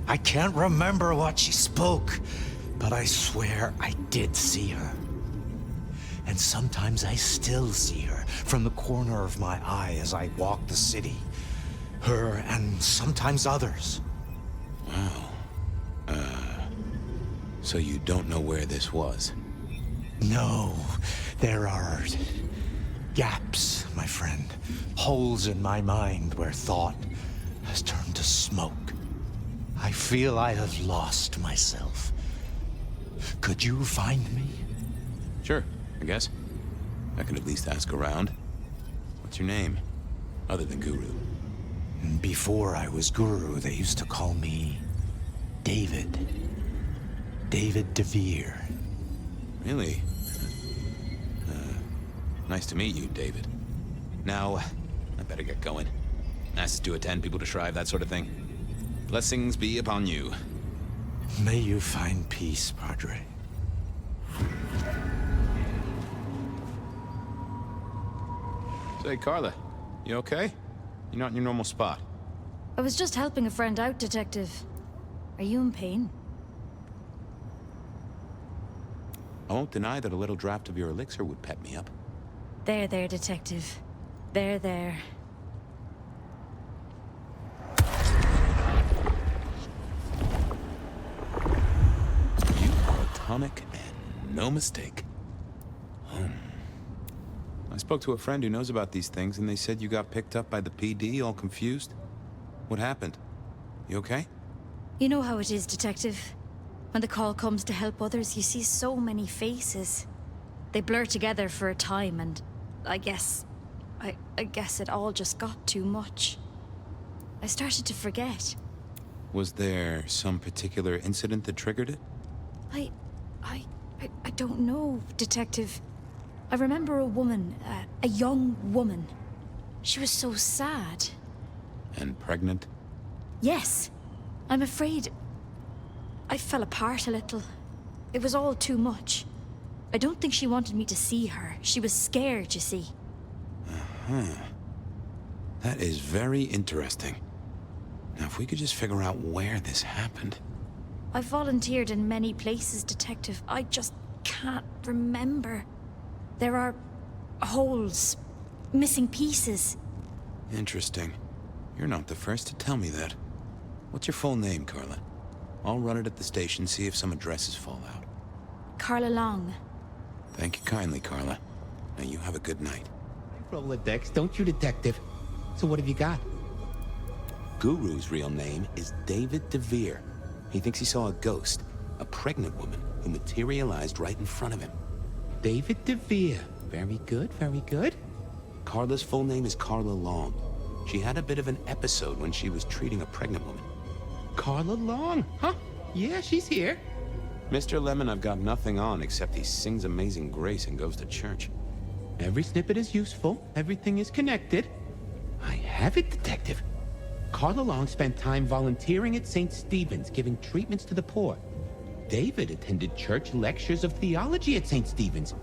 I can't remember what she spoke, but I swear I did see her. And sometimes I still see her from the corner of my eye as I walk the city. Her and sometimes others. Wow. So you don't know where this was? No, there are gaps, my friend. Holes in my mind where thought has turned to smoke. I feel I have lost myself. Could you find me? Sure, I guess. I can at least ask around. What's your name? Other than Guru. Before I was Guru, they used to call me David. David DeVere. Really? Nice to meet you, David. Now, I better get going. Masses to attend, people to shrive, that sort of thing. Blessings be upon you. May you find peace, Padre. Say, Carla, you okay? You're not in your normal spot. I was just helping a friend out, Detective. Are you in pain? I won't deny that a little draft of your elixir would pep me up. There, Detective. There. You are a tonic and no mistake. I spoke to a friend who knows about these things, and they said you got picked up by the PD, all confused. What happened? You okay? You know how it is, Detective. When the call comes to help others, you see so many faces. They blur together for a time, and I guess it all just got too much. I started to forget. Was there some particular incident that triggered it? I don't know, Detective. I remember a woman, a young woman. She was so sad. And pregnant? Yes. I'm afraid I fell apart a little. It was all too much. I don't think she wanted me to see her. She was scared, you see. That is very interesting. Now, if we could just figure out where this happened. I volunteered in many places, Detective. I just can't remember. There are holes, missing pieces. Interesting. You're not the first to tell me that. What's your full name, Carla? I'll run it at the station, see if some addresses fall out. Carla Long. Thank you kindly, Carla. Now you have a good night. Rolodex, don't you, Detective? So what have you got? Guru's real name is David DeVere. He thinks he saw a ghost, a pregnant woman who materialized right in front of him. David DeVere. Very good, very good. Carla's full name is Carla Long. She had a bit of an episode when she was treating a pregnant woman. Carla Long, huh? Yeah, she's here. Mr. Lemon, I've got nothing on except he sings Amazing Grace and goes to church. Every snippet is useful. Everything is connected. I have it, Detective. Carla Long spent time volunteering at St. Stephen's, giving treatments to the poor. David attended church lectures of theology at St. Stephen's.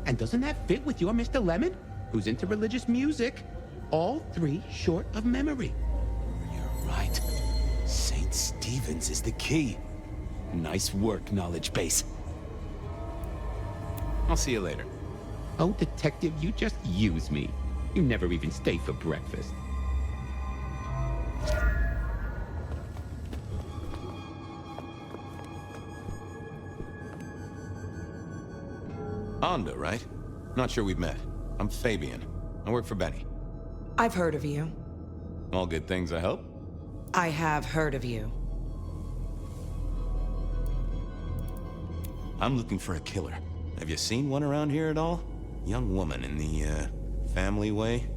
And doesn't that fit with your Mr. Lemon, who's into religious music? All three short of memory. You're right. St. Stephen's is the key. Nice work, knowledge base. I'll see you later. Oh, detective, you just use me. You never even stay for breakfast. Onda, right? Not sure we've met. I'm Fabian. I work for Benny. I've heard of you. All good things, I hope? I have heard of you. I'm looking for a killer. Have you seen one around here at all? Young woman in the, family way?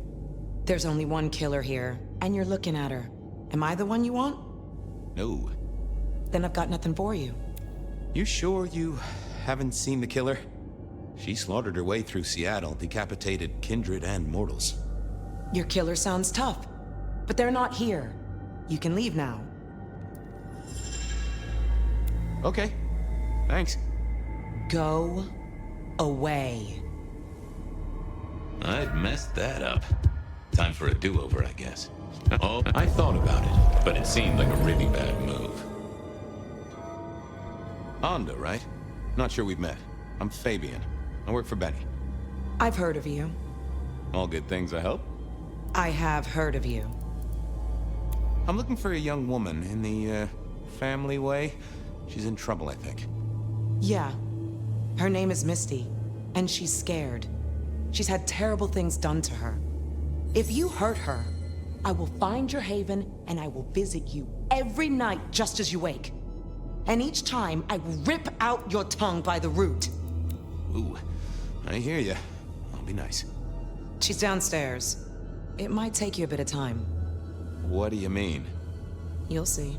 There's only one killer here, and you're looking at her. Am I the one you want? No. Then I've got nothing for you. You sure you haven't seen the killer? She slaughtered her way through Seattle, decapitated kindred and mortals. Your killer sounds tough, but they're not here. You can leave now. Okay. Thanks. Go away. I'd messed that up. Time for a do-over, I guess. Oh, I thought about it, but it seemed like a really bad move. Onda, right? Not sure we've met. I'm Fabian. I work for Benny. I've heard of you. All good things, I hope? I have heard of you. I'm looking for a young woman in the, family way. She's in trouble, I think. Yeah. Her name is Misty, and she's scared. She's had terrible things done to her. If you hurt her, I will find your haven, and I will visit you every night just as you wake. And each time, I will rip out your tongue by the root. Ooh, I hear you. I'll be nice. She's downstairs. It might take you a bit of time. What do you mean? You'll see.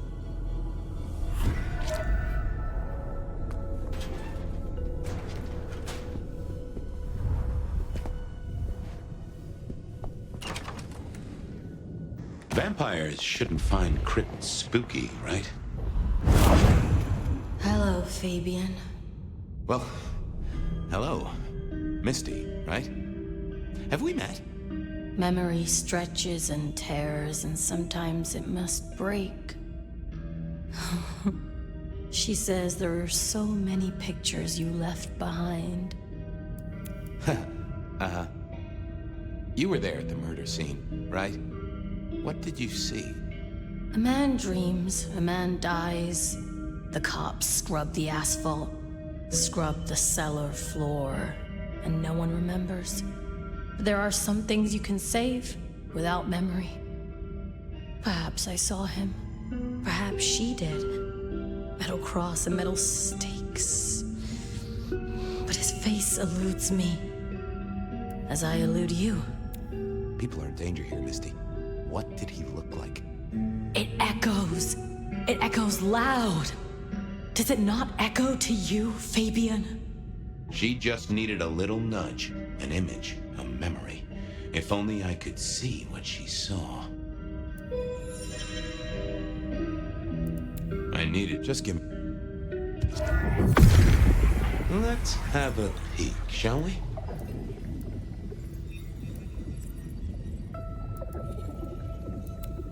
Vampires shouldn't find crypts spooky, right? Hello, Fabian. Well, hello. Misty, right? Have we met? Memory stretches and tears, and sometimes it must break. She says there are so many pictures you left behind. You were there at the murder scene, right? What did you see? A man dreams, a man dies. The cops scrub the asphalt, scrub the cellar floor, and no one remembers. But there are some things you can save without memory. Perhaps I saw him. Perhaps she did. Metal cross and metal stakes. But his face eludes me, as I elude you. People are in danger here, Misty. What did he look like? It echoes. It echoes loud. Does it not echo to you, Fabian? She just needed a little nudge, an image, a memory. If only I could see what she saw. I need it. Just give me... Let's have a peek, shall we?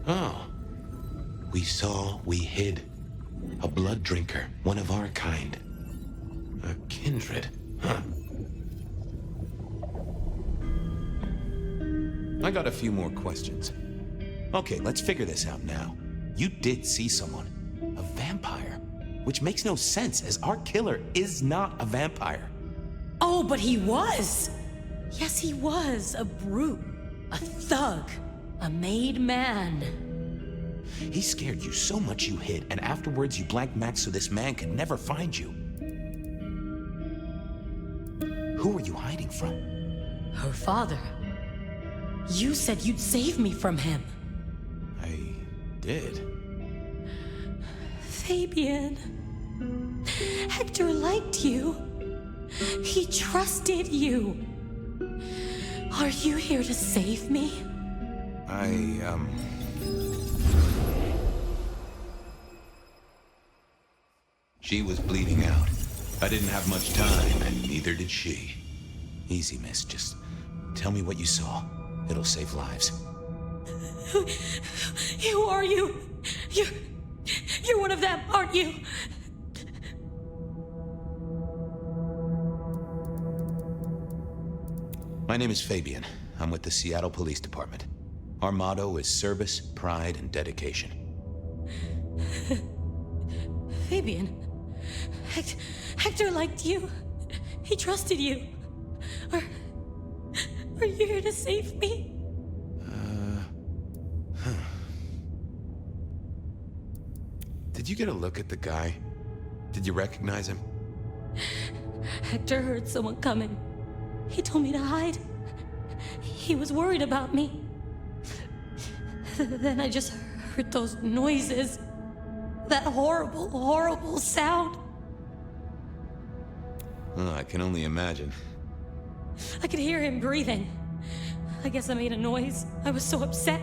Oh. We saw, we hid. A blood drinker, one of our kind. A kindred, huh? I got a few more questions. Okay, let's figure this out now. You did see someone. A vampire. Which makes no sense, as our killer is not a vampire. Oh, but he was! Yes, he was. A brute. A thug. A made man. He scared you so much you hid, and afterwards you blanked Max so this man could never find you. Who were you hiding from? Her father. You said you'd save me from him. I did. Fabian. Hector liked you. He trusted you. Are you here to save me? She was bleeding out. I didn't have much time, and neither did she. Easy, miss. Just tell me what you saw. It'll save lives. Who are you? You're one of them, aren't you? My name is Fabian. I'm with the Seattle Police Department. Our motto is service, pride, and dedication. Fabian, Hector liked you. He trusted you. Are you here to save me? Did you get a look at the guy? Did you recognize him? Hector heard someone coming. He told me to hide. He was worried about me. Then I just heard those noises. That horrible, horrible sound. Oh, I can only imagine. I could hear him breathing. I guess I made a noise. I was so upset.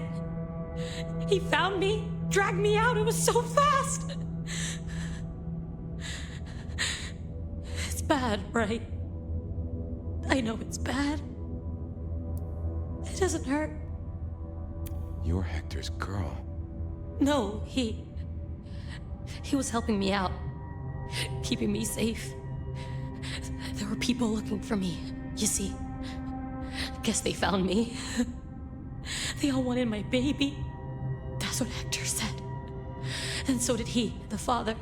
He found me, dragged me out. It was so fast. It's bad, right? I know it's bad. It doesn't hurt. You're Hector's girl. No, he was helping me out, keeping me safe. There were people looking for me, you see. Guess they found me. They all wanted my baby. That's what Hector said. And so did he, the father.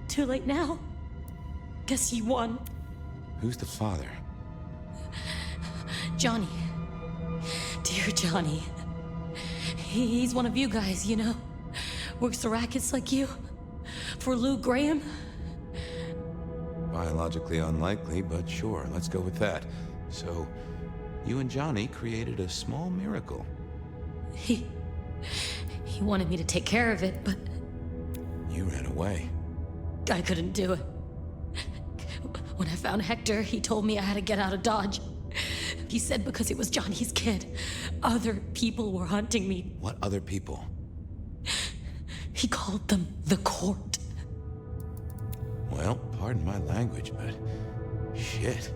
Too late now. Guess he won. Who's the father? Johnny. Dear Johnny. He's one of you guys, you know. Works the rackets like you. For Lou Graham. Biologically unlikely, but sure, let's go with that. So, you and Johnny created a small miracle. He wanted me to take care of it, but You ran away. I couldn't do it. When I found Hector, he told me I had to get out of Dodge. He said because it was Johnny's kid, other people were hunting me. What other people? He called them the court. Well, pardon my language, but shit.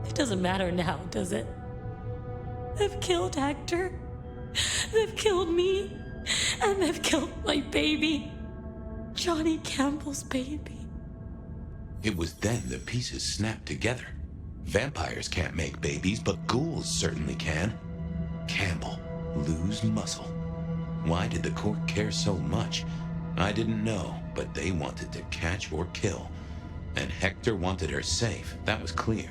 It doesn't matter now, does it? They've killed Hector. They've killed me. And they've killed my baby. Johnny Campbell's baby. It was then the pieces snapped together. Vampires can't make babies, but ghouls certainly can. Campbell, lose muscle. Why did the court care so much? I didn't know, but they wanted to catch or kill. And Hector wanted her safe, that was clear.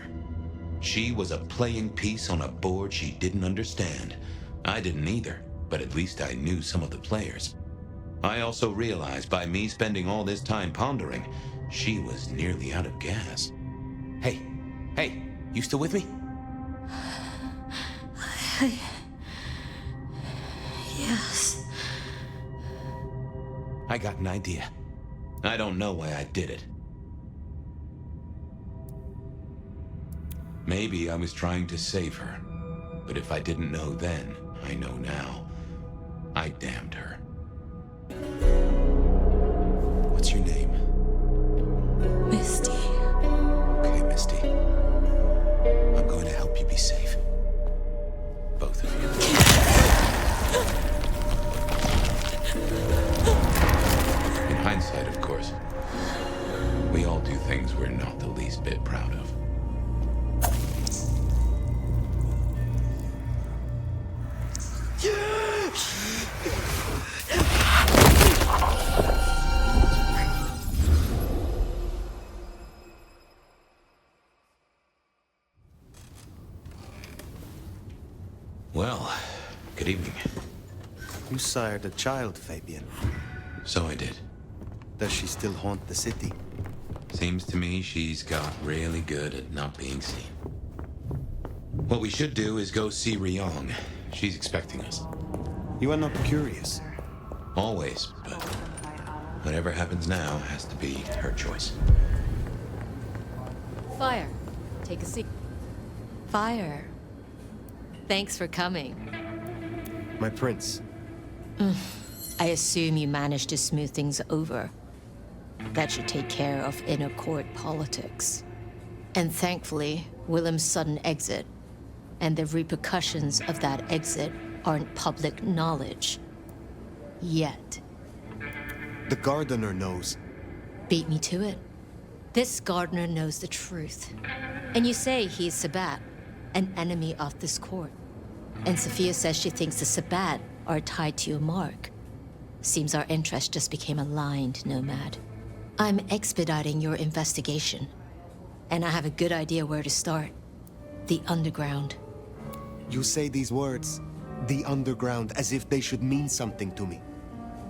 She was a playing piece on a board she didn't understand. I didn't either, but at least I knew some of the players. I also realized by me spending all this time pondering, she was nearly out of gas. Hey, you still with me? Yes. I got an idea. I don't know why I did it. Maybe I was trying to save her. But if I didn't know then, I know now. I damned her. What's your name? Misty. Okay, Misty. I'm going to help you be safe. Both of you. In hindsight, of course. We all do things we're not the least bit proud of. Well, good evening. You sired a child, Fabian. So I did. Does she still haunt the city? Seems to me she's got really good at not being seen. What we should do is go see Ryong. She's expecting us. You are not curious? Always, but whatever happens now has to be her choice. Fire. Take a seat. Fire. Thanks for coming. My prince. I assume you managed to smooth things over. That should take care of inner court politics. And thankfully, Willem's sudden exit and the repercussions of that exit aren't public knowledge. Yet. The gardener knows. Beat me to it. This gardener knows the truth. And you say he's Sabbat, an enemy of this court. And Sophia says she thinks the Sabbat are tied to your mark. Seems our interest just became aligned, Nomad. I'm expediting your investigation. And I have a good idea where to start. The underground. You say these words, the underground, as if they should mean something to me.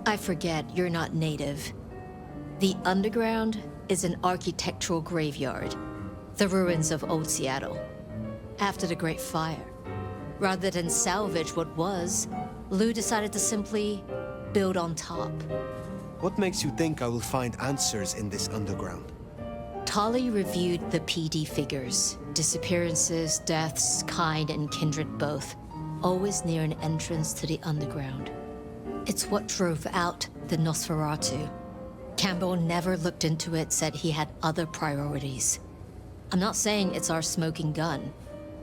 I forget you're not native. The underground is an architectural graveyard. The ruins of old Seattle. After the Great Fire. Rather than salvage what was, Lou decided to simply build on top. What makes you think I will find answers in this underground? Tali reviewed the PD figures. Disappearances, deaths, kind and kindred both. Always near an entrance to the underground. It's what drove out the Nosferatu. Campbell never looked into it, said he had other priorities. I'm not saying it's our smoking gun,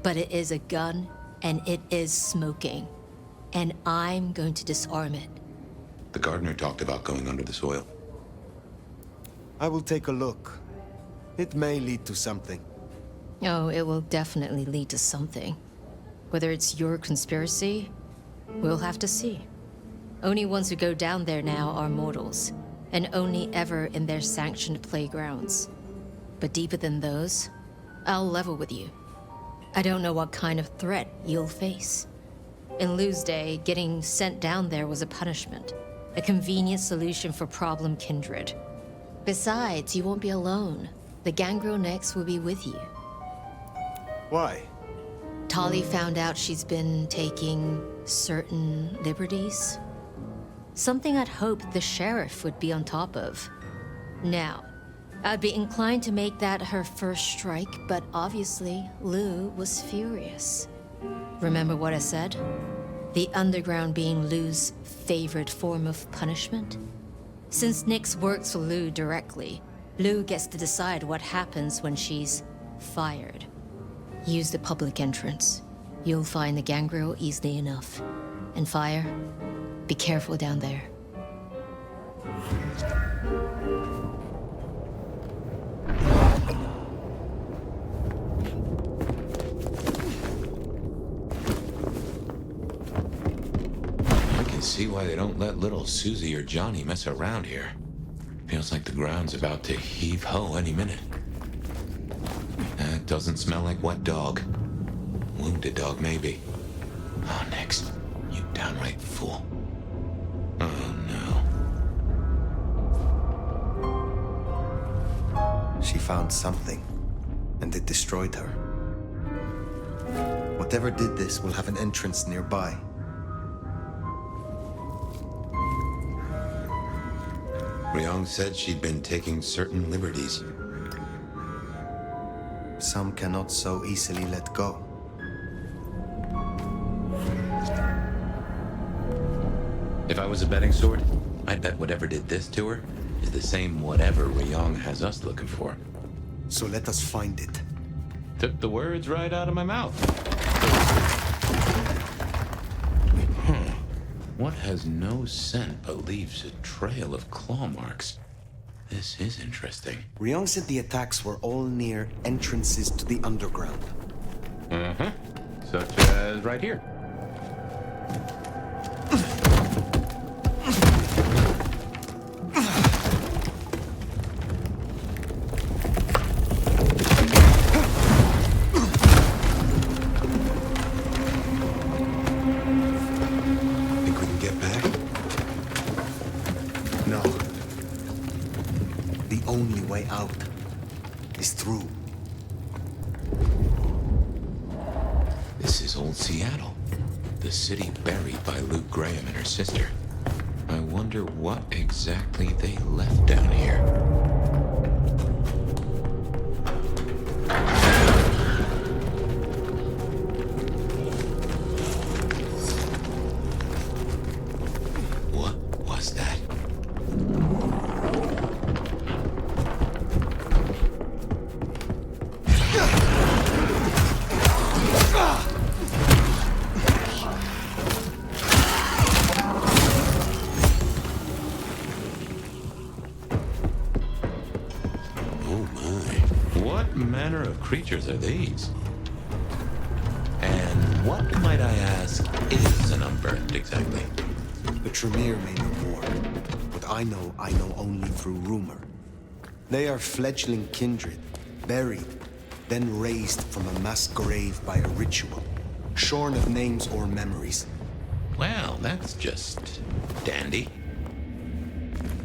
but it is a gun and it is smoking. And I'm going to disarm it. The gardener talked about going under the soil. I will take a look. It may lead to something. Oh, it will definitely lead to something. Whether it's your conspiracy, we'll have to see. Only ones who go down there now are mortals, and only ever in their sanctioned playgrounds. But deeper than those, I'll level with you. I don't know what kind of threat you'll face. In Lou's day, getting sent down there was a punishment, a convenient solution for problem kindred. Besides, you won't be alone. The gangrel next will be with you. Why? Tali found out she's been taking certain liberties. Something I'd hoped the sheriff would be on top of. Now, I'd be inclined to make that her first strike, but obviously, Lou was furious. Remember what I said? The underground being Lou's favorite form of punishment? Since Nyx works for Lou directly, Lou gets to decide what happens when she's fired. Use the public entrance. You'll find the gangrel easily enough. And Fire, be careful down there. I can see why they don't let little Susie or Johnny mess around here. Feels like the ground's about to heave-ho any minute. That doesn't smell like wet dog. Wounded dog, maybe. Oh, Nyx, you downright fool. Oh, no. She found something, and it destroyed her. Whatever did this will have an entrance nearby. Ryong said she'd been taking certain liberties. Some cannot so easily let go. If I was a betting sword, I'd bet whatever did this to her is the same whatever Ryong has us looking for. So let us find it. Took the words right out of my mouth. What has no scent but leaves a trail of claw marks? This is interesting. Ryong said the attacks were all near entrances to the underground. Uh-huh. Such as right here. Seattle, the city buried by Luke Graham and her sister. I wonder what exactly they left down here. What was that? What manner of creatures are these? And what, might I ask, is an unburned exactly? The Tremere may know more. What I know only through rumor. They are fledgling kindred, buried, then raised from a mass grave by a ritual, shorn of names or memories. Well, that's just dandy.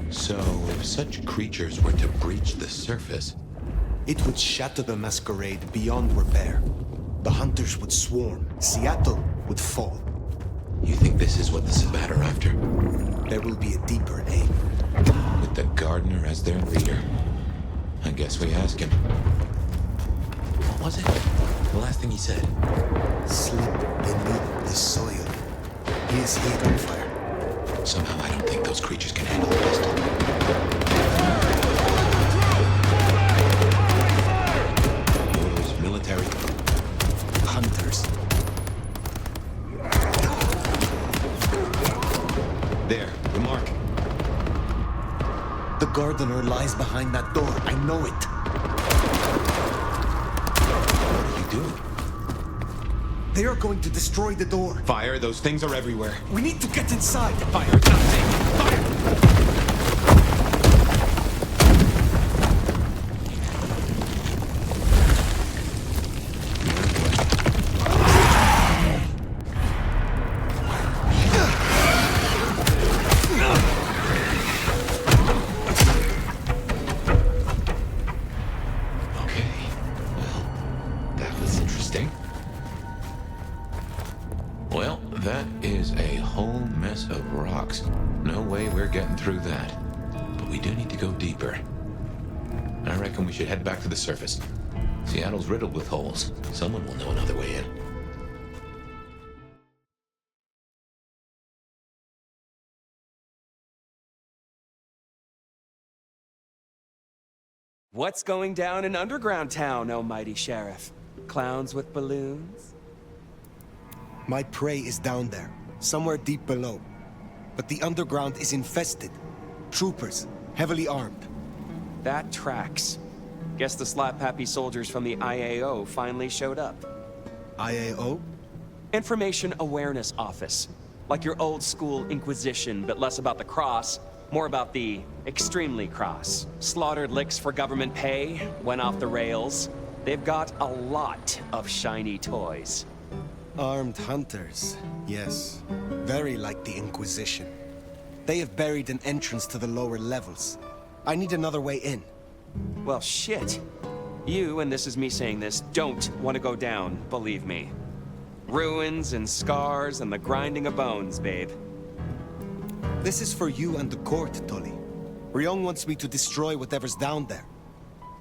So, if such creatures were to breach the surface... It would shatter the Masquerade beyond repair. The hunters would swarm. Sietle would fall. You think this is what the Sabbat are after? There will be a deeper aim. With the gardener as their leader. I guess we ask him. What was it? The last thing he said? Slip beneath the soil. He is heat on fire. Somehow I don't think those creatures can handle the pistol. Orders, military. Hunters. There, the mark. The gardener lies behind that door. I know it. What are you doing? They are going to destroy the door. Fire, those things are everywhere. We need to get inside. Fire, not safe. Fire! Through that. But we do need to go deeper. I reckon we should head back to the surface. Seattle's riddled with holes. Someone will know another way in. What's going down in Underground Town, oh mighty sheriff? Clowns with balloons? My prey is down there, somewhere deep below. But the underground is infested. Troopers, heavily armed. That tracks. Guess the slap-happy soldiers from the IAO finally showed up. IAO? Information Awareness Office. Like your old school Inquisition, but less about the cross, more about the extremely cross. Slaughtered licks for government pay, went off the rails. They've got a lot of shiny toys. Armed hunters, yes. Very like the Inquisition. They have buried an entrance to the lower levels. I need another way in. Well, shit. You, and this is me saying this, don't want to go down, believe me. Ruins and scars and the grinding of bones, babe. This is for you and the court, Tully. Ryong wants me to destroy whatever's down there.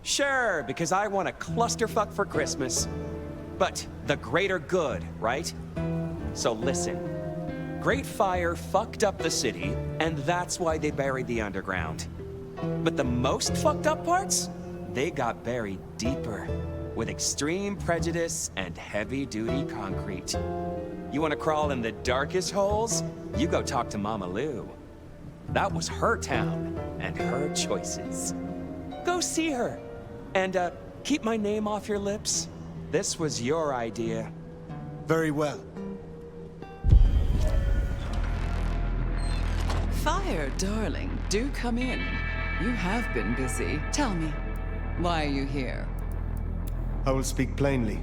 Sure, because I want a clusterfuck for Christmas. But the greater good, right? So listen. Great Fire fucked up the city, and that's why they buried the underground. But the most fucked up parts? They got buried deeper, with extreme prejudice and heavy-duty concrete. You want to crawl in the darkest holes? You go talk to Mama Lou. That was her town, and her choices. Go see her, and keep my name off your lips. This was your idea. Very well. Fire, darling, do come in. You have been busy. Tell me, why are you here? I will speak plainly.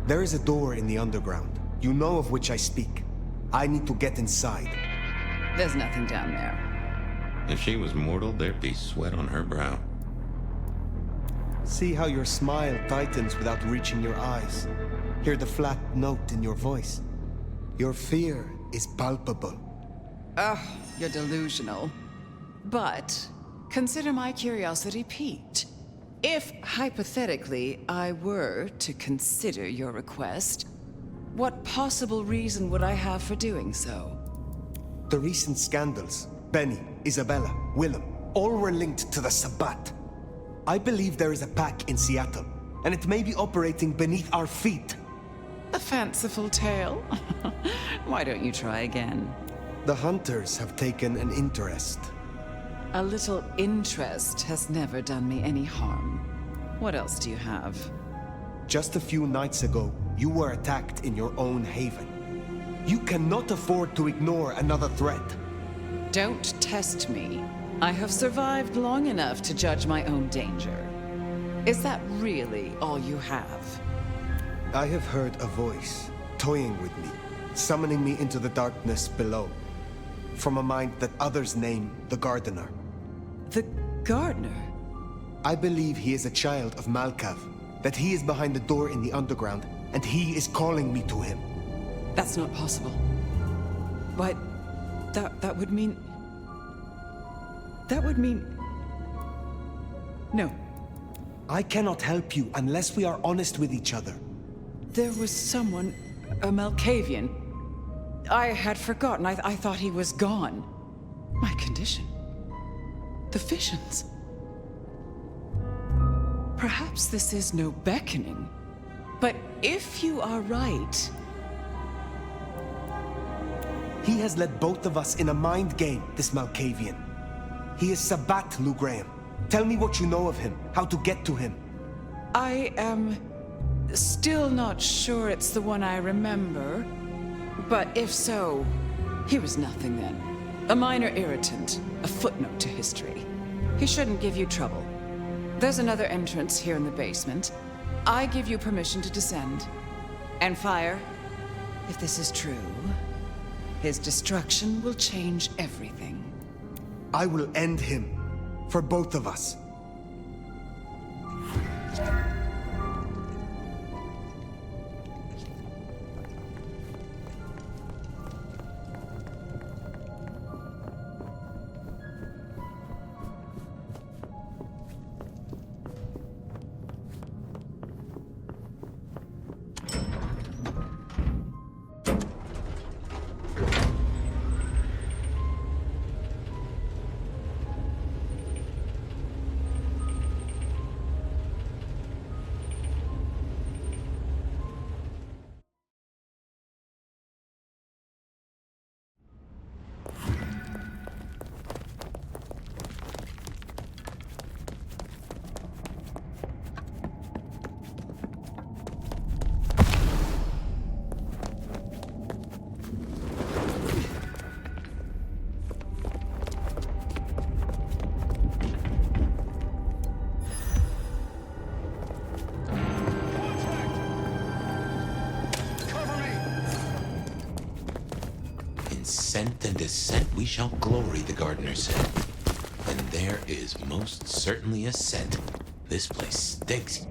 There is a door in the underground. You know of which I speak. I need to get inside. There's nothing down there. If she was mortal, there'd be sweat on her brow. See how your smile tightens without reaching your eyes. Hear the flat note in your voice. Your fear is palpable. Ugh, you're delusional. But consider my curiosity piqued. If, hypothetically, I were to consider your request, what possible reason would I have for doing so? The recent scandals, Benny, Isabella, Willem, all were linked to the Sabbat. I believe there is a pack in Seattle, and it may be operating beneath our feet. A fanciful tale? Why don't you try again? The hunters have taken an interest. A little interest has never done me any harm. What else do you have? Just a few nights ago, you were attacked in your own haven. You cannot afford to ignore another threat. Don't test me. I have survived long enough to judge my own danger. Is that really all you have? I have heard a voice, toying with me, summoning me into the darkness below. From a mind that others name the Gardener. The Gardener? I believe he is a child of Malkav, that he is behind the door in the underground, and he is calling me to him. That's not possible. But that would mean... That would mean... No. I cannot help you unless we are honest with each other. There was someone, a Malkavian. I had forgotten. I thought he was gone. My condition. The visions. Perhaps this is no beckoning. But if you are right... He has led both of us in a mind game, this Malkavian. He is Sabat, Lou Graham. Tell me what you know of him, how to get to him. I am still not sure it's the one I remember. But if so, he was nothing then. A minor irritant, a footnote to history. He shouldn't give you trouble. There's another entrance here in the basement. I give you permission to descend. And fire, if this is true, his destruction will change everything. I will end him, for both of us. Ascent and descent we shall glory, the gardener said. And there is most certainly a scent. This place stinks.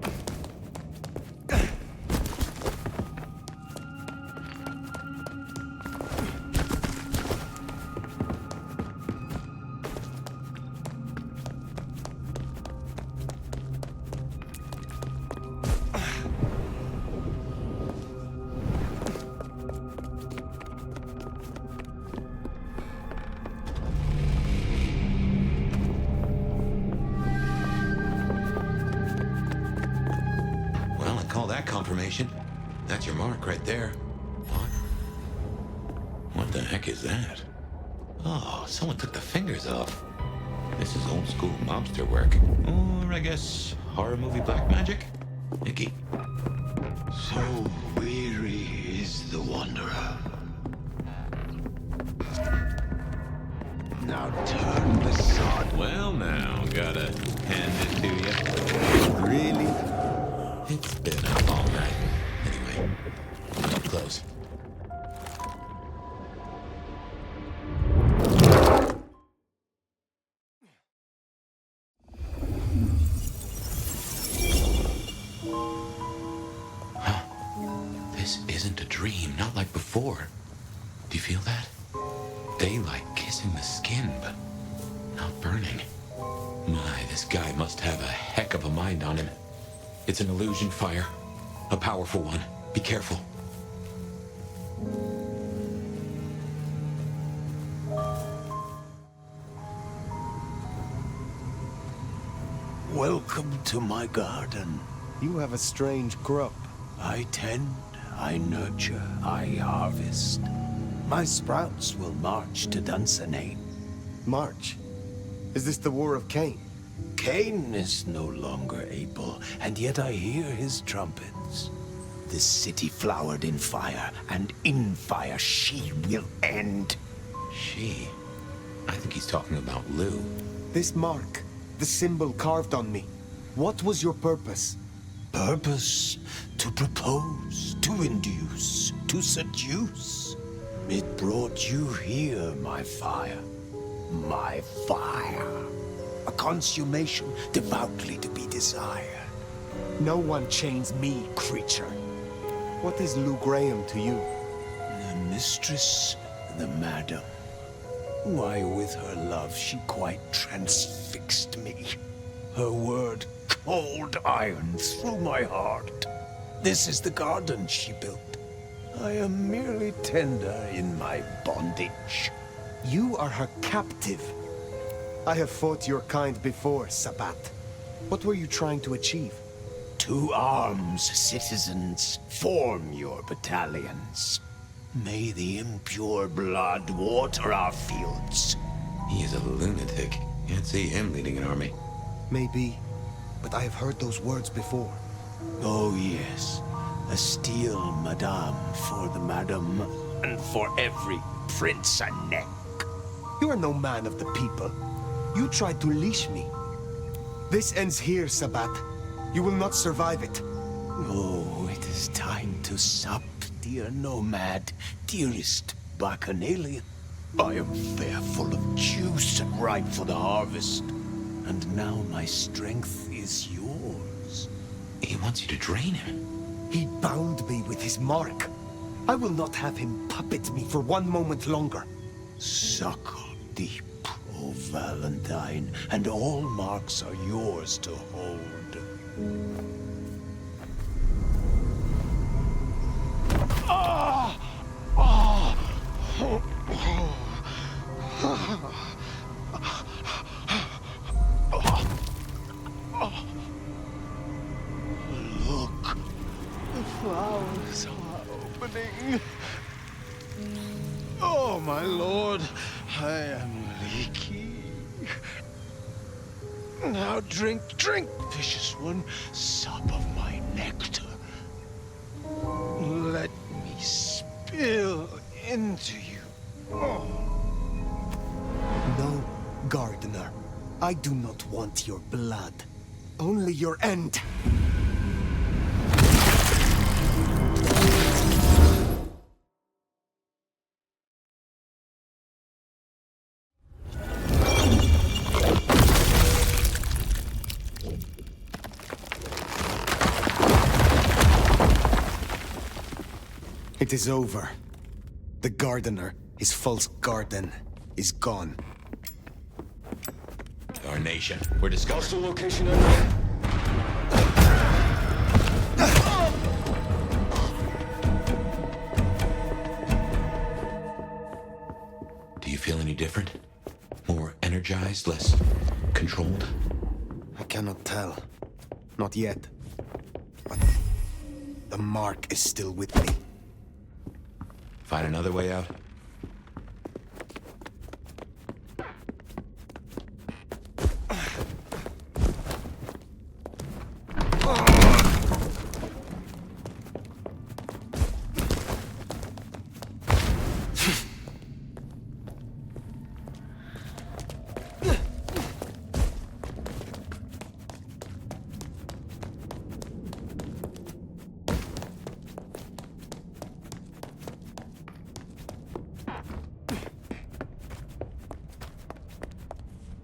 Confirmation. That's your mark right there. What the heck is that? Oh, someone took the fingers off. This is old school mobster work. Or I guess horror movie black magic? Icky. So weary is the wanderer. Now turn the sod. Well now, gotta hand it to you. Really? It's been up all night. Anyway, up close. Huh. This isn't a dream, not like before. Do you feel that? Daylight kissing the skin, but not burning. My, this guy must have a heck of a mind on him. It's an illusion, Fire. A powerful one. Be careful. Welcome to my garden. You have a strange crop. I tend, I nurture, I harvest. My sprouts will march to Dunsinane. March? Is this the War of Cain? Cain is no longer able, and yet I hear his trumpets. This city flowered in fire, and in fire she will end. She? I think he's talking about Lou. This mark, the symbol carved on me. What was your purpose? Purpose? To propose, to induce, to seduce. It brought you here, my fire. My fire. A consummation devoutly to be desired. No one chains me, creature. What is Lou Graham to you? The mistress, the madam. Why, with her love, she quite transfixed me. Her word, cold iron through my heart. This is the garden she built. I am merely tender in my bondage. You are her captive. I have fought your kind before, Sabbat. What were you trying to achieve? To arms, citizens. Form your battalions. May the impure blood water our fields. He is a lunatic. Can't see him leading an army. Maybe, but I have heard those words before. Oh yes, a steel madame for the madam, and for every prince a neck. You are no man of the people. You tried to leash me. This ends here, Sabbat. You will not survive it. Oh, it is time to sup, dear nomad, dearest bacchanalian. I am fair, full of juice and ripe for the harvest. And now my strength is yours. He wants you to drain him. He bound me with his mark. I will not have him puppet me for one moment longer. Suckle deep, O Valentine, and all marks are yours to hold. Look, the flowers are opening. Oh, my lord, I am leaky. Now drink, drink, vicious one, sup of my nectar. Let me spill into you. Oh. No, gardener. I do not want your blood. Only your end. It is over. The gardener, his false garden, is gone. Our nation. We're discovered. Hostile location Do you feel any different? More energized, less controlled? I cannot tell. Not yet. But the mark is still with me. Find another way out?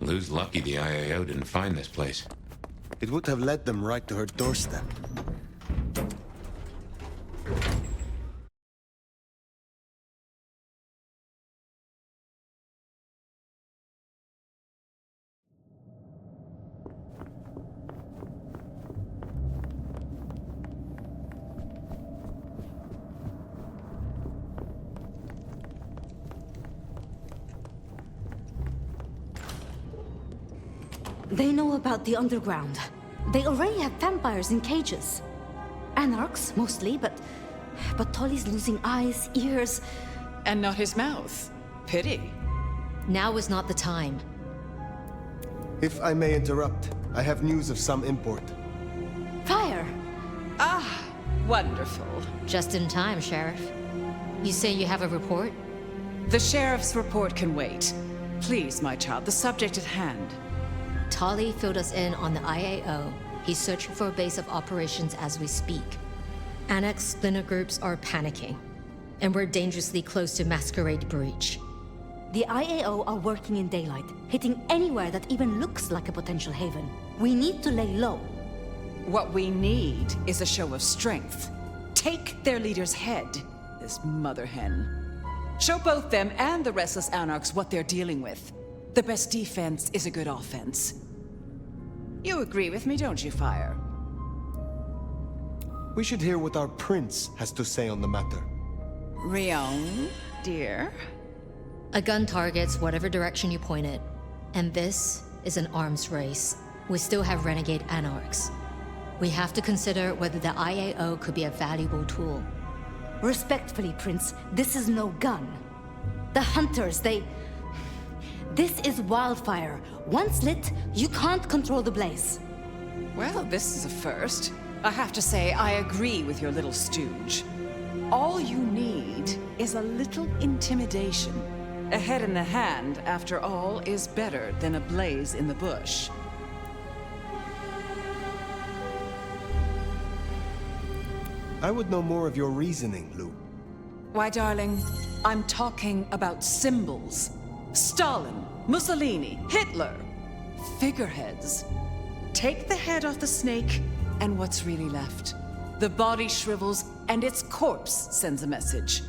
Lou's lucky the IAO didn't find this place. It would have led them right to her doorstep. They know about the underground. They already have vampires in cages. Anarchs, mostly, but Tolly's losing eyes, ears... And not his mouth. Pity. Now is not the time. If I may interrupt, I have news of some import. Fire! Ah, wonderful. Just in time, Sheriff. You say you have a report? The sheriff's report can wait. Please, my child, the subject at hand. Tolly filled us in on the IAO. He's searching for a base of operations as we speak. Annex splinter groups are panicking, and we're dangerously close to Masquerade Breach. The IAO are working in daylight, hitting anywhere that even looks like a potential haven. We need to lay low. What we need is a show of strength. Take their leader's head, this mother hen. Show both them and the restless anarchs what they're dealing with. The best defense is a good offense. You agree with me, don't you, Fire? We should hear what our prince has to say on the matter. Ryong, dear? A gun targets whatever direction you point it, and this is an arms race. We still have renegade anarchs. We have to consider whether the IAO could be a valuable tool. Respectfully, Prince, this is no gun. The hunters, This is wildfire. Once lit, you can't control the blaze. Well, this is a first. I have to say, I agree with your little stooge. All you need is a little intimidation. A head in the hand, after all, is better than a blaze in the bush. I would know more of your reasoning, Lou. Why, darling, I'm talking about symbols. Stalin, Mussolini, Hitler. Figureheads. Take the head off the snake, and what's really left? The body shrivels, and its corpse sends a message.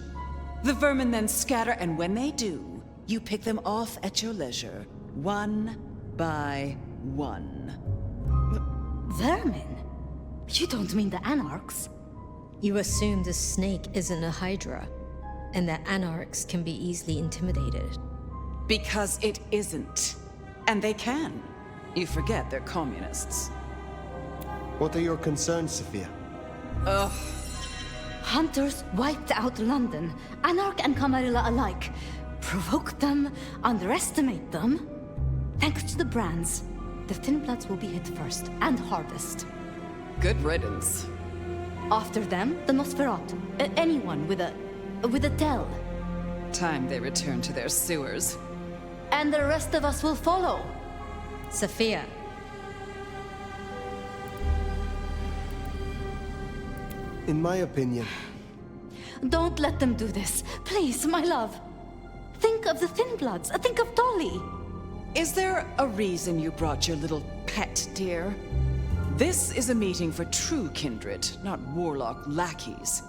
The vermin then scatter, and when they do, you pick them off at your leisure, one by one. Vermin? You don't mean the anarchs? You assume the snake isn't a hydra, and that anarchs can be easily intimidated. Because it isn't. And they can. You forget they're communists. What are your concerns, Sophia? Ugh. Hunters wiped out London, Anarch and Camarilla alike. Provoke them, underestimate them. Thanks to the brands, the Thin Bloods will be hit first and hardest. Good riddance. After them, the Nosferatu. Anyone with a tell. Time they return to their sewers. And the rest of us will follow. Sophia. In my opinion... Don't let them do this. Please, my love. Think of the Thin Bloods. Think of Dolly. Is there a reason you brought your little pet, dear? This is a meeting for true kindred, not warlock lackeys.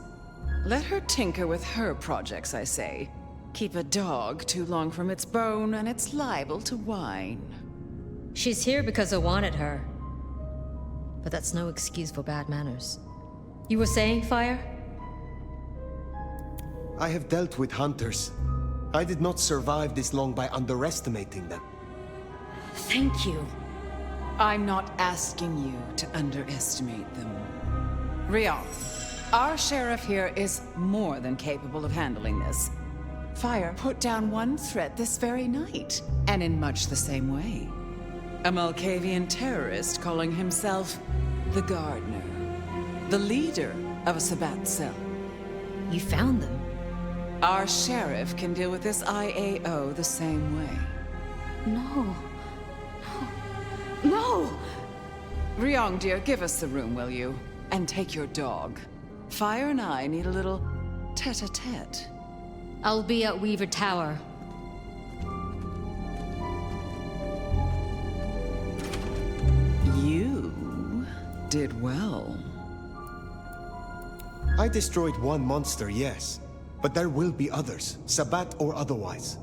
Let her tinker with her projects, I say. Keep a dog too long from its bone, and it's liable to whine. She's here because I wanted her. But that's no excuse for bad manners. You were saying, Fire? I have dealt with hunters. I did not survive this long by underestimating them. Thank you. I'm not asking you to underestimate them. Ryong, our sheriff here is more than capable of handling this. Fire put down one threat this very night, and in much the same way. A Malkavian terrorist calling himself the Gardener. The leader of a Sabbat cell. You found them? Our sheriff can deal with this IAO the same way. No. No! Ryong, dear, give us the room, will you? And take your dog. Fire and I need a little tete-a-tete. I'll be at Weaver Tower. You did well. I destroyed one monster, yes. But there will be others, Sabbat or otherwise.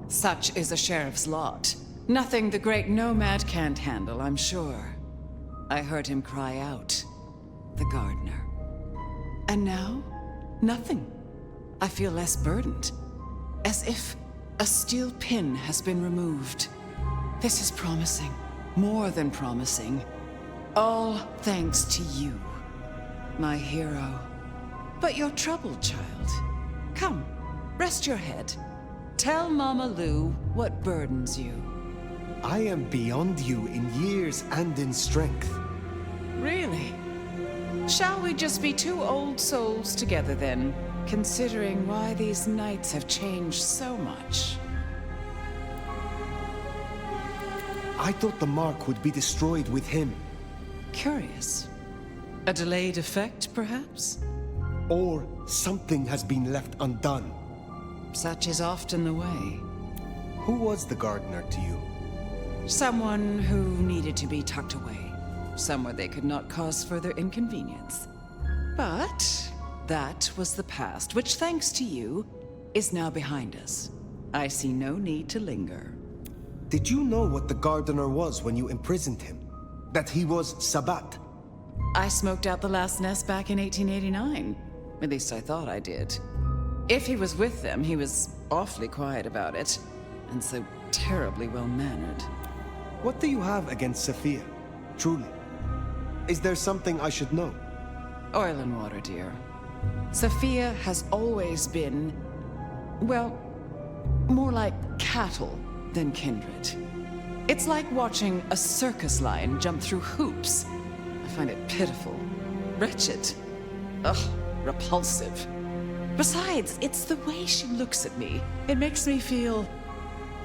Such is a sheriff's lot. Nothing the great nomad can't handle, I'm sure. I heard him cry out. The gardener. And now, nothing. I feel less burdened. As if a steel pin has been removed. This is promising. More than promising. All thanks to you, my hero. But you're troubled, child. Come, rest your head. Tell Mama Lou what burdens you. I am beyond you in years and in strength. Really? Shall we just be two old souls together then, considering why these knights have changed so much? I thought the mark would be destroyed with him. Curious. A delayed effect, perhaps? Or something has been left undone. Such is often the way. Who was the gardener to you? Someone who needed to be tucked away. Somewhere they could not cause further inconvenience. But that was the past, which, thanks to you, is now behind us. I see no need to linger. Did you know what the gardener was when you imprisoned him? That he was Sabbat? I smoked out the last nest back in 1889. At least I thought I did. If he was with them, he was awfully quiet about it, and so terribly well-mannered. What do you have against Sophia? Truly. Is there something I should know? Oil and water, dear. Sophia has always been, well, more like cattle than kindred. It's like watching a circus lion jump through hoops. I find it pitiful, wretched, ugh, repulsive. Besides, it's the way she looks at me. It makes me feel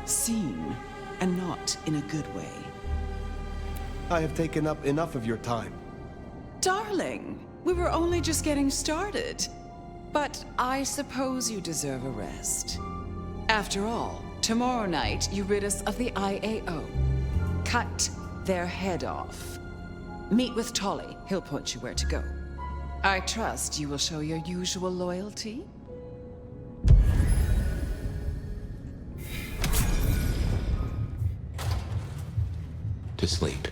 seen, and not in a good way. I have taken up enough of your time. Darling, we were only just getting started. But I suppose you deserve a rest. After all, tomorrow night you rid us of the IAO. Cut their head off. Meet with Tolly. He'll point you where to go. I trust you will show your usual loyalty. To sleep.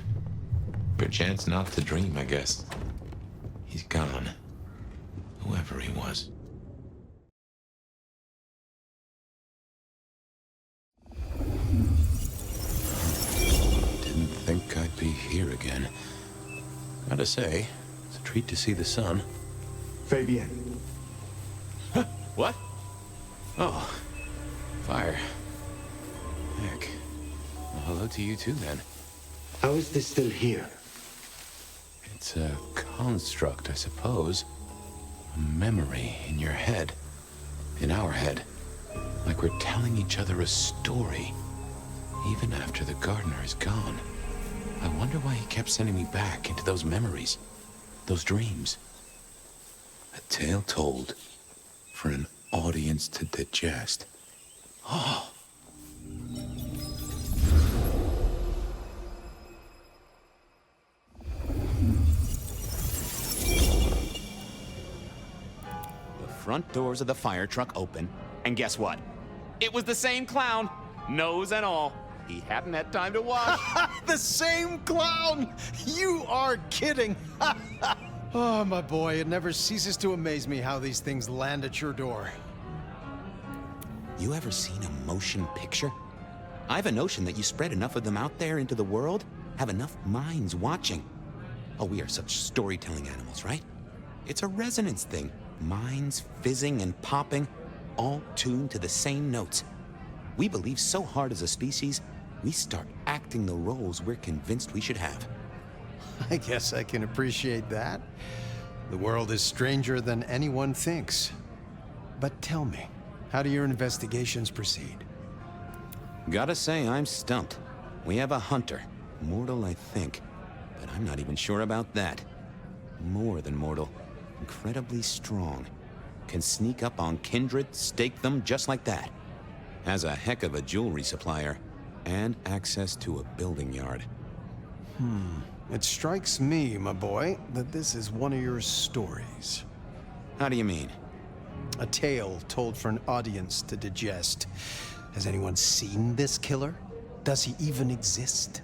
Perchance not to dream, I guess. He's gone. Whoever he was. Didn't think I'd be here again. Gotta say, it's a treat to see the sun. Fabienne. Huh? What? Oh. Fire. Heck. Well, hello to you too, then. How is this still here? It's a construct, I suppose. A memory in your head. In our head. Like we're telling each other a story. Even after the gardener is gone. I wonder why he kept sending me back into those memories. Those dreams. A tale told for an audience to digest. Oh. Front doors of the fire truck open, and guess what? It was the same clown, nose and all. He hadn't had time to wash. The same clown! You are kidding! Oh, my boy, it never ceases to amaze me how these things land at your door. You ever seen a motion picture? I have a notion that you spread enough of them out there into the world, have enough minds watching. Oh, we are such storytelling animals, right? It's a resonance thing. Minds fizzing and popping, all tuned to the same notes. We believe so hard as a species, we start acting the roles we're convinced we should have. I guess I can appreciate that. The world is stranger than anyone thinks. But tell me, how do your investigations proceed? Gotta say, I'm stumped. We have a hunter. Mortal, I think. But I'm not even sure about that. More than mortal. Incredibly strong. Can sneak up on kindred, stake them just like that. Has a heck of a jewelry supplier. And access to a building yard. It strikes me, my boy, that this is one of your stories. How do you mean? A tale told for an audience to digest. Has anyone seen this killer? Does he even exist?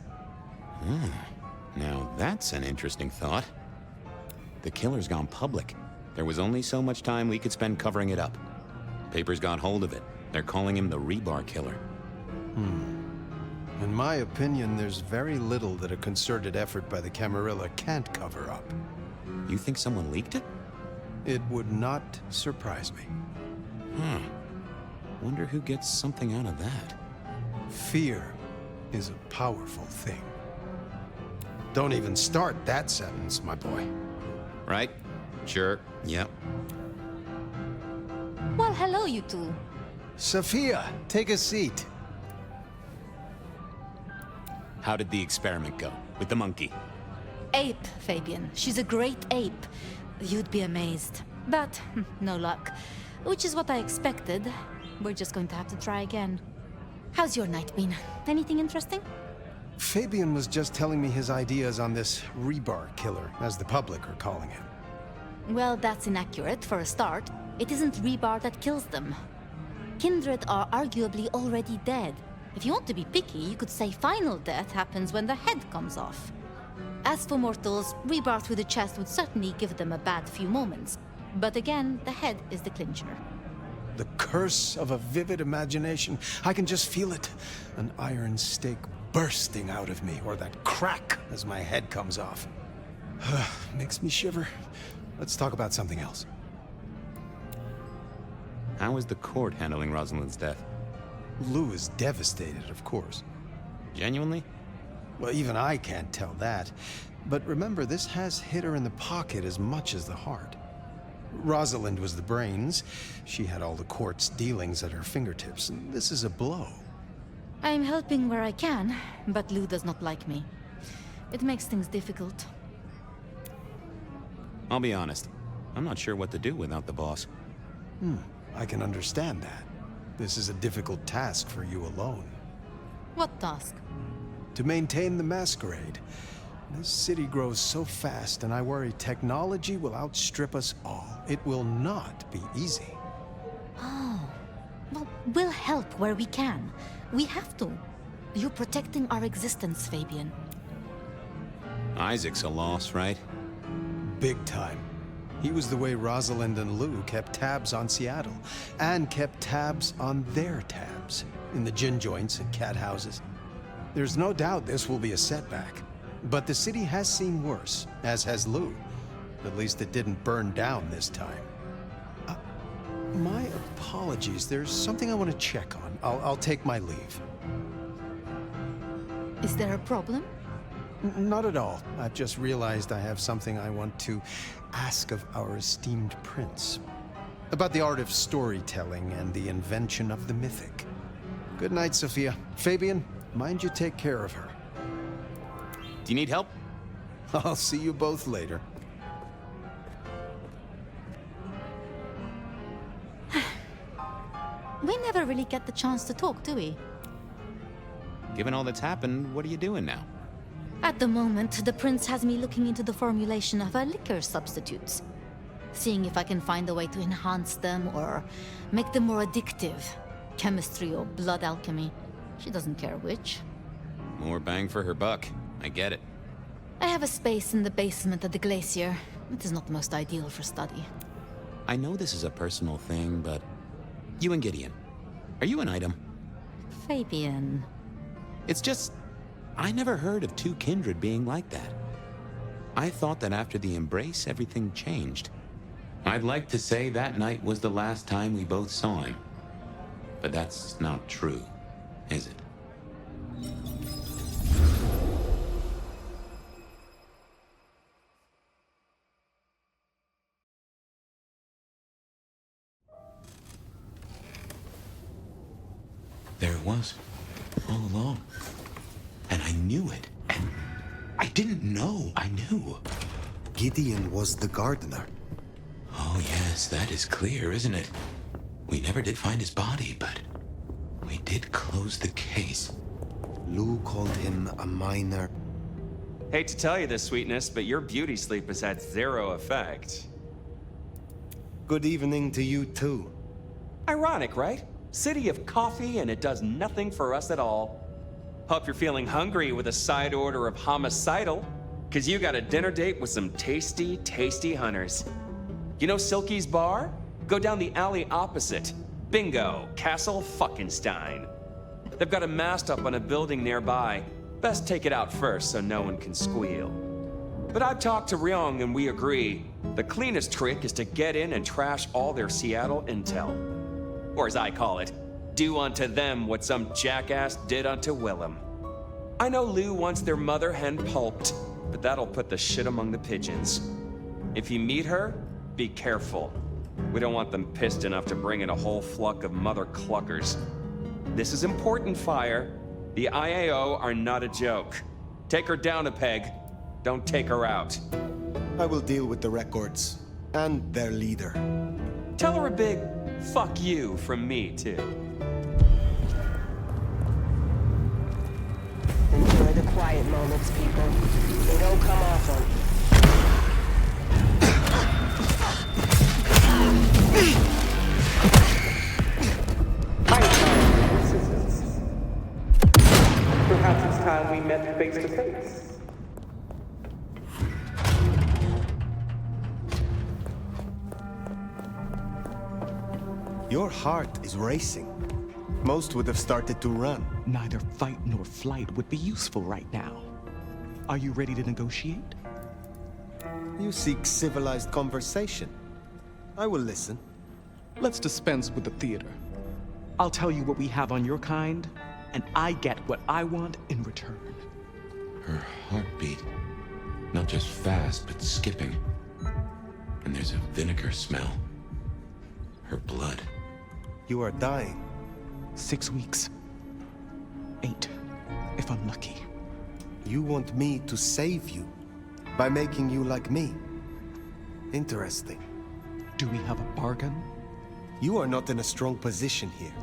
Now that's an interesting thought. The killer's gone public. There was only so much time we could spend covering it up. Papers got hold of it. They're calling him the Rebar Killer. In my opinion, there's very little that a concerted effort by the Camarilla can't cover up. You think someone leaked it? It would not surprise me. Wonder who gets something out of that. Fear. is a powerful thing. Don't even start that sentence, my boy. Right? Sure. Yep. Well, hello, you two. Sophia, take a seat. How did the experiment go with the monkey? Ape, Fabian. She's a great ape. You'd be amazed. But no luck. Which is what I expected. We're just going to have to try again. How's your night been? Anything interesting? Fabian was just telling me his ideas on this rebar killer, as the public are calling him. Well, that's inaccurate for a start. It isn't rebar that kills them. Kindred are arguably already dead. If you want to be picky, you could say final death happens when the head comes off. As for mortals, rebar through the chest would certainly give them a bad few moments. But again, the head is the clincher. The curse of a vivid imagination. I can just feel it. An iron stake bursting out of me, or that crack as my head comes off. Makes me shiver. Let's talk about something else. How is the court handling Rosalind's death? Lou is devastated, of course. Genuinely? Well, even I can't tell that. But remember, this has hit her in the pocket as much as the heart. Rosalind was the brains. She had all the court's dealings at her fingertips, and this is a blow. I'm helping where I can, but Lou does not like me. It makes things difficult. I'll be honest. I'm not sure what to do without the boss. I can understand that. This is a difficult task for you alone. What task? To maintain the Masquerade. This city grows so fast, and I worry technology will outstrip us all. It will not be easy. Oh. Well, we'll help where we can. We have to. You're protecting our existence, Fabian. Isaac's a loss, right? Big time. He was the way Rosalind and Lou kept tabs on Seattle, and kept tabs on their tabs, in the gin joints and cat houses. There's no doubt this will be a setback. But the city has seen worse, as has Lou. At least it didn't burn down this time. My apologies. There's something I want to check on. I'll take my leave. Is there a problem? Not at all. I've just realized I have something I want to ask of our esteemed prince. About the art of storytelling and the invention of the mythic. Good night, Sophia. Fabian, mind you take care of her. Do you need help? I'll see you both later. We never really get the chance to talk, do we? Given all that's happened, what are you doing now? At the moment, the prince has me looking into the formulation of liquor substitutes. Seeing if I can find a way to enhance them or make them more addictive. Chemistry or blood alchemy. She doesn't care which. More bang for her buck. I get it. I have a space in the basement of the glacier. It is not the most ideal for study. I know this is a personal thing, but... You and Gideon, are you an item? Fabian. It's just... I never heard of two kindred being like that. I thought that after the embrace, everything changed. I'd like to say that night was the last time we both saw him. But that's not true, is it? There it was, all along. And I knew it. And I didn't know I knew. Gideon was the gardener. Oh yes, that is clear, isn't it? We never did find his body, but we did close the case. Lou called him a minor. Hate to tell you this, sweetness, but your beauty sleep has had zero effect. Good evening to you too. Ironic, right? City of coffee and it does nothing for us at all. Hope you're feeling hungry with a side order of homicidal, cause you got a dinner date with some tasty, tasty hunters. You know Silky's bar? Go down the alley opposite. Bingo, Castle Fuckenstein. They've got a mast up on a building nearby. Best take it out first so no one can squeal. But I've talked to Ryong and we agree, the cleanest trick is to get in and trash all their Seattle intel. Or as I call it, do unto them what some jackass did unto Willem. I know Lou wants their mother hen pulped, but that'll put the shit among the pigeons. If you meet her, be careful. We don't want them pissed enough to bring in a whole flock of mother cluckers. This is important, Fire. The IAO are not a joke. Take her down a peg. Don't take her out. I will deal with the records and their leader. Tell her a big fuck you from me, too. Enjoy the quiet moments, people. They don't come often. Perhaps it's time we met face to face. Your heart is racing. Most would have started to run. Neither fight nor flight would be useful right now. Are you ready to negotiate? You seek civilized conversation. I will listen. Let's dispense with the theater. I'll tell you what we have on your kind, and I get what I want in return. Her heartbeat. Not just fast, but skipping. And there's a vinegar smell. Her blood. You are dying. 6 weeks. 8, if I'm lucky. You want me to save you by making you like me. Interesting. Do we have a bargain? You are not in a strong position here.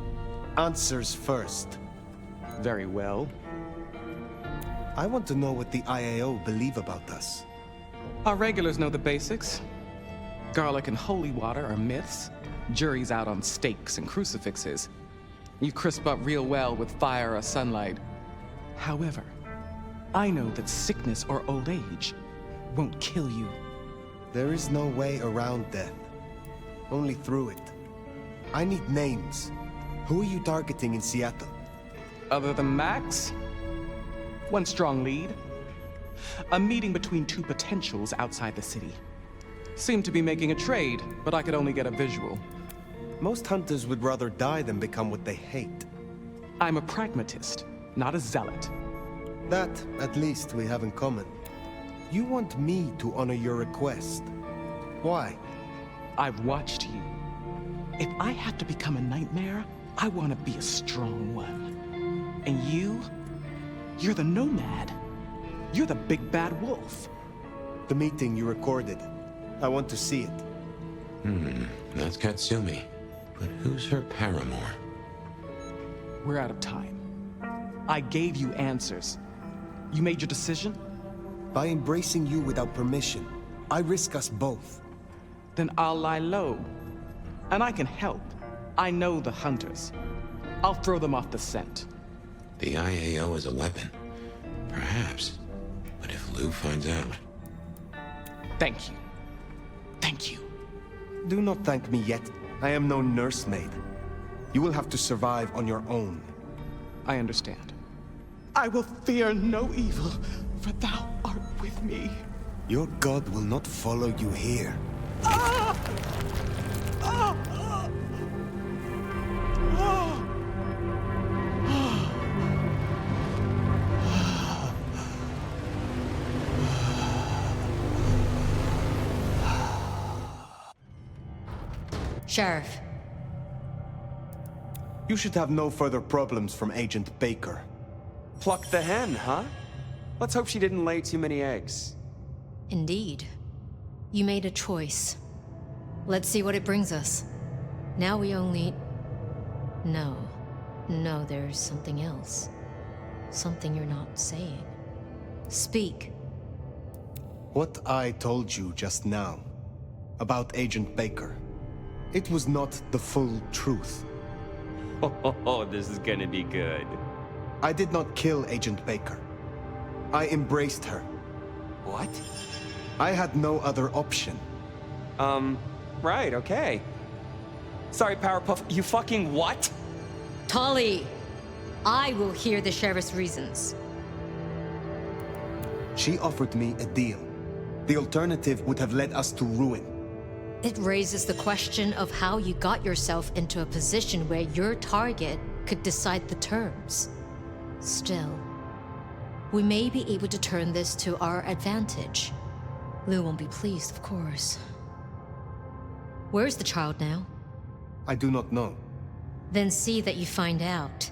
Answers first. Very well. I want to know what the IAO believe about us. Our regulars know the basics. Garlic and holy water are myths. Jury's out on stakes and crucifixes. You crisp up real well with fire or sunlight. However, I know that sickness or old age won't kill you. There is no way around death. Only through it. I need names. Who are you targeting in Seattle? Other than Max? One strong lead. A meeting between two potentials outside the city. Seemed to be making a trade, but I could only get a visual. Most hunters would rather die than become what they hate. I'm a pragmatist, not a zealot. That, at least, we have in common. You want me to honor your request. Why? I've watched you. If I have to become a nightmare, I want to be a strong one. And you're the nomad. You're the big bad wolf. The meeting you recorded. I want to see it. That's Katsumi. But who's her paramour? We're out of time. I gave you answers. You made your decision? By embracing you without permission, I risk us both. Then I'll lie low. And I can help. I know the hunters. I'll throw them off the scent. The IAO is a weapon. Perhaps. But if Lou finds out... Thank you. Thank you. Do not thank me yet. I am no nursemaid. You will have to survive on your own. I understand. I will fear no evil, for thou art with me. Your god will not follow you here. Ah! Ah! Ah! Ah! Sheriff. You should have no further problems from Agent Baker. Pluck the hen, huh? Let's hope she didn't lay too many eggs. Indeed. You made a choice. Let's see what it brings us. Now we only... No, there's something else. Something you're not saying. Speak. What I told you just now about Agent Baker. It was not the full truth. Oh, this is gonna be good. I did not kill Agent Baker. I embraced her. What? I had no other option. Right, okay. Sorry, Powerpuff, you fucking what? Tolly! I will hear the sheriff's reasons. She offered me a deal. The alternative would have led us to ruin. It raises the question of how you got yourself into a position where your target could decide the terms. Still, we may be able to turn this to our advantage. Lou won't be pleased, of course. Where's the child now? I do not know. Then see that you find out.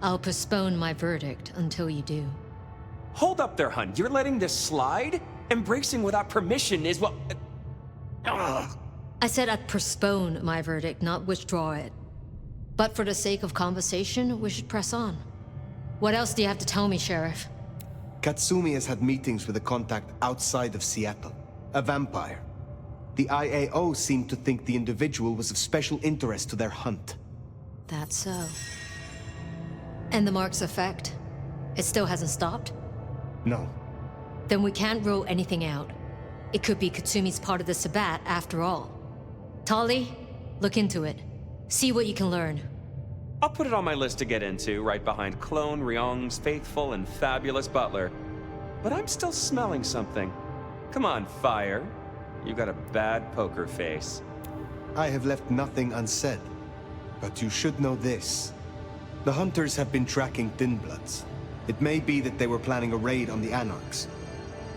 I'll postpone my verdict until you do. Hold up there, hun. You're letting this slide? Embracing without permission is what... I said I'd postpone my verdict, not withdraw it. But for the sake of conversation, we should press on. What else do you have to tell me, Sheriff? Katsumi has had meetings with a contact outside of Seattle, a vampire. The IAO seemed to think the individual was of special interest to their hunt. That's so. And the mark's effect? It still hasn't stopped? No. Then we can't rule anything out. It could be Katsumi's part of the Sabbat after all. Tali, look into it. See what you can learn. I'll put it on my list to get into, right behind Clone Ryong's faithful and fabulous butler. But I'm still smelling something. Come on, Fire. You got a bad poker face. I have left nothing unsaid. But you should know this. The hunters have been tracking Thin Bloods. It may be that they were planning a raid on the Anarchs.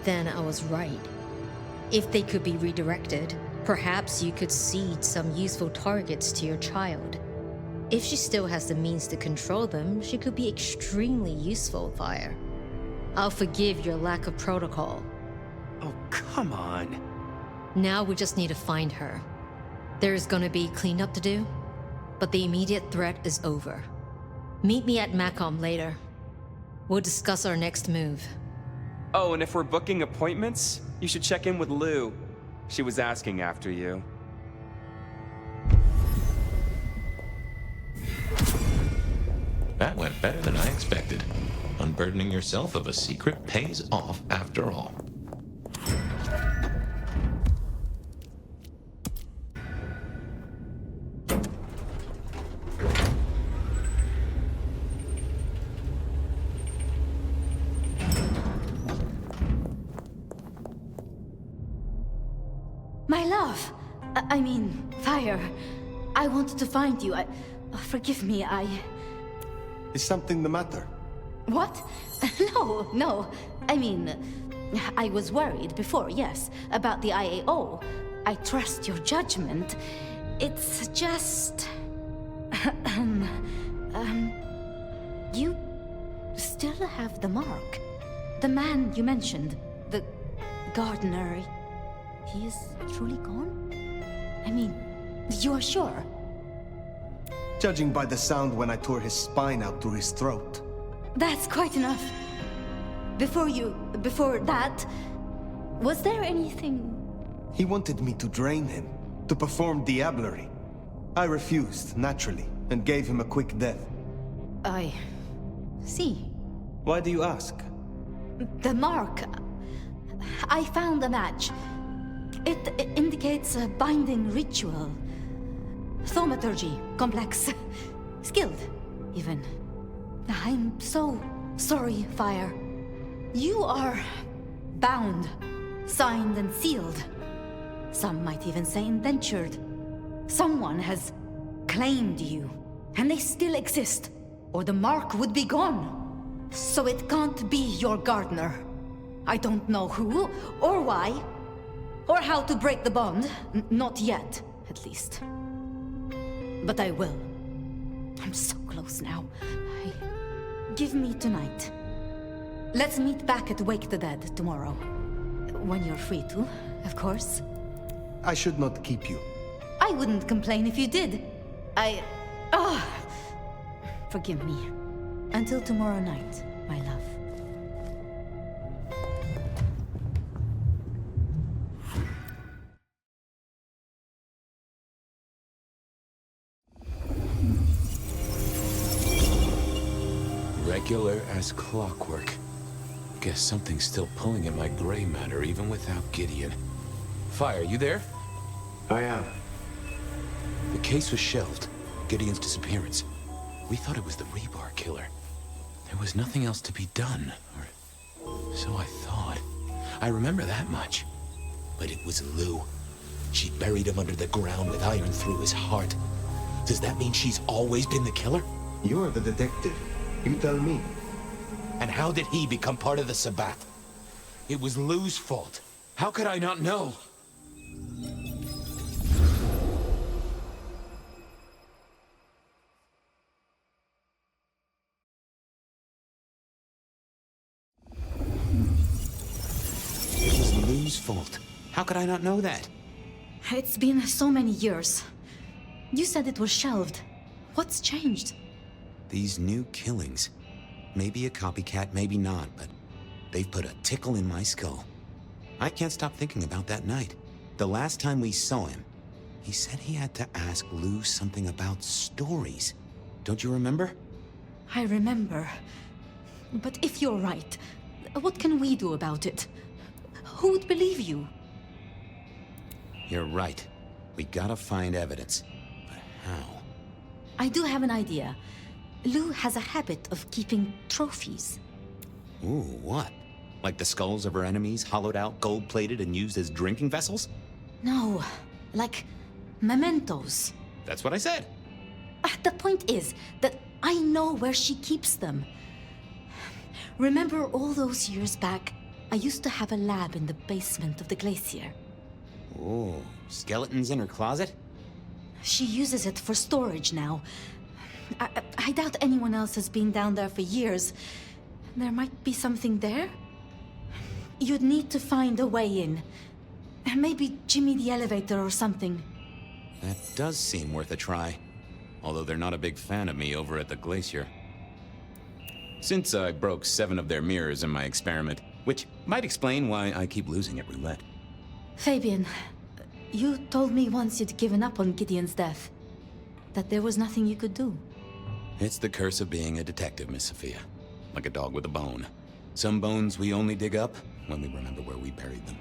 Then I was right. If they could be redirected, perhaps you could seed some useful targets to your child. If she still has the means to control them, she could be extremely useful, Fire. I'll forgive your lack of protocol. Oh, come on. Now we just need to find her. There's gonna be cleanup to do, but the immediate threat is over. Meet me at Macomb later. We'll discuss our next move. Oh, and if we're booking appointments, you should check in with Lou. She was asking after you. That went better than I expected. Unburdening yourself of a secret pays off after all. My love! I mean, Fire. I wanted to find you. Forgive me, Is something the matter? What? No. I mean, I was worried before, yes, about the IAO. I trust your judgment. It's just... You still have the mark. The man you mentioned, the gardener, he is truly gone? I mean, you are sure? Judging by the sound when I tore his spine out through his throat. That's quite enough. Before that, was there anything... He wanted me to drain him, to perform diablerie. I refused, naturally, and gave him a quick death. I... see. Why do you ask? The mark... I found a match. It indicates a binding ritual. Thaumaturgy, complex. Skilled, even. I'm so sorry, Fire. You are bound, signed and sealed. Some might even say indentured. Someone has claimed you, and they still exist, or the mark would be gone. So it can't be your gardener. I don't know who, or why, or how to break the bond. Not yet, at least. But I will. I'm so close now. Give me tonight. Let's meet back at Wake the Dead tomorrow. When you're free to, of course. I should not keep you. I wouldn't complain if you did. Forgive me. Until tomorrow night, my love. Regular as clockwork. Guess something's still pulling at my gray matter even without Gideon. Fire, you there? I am. The case was shelved. Gideon's disappearance. We thought it was the rebar killer. There was nothing else to be done, or so I thought. I remember that much. But it was Lou. She buried him under the ground with iron through his heart. Does that mean she's always been the killer? You're the detective. You tell me. And how did he become part of the Sabbath? It was Lou's fault. How could I not know? It was Lou's fault. How could I not know that? It's been so many years. You said it was shelved. What's changed? These new killings. Maybe a copycat, maybe not, but they've put a tickle in my skull. I can't stop thinking about that night. The last time we saw him, he said he had to ask Lou something about stories. Don't you remember? I remember. But if you're right, what can we do about it? Who would believe you? You're right. We gotta find evidence. But how? I do have an idea. Lou has a habit of keeping trophies. Ooh, what? Like the skulls of her enemies, hollowed out, gold-plated, and used as drinking vessels? No, like mementos. That's what I said. The point is that I know where she keeps them. Remember all those years back, I used to have a lab in the basement of the glacier. Ooh, skeletons in her closet? She uses it for storage now. I doubt anyone else has been down there for years. There might be something there. You'd need to find a way in. Maybe Jimmy the elevator or something. That does seem worth a try. Although they're not a big fan of me over at the glacier. Since I broke 7 of their mirrors in my experiment, which might explain why I keep losing at roulette. Fabian, you told me once you'd given up on Gideon's death. That there was nothing you could do. It's the curse of being a detective, Miss Sophia. Like a dog with a bone. Some bones we only dig up when we remember where we buried them.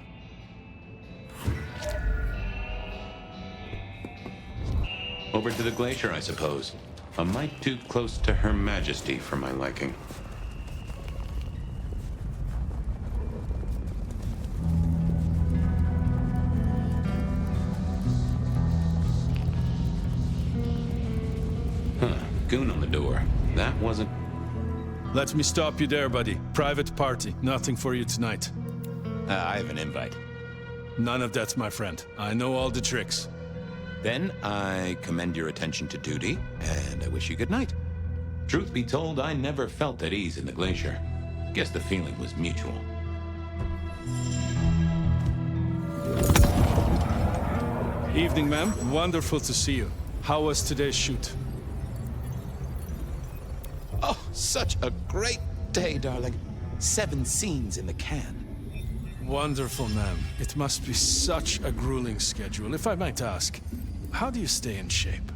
Over to the glacier, I suppose. A mite too close to Her Majesty for my liking. Huh, goon on the door. That wasn't... Let me stop you there, buddy. Private party. Nothing for you tonight. I have an invite. None of that, my friend. I know all the tricks. Then I commend your attention to duty, and I wish you good night. Truth be told, I never felt at ease in the glacier. Guess the feeling was mutual. Evening, ma'am. Wonderful to see you. How was today's shoot? Oh, such a great day, darling. 7 scenes in the can. Wonderful, ma'am. It must be such a grueling schedule. If I might ask, how do you stay in shape?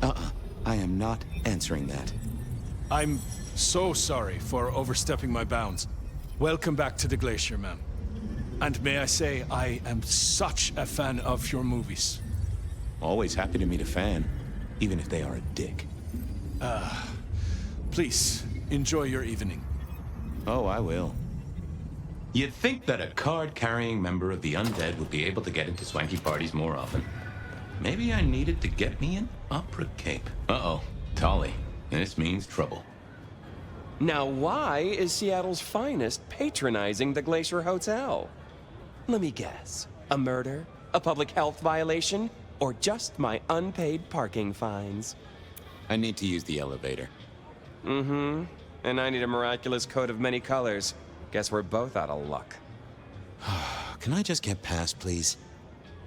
I am not answering that. I'm so sorry for overstepping my bounds. Welcome back to the glacier, ma'am. And may I say, I am such a fan of your movies. Always happy to meet a fan, even if they are a dick. Please, enjoy your evening. Oh, I will. You'd think that a card-carrying member of the undead would be able to get into swanky parties more often. Maybe I needed to get me an opera cape. Uh-oh, Tolly. This means trouble. Now why is Seattle's finest patronizing the Glacier Hotel? Let me guess. A murder? A public health violation? Or just my unpaid parking fines? I need to use the elevator. Mm-hmm. And I need a miraculous coat of many colors. Guess we're both out of luck. Can I just get past, please?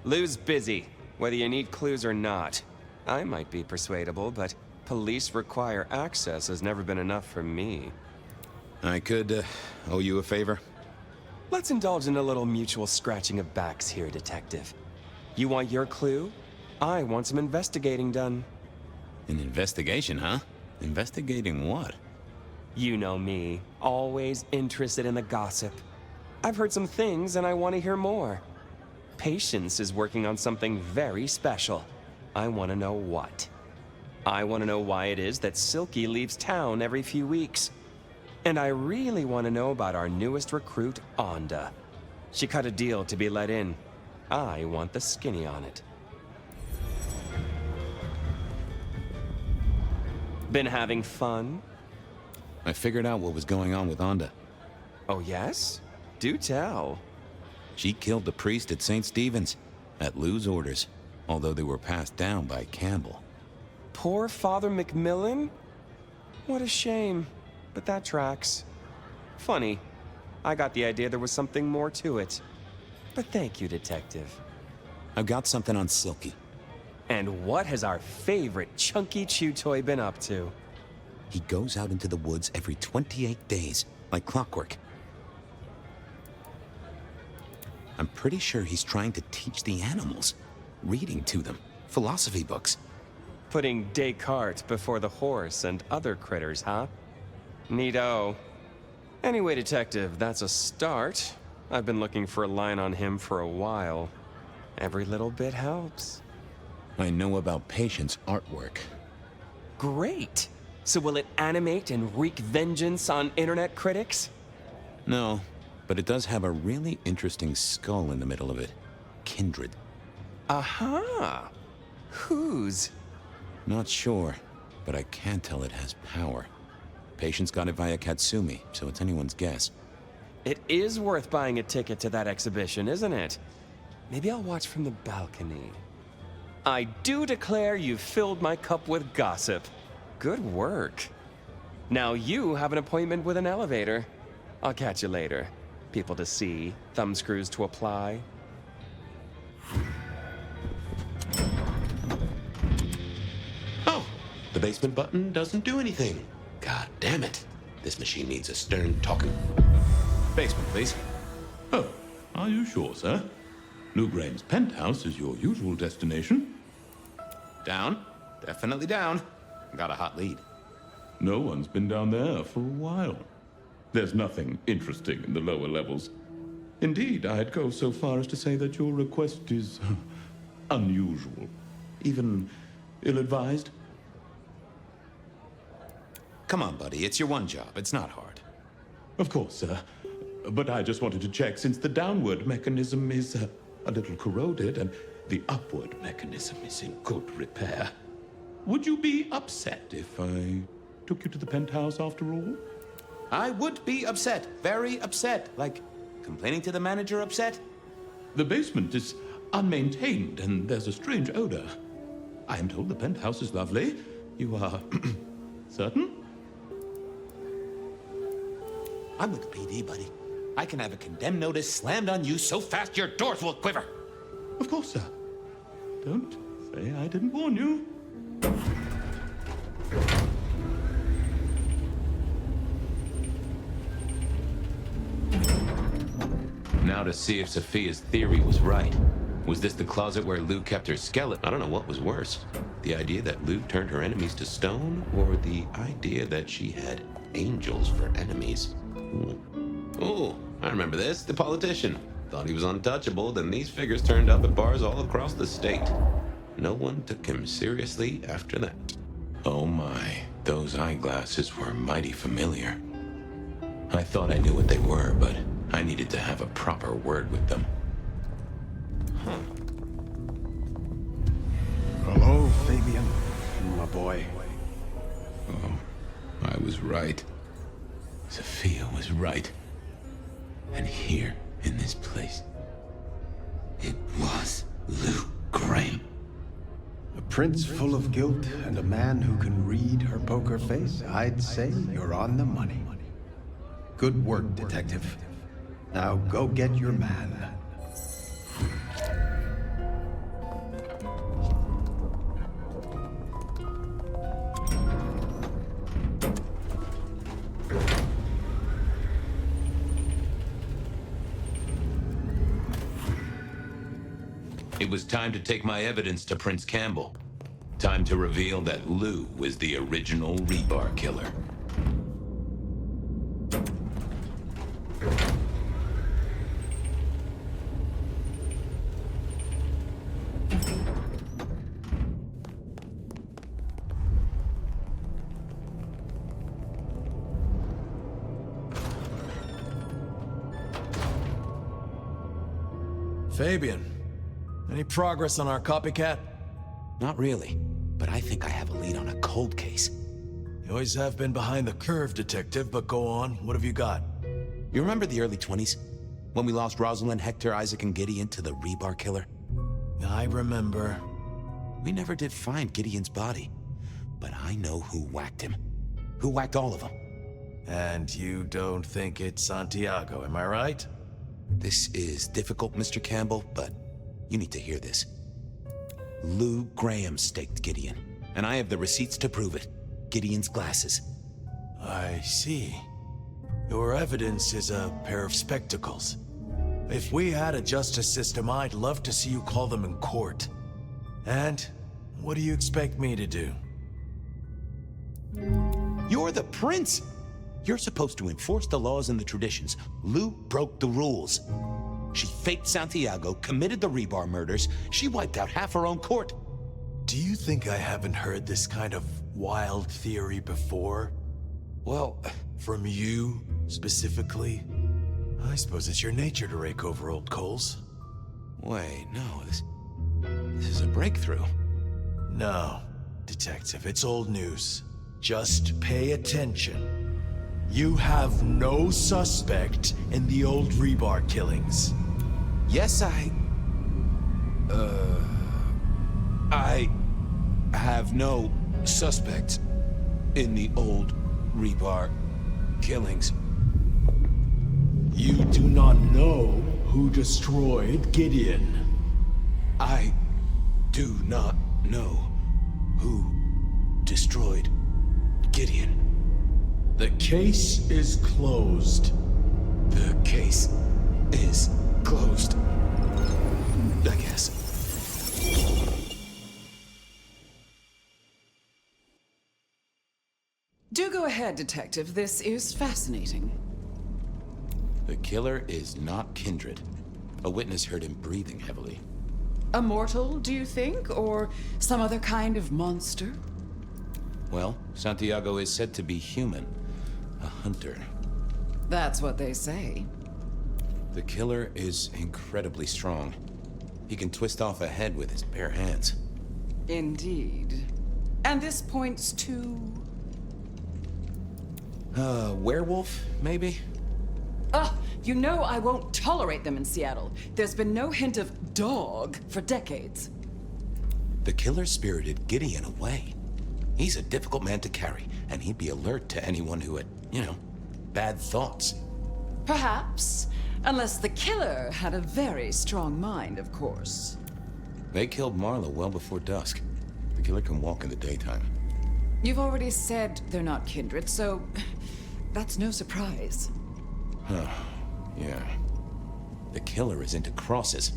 Lou's busy, whether you need clues or not. I might be persuadable, but police require access has never been enough for me. I could owe you a favor? Let's indulge in a little mutual scratching of backs here, Detective. You want your clue? I want some investigating done. An investigation, huh? Investigating what? You know me, always interested in the gossip. I've heard some things and I want to hear more. Patience is working on something very special. I want to know what. I want to know why it is that Silky leaves town every few weeks. And I really want to know about our newest recruit, Onda. She cut a deal to be let in. I want the skinny on it. Been having fun? I figured out what was going on with Onda. Oh, yes? Do tell. She killed the priest at St. Stephen's, at Lou's orders, although they were passed down by Campbell. Poor Father Macmillan? What a shame, but that tracks. Funny, I got the idea there was something more to it. But thank you, Detective. I've got something on Silky. And what has our favorite chunky chew toy been up to? He goes out into the woods every 28 days, like clockwork. I'm pretty sure he's trying to teach the animals, reading to them, philosophy books. Putting Descartes before the horse and other critters, huh? Neato. Anyway, Detective, that's a start. I've been looking for a line on him for a while. Every little bit helps. I know about Patient's artwork. Great! So will it animate and wreak vengeance on internet critics? No, but it does have a really interesting skull in the middle of it. Kindred. Aha! Whose? Not sure, but I can tell it has power. Patient's got it via Katsumi, so it's anyone's guess. It is worth buying a ticket to that exhibition, isn't it? Maybe I'll watch from the balcony. I do declare you've filled my cup with gossip. Good work. Now you have an appointment with an elevator. I'll catch you later. People to see, thumbscrews to apply. Oh, the basement button doesn't do anything. God damn it. This machine needs a stern talking. Basement, please. Oh, are you sure, sir? Lou Graham's penthouse is your usual destination? Down. Definitely down. Got a hot lead. No one's been down there for a while. There's nothing interesting in the lower levels. Indeed, I'd go so far as to say that your request is unusual. Even ill-advised. Come on, buddy. It's your one job. It's not hard. Of course, sir. But I just wanted to check since the downward mechanism is a little corroded and the upward mechanism is in good repair. Would you be upset if I took you to the penthouse after all? I would be upset. Very upset. Like, complaining to the manager upset? The basement is unmaintained and there's a strange odor. I am told the penthouse is lovely. You are certain? I'm with the PD, buddy. I can have a condemned notice slammed on you so fast your doors will quiver. Of course, sir. Don't say I didn't warn you. Now to see if Sophia's theory was right. Was this the closet where Lou kept her skeleton? I don't know what was worse. The idea that Lou turned her enemies to stone, or the idea that she had angels for enemies? Oh, I remember this. The politician. Thought he was untouchable, then these figures turned up at bars all across the state. No one took him seriously after that. Oh my, those eyeglasses were mighty familiar. I thought I knew what they were, but I needed to have a proper word with them. Hello, Fabian, my boy. Oh, I was right. Sophia was right. And here, in this place, it was Lou Graham. A prince full of guilt and a man who can read her poker face. I'd say you're on the money. Good work, detective. Now go get your man. It was time to take my evidence to Prince Campbell. Time to reveal that Lou was the original rebar killer. Fabian, any progress on our copycat? Not really, but I think I have a lead on a cold case. You always have been behind the curve, Detective, but go on. What have you got? You remember the early 20s? When we lost Rosalind, Hector, Isaac, and Gideon to the rebar killer? I remember. We never did find Gideon's body, but I know who whacked him. Who whacked all of them. And you don't think it's Santiago, am I right? This is difficult, Mr. Campbell, but you need to hear this. Lou Graham staked Gideon, and I have the receipts to prove it. Gideon's glasses. I see. Your evidence is a pair of spectacles. If we had a justice system, I'd love to see you call them in court. And what do you expect me to do? You're the prince! You're supposed to enforce the laws and the traditions. Lou broke the rules. She faked Santiago, committed the rebar murders. She wiped out half her own court. Do you think I haven't heard this kind of wild theory before? Well, from you, specifically? I suppose it's your nature to rake over old coals. Wait, no, this is a breakthrough. No, Detective, it's old news. Just pay attention. You have no suspect in the old rebar killings. Yes, I have no suspect in the old rebar killings. You do not know who destroyed Gideon. I do not know who destroyed Gideon. The case is closed. The case is closed. I guess. Do go ahead, Detective. This is fascinating. The killer is not Kindred. A witness heard him breathing heavily. A mortal, do you think? Or some other kind of monster? Well, Santiago is said to be human. A hunter. That's what they say. The killer is incredibly strong. He can twist off a head with his bare hands. Indeed. And this points to... werewolf, maybe? You know I won't tolerate them in Seattle. There's been no hint of dog for decades. The killer spirited Gideon away. He's a difficult man to carry, and he'd be alert to anyone who had, bad thoughts. Perhaps. Unless the killer had a very strong mind, of course. They killed Marla well before dusk. The killer can walk in the daytime. You've already said they're not kindred, so that's no surprise. Huh. Yeah. The killer is into crosses.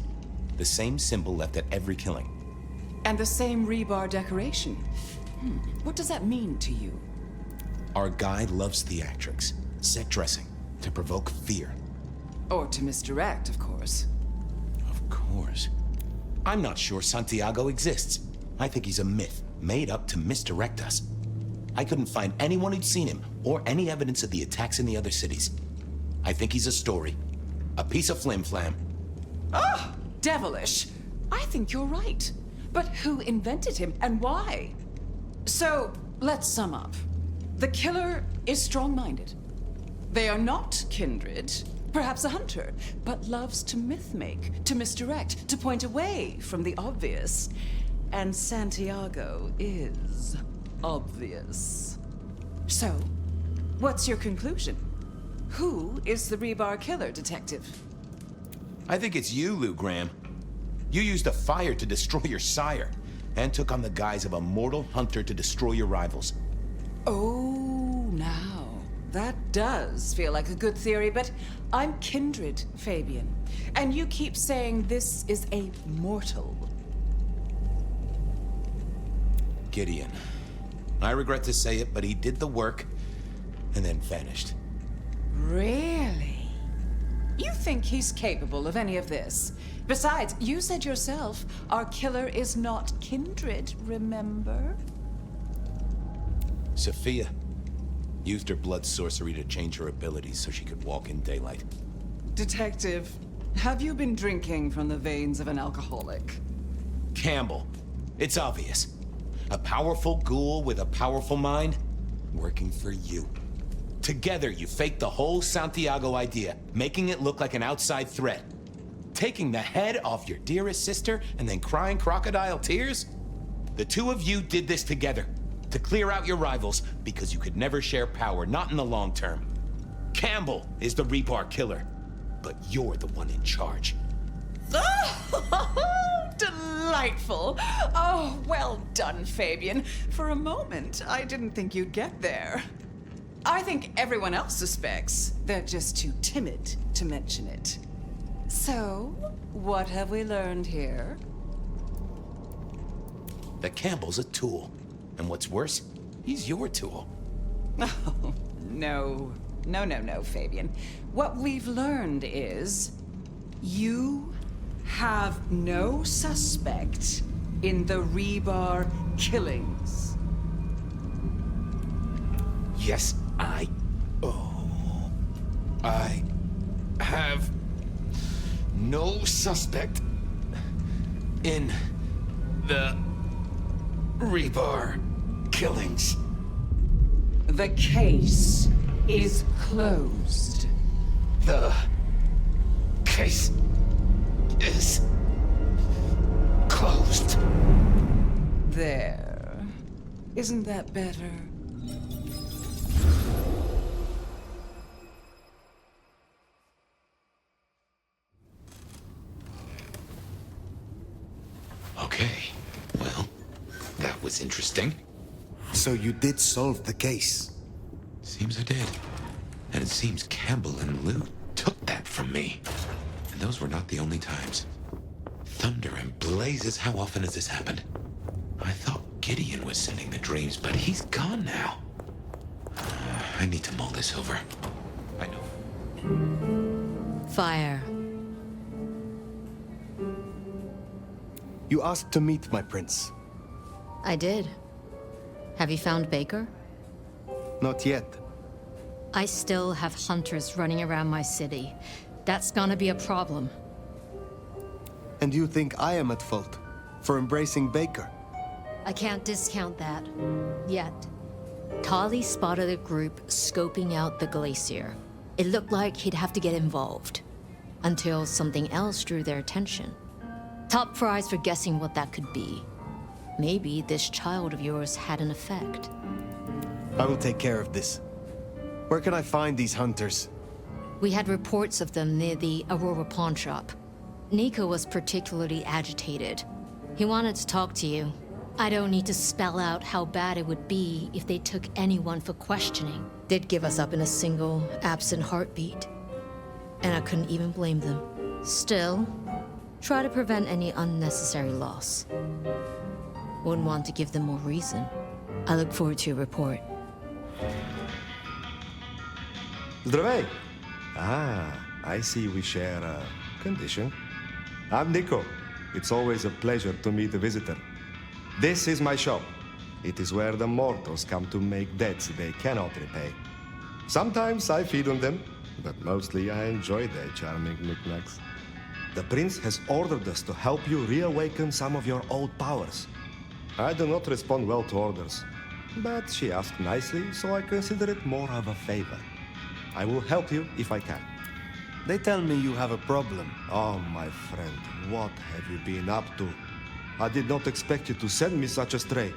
The same symbol left at every killing. And the same rebar decoration. What does that mean to you? Our guy loves theatrics, set dressing, to provoke fear. Or to misdirect, of course. Of course. I'm not sure Santiago exists. I think he's a myth, made up to misdirect us. I couldn't find anyone who'd seen him, or any evidence of the attacks in the other cities. I think he's a story. A piece of flim-flam. Devilish. I think you're right. But who invented him, and why? So, let's sum up. The killer is strong-minded. They are not kindred, perhaps a hunter, but loves to myth-make, to misdirect, to point away from the obvious. And Santiago is obvious. So, what's your conclusion? Who is the rebar killer, Detective? I think it's you, Lou Graham. You used a fire to destroy your sire, and took on the guise of a mortal hunter to destroy your rivals. Oh, now. That does feel like a good theory, but I'm kindred, Fabian. And you keep saying this is a mortal. Gideon. I regret to say it, but he did the work, and then vanished. Really? You think he's capable of any of this? Besides, you said yourself, our killer is not kindred, remember? Sophia used her blood sorcery to change her abilities so she could walk in daylight. Detective, have you been drinking from the veins of an alcoholic? Campbell, it's obvious. A powerful ghoul with a powerful mind? working for you. Together, you faked the whole Santiago idea, making it look like an outside threat. Taking the head off your dearest sister and then crying crocodile tears? The two of you did this together, to clear out your rivals, because you could never share power, not in the long term. Campbell is the rebar killer, but you're the one in charge. Oh, delightful. Oh, well done, Fabian. For a moment, I didn't think you'd get there. I think everyone else suspects. They're just too timid to mention it. So, what have we learned here? That Campbell's a tool. And what's worse, he's your tool. Oh, no, Fabian. What we've learned is you have no suspect in the rebar killings. Yes, I have no suspect in the rebar killings. The case is closed. The case is closed. There. Isn't that better? Okay. Well, that was interesting. So you did solve the case? Seems I did. And it seems Campbell and Lou took that from me. And those were not the only times. Thunder and blazes, how often has this happened? I thought Gideon was sending the dreams, but he's gone now. I need to mull this over. I know. Fire. You asked to meet my prince. I did. Have you found Baker? Not yet. I still have hunters running around my city. That's gonna be a problem. And you think I am at fault for embracing Baker? I can't discount that. Yet. Tali spotted a group scoping out the glacier. It looked like he'd have to get involved. Until something else drew their attention. Top prize for guessing what that could be. Maybe this child of yours had an effect. I will take care of this. Where can I find these hunters? We had reports of them near the Aurora pawn shop. Nico was particularly agitated. He wanted to talk to you. I don't need to spell out how bad it would be if they took anyone for questioning. They'd give us up in a single, absent heartbeat. And I couldn't even blame them. Still, try to prevent any unnecessary loss. Wouldn't want to give them more reason. I look forward to your report. Здравей! I see we share a condition. I'm Nico. It's always a pleasure to meet a visitor. This is my shop. It is where the mortals come to make debts they cannot repay. Sometimes I feed on them, but mostly I enjoy their charming knickknacks. The prince has ordered us to help you reawaken some of your old powers. I do not respond well to orders, but she asked nicely, so I consider it more of a favor. I will help you if I can. They tell me you have a problem. Oh, my friend, what have you been up to? I did not expect you to send me such a stray.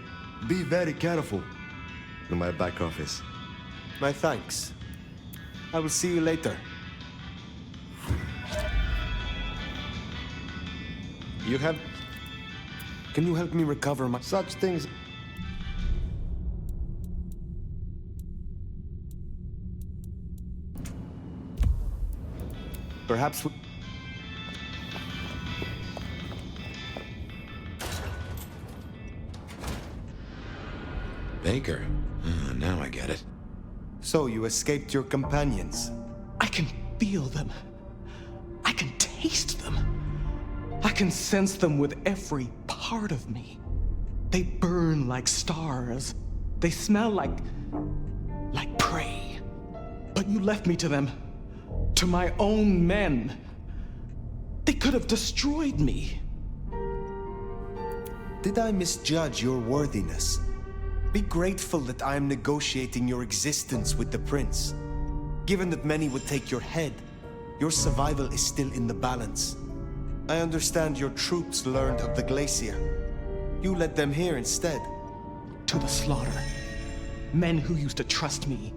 Be very careful. In my back office. My thanks. I will see you later. You have... Can you help me recover my... Such things... Perhaps we... Baker. Now I get it. So you escaped your companions? I can feel them. I can taste them. I can sense them with every part of me. They burn like stars. They smell like prey. But you left me to them. To my own men. They could have destroyed me. Did I misjudge your worthiness? Be grateful that I am negotiating your existence with the prince. Given that many would take your head, your survival is still in the balance. I understand your troops learned of the glacier. You led them here instead. To the slaughter. Men who used to trust me,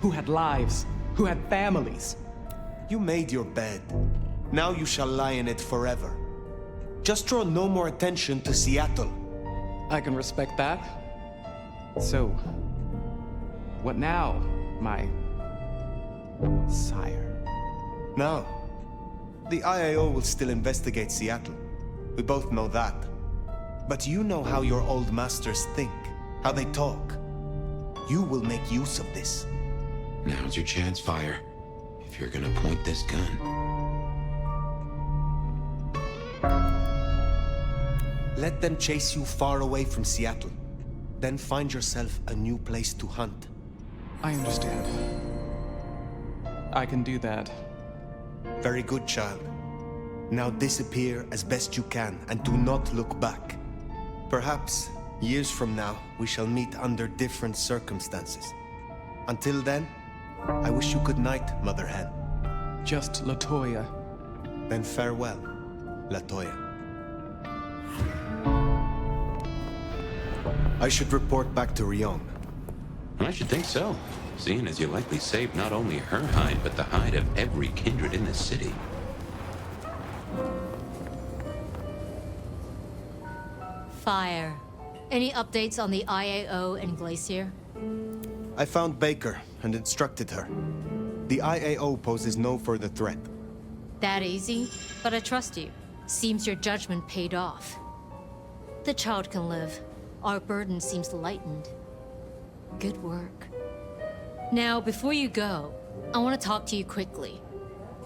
who had lives, who had families. You made your bed. Now you shall lie in it forever. Just draw no more attention to Sietle. I can respect that. So, what now, my sire? Now, the IAO will still investigate Sietle. We both know that. But you know how your old masters think, how they talk. You will make use of this. Now's your chance, Fire. If you're gonna point this gun. Let them chase you far away from Sietle. Then find yourself a new place to hunt. I understand. I can do that. Very good, child. Now disappear as best you can and do not look back. Perhaps, years from now, we shall meet under different circumstances. Until then, I wish you good night, Mother Hen. Just Latoya. Then farewell, Latoya. I should report back to Ryong. I should think so, seeing as you likely saved not only her hide, but the hide of every kindred in the city. Fire. Any updates on the IAO and Glacier? I found Baker and instructed her. The IAO poses no further threat. That easy? But I trust you. Seems your judgment paid off. The child can live. Our burden seems lightened. Good work. Now, before you go, I want to talk to you quickly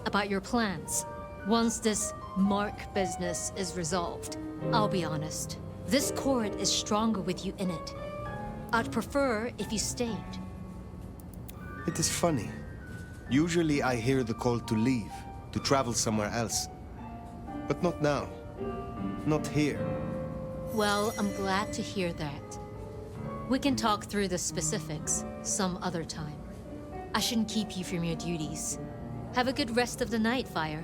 about your plans. Once this Mark business is resolved, I'll be honest. This court is stronger with you in it. I'd prefer if you stayed. It is funny. Usually I hear the call to leave, to travel somewhere else. But not now. Not here. Well, I'm glad to hear that. We can talk through the specifics some other time. I shouldn't keep you from your duties. Have a good rest of the night, Fire.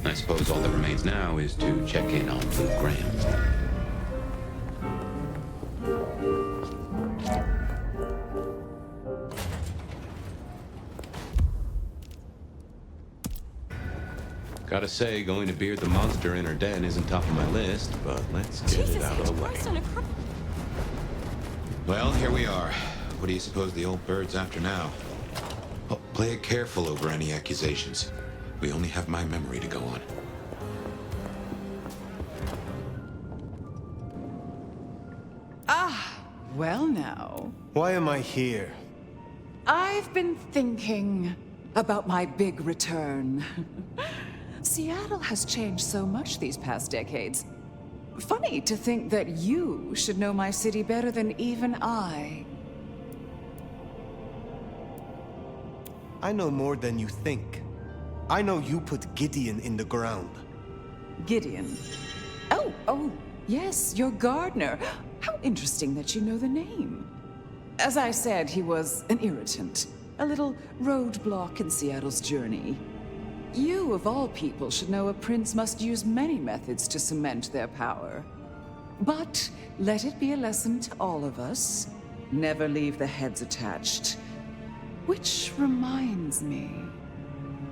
I suppose all that remains now is to check in on Luke Graham. Gotta say, going to beard the monster in her den isn't top of my list, but let's get it out of the way. Well, here we are. What do you suppose the old bird's after now? Oh, play it careful over any accusations. We only have my memory to go on. Ah, well now. Why am I here? I've been thinking about my big return. Seattle has changed so much these past decades. Funny to think that you should know my city better than even I. I know more than you think. I know you put Gideon in the ground. Gideon? Oh, yes, your gardener. How interesting that you know the name. As I said, he was an irritant, a little roadblock in Seattle's journey. You, of all people, should know a prince must use many methods to cement their power. But let it be a lesson to all of us. Never leave the heads attached. Which reminds me,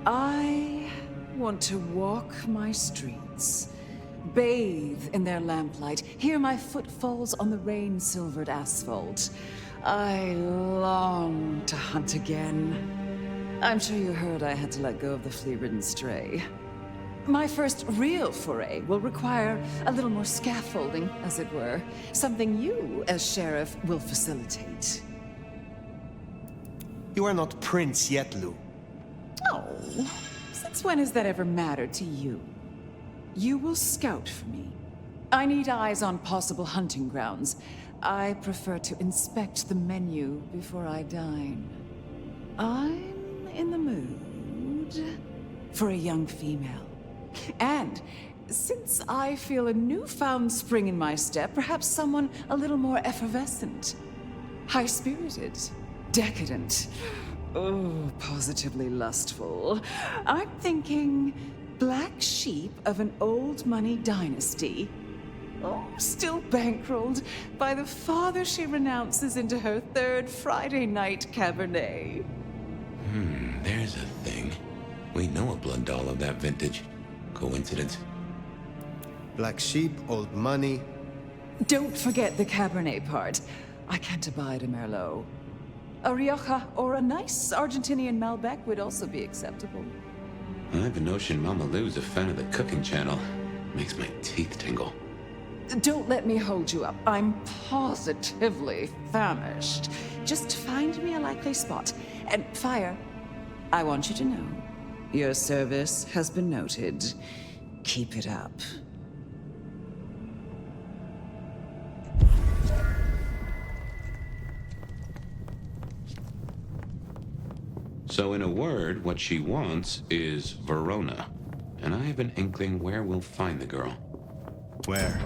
I want to walk my streets, bathe in their lamplight, hear my footfalls on the rain-silvered asphalt. I long to hunt again. I'm sure you heard I had to let go of the flea-ridden stray. My first real foray will require a little more scaffolding, as it were. Something you, as sheriff, will facilitate. You are not Prince yet, Lou. Oh, since when has that ever mattered to you? You will scout for me. I need eyes on possible hunting grounds. I prefer to inspect the menu before I dine. I'm in the mood for a young female. And since I feel a newfound spring in my step, perhaps someone a little more effervescent, high-spirited, decadent, oh, positively lustful. I'm thinking black sheep of an old money dynasty. Oh, still bankrolled by the father she renounces into her third Friday night Cabernet. There's a thing. We know a blood doll of that vintage. Coincidence? Black sheep, old money. Don't forget the Cabernet part. I can't abide a Merlot. A Rioja or a nice Argentinian Malbec would also be acceptable. I have a notion Mama Lou's a fan of the cooking channel. Makes my teeth tingle. Don't let me hold you up. I'm positively famished. Just find me a likely spot. And Fire, I want you to know, your service has been noted. Keep it up. So in a word, what she wants is Verona. And I have an inkling where we'll find the girl. Where?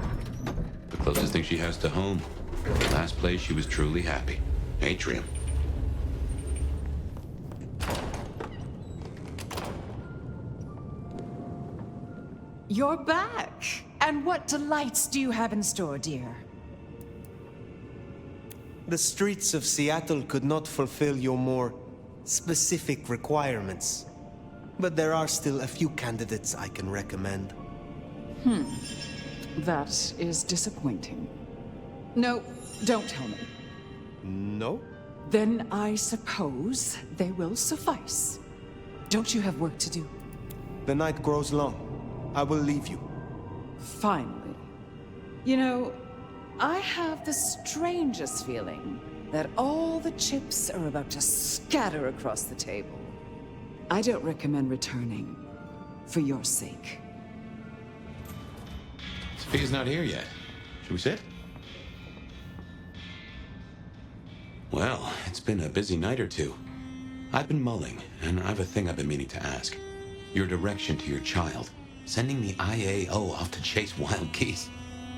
The closest thing she has to home. The last place she was truly happy. Atrium. You're back! And what delights do you have in store, dear? The streets of Seattle could not fulfill your more specific requirements. But there are still a few candidates I can recommend. That is disappointing. No, don't tell me. No? Then I suppose they will suffice. Don't you have work to do? The night grows long. I will leave you. Finally. You know, I have the strangest feeling that all the chips are about to scatter across the table. I don't recommend returning, for your sake. Sophia's not here yet. Should we sit? Well, it's been a busy night or two. I've been mulling, and I've a thing I've been meaning to ask. Your direction to your child. Sending the IAO off to chase wild geese.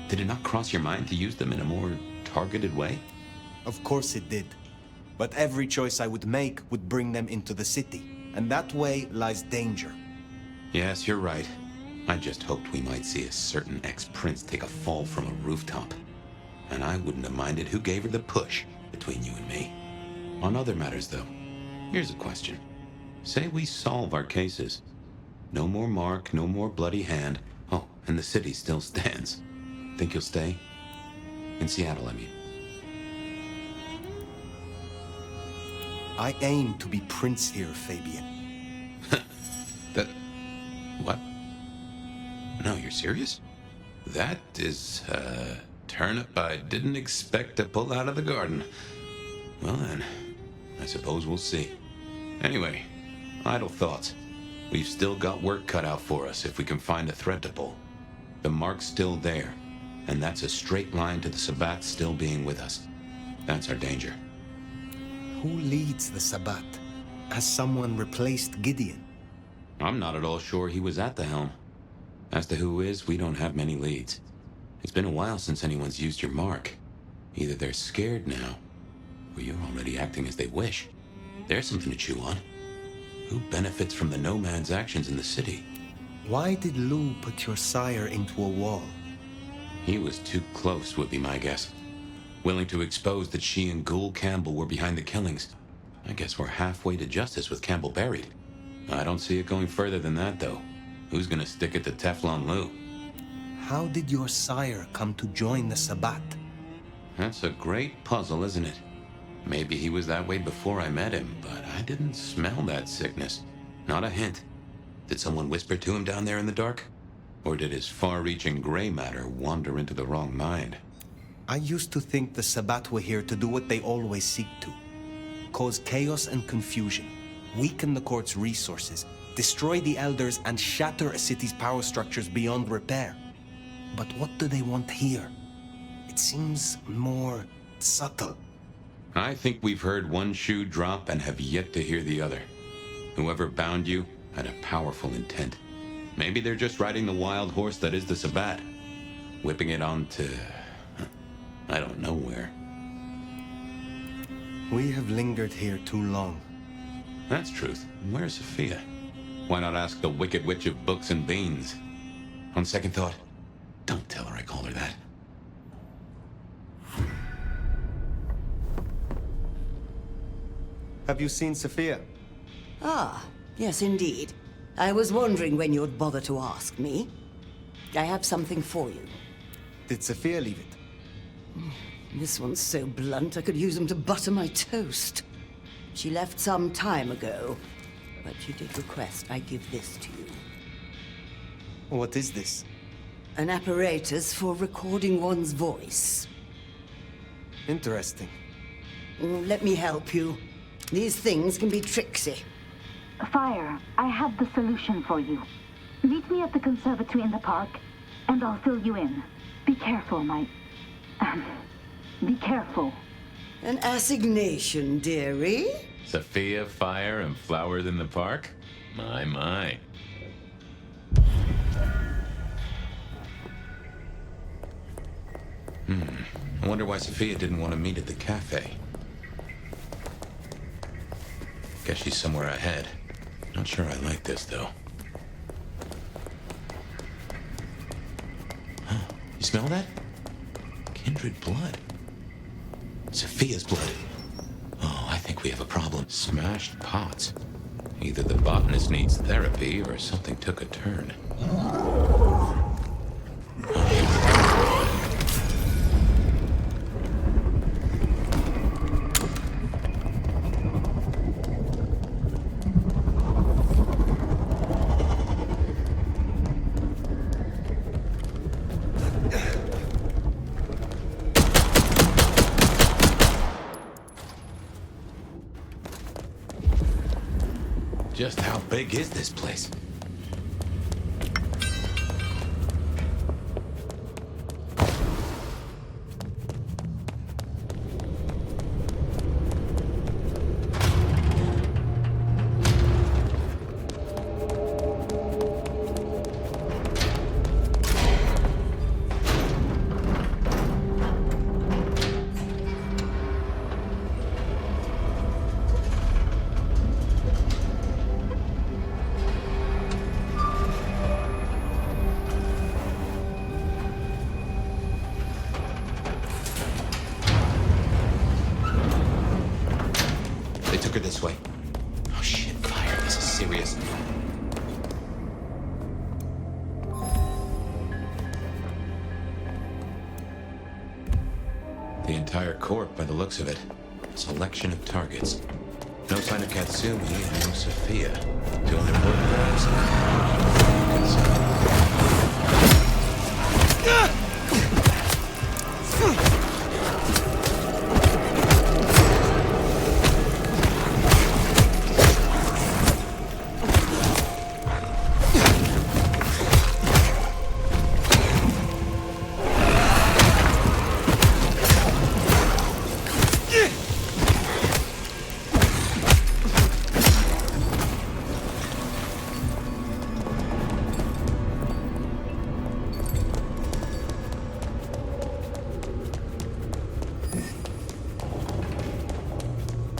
Did it not cross your mind to use them in a more targeted way? Of course it did. But every choice I would make would bring them into the city. And that way lies danger. Yes, you're right. I just hoped we might see a certain ex-prince take a fall from a rooftop. And I wouldn't have minded who gave her the push between you and me. On other matters, though, here's a question. Say we solve our cases. No more Mark, no more bloody hand. Oh, and the city still stands. Think you'll stay? In Seattle, I mean. I aim to be prince here, Fabian. What? No, you're serious? That is a turnip I didn't expect to pull out of the garden. Well then, I suppose we'll see. Anyway, idle thoughts. We've still got work cut out for us if we can find a thread to pull. The mark's still there, and that's a straight line to the Sabbat still being with us. That's our danger. Who leads the Sabbat? Has someone replaced Gideon? I'm not at all sure he was at the helm. As to who is, we don't have many leads. It's been a while since anyone's used your mark. Either they're scared now, or you're already acting as they wish. There's something to chew on. Who benefits from the nomad's actions in the city? Why did Lou put your sire into a wall? He was too close, would be my guess. Willing to expose that she and Ghoul Campbell were behind the killings. I guess we're halfway to justice with Campbell buried. I don't see it going further than that, though. Who's gonna stick it to Teflon Lou? How did your sire come to join the Sabbat? That's a great puzzle, isn't it? Maybe he was that way before I met him, but I didn't smell that sickness. Not a hint. Did someone whisper to him down there in the dark? Or did his far-reaching gray matter wander into the wrong mind? I used to think the Sabbat were here to do what they always seek to. Cause chaos and confusion, weaken the court's resources, destroy the elders, and shatter a city's power structures beyond repair. But what do they want here? It seems more subtle. I think we've heard one shoe drop and have yet to hear the other. Whoever bound you had a powerful intent. Maybe they're just riding the wild horse that is the Sabbat. Whipping it onto... I don't know where. We have lingered here too long. That's truth. Where's Sophia? Why not ask the Wicked Witch of Books and Beans? On second thought, don't tell her I call her that. Have you seen Sophia? Ah, yes indeed. I was wondering when you'd bother to ask me. I have something for you. Did Sophia leave it? This one's so blunt I could use them to butter my toast. She left some time ago, but she did request I give this to you. What is this? An apparatus for recording one's voice. Interesting. Let me help you. These things can be tricksy. Fire, I have the solution for you. Meet me at the conservatory in the park, and I'll fill you in. Be careful, be careful. An assignation, dearie? Sophia, fire, and flowers in the park? My. I wonder why Sophia didn't want to meet at the cafe. Guess she's somewhere ahead. Not sure I like this, though. Huh. You smell that? Kindred blood. Sophia's blood. Oh, I think we have a problem. Smashed pots. Either the botanist needs therapy or something took a turn. Just how big is this place? This way. Oh shit, fire, this is serious. The entire court by the looks of it. Selection of targets. No sign of Katsumi and no Sophia. Two unimportant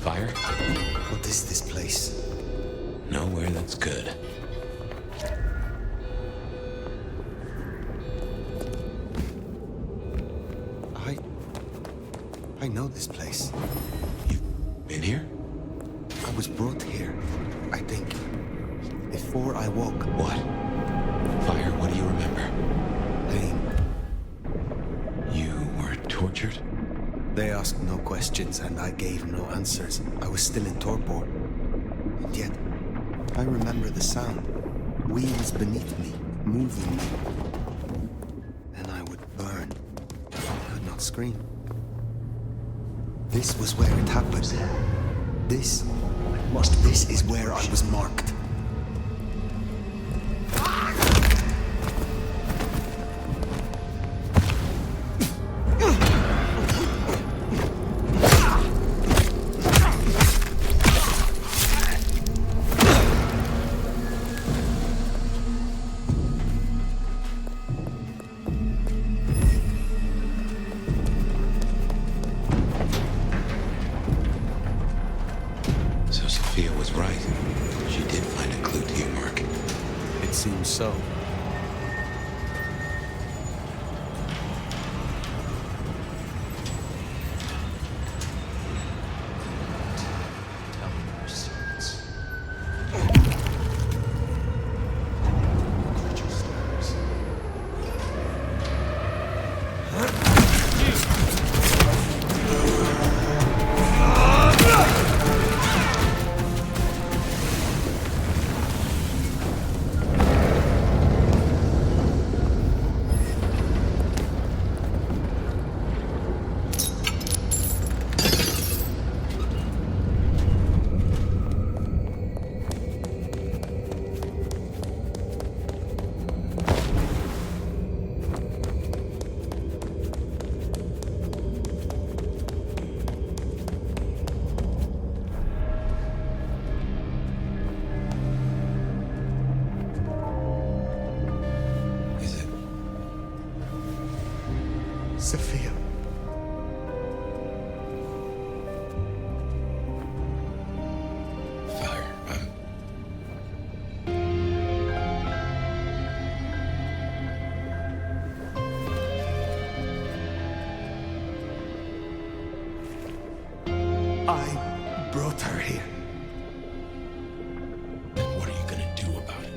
Fire? What is this place? Nowhere that's good. I know this place. You've been here? I was brought here, I think. Before I woke. What? Fire, what do you remember? Pain. You were tortured? They asked no questions and I gave no answers. I was still in torpor. And yet, I remember the sound. Wheels beneath me, moving me. Then I would burn. I could not scream. This was where it happened. This is where I was marked. seems so. Sophia. Fire, I brought her here. Then what are you gonna do about it?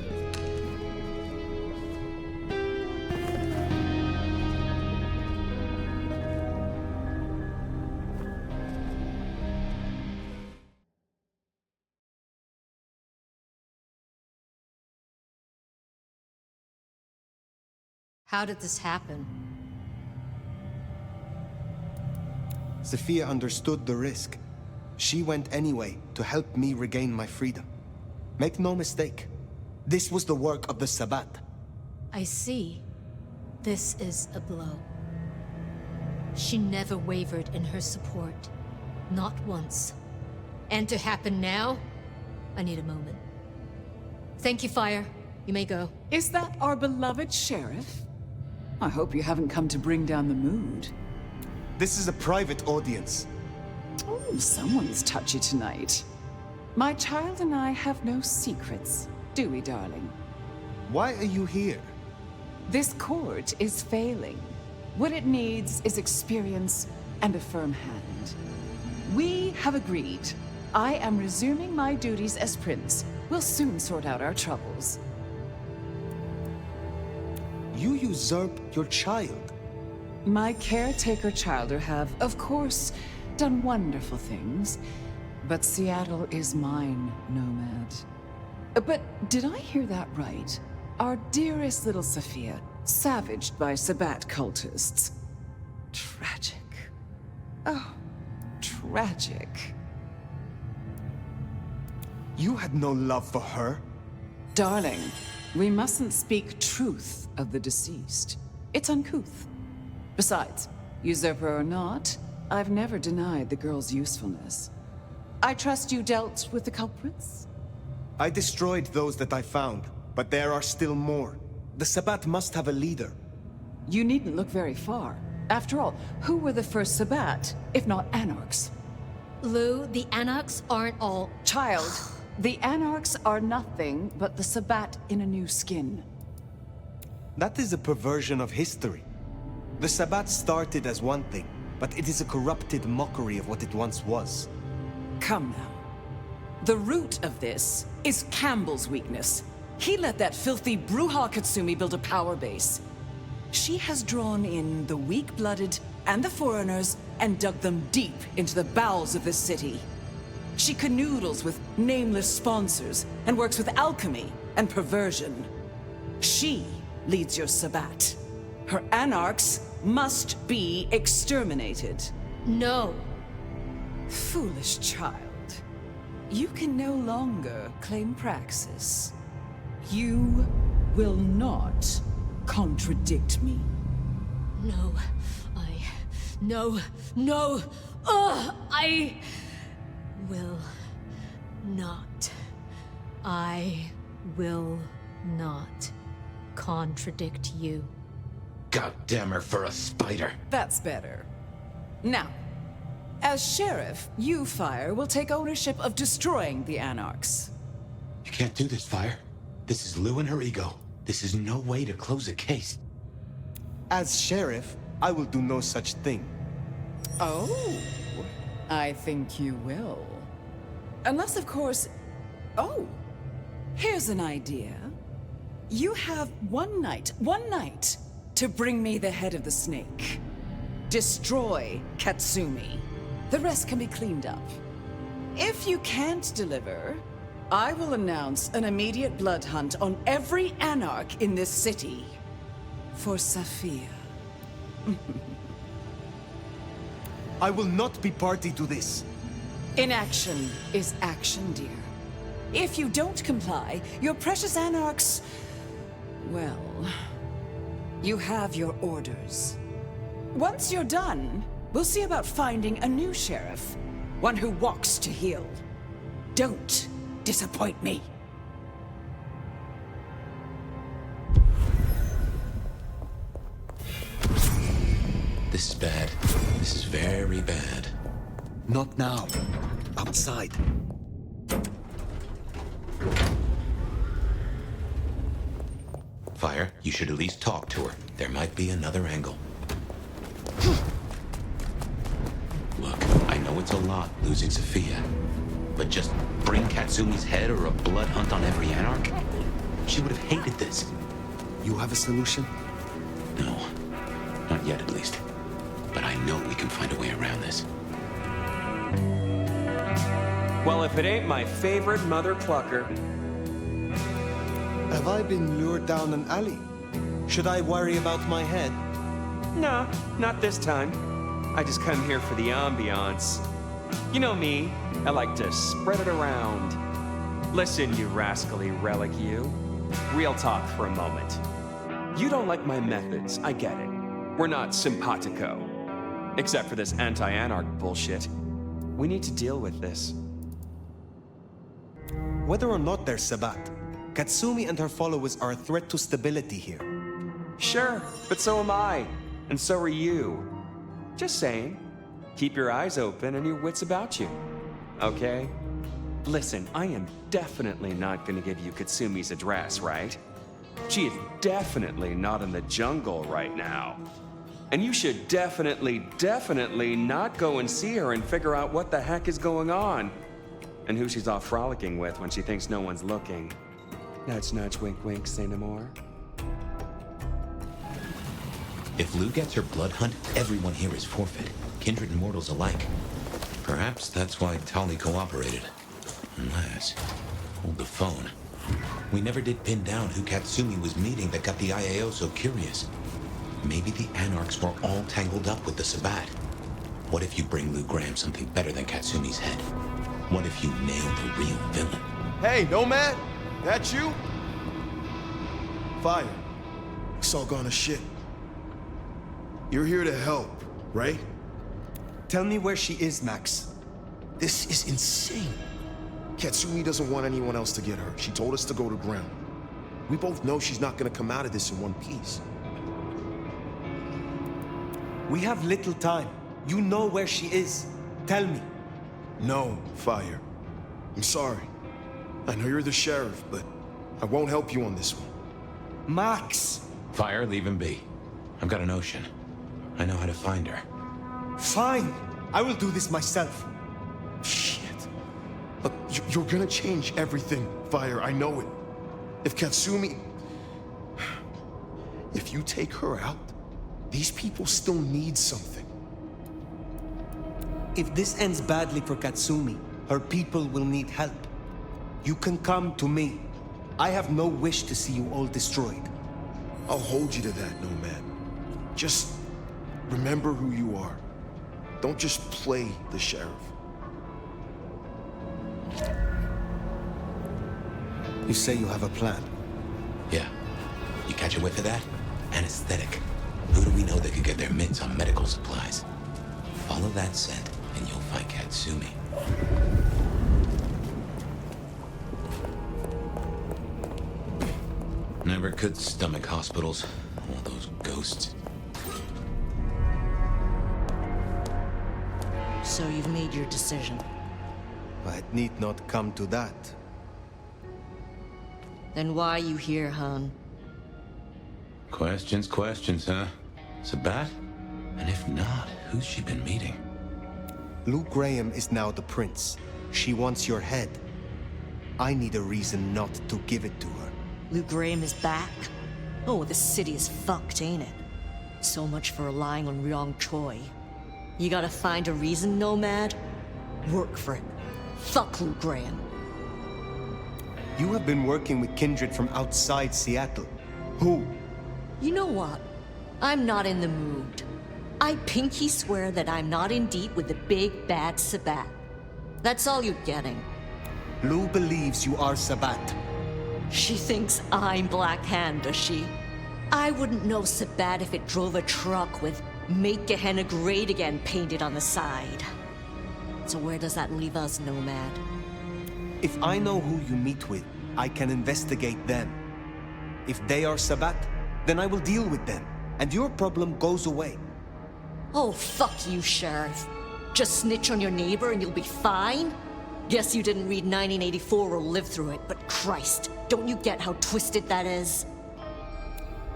How did this happen? Sophia understood the risk. She went anyway to help me regain my freedom. Make no mistake, this was the work of the Sabbat. I see. This is a blow. She never wavered in her support. Not once. And to happen now? I need a moment. Thank you, Fire. You may go. Is that our beloved sheriff? I hope you haven't come to bring down the mood. This is a private audience. Oh, someone's touchy tonight. My child and I have no secrets, do we, darling? Why are you here? This court is failing. What it needs is experience and a firm hand. We have agreed. I am resuming my duties as prince. We'll soon sort out our troubles. You usurped your child. My caretaker childer have, of course, done wonderful things. But Sиэтле is mine, Nomad. But did I hear that right? Our dearest little Sophia, savaged by Sabbat cultists. Tragic. Oh, tragic. You had no love for her? Darling, we mustn't speak truth of the deceased. It's uncouth. Besides, usurper or not, I've never denied the girl's usefulness. I trust you dealt with the culprits? I destroyed those that I found, but there are still more. The Sabbat must have a leader. You needn't look very far. After all, who were the first Sabbat, if not anarchs? Lou, the anarchs aren't all... Child, the anarchs are nothing but the Sabbat in a new skin. That is a perversion of history. The Sabbat started as one thing, but it is a corrupted mockery of what it once was. Come now. The root of this is Campbell's weakness. He let that filthy Bruja Katsumi build a power base. She has drawn in the weak-blooded and the foreigners and dug them deep into the bowels of this city. She canoodles with nameless sponsors and works with alchemy and perversion. She leads your Sabbat. Her anarchs must be exterminated. No. Foolish child. You can no longer claim praxis. You will not contradict me. No, No! I will not. I will not contradict you. God damn her for a spider. That's better. Now, as sheriff, you, Fire, will take ownership of destroying the anarchs. You can't do this, Fire. This is Lou and her ego. This is no way to close a case. As sheriff, I will do no such thing. Oh, I think you will. Unless, of course... Oh, here's an idea. You have one night to bring me the head of the snake. Destroy Katsumi. The rest can be cleaned up. If you can't deliver, I will announce an immediate blood hunt on every anarch in this city. For Sophia. I will not be party to this. Inaction is action, dear. If you don't comply, your precious anarchs... Well... You have your orders. Once you're done, we'll see about finding a new sheriff. One who walks to heel. Don't disappoint me. This is bad. This is very bad. Not now. Outside. Fire, you should at least talk to her. There might be another angle. Look, I know it's a lot losing Sophia, but just bring Katsumi's head or a blood hunt on every anarch? She would have hated this. You have a solution? No. Not yet, at least. But I know we can find a way around this. Well, if it ain't my favorite mother clucker. Have I been lured down an alley? Should I worry about my head? No, not this time. I just come here for the ambiance. You know me, I like to spread it around. Listen, you rascally relic, you. Real talk for a moment. You don't like my methods, I get it. We're not simpatico. Except for this anti-anarch bullshit. We need to deal with this. Whether or not they're Sabat, Katsumi and her followers are a threat to stability here. Sure, but so am I. And so are you. Just saying. Keep your eyes open and your wits about you. Okay? Listen, I am definitely not gonna give you Katsumi's address, right? She is definitely not in the jungle right now. And you should definitely not go and see her and figure out what the heck is going on. And who she's off frolicking with when she thinks no one's looking. Nudge, nudge, wink, wink, say no more. If Lou gets her blood hunt, everyone here is forfeit. Kindred and mortals alike. Perhaps that's why Tali cooperated. Unless... Hold the phone. We never did pin down who Katsumi was meeting that got the IAO so curious. Maybe the Anarchs were all tangled up with the Sabat. What if you bring Lou Graham something better than Katsumi's head? What if you nail the real villain? Hey, Nomad! That you? Fire. It's all gone to shit. You're here to help, right? Tell me where she is, Max. This is insane. Katsumi doesn't want anyone else to get hurt. She told us to go to ground. We both know she's not gonna come out of this in one piece. We have little time. You know where she is. Tell me. No, Fire. I'm sorry. I know you're the sheriff, but I won't help you on this one. Max! Fire, leave him be. I've got a notion. I know how to find her. Fine! I will do this myself. Shit. Look, you're gonna change everything, Fire. I know it. If Katsumi... If you take her out, these people still need something. If this ends badly for Katsumi, her people will need help. You can come to me. I have no wish to see you all destroyed. I'll hold you to that, Nomad. Just remember who you are. Don't just play the sheriff. You say you have a plan? Yeah. You catch a whiff of that? Anesthetic. Who do we know that could get their mitts on medical supplies? Follow that scent, and you'll find Katsumi. Never could stomach hospitals. All those ghosts. So you've made your decision. It need not come to that. Then why are you here, Han? Questions, huh? Sabat? And if not, who's she been meeting? Lou Graham is now the prince. She wants your head. I need a reason not to give it to her. Lou Graham is back? Oh, the city is fucked, ain't it? So much for relying on Ryong Choi. You gotta find a reason, Nomad? Work for it. Fuck Lou Graham. You have been working with kindred from outside Seattle. Who? You know what? I'm not in the mood. I pinky swear that I'm not in deep with the big bad Sabat. That's all you're getting. Lou believes you are Sabat. She thinks I'm Black Hand, does she? I wouldn't know Sabat if it drove a truck with "Make Gehenna Great Again" painted on the side. So where does that leave us, Nomad? If I know who you meet with, I can investigate them. If they are Sabat, then I will deal with them, and your problem goes away. Oh, fuck you, Sheriff. Just snitch on your neighbor and you'll be fine? Guess you didn't read 1984 or live through it, but Christ, don't you get how twisted that is?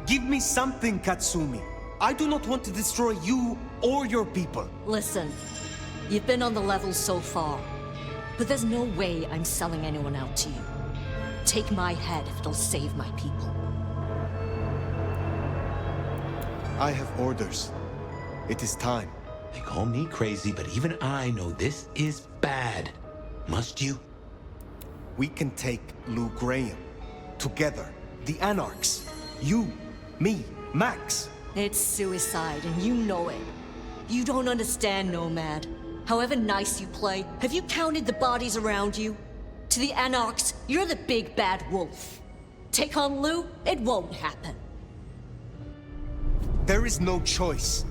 Give me something, Katsumi. I do not want to destroy you or your people. Listen, you've been on the level so far, but there's no way I'm selling anyone out to you. Take my head if it'll save my people. I have orders. It is time. They call me crazy, but even I know this is bad. Must you? We can take Lou Graham. Together. The Anarchs. You, me, Max. It's suicide, and you know it. You don't understand, Nomad. However nice you play, have you counted the bodies around you? To the Anarchs, you're the big bad wolf. Take on Lou, it won't happen. There is no choice.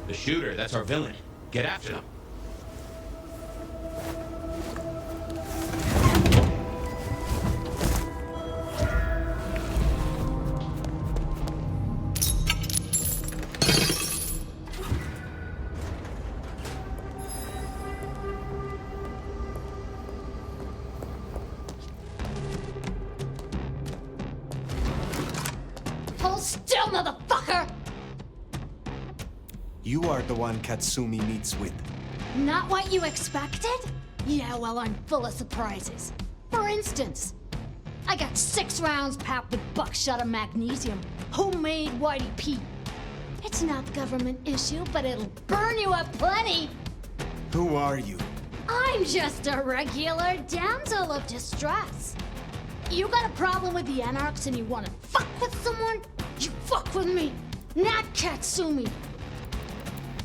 The shooter, that's our villain. Get after them. Hold still, motherfucker! You are the one Katsumi meets with. Not what you expected? Yeah, well, I'm full of surprises. For instance, I got 6 rounds packed with buckshot and magnesium. Homemade Whitey Pete. It's not government issue, but it'll burn you up plenty. Who are you? I'm just a regular damsel of distress. You got a problem with the Anarchs and you want to fuck with someone? You fuck with me, not Katsumi.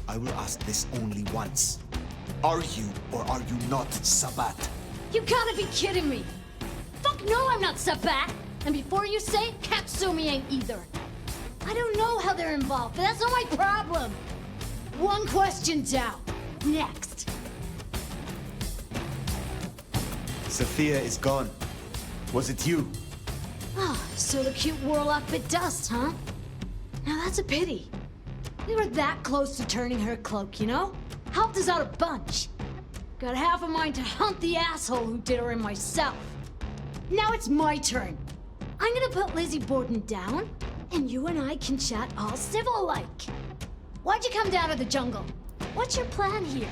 I will ask this only once. Are you or are you not Sabat? You gotta be kidding me. Fuck no, I'm not Sabat. And before you say it, Katsumi ain't either. I don't know how they're involved, but that's not my problem. One question down. Next. Sophia is gone. Was it you? Ah, so the cute warlock bit dust, huh? Now that's a pity. We were that close to turning her cloak, you know? Helped us out a bunch. Got half a mind to hunt the asshole who did her in myself. Now it's my turn. I'm gonna put Lizzie Borden down, and you and I can chat all civil-like. Why'd you come down to the jungle? What's your plan here?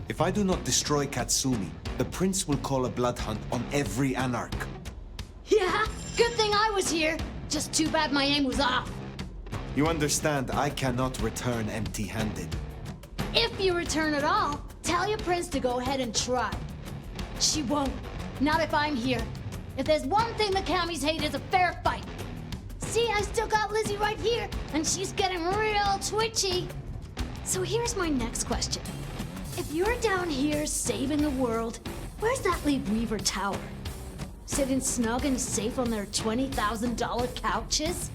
If I do not destroy Katsumi, the prince will call a blood hunt on every Anarch. Yeah, good thing I was here. Just too bad my aim was off. You understand, I cannot return empty-handed. If you return at all, tell your prince to go ahead and try. She won't. Not if I'm here. If there's one thing the Camis hate, is a fair fight. See, I still got Lizzie right here, and she's getting real twitchy. So here's my next question. If you're down here saving the world, where's that leave Weaver Tower? Sitting snug and safe on their $20,000 couches?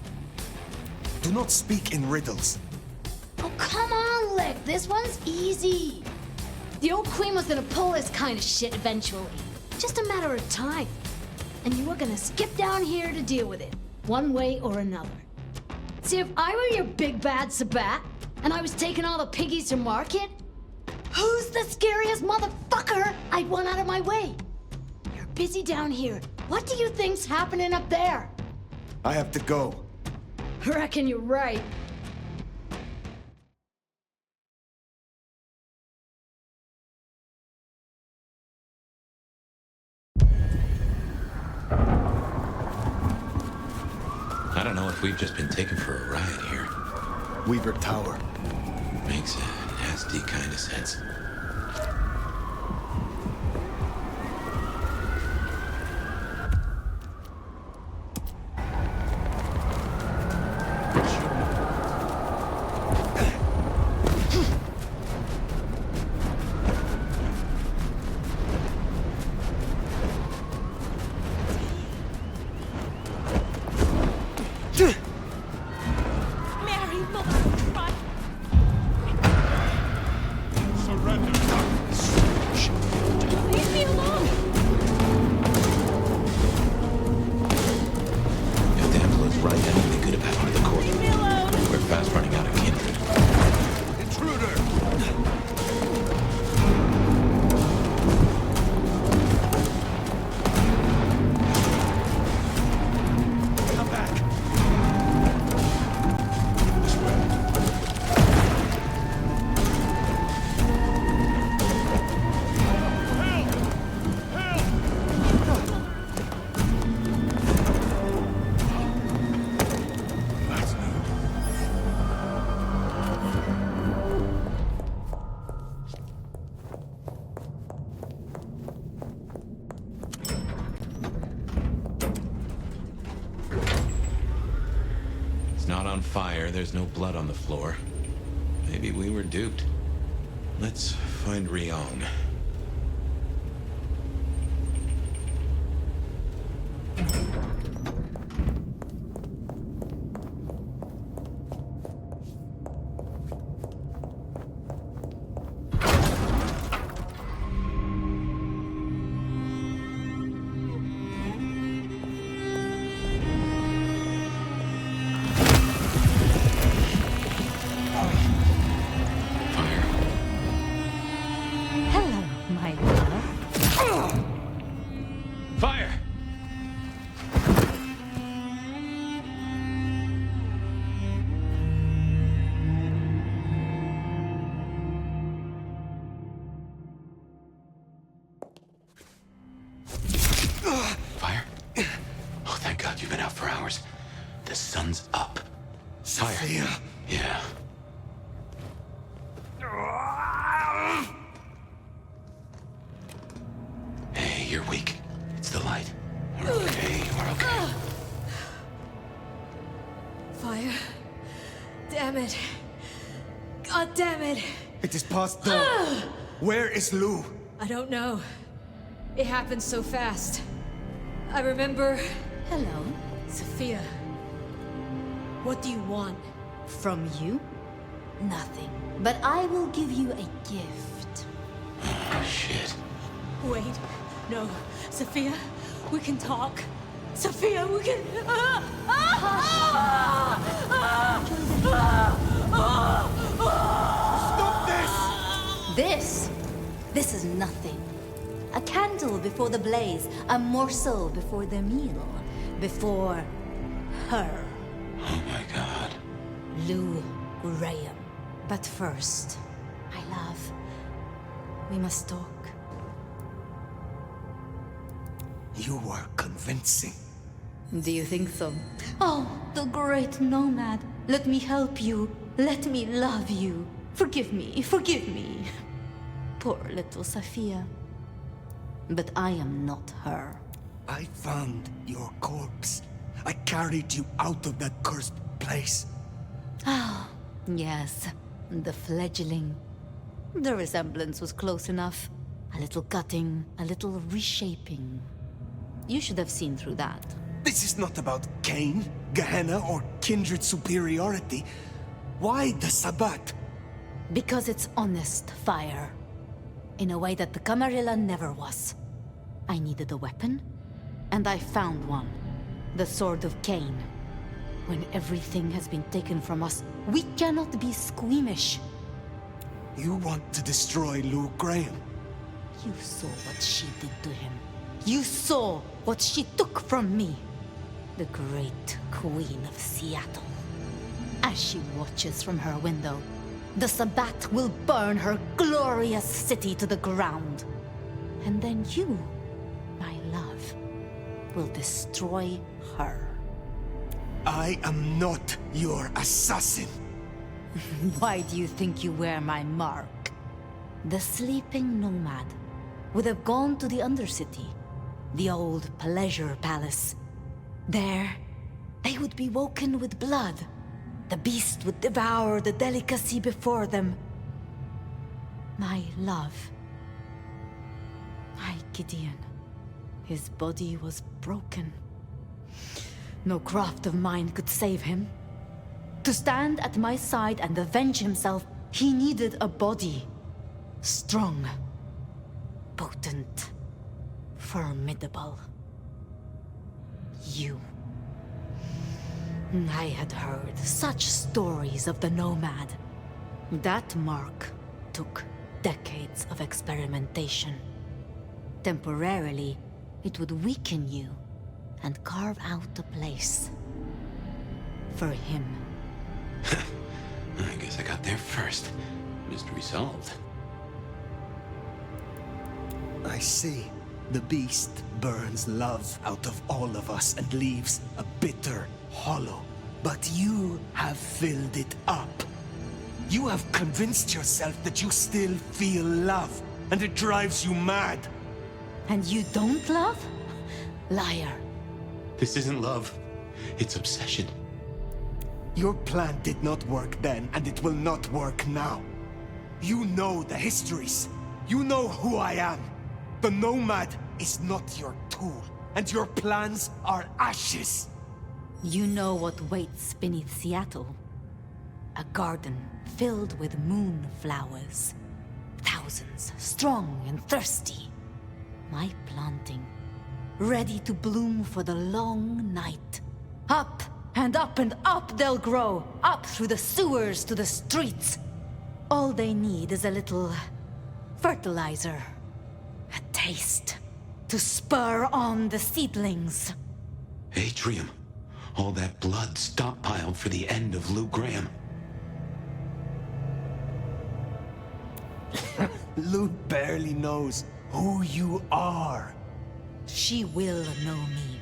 Do not speak in riddles. Oh, come on, Lick. This one's easy. The old queen was gonna pull this kind of shit eventually. Just a matter of time. and you were gonna skip down here to deal with it, one way or another. See, if I were your big bad Sabat, and I was taking all the piggies to market, who's the scariest motherfucker I'd want out of my way? You're busy down here. What do you think's happening up there? I have to go. Reckon you're right. I don't know if we've just been taken for a ride here. Weaver Tower. Makes a nasty kind of sense. Not on fire, there's no blood on the floor. Maybe we were duped. Let's find Ryong. Fire? Oh, thank God you've been out for hours. The sun's up. Fire. Yeah. Hey, you're weak. It's the light. We're okay. We're okay. Fire. Damn it. God damn it. It is past dawn. Where is Lou? I don't know. It happened so fast. I remember... Hello. Sophia. What do you want? From you? Nothing. But I will give you a gift. Oh, shit. Wait. No. Sophia, we can talk. Sophia, we can... Stop this! This is nothing. A candle before the blaze, a morsel before the meal, before her. Oh my God. Lou Graham. But first, my love, we must talk. You were convincing. Do you think so? Oh, the great nomad. Let me help you. Let me love you. Forgive me, forgive me. Poor little Sophia. But I am not her. I found your corpse. I carried you out of that cursed place. Ah, yes. The fledgling. The resemblance was close enough. A little cutting, a little reshaping. You should have seen through that. This is not about Cain, Gehenna, or kindred superiority. Why the Sabbat? Because it's honest fire. In a way that the Camarilla never was. I needed a weapon. And I found one. The Sword of Cain. When everything has been taken from us, we cannot be squeamish. You want to destroy Lou Graham? You saw what she did to him. You saw what she took from me. The great Queen of Seattle. As she watches from her window, the Sabbat will burn her glorious city to the ground. And then you, my love, will destroy her. I am not your assassin. Why do you think you wear my mark? The sleeping nomad would have gone to the Undercity, the old pleasure palace. There, they would be woken with blood. The beast would devour the delicacy before them. My love. My Gideon. His body was broken. No craft of mine could save him. To stand at my side and avenge himself, he needed a body. Strong. Potent. Formidable. You. I had heard such stories of the Nomad. That mark took decades of experimentation. Temporarily, it would weaken you and carve out a place for him. I guess I got there first. Mystery solved. I see. The beast burns love out of all of us and leaves a bitter hollow. But you have filled it up. You have convinced yourself that you still feel love, and it drives you mad. And you don't love? Liar. This isn't love. It's obsession. Your plan did not work then, and it will not work now. You know the histories. You know who I am. The Nomad is not your tool, and your plans are ashes. You know what waits beneath Seattle. A garden filled with moonflowers. Thousands, strong and thirsty. My planting, ready to bloom for the long night. Up and up and up they'll grow, up through the sewers to the streets. All they need is a little fertilizer, a taste, to spur on the seedlings. Atrium. All that blood stockpiled for the end of Lou Graham. Lou barely knows who you are. She will know me.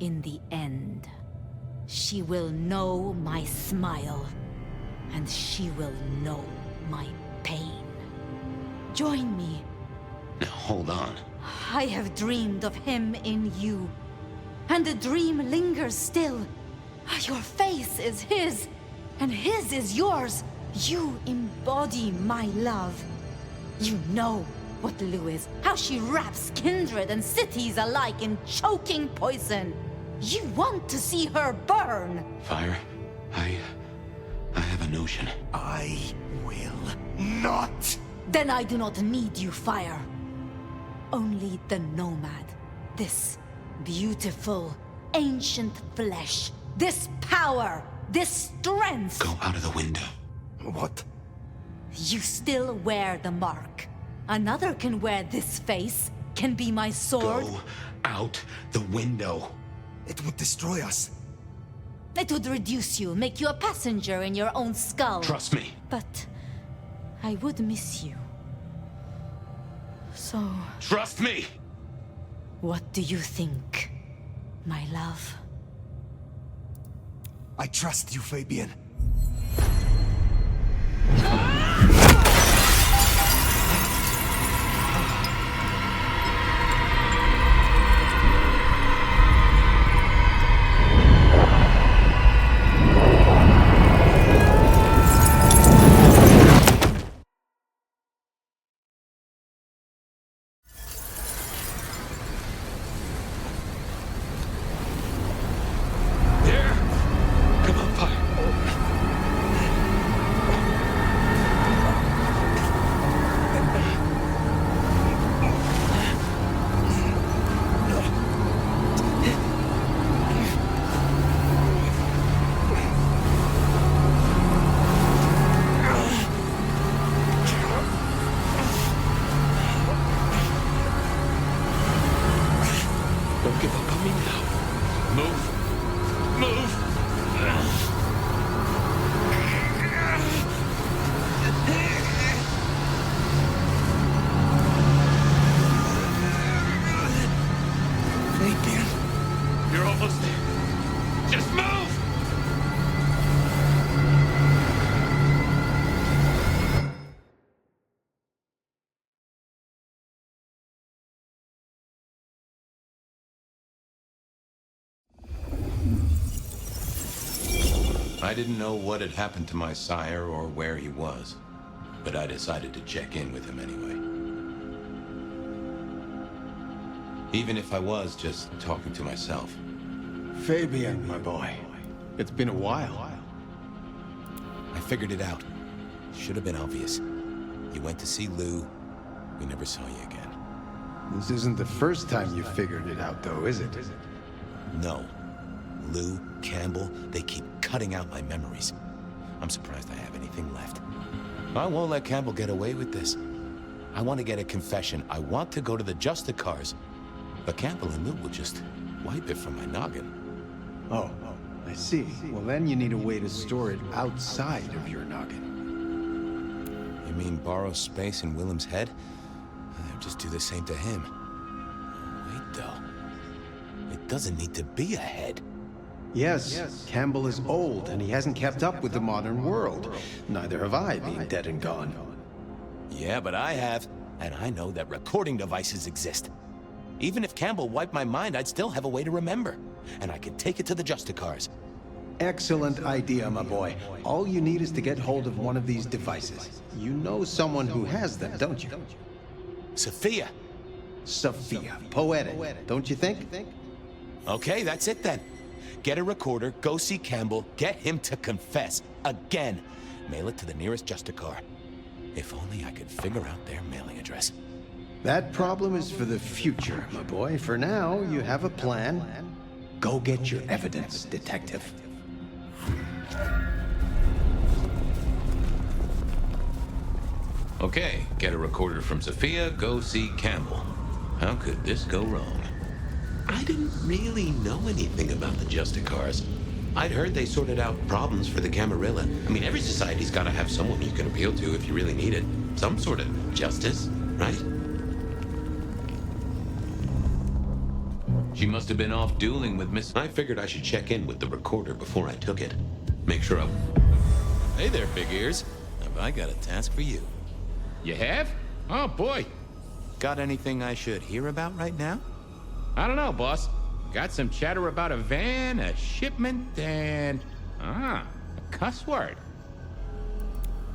In the end, she will know my smile, and she will know my pain. Join me. Now hold on. I have dreamed of him in you, and the dream lingers still. Your face is his, and his is yours. You embody my love. You know what Lou is, how she wraps kindred and cities alike in choking poison. You want to see her burn. Fire, I have a notion. I will not. Then I do not need you, Fire. Only the Nomad. This beautiful, ancient flesh. This power. This strength. Go out of the window. What? You still wear the mark. Another can wear this face, can be my sword. Go out the window. It would destroy us. It would reduce you, make you a passenger in your own skull. Trust me. But I would miss you. So... Trust me! What do you think, my love? I trust you, Fabian. I didn't know what had happened to my sire or where he was, but I decided to check in with him anyway. Even if I was just talking to myself. Fabian, my boy. It's been a while. I figured it out. Should have been obvious. You went to see Lou. We never saw you again. This isn't the first time you figured it out, though, is it? No. Lou, Campbell, they keep cutting out my memories. I'm surprised I have anything left. I won't let Campbell get away with this. I want to get a confession. I want to go to the Justicars. But Campbell and Lou will just wipe it from my noggin. Oh, I see. Well, then you need a way to store it outside of your noggin. You mean borrow space in Willem's head? I'll just do the same to him. Wait, though. It doesn't need to be a head. Yes, Campbell is old, and he hasn't kept up with the modern world. Neither have I, being dead and gone. Yeah, but I have, and I know that recording devices exist. Even if Campbell wiped my mind, I'd still have a way to remember. And I could take it to the Justicars. Excellent idea, my boy. All you need is to get hold of one of these devices. You know someone who has them, don't you? Sophia. Sophia. Poetic, don't you think? Okay, that's it then. Get a recorder, go see Campbell, get him to confess. Again. Mail it to the nearest Justicar. If only I could figure out their mailing address. That problem is for the future, my boy. For now, you have a plan. Go get your evidence, detective. Okay, get a recorder from Sophia, go see Campbell. How could this go wrong? I didn't really know anything about the Justicars. I'd heard they sorted out problems for the Camarilla. I mean, every society's got to have someone you can appeal to if you really need it. Some sort of justice, right? She must have been off dueling with Miss... I figured I should check in with the recorder before I took it. Make sure Hey there, Big Ears. Have I got a task for you? You have? Oh, boy. Got anything I should hear about right now? I don't know, boss. Got some chatter about a van, a shipment, and... a cuss word.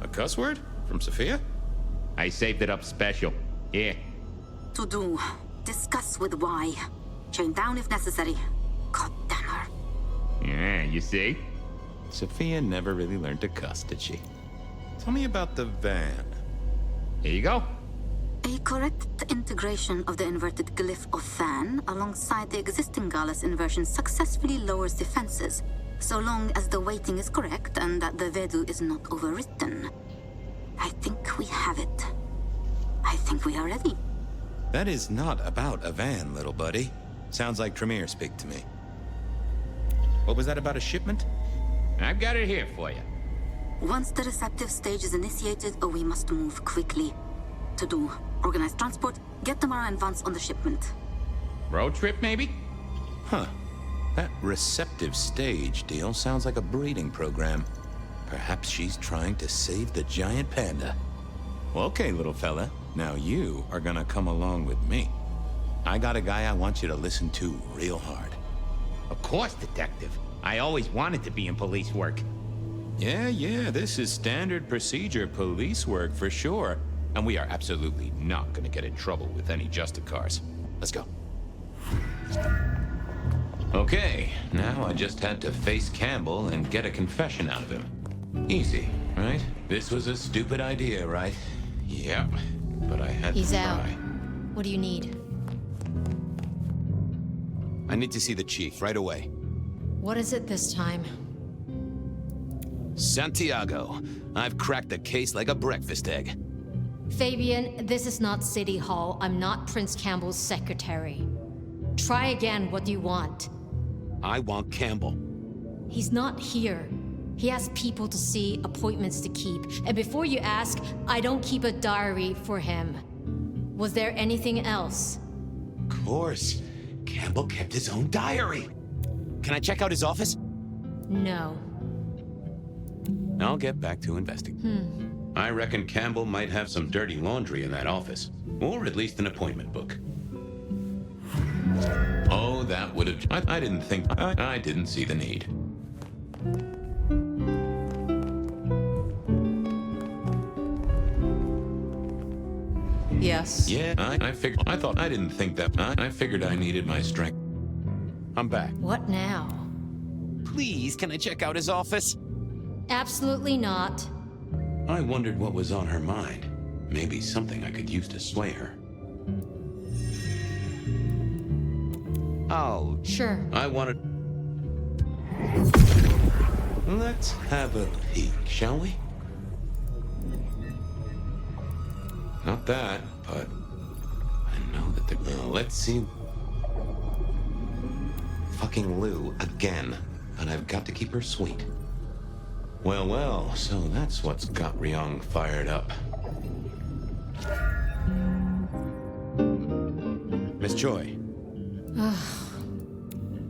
A cuss word? From Sophia? I saved it up special. Yeah. To do. Discuss with Y. Chain down if necessary. God damn her. Yeah, you see? Sophia never really learned to cuss, did she? Tell me about the van. Here you go. A correct integration of the inverted glyph of Fan alongside the existing Gallus inversion successfully lowers defenses, so long as the weighting is correct and that the Vedu is not overwritten. I think we have it. I think we are ready. That is not about a van, little buddy. Sounds like Tremere speak to me. What was that about a shipment? I've got it here for you. Once the receptive stage is initiated, we must move quickly. To do. Organize transport, get Tamara and Vance on the shipment. Road trip, maybe? Huh. That receptive stage deal sounds like a breeding program. Perhaps she's trying to save the giant panda. Well, okay, little fella. Now you are gonna come along with me. I got a guy I want you to listen to real hard. Of course, detective. I always wanted to be in police work. Yeah, this is standard procedure police work for sure. And we are absolutely not gonna get in trouble with any Justicars. Let's go. Okay, now I just had to face Campbell and get a confession out of him. Easy, right? This was a stupid idea, right? Yep, but I had He's to out. try. What do you need? I need to see the chief right away. What is it this time? Santiago, I've cracked the case like a breakfast egg. Fabian, this is not City Hall. I'm not Prince Campbell's secretary. Try again. What do you want? I want Campbell. He's not here. He has people to see, appointments to keep. And before you ask, I don't keep a diary for him. Was there anything else? Of course. Campbell kept his own diary. Can I check out his office? No. I'll get back to investigating. I reckon Campbell might have some dirty laundry in that office. Or at least an appointment book. Oh, that would have... I didn't think... I didn't see the need. Yes. Yeah, I figured. I thought I didn't think that. I figured I needed my strength. I'm back. What now? Please, can I check out his office? Absolutely not. I wondered what was on her mind. Maybe something I could use to sway her. Oh. Sure. I wanted... Let's have a peek, shall we? Not that, but I know that the... let's see... Fucking Lou again. And I've got to keep her sweet. Well, well, so that's what's got Ryong fired up. Miss Choi.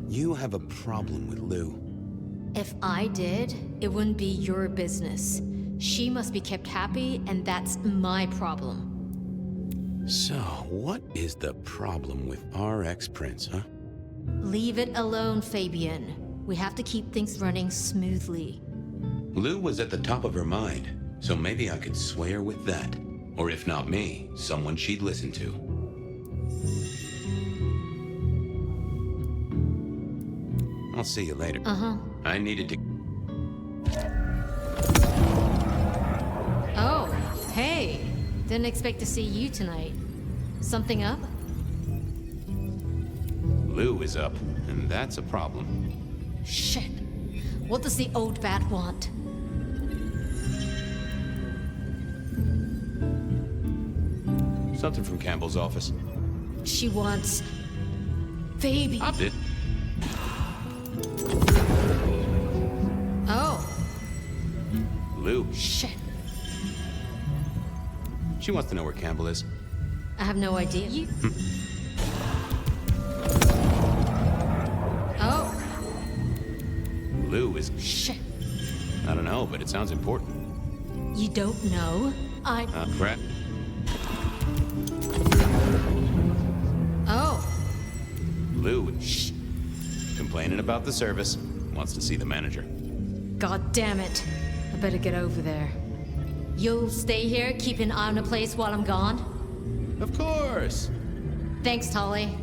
You have a problem with Lou. If I did, it wouldn't be your business. She must be kept happy, and that's my problem. So, what is the problem with our ex-prince, huh? Leave it alone, Fabian. We have to keep things running smoothly. Lou was at the top of her mind, so maybe I could sway her with that. Or if not me, someone she'd listen to. I'll see you later. I needed to... Oh, hey. Didn't expect to see you tonight. Something up? Lou is up, and that's a problem. Shit. What does the old bat want? Something from Campbell's office. She wants... Fabian. Oh. Lou. Shit. She wants to know where Campbell is. I have no idea. You... Oh. Lou is... Shit. I don't know, but it sounds important. You don't know? Crap. Oh. Lou is... complaining about the service. Wants to see the manager. God damn it. I better get over there. You'll stay here, keep an eye on the place while I'm gone? Of course. Thanks, Tolly.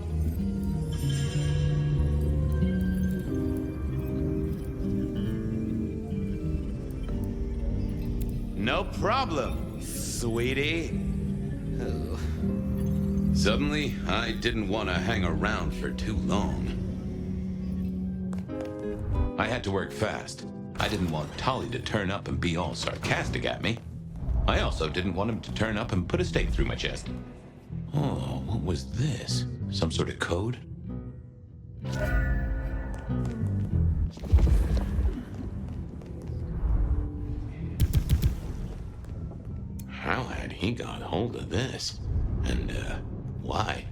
No problem, sweetie. Oh. Suddenly, I didn't want to hang around for too long. I had to work fast. I didn't want Tolly to turn up and be all sarcastic at me. I also didn't want him to turn up and put a stake through my chest. Oh, what was this? Some sort of code? How had he got hold of this? And, why?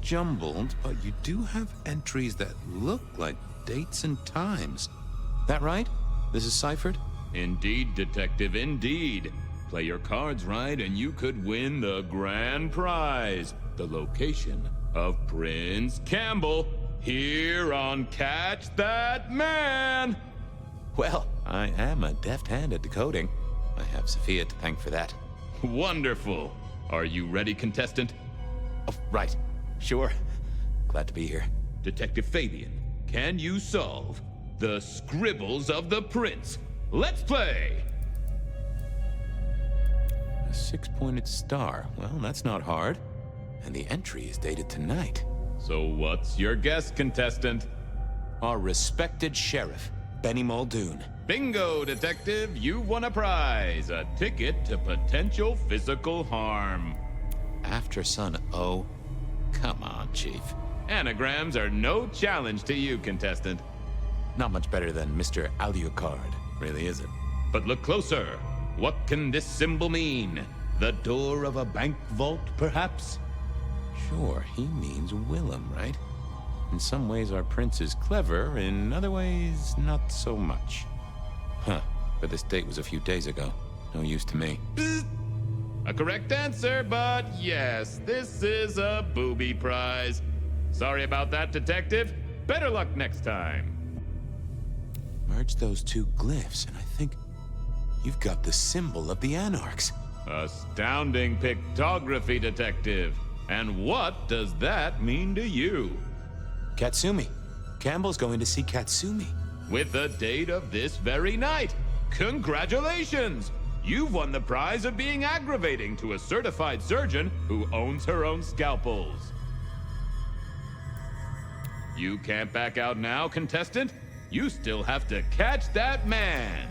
Jumbled, but you do have entries that look like dates and times. That right? This is ciphered? Indeed, Detective, indeed. Play your cards right and you could win the grand prize. The location of Prince Campbell, here on Catch That Man. Well, I am a deft hand at decoding. I have Sophia to thank for that. Wonderful. Are you ready, contestant? Oh, right. Sure. Glad to be here. Detective Fabian, can you solve the scribbles of the prince? Let's play! A 6-pointed star. Well, that's not hard. And the entry is dated tonight. So what's your guess, contestant? Our respected sheriff, Benny Muldoon. Bingo, Detective! You won a prize. A ticket to potential physical harm. After son O. Come on, Chief. Anagrams are no challenge to you, contestant. Not much better than Mr. Alucard, really, is it? But look closer. What can this symbol mean? The door of a bank vault, perhaps? Sure, he means Willem, right? In some ways, our prince is clever. In other ways, not so much. Huh. But this date was a few days ago. No use to me. A correct answer, but yes, this is a booby prize. Sorry about that, detective. Better luck next time. Merge those two glyphs, and I think you've got the symbol of the Anarchs. Astounding pictography, detective. And what does that mean to you? Katsumi. Campbell's going to see Katsumi. With the date of this very night. Congratulations! You've won the prize of being aggravating to a certified surgeon who owns her own scalpels. You can't back out now, contestant. You still have to catch that man.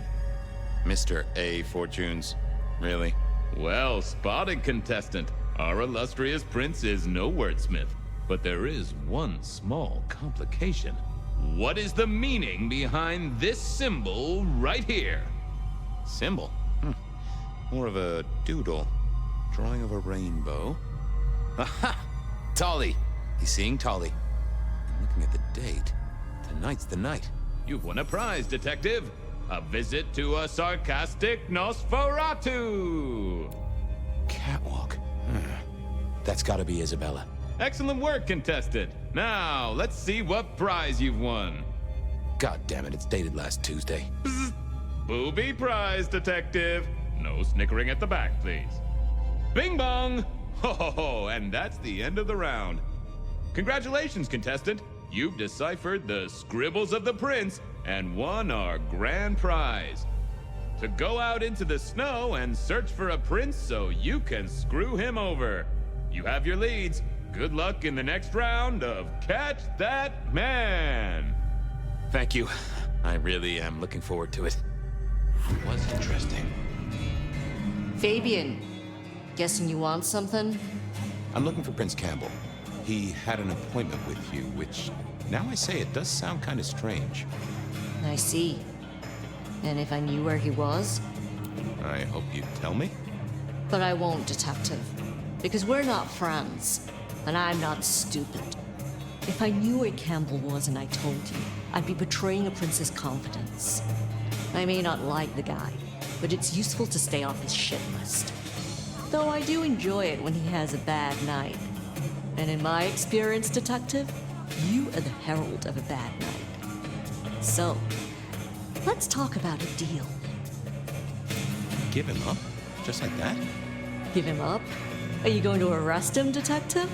Mr. A. Fortunes. Really? Well spotted, contestant. Our illustrious prince is no wordsmith. But there is one small complication. What is the meaning behind this symbol right here? Symbol? More of a doodle. Drawing of a rainbow. Aha! Tolly! He's seeing Tolly. I'm looking at the date. Tonight's the night. You've won a prize, detective. A visit to a sarcastic Nosferatu. Catwalk. That's gotta be Isabella. Excellent work, contestant. Now, let's see what prize you've won. God damn it, it's dated last Tuesday. Bzz. Booby prize, detective. No snickering at the back, please. Bing bong! Ho ho ho, and that's the end of the round. Congratulations, contestant. You've deciphered the scribbles of the prince and won our grand prize. To go out into the snow and search for a prince so you can screw him over. You have your leads. Good luck in the next round of Catch That Man. Thank you. I really am looking forward to it. It was interesting. Fabian, guessing you want something? I'm looking for Prince Campbell. He had an appointment with you, which, now I say it, does sound kind of strange. I see. And if I knew where he was? I hope you'd tell me. But I won't, detective. Because we're not friends. And I'm not stupid. If I knew where Campbell was and I told you, I'd be betraying a prince's confidence. I may not like the guy, but it's useful to stay off his shit list. Though I do enjoy it when he has a bad night. And in my experience, detective, you are the herald of a bad night. So, let's talk about a deal. Give him up? Just like that? Give him up? Are you going to arrest him, detective?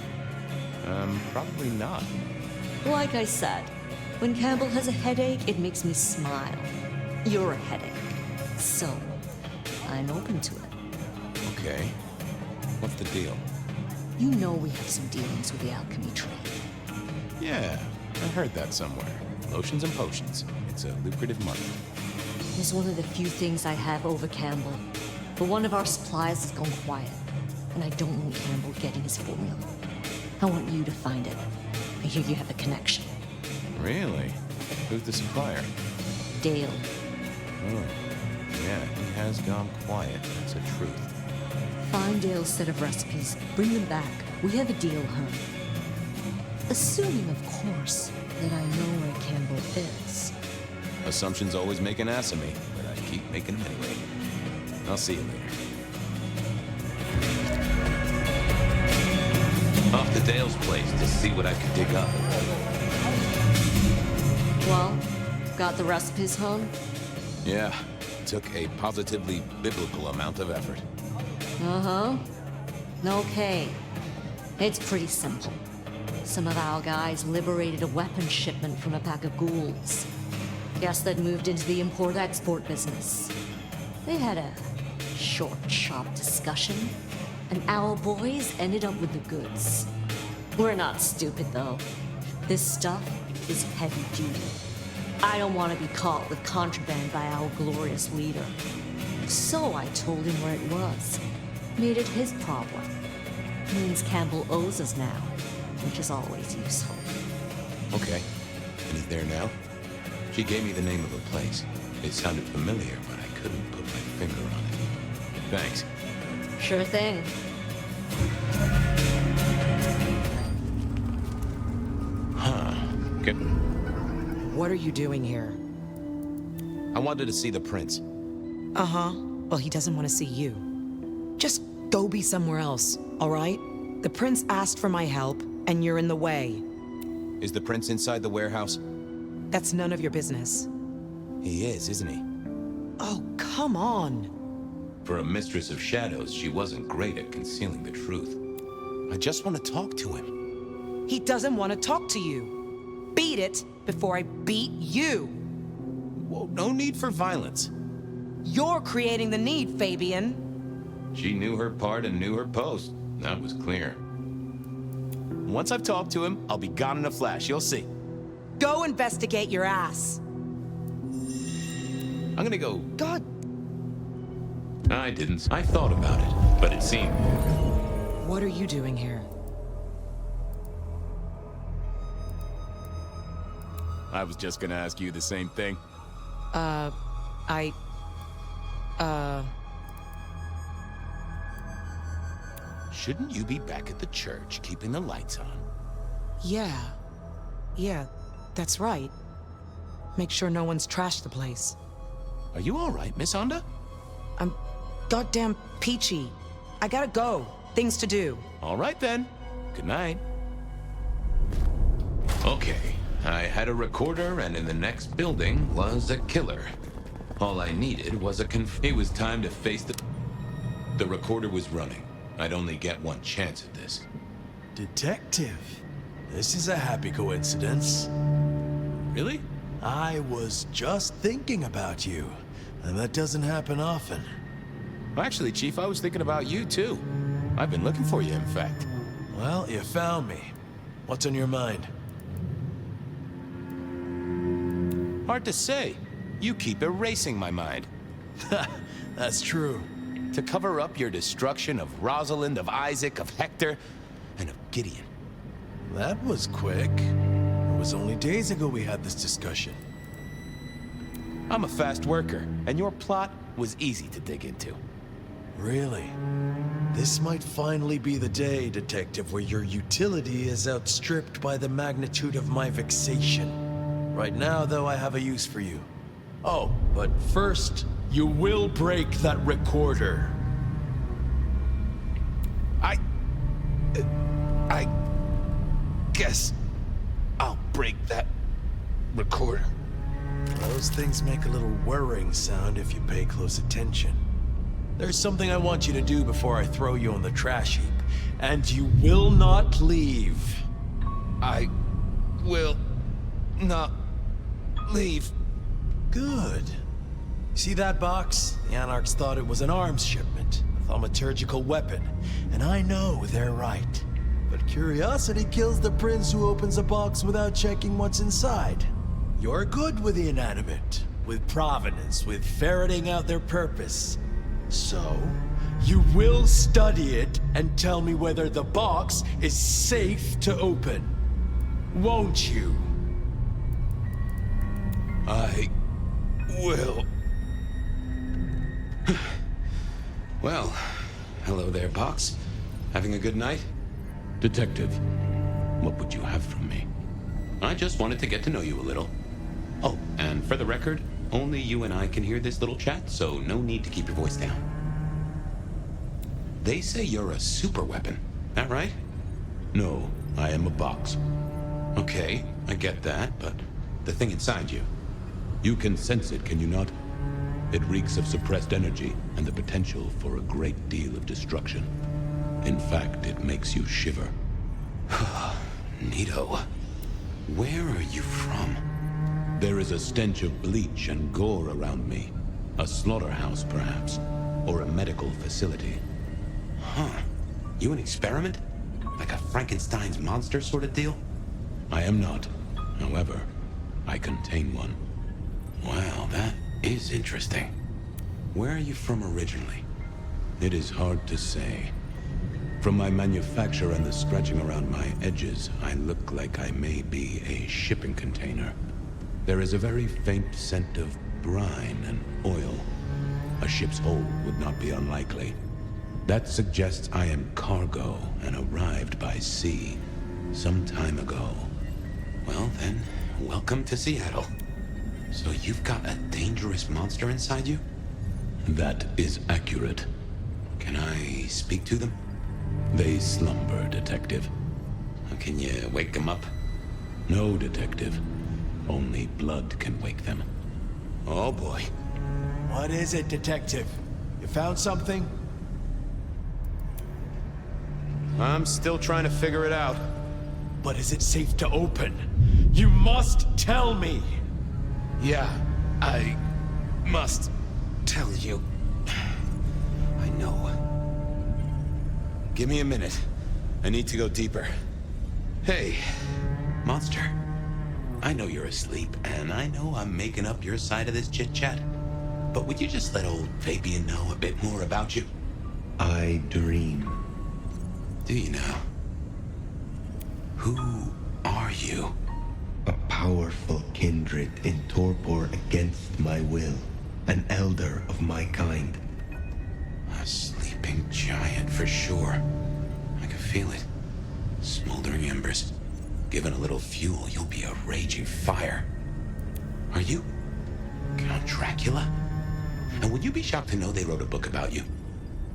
Probably not. Like I said, when Campbell has a headache, it makes me smile. You're a headache. So, I'm open to it. Okay. What's the deal? You know we have some dealings with the alchemy trade. Yeah, I heard that somewhere. Lotions and potions. It's a lucrative market. It's one of the few things I have over Campbell. But one of our supplies has gone quiet. And I don't want Campbell getting his formula. I want you to find it. I hear you have a connection. Really? Who's the supplier? Dale. Oh, yeah, he has gone quiet. That's the truth. Find Dale's set of recipes. Bring them back. We have a deal, huh? Assuming, of course, that I know where Campbell is. Assumptions always make an ass of me, but I keep making them anyway. I'll see you later. Off to Dale's place to see what I can dig up. Well, got the recipes home? Yeah, took a positively biblical amount of effort. Uh-huh. Okay. It's pretty simple. Some of our guys liberated a weapons shipment from a pack of ghouls. Guess they'd moved into the import-export business. They had a short, sharp discussion, and our boys ended up with the goods. We're not stupid, though. This stuff is heavy duty. I don't want to be caught with contraband by our glorious leader. So I told him where it was. Made it his problem. Means Campbell owes us now, which is always useful. Okay. And he's there now? She gave me the name of the place. It sounded familiar, but I couldn't put my finger on it. Thanks. Sure thing. Huh. Good. What are you doing here? I wanted to see the prince. Uh-huh. Well, he doesn't want to see you. Just go be somewhere else, all right? The prince asked for my help, and you're in the way. Is the prince inside the warehouse? That's none of your business. He is, isn't he? Oh, come on. For a mistress of shadows, she wasn't great at concealing the truth. I just want to talk to him. He doesn't want to talk to you. Beat it before I beat you. Whoa, no need for violence. You're creating the need, Fabian. She knew her part and knew her post. That was clear. Once I've talked to him, I'll be gone in a flash. You'll see. Go investigate your ass. I'm gonna go. God. I didn't. I thought about it, but it seemed. What are you doing here? I was just gonna ask you the same thing. Shouldn't you be back at the church, keeping the lights on? Yeah, that's right. Make sure no one's trashed the place. Are you all right, Miss Honda? I'm goddamn peachy. I gotta go. Things to do. All right, then. Good night. Okay, I had a recorder, and in the next building was a killer. All I needed was It was time to face the recorder was running. I'd only get one chance at this. Detective, this is a happy coincidence. Really? I was just thinking about you, and that doesn't happen often. Actually, Chief, I was thinking about you, too. I've been looking for you, in fact. Well, you found me. What's on your mind? Hard to say. You keep erasing my mind. That's true. To cover up your destruction of Rosalind, of Isaac, of Hector, and of Gideon. That was quick. It was only days ago we had this discussion. I'm a fast worker, and your plot was easy to dig into. Really? This might finally be the day, Detective, where your utility is outstripped by the magnitude of my vexation. Right now, though, I have a use for you. Oh, but first, you will break that recorder. I guess I'll break that recorder. Those things make a little whirring sound if you pay close attention. There's something I want you to do before I throw you on the trash heap, and you will not leave. I will not leave. Good. See that box? The Anarchs thought it was an arms shipment, a thaumaturgical weapon, and I know they're right. But curiosity kills the prince who opens a box without checking what's inside. You're good with the inanimate, with provenance, with ferreting out their purpose. So, you will study it and tell me whether the box is safe to open. Won't you? I will. Well, hello there, Box. Having a good night? Detective, what would you have from me? I just wanted to get to know you a little. Oh, and for the record, only you and I can hear this little chat, so no need to keep your voice down. They say you're a super weapon, that right? No, I am a box. Okay, I get that, but the thing inside you. You can sense it, can you not? It reeks of suppressed energy and the potential for a great deal of destruction. In fact, it makes you shiver. Nito, where are you from? There is a stench of bleach and gore around me. A slaughterhouse, perhaps, or a medical facility. Huh. You an experiment? Like a Frankenstein's monster sort of deal? I am not. However, I contain one. Wow, that is interesting. Where are you from originally? It is hard to say. From my manufacture and the scratching around my edges, I look like I may be a shipping container. There is a very faint scent of brine and oil. A ship's hold would not be unlikely. That suggests I am cargo and arrived by sea some time ago. Well then, welcome to Seattle. So you've got a dangerous monster inside you? That is accurate. Can I speak to them? They slumber, Detective. Can you wake them up? No, Detective. Only blood can wake them. Oh boy. What is it, Detective? You found something? I'm still trying to figure it out. But is it safe to open? You must tell me! Yeah, I must tell you. I know. Give me a minute. I need to go deeper. Hey, monster. I know you're asleep, and I know I'm making up your side of this chit-chat. But would you just let old Fabian know a bit more about you? I dream. Do you now? Who are you? A powerful kindred in torpor against my will. An elder of my kind. A sleeping giant for sure. I can feel it. Smoldering embers. Given a little fuel, you'll be a raging fire. Are you Count Dracula? And would you be shocked to know they wrote a book about you?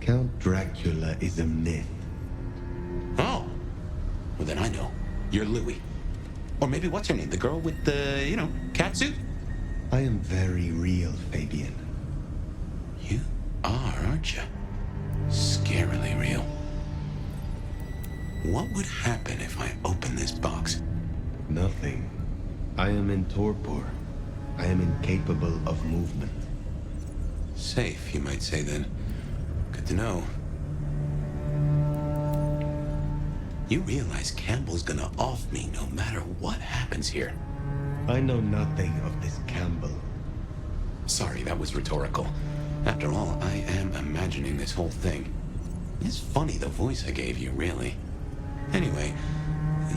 Count Dracula is a myth. Oh. Well, then I know. You're Louis. Or maybe what's her name? The girl with the, cat suit? I am very real, Fabian. You are, aren't you? Scarily real. What would happen if I open this box? Nothing. I am in torpor. I am incapable of movement. Safe, you might say then. Good to know. You realize Campbell's gonna off me no matter what happens here. I know nothing of this Campbell. Sorry, that was rhetorical. After all, I am imagining this whole thing. It's funny the voice I gave you, really. Anyway,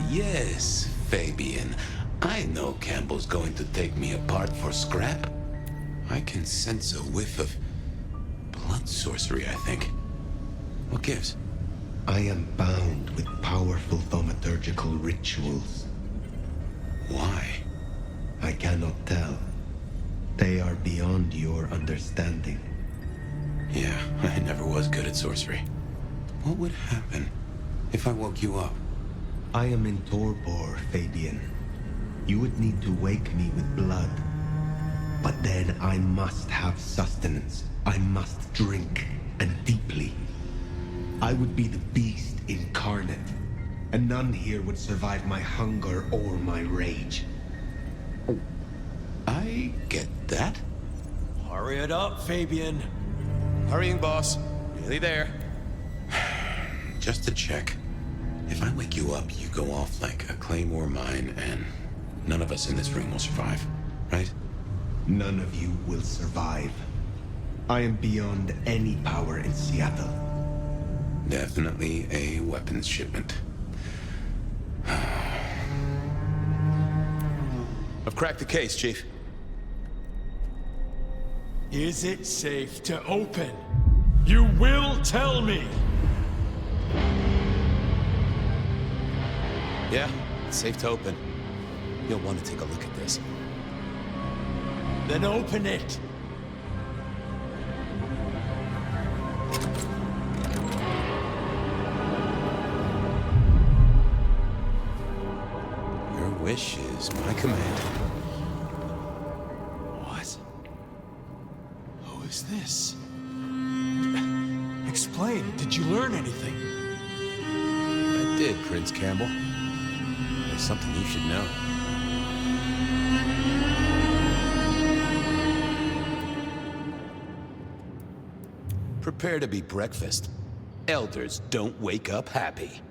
yes, Fabian. I know Campbell's going to take me apart for scrap. I can sense a whiff of blood sorcery, I think. What gives? I am bound with powerful thaumaturgical rituals. Why? I cannot tell. They are beyond your understanding. Yeah, I never was good at sorcery. What would happen if I woke you up? I am in torpor, Fabian. You would need to wake me with blood. But then I must have sustenance. I must drink, and deeply. I would be the beast incarnate, and none here would survive my hunger or my rage. I get that. Hurry it up, Fabian. Hurrying, boss. Nearly there. Just to check. If I wake you up, you go off like a claymore mine, and none of us in this room will survive, right? None of you will survive. I am beyond any power in Seattle. Definitely a weapons shipment. I've cracked the case, Chief. Is it safe to open? You will tell me! Yeah, it's safe to open. You'll want to take a look at this. Then open it! Your wish is my command. What? Who is this? Explain, did you learn anything? I did, Prince Campbell. There's something you should know. Prepare to be breakfast. Elders don't wake up happy.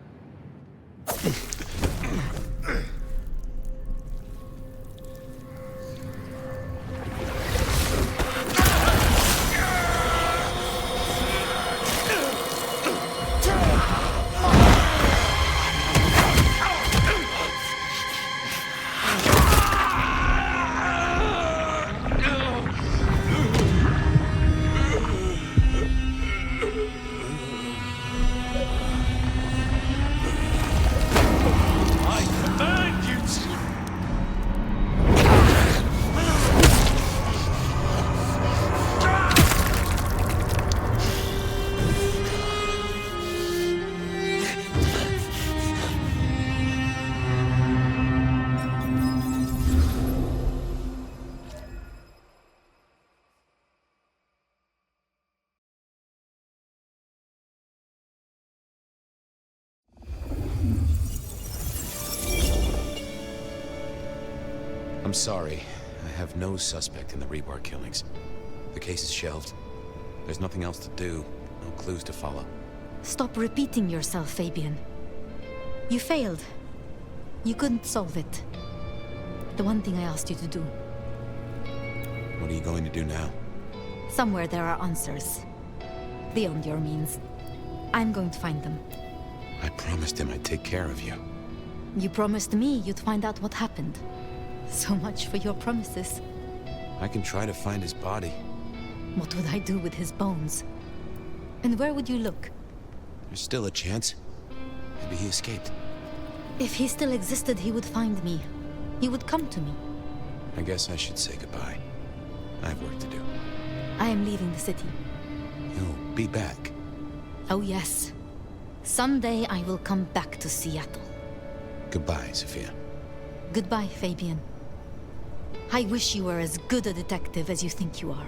I'm sorry. I have no suspect in the rebar killings. The case is shelved. There's nothing else to do. No clues to follow. Stop repeating yourself, Fabian. You failed. You couldn't solve it. The one thing I asked you to do. What are you going to do now? Somewhere there are answers. Beyond your means. I'm going to find them. I promised him I'd take care of you. You promised me you'd find out what happened. So much for your promises. I can try to find his body. What would I do with his bones? And where would you look? There's still a chance. Maybe he escaped. If he still existed, he would find me. He would come to me. I guess I should say goodbye. I have work to do. I am leaving the city. You'll be back. Oh yes. Someday I will come back to Seattle. Goodbye, Sophia. Goodbye, Fabian. I wish you were as good a detective as you think you are.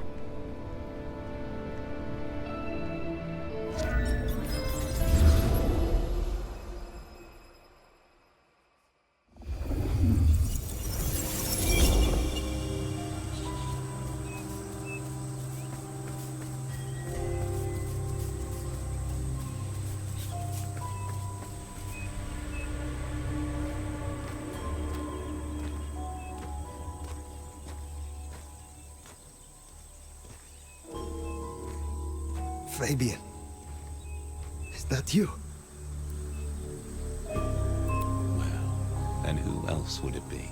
Fabian, is that you? Well, then who else would it be?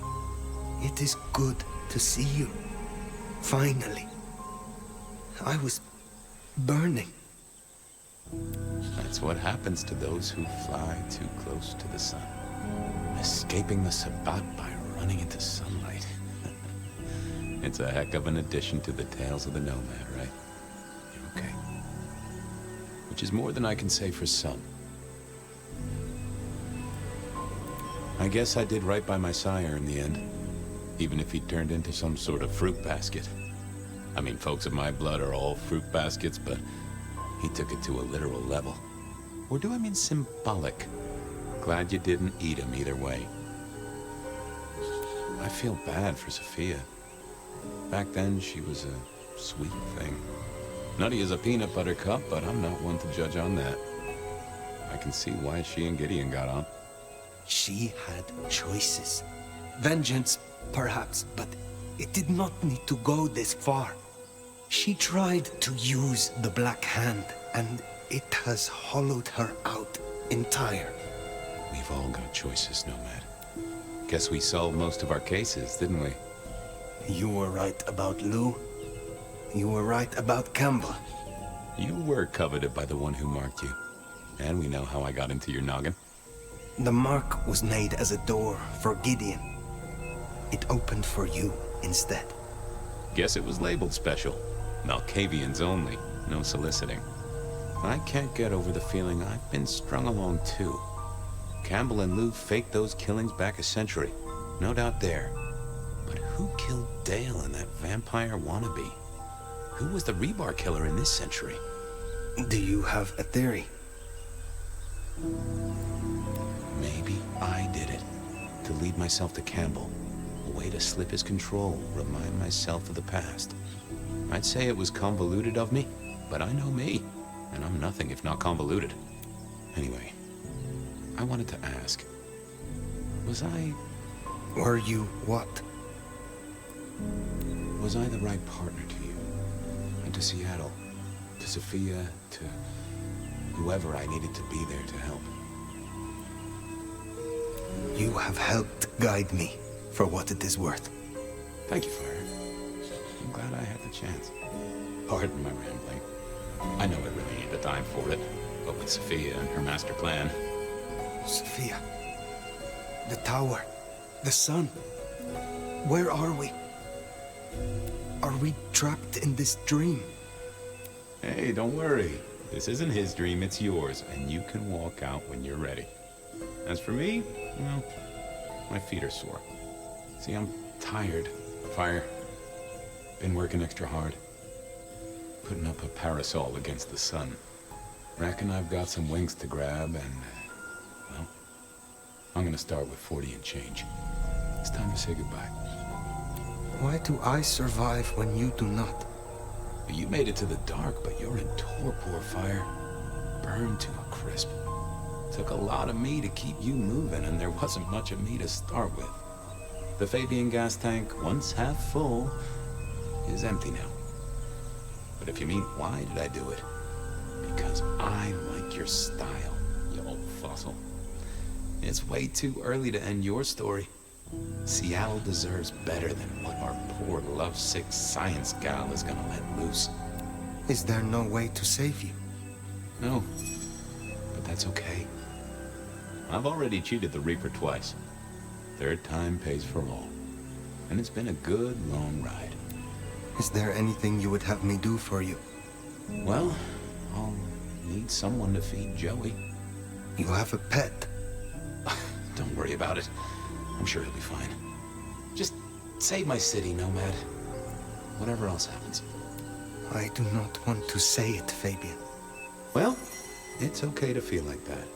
It is good to see you. Finally. I was burning. That's what happens to those who fly too close to the sun. Escaping the Sabbat by running into sunlight. It's a heck of an addition to the tales of the nomad, right? You're okay. Which is more than I can say for some. I guess I did right by my sire in the end, even if he turned into some sort of fruit basket. I mean, folks of my blood are all fruit baskets, but he took it to a literal level. Or do I mean symbolic? Glad you didn't eat him either way. I feel bad for Sophia. Back then, she was a sweet thing. Nutty as a peanut butter cup, but I'm not one to judge on that. I can see why she and Gideon got on. She had choices. Vengeance, perhaps, but it did not need to go this far. She tried to use the Black Hand, and it has hollowed her out entire. We've all got choices, Nomad. Guess we solved most of our cases, didn't we? You were right about Lou. You were right about Campbell. You were coveted by the one who marked you. And we know how I got into your noggin. The mark was made as a door for Gideon. It opened for you instead. Guess it was labeled special. Malkavians only, no soliciting. I can't get over the feeling I've been strung along too. Campbell and Lou faked those killings back a century. No doubt there. But who killed Dale and that vampire wannabe? Who was the rebar killer in this century? Do you have a theory? Maybe I did it. To lead myself to Campbell. A way to slip his control, remind myself of the past. I'd say it was convoluted of me, but I know me. And I'm nothing if not convoluted. Anyway, I wanted to ask. Were you what? Was I the right partner to you? And to Seattle? To Sophia? To whoever I needed to be there to help? You have helped guide me, for what it is worth. Thank you, Fire. I'm glad I had the chance. Pardon my rambling. I know it really ain't the time for it, but with Sophia and her master plan... Sophia. The tower. The sun. Where are we? Are we trapped in this dream? Hey, don't worry. This isn't his dream, it's yours, and you can walk out when you're ready. As for me, well, my feet are sore. See, I'm tired. Fire. Been working extra hard. Putting up a parasol against the sun. Reckon I've got some wings to grab and, well, I'm gonna start with 40 and change. It's time to say goodbye. Why do I survive when you do not? You made it to the dark, but you're in torpor fire. Burned to a crisp. Took a lot of me to keep you moving, and there wasn't much of me to start with. The Fabian gas tank, once half full, is empty now. But if you mean why did I do it? Because I like your style, you old fossil. It's way too early to end your story. Seattle deserves better than what our poor lovesick science gal is gonna let loose. Is there no way to save you? No, but that's okay. I've already cheated the Reaper twice. Third time pays for all. And it's been a good, long ride. Is there anything you would have me do for you? Well, I'll need someone to feed Joey. You have a pet. Don't worry about it. I'm sure he'll be fine. Just save my city, Nomad. Whatever else happens. I do not want to say it, Fabian. Well, it's okay to feel like that.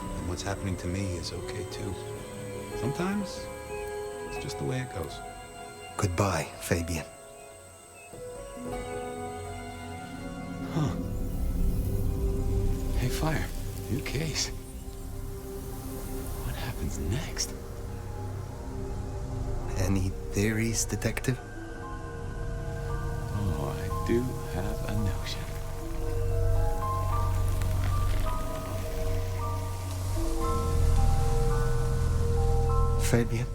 And what's happening to me is okay too. Sometimes, it's just the way it goes. Goodbye, Fabian. Huh. Hey, Fire. New case. What happens next? Any theories, Detective? Oh, I do have a notion. Fabian?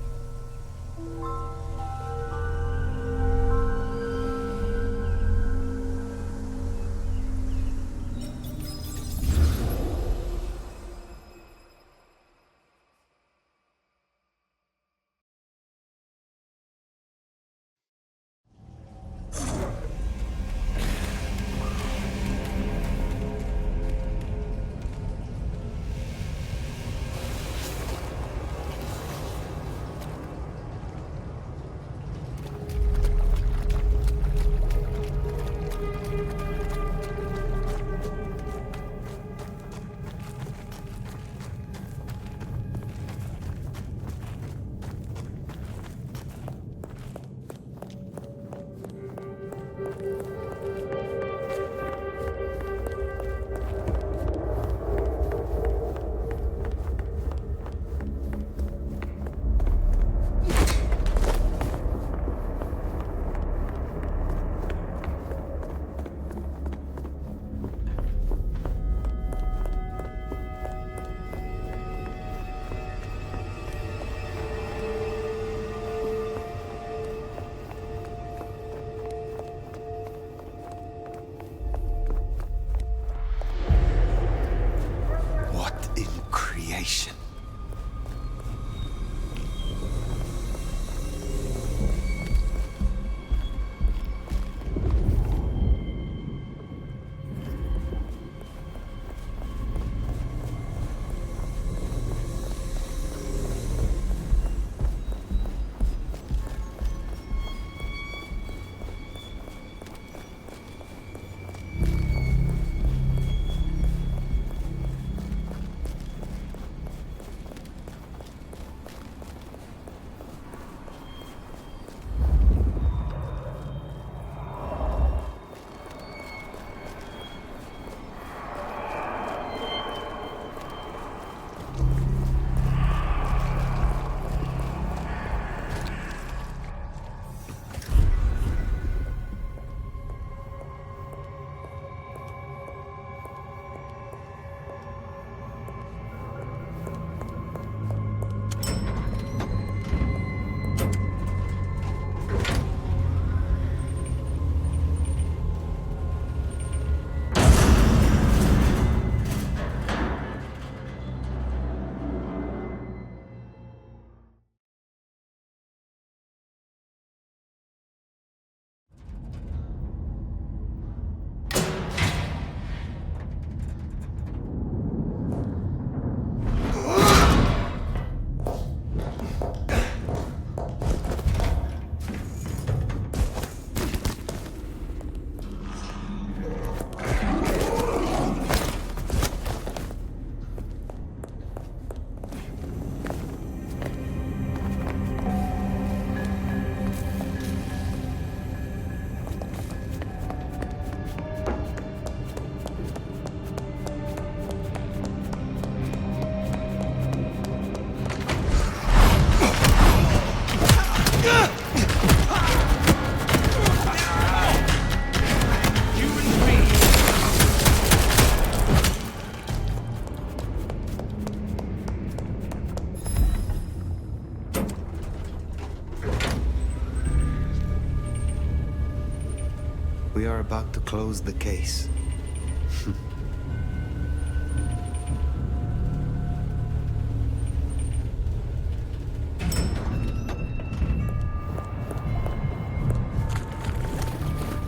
We are about to close the case.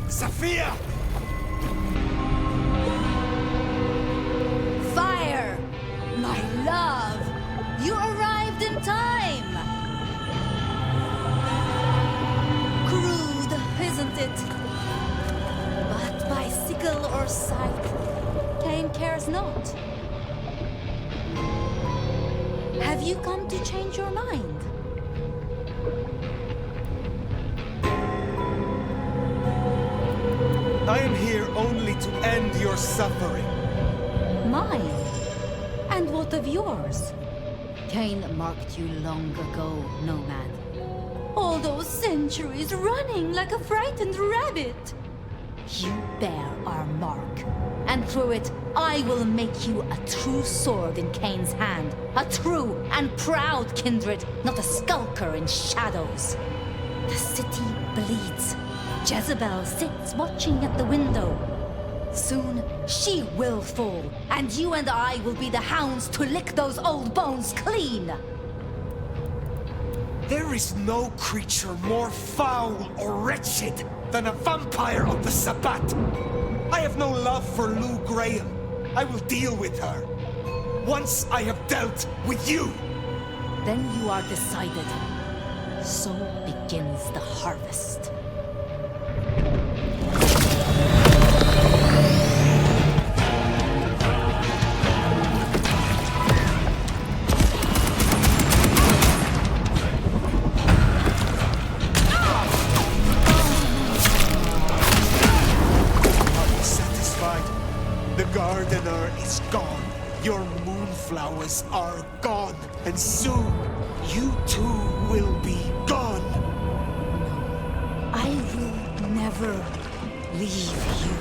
Sophia! Fire! My love! You arrived in time! Crude, isn't it? But by sickle or scythe, Cain cares not. Have you come to change your mind? I am here only to end your suffering. Mine? And what of yours? Cain marked you long ago, Nomad. All those centuries running like a frightened rabbit. You bear our mark, and through it, I will make you a true sword in Cain's hand. A true and proud kindred, not a skulker in shadows. The city bleeds. Jezebel sits watching at the window. Soon, she will fall, and you and I will be the hounds to lick those old bones clean. There is no creature more foul or wretched than a vampire of the Sabbat. I have no love for Lou Graham. I will deal with her. Once I have dealt with you. Then you are decided. So begins the harvest. The gardener is gone. Your moonflowers are gone. And soon, you too will be gone. I will never leave you.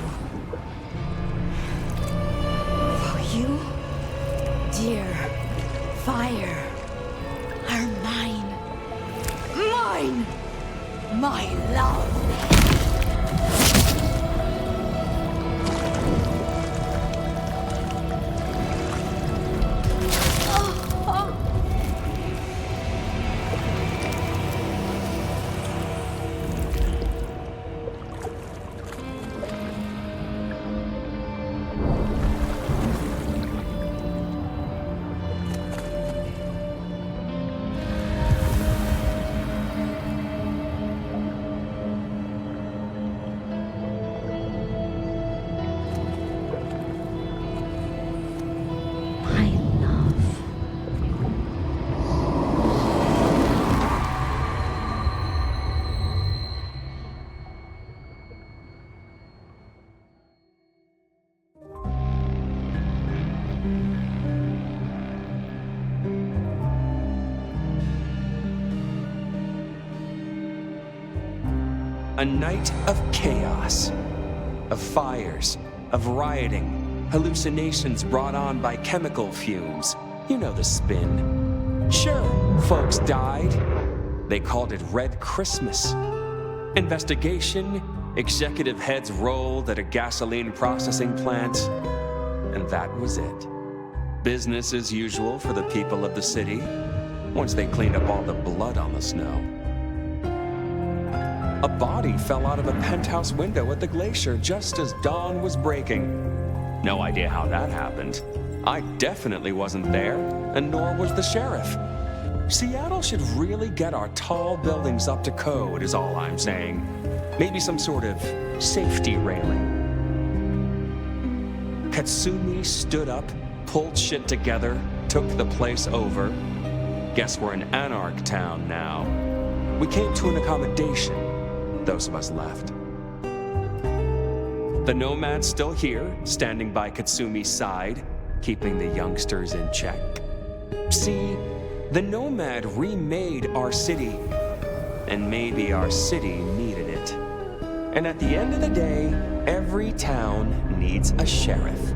For you, dear fire, are mine. Mine! My love! A night of chaos, of fires, of rioting, hallucinations brought on by chemical fumes. You know the spin. Sure, folks died. They called it Red Christmas. Investigation, executive heads rolled at a gasoline processing plant, and that was it. Business as usual for the people of the city, once they cleaned up all the blood on the snow. A body fell out of a penthouse window at the glacier just as dawn was breaking. No idea how that happened. I definitely wasn't there, and nor was the sheriff. Seattle should really get our tall buildings up to code, is all I'm saying. Maybe some sort of safety railing. Katsumi stood up, pulled shit together, took the place over. Guess we're in Anarch Town now. We came to an accommodation. Those of us left. The Nomad's still here, standing by Katsumi's side, keeping the youngsters in check. See, the Nomad remade our city, and maybe our city needed it. And at the end of the day, every town needs a sheriff.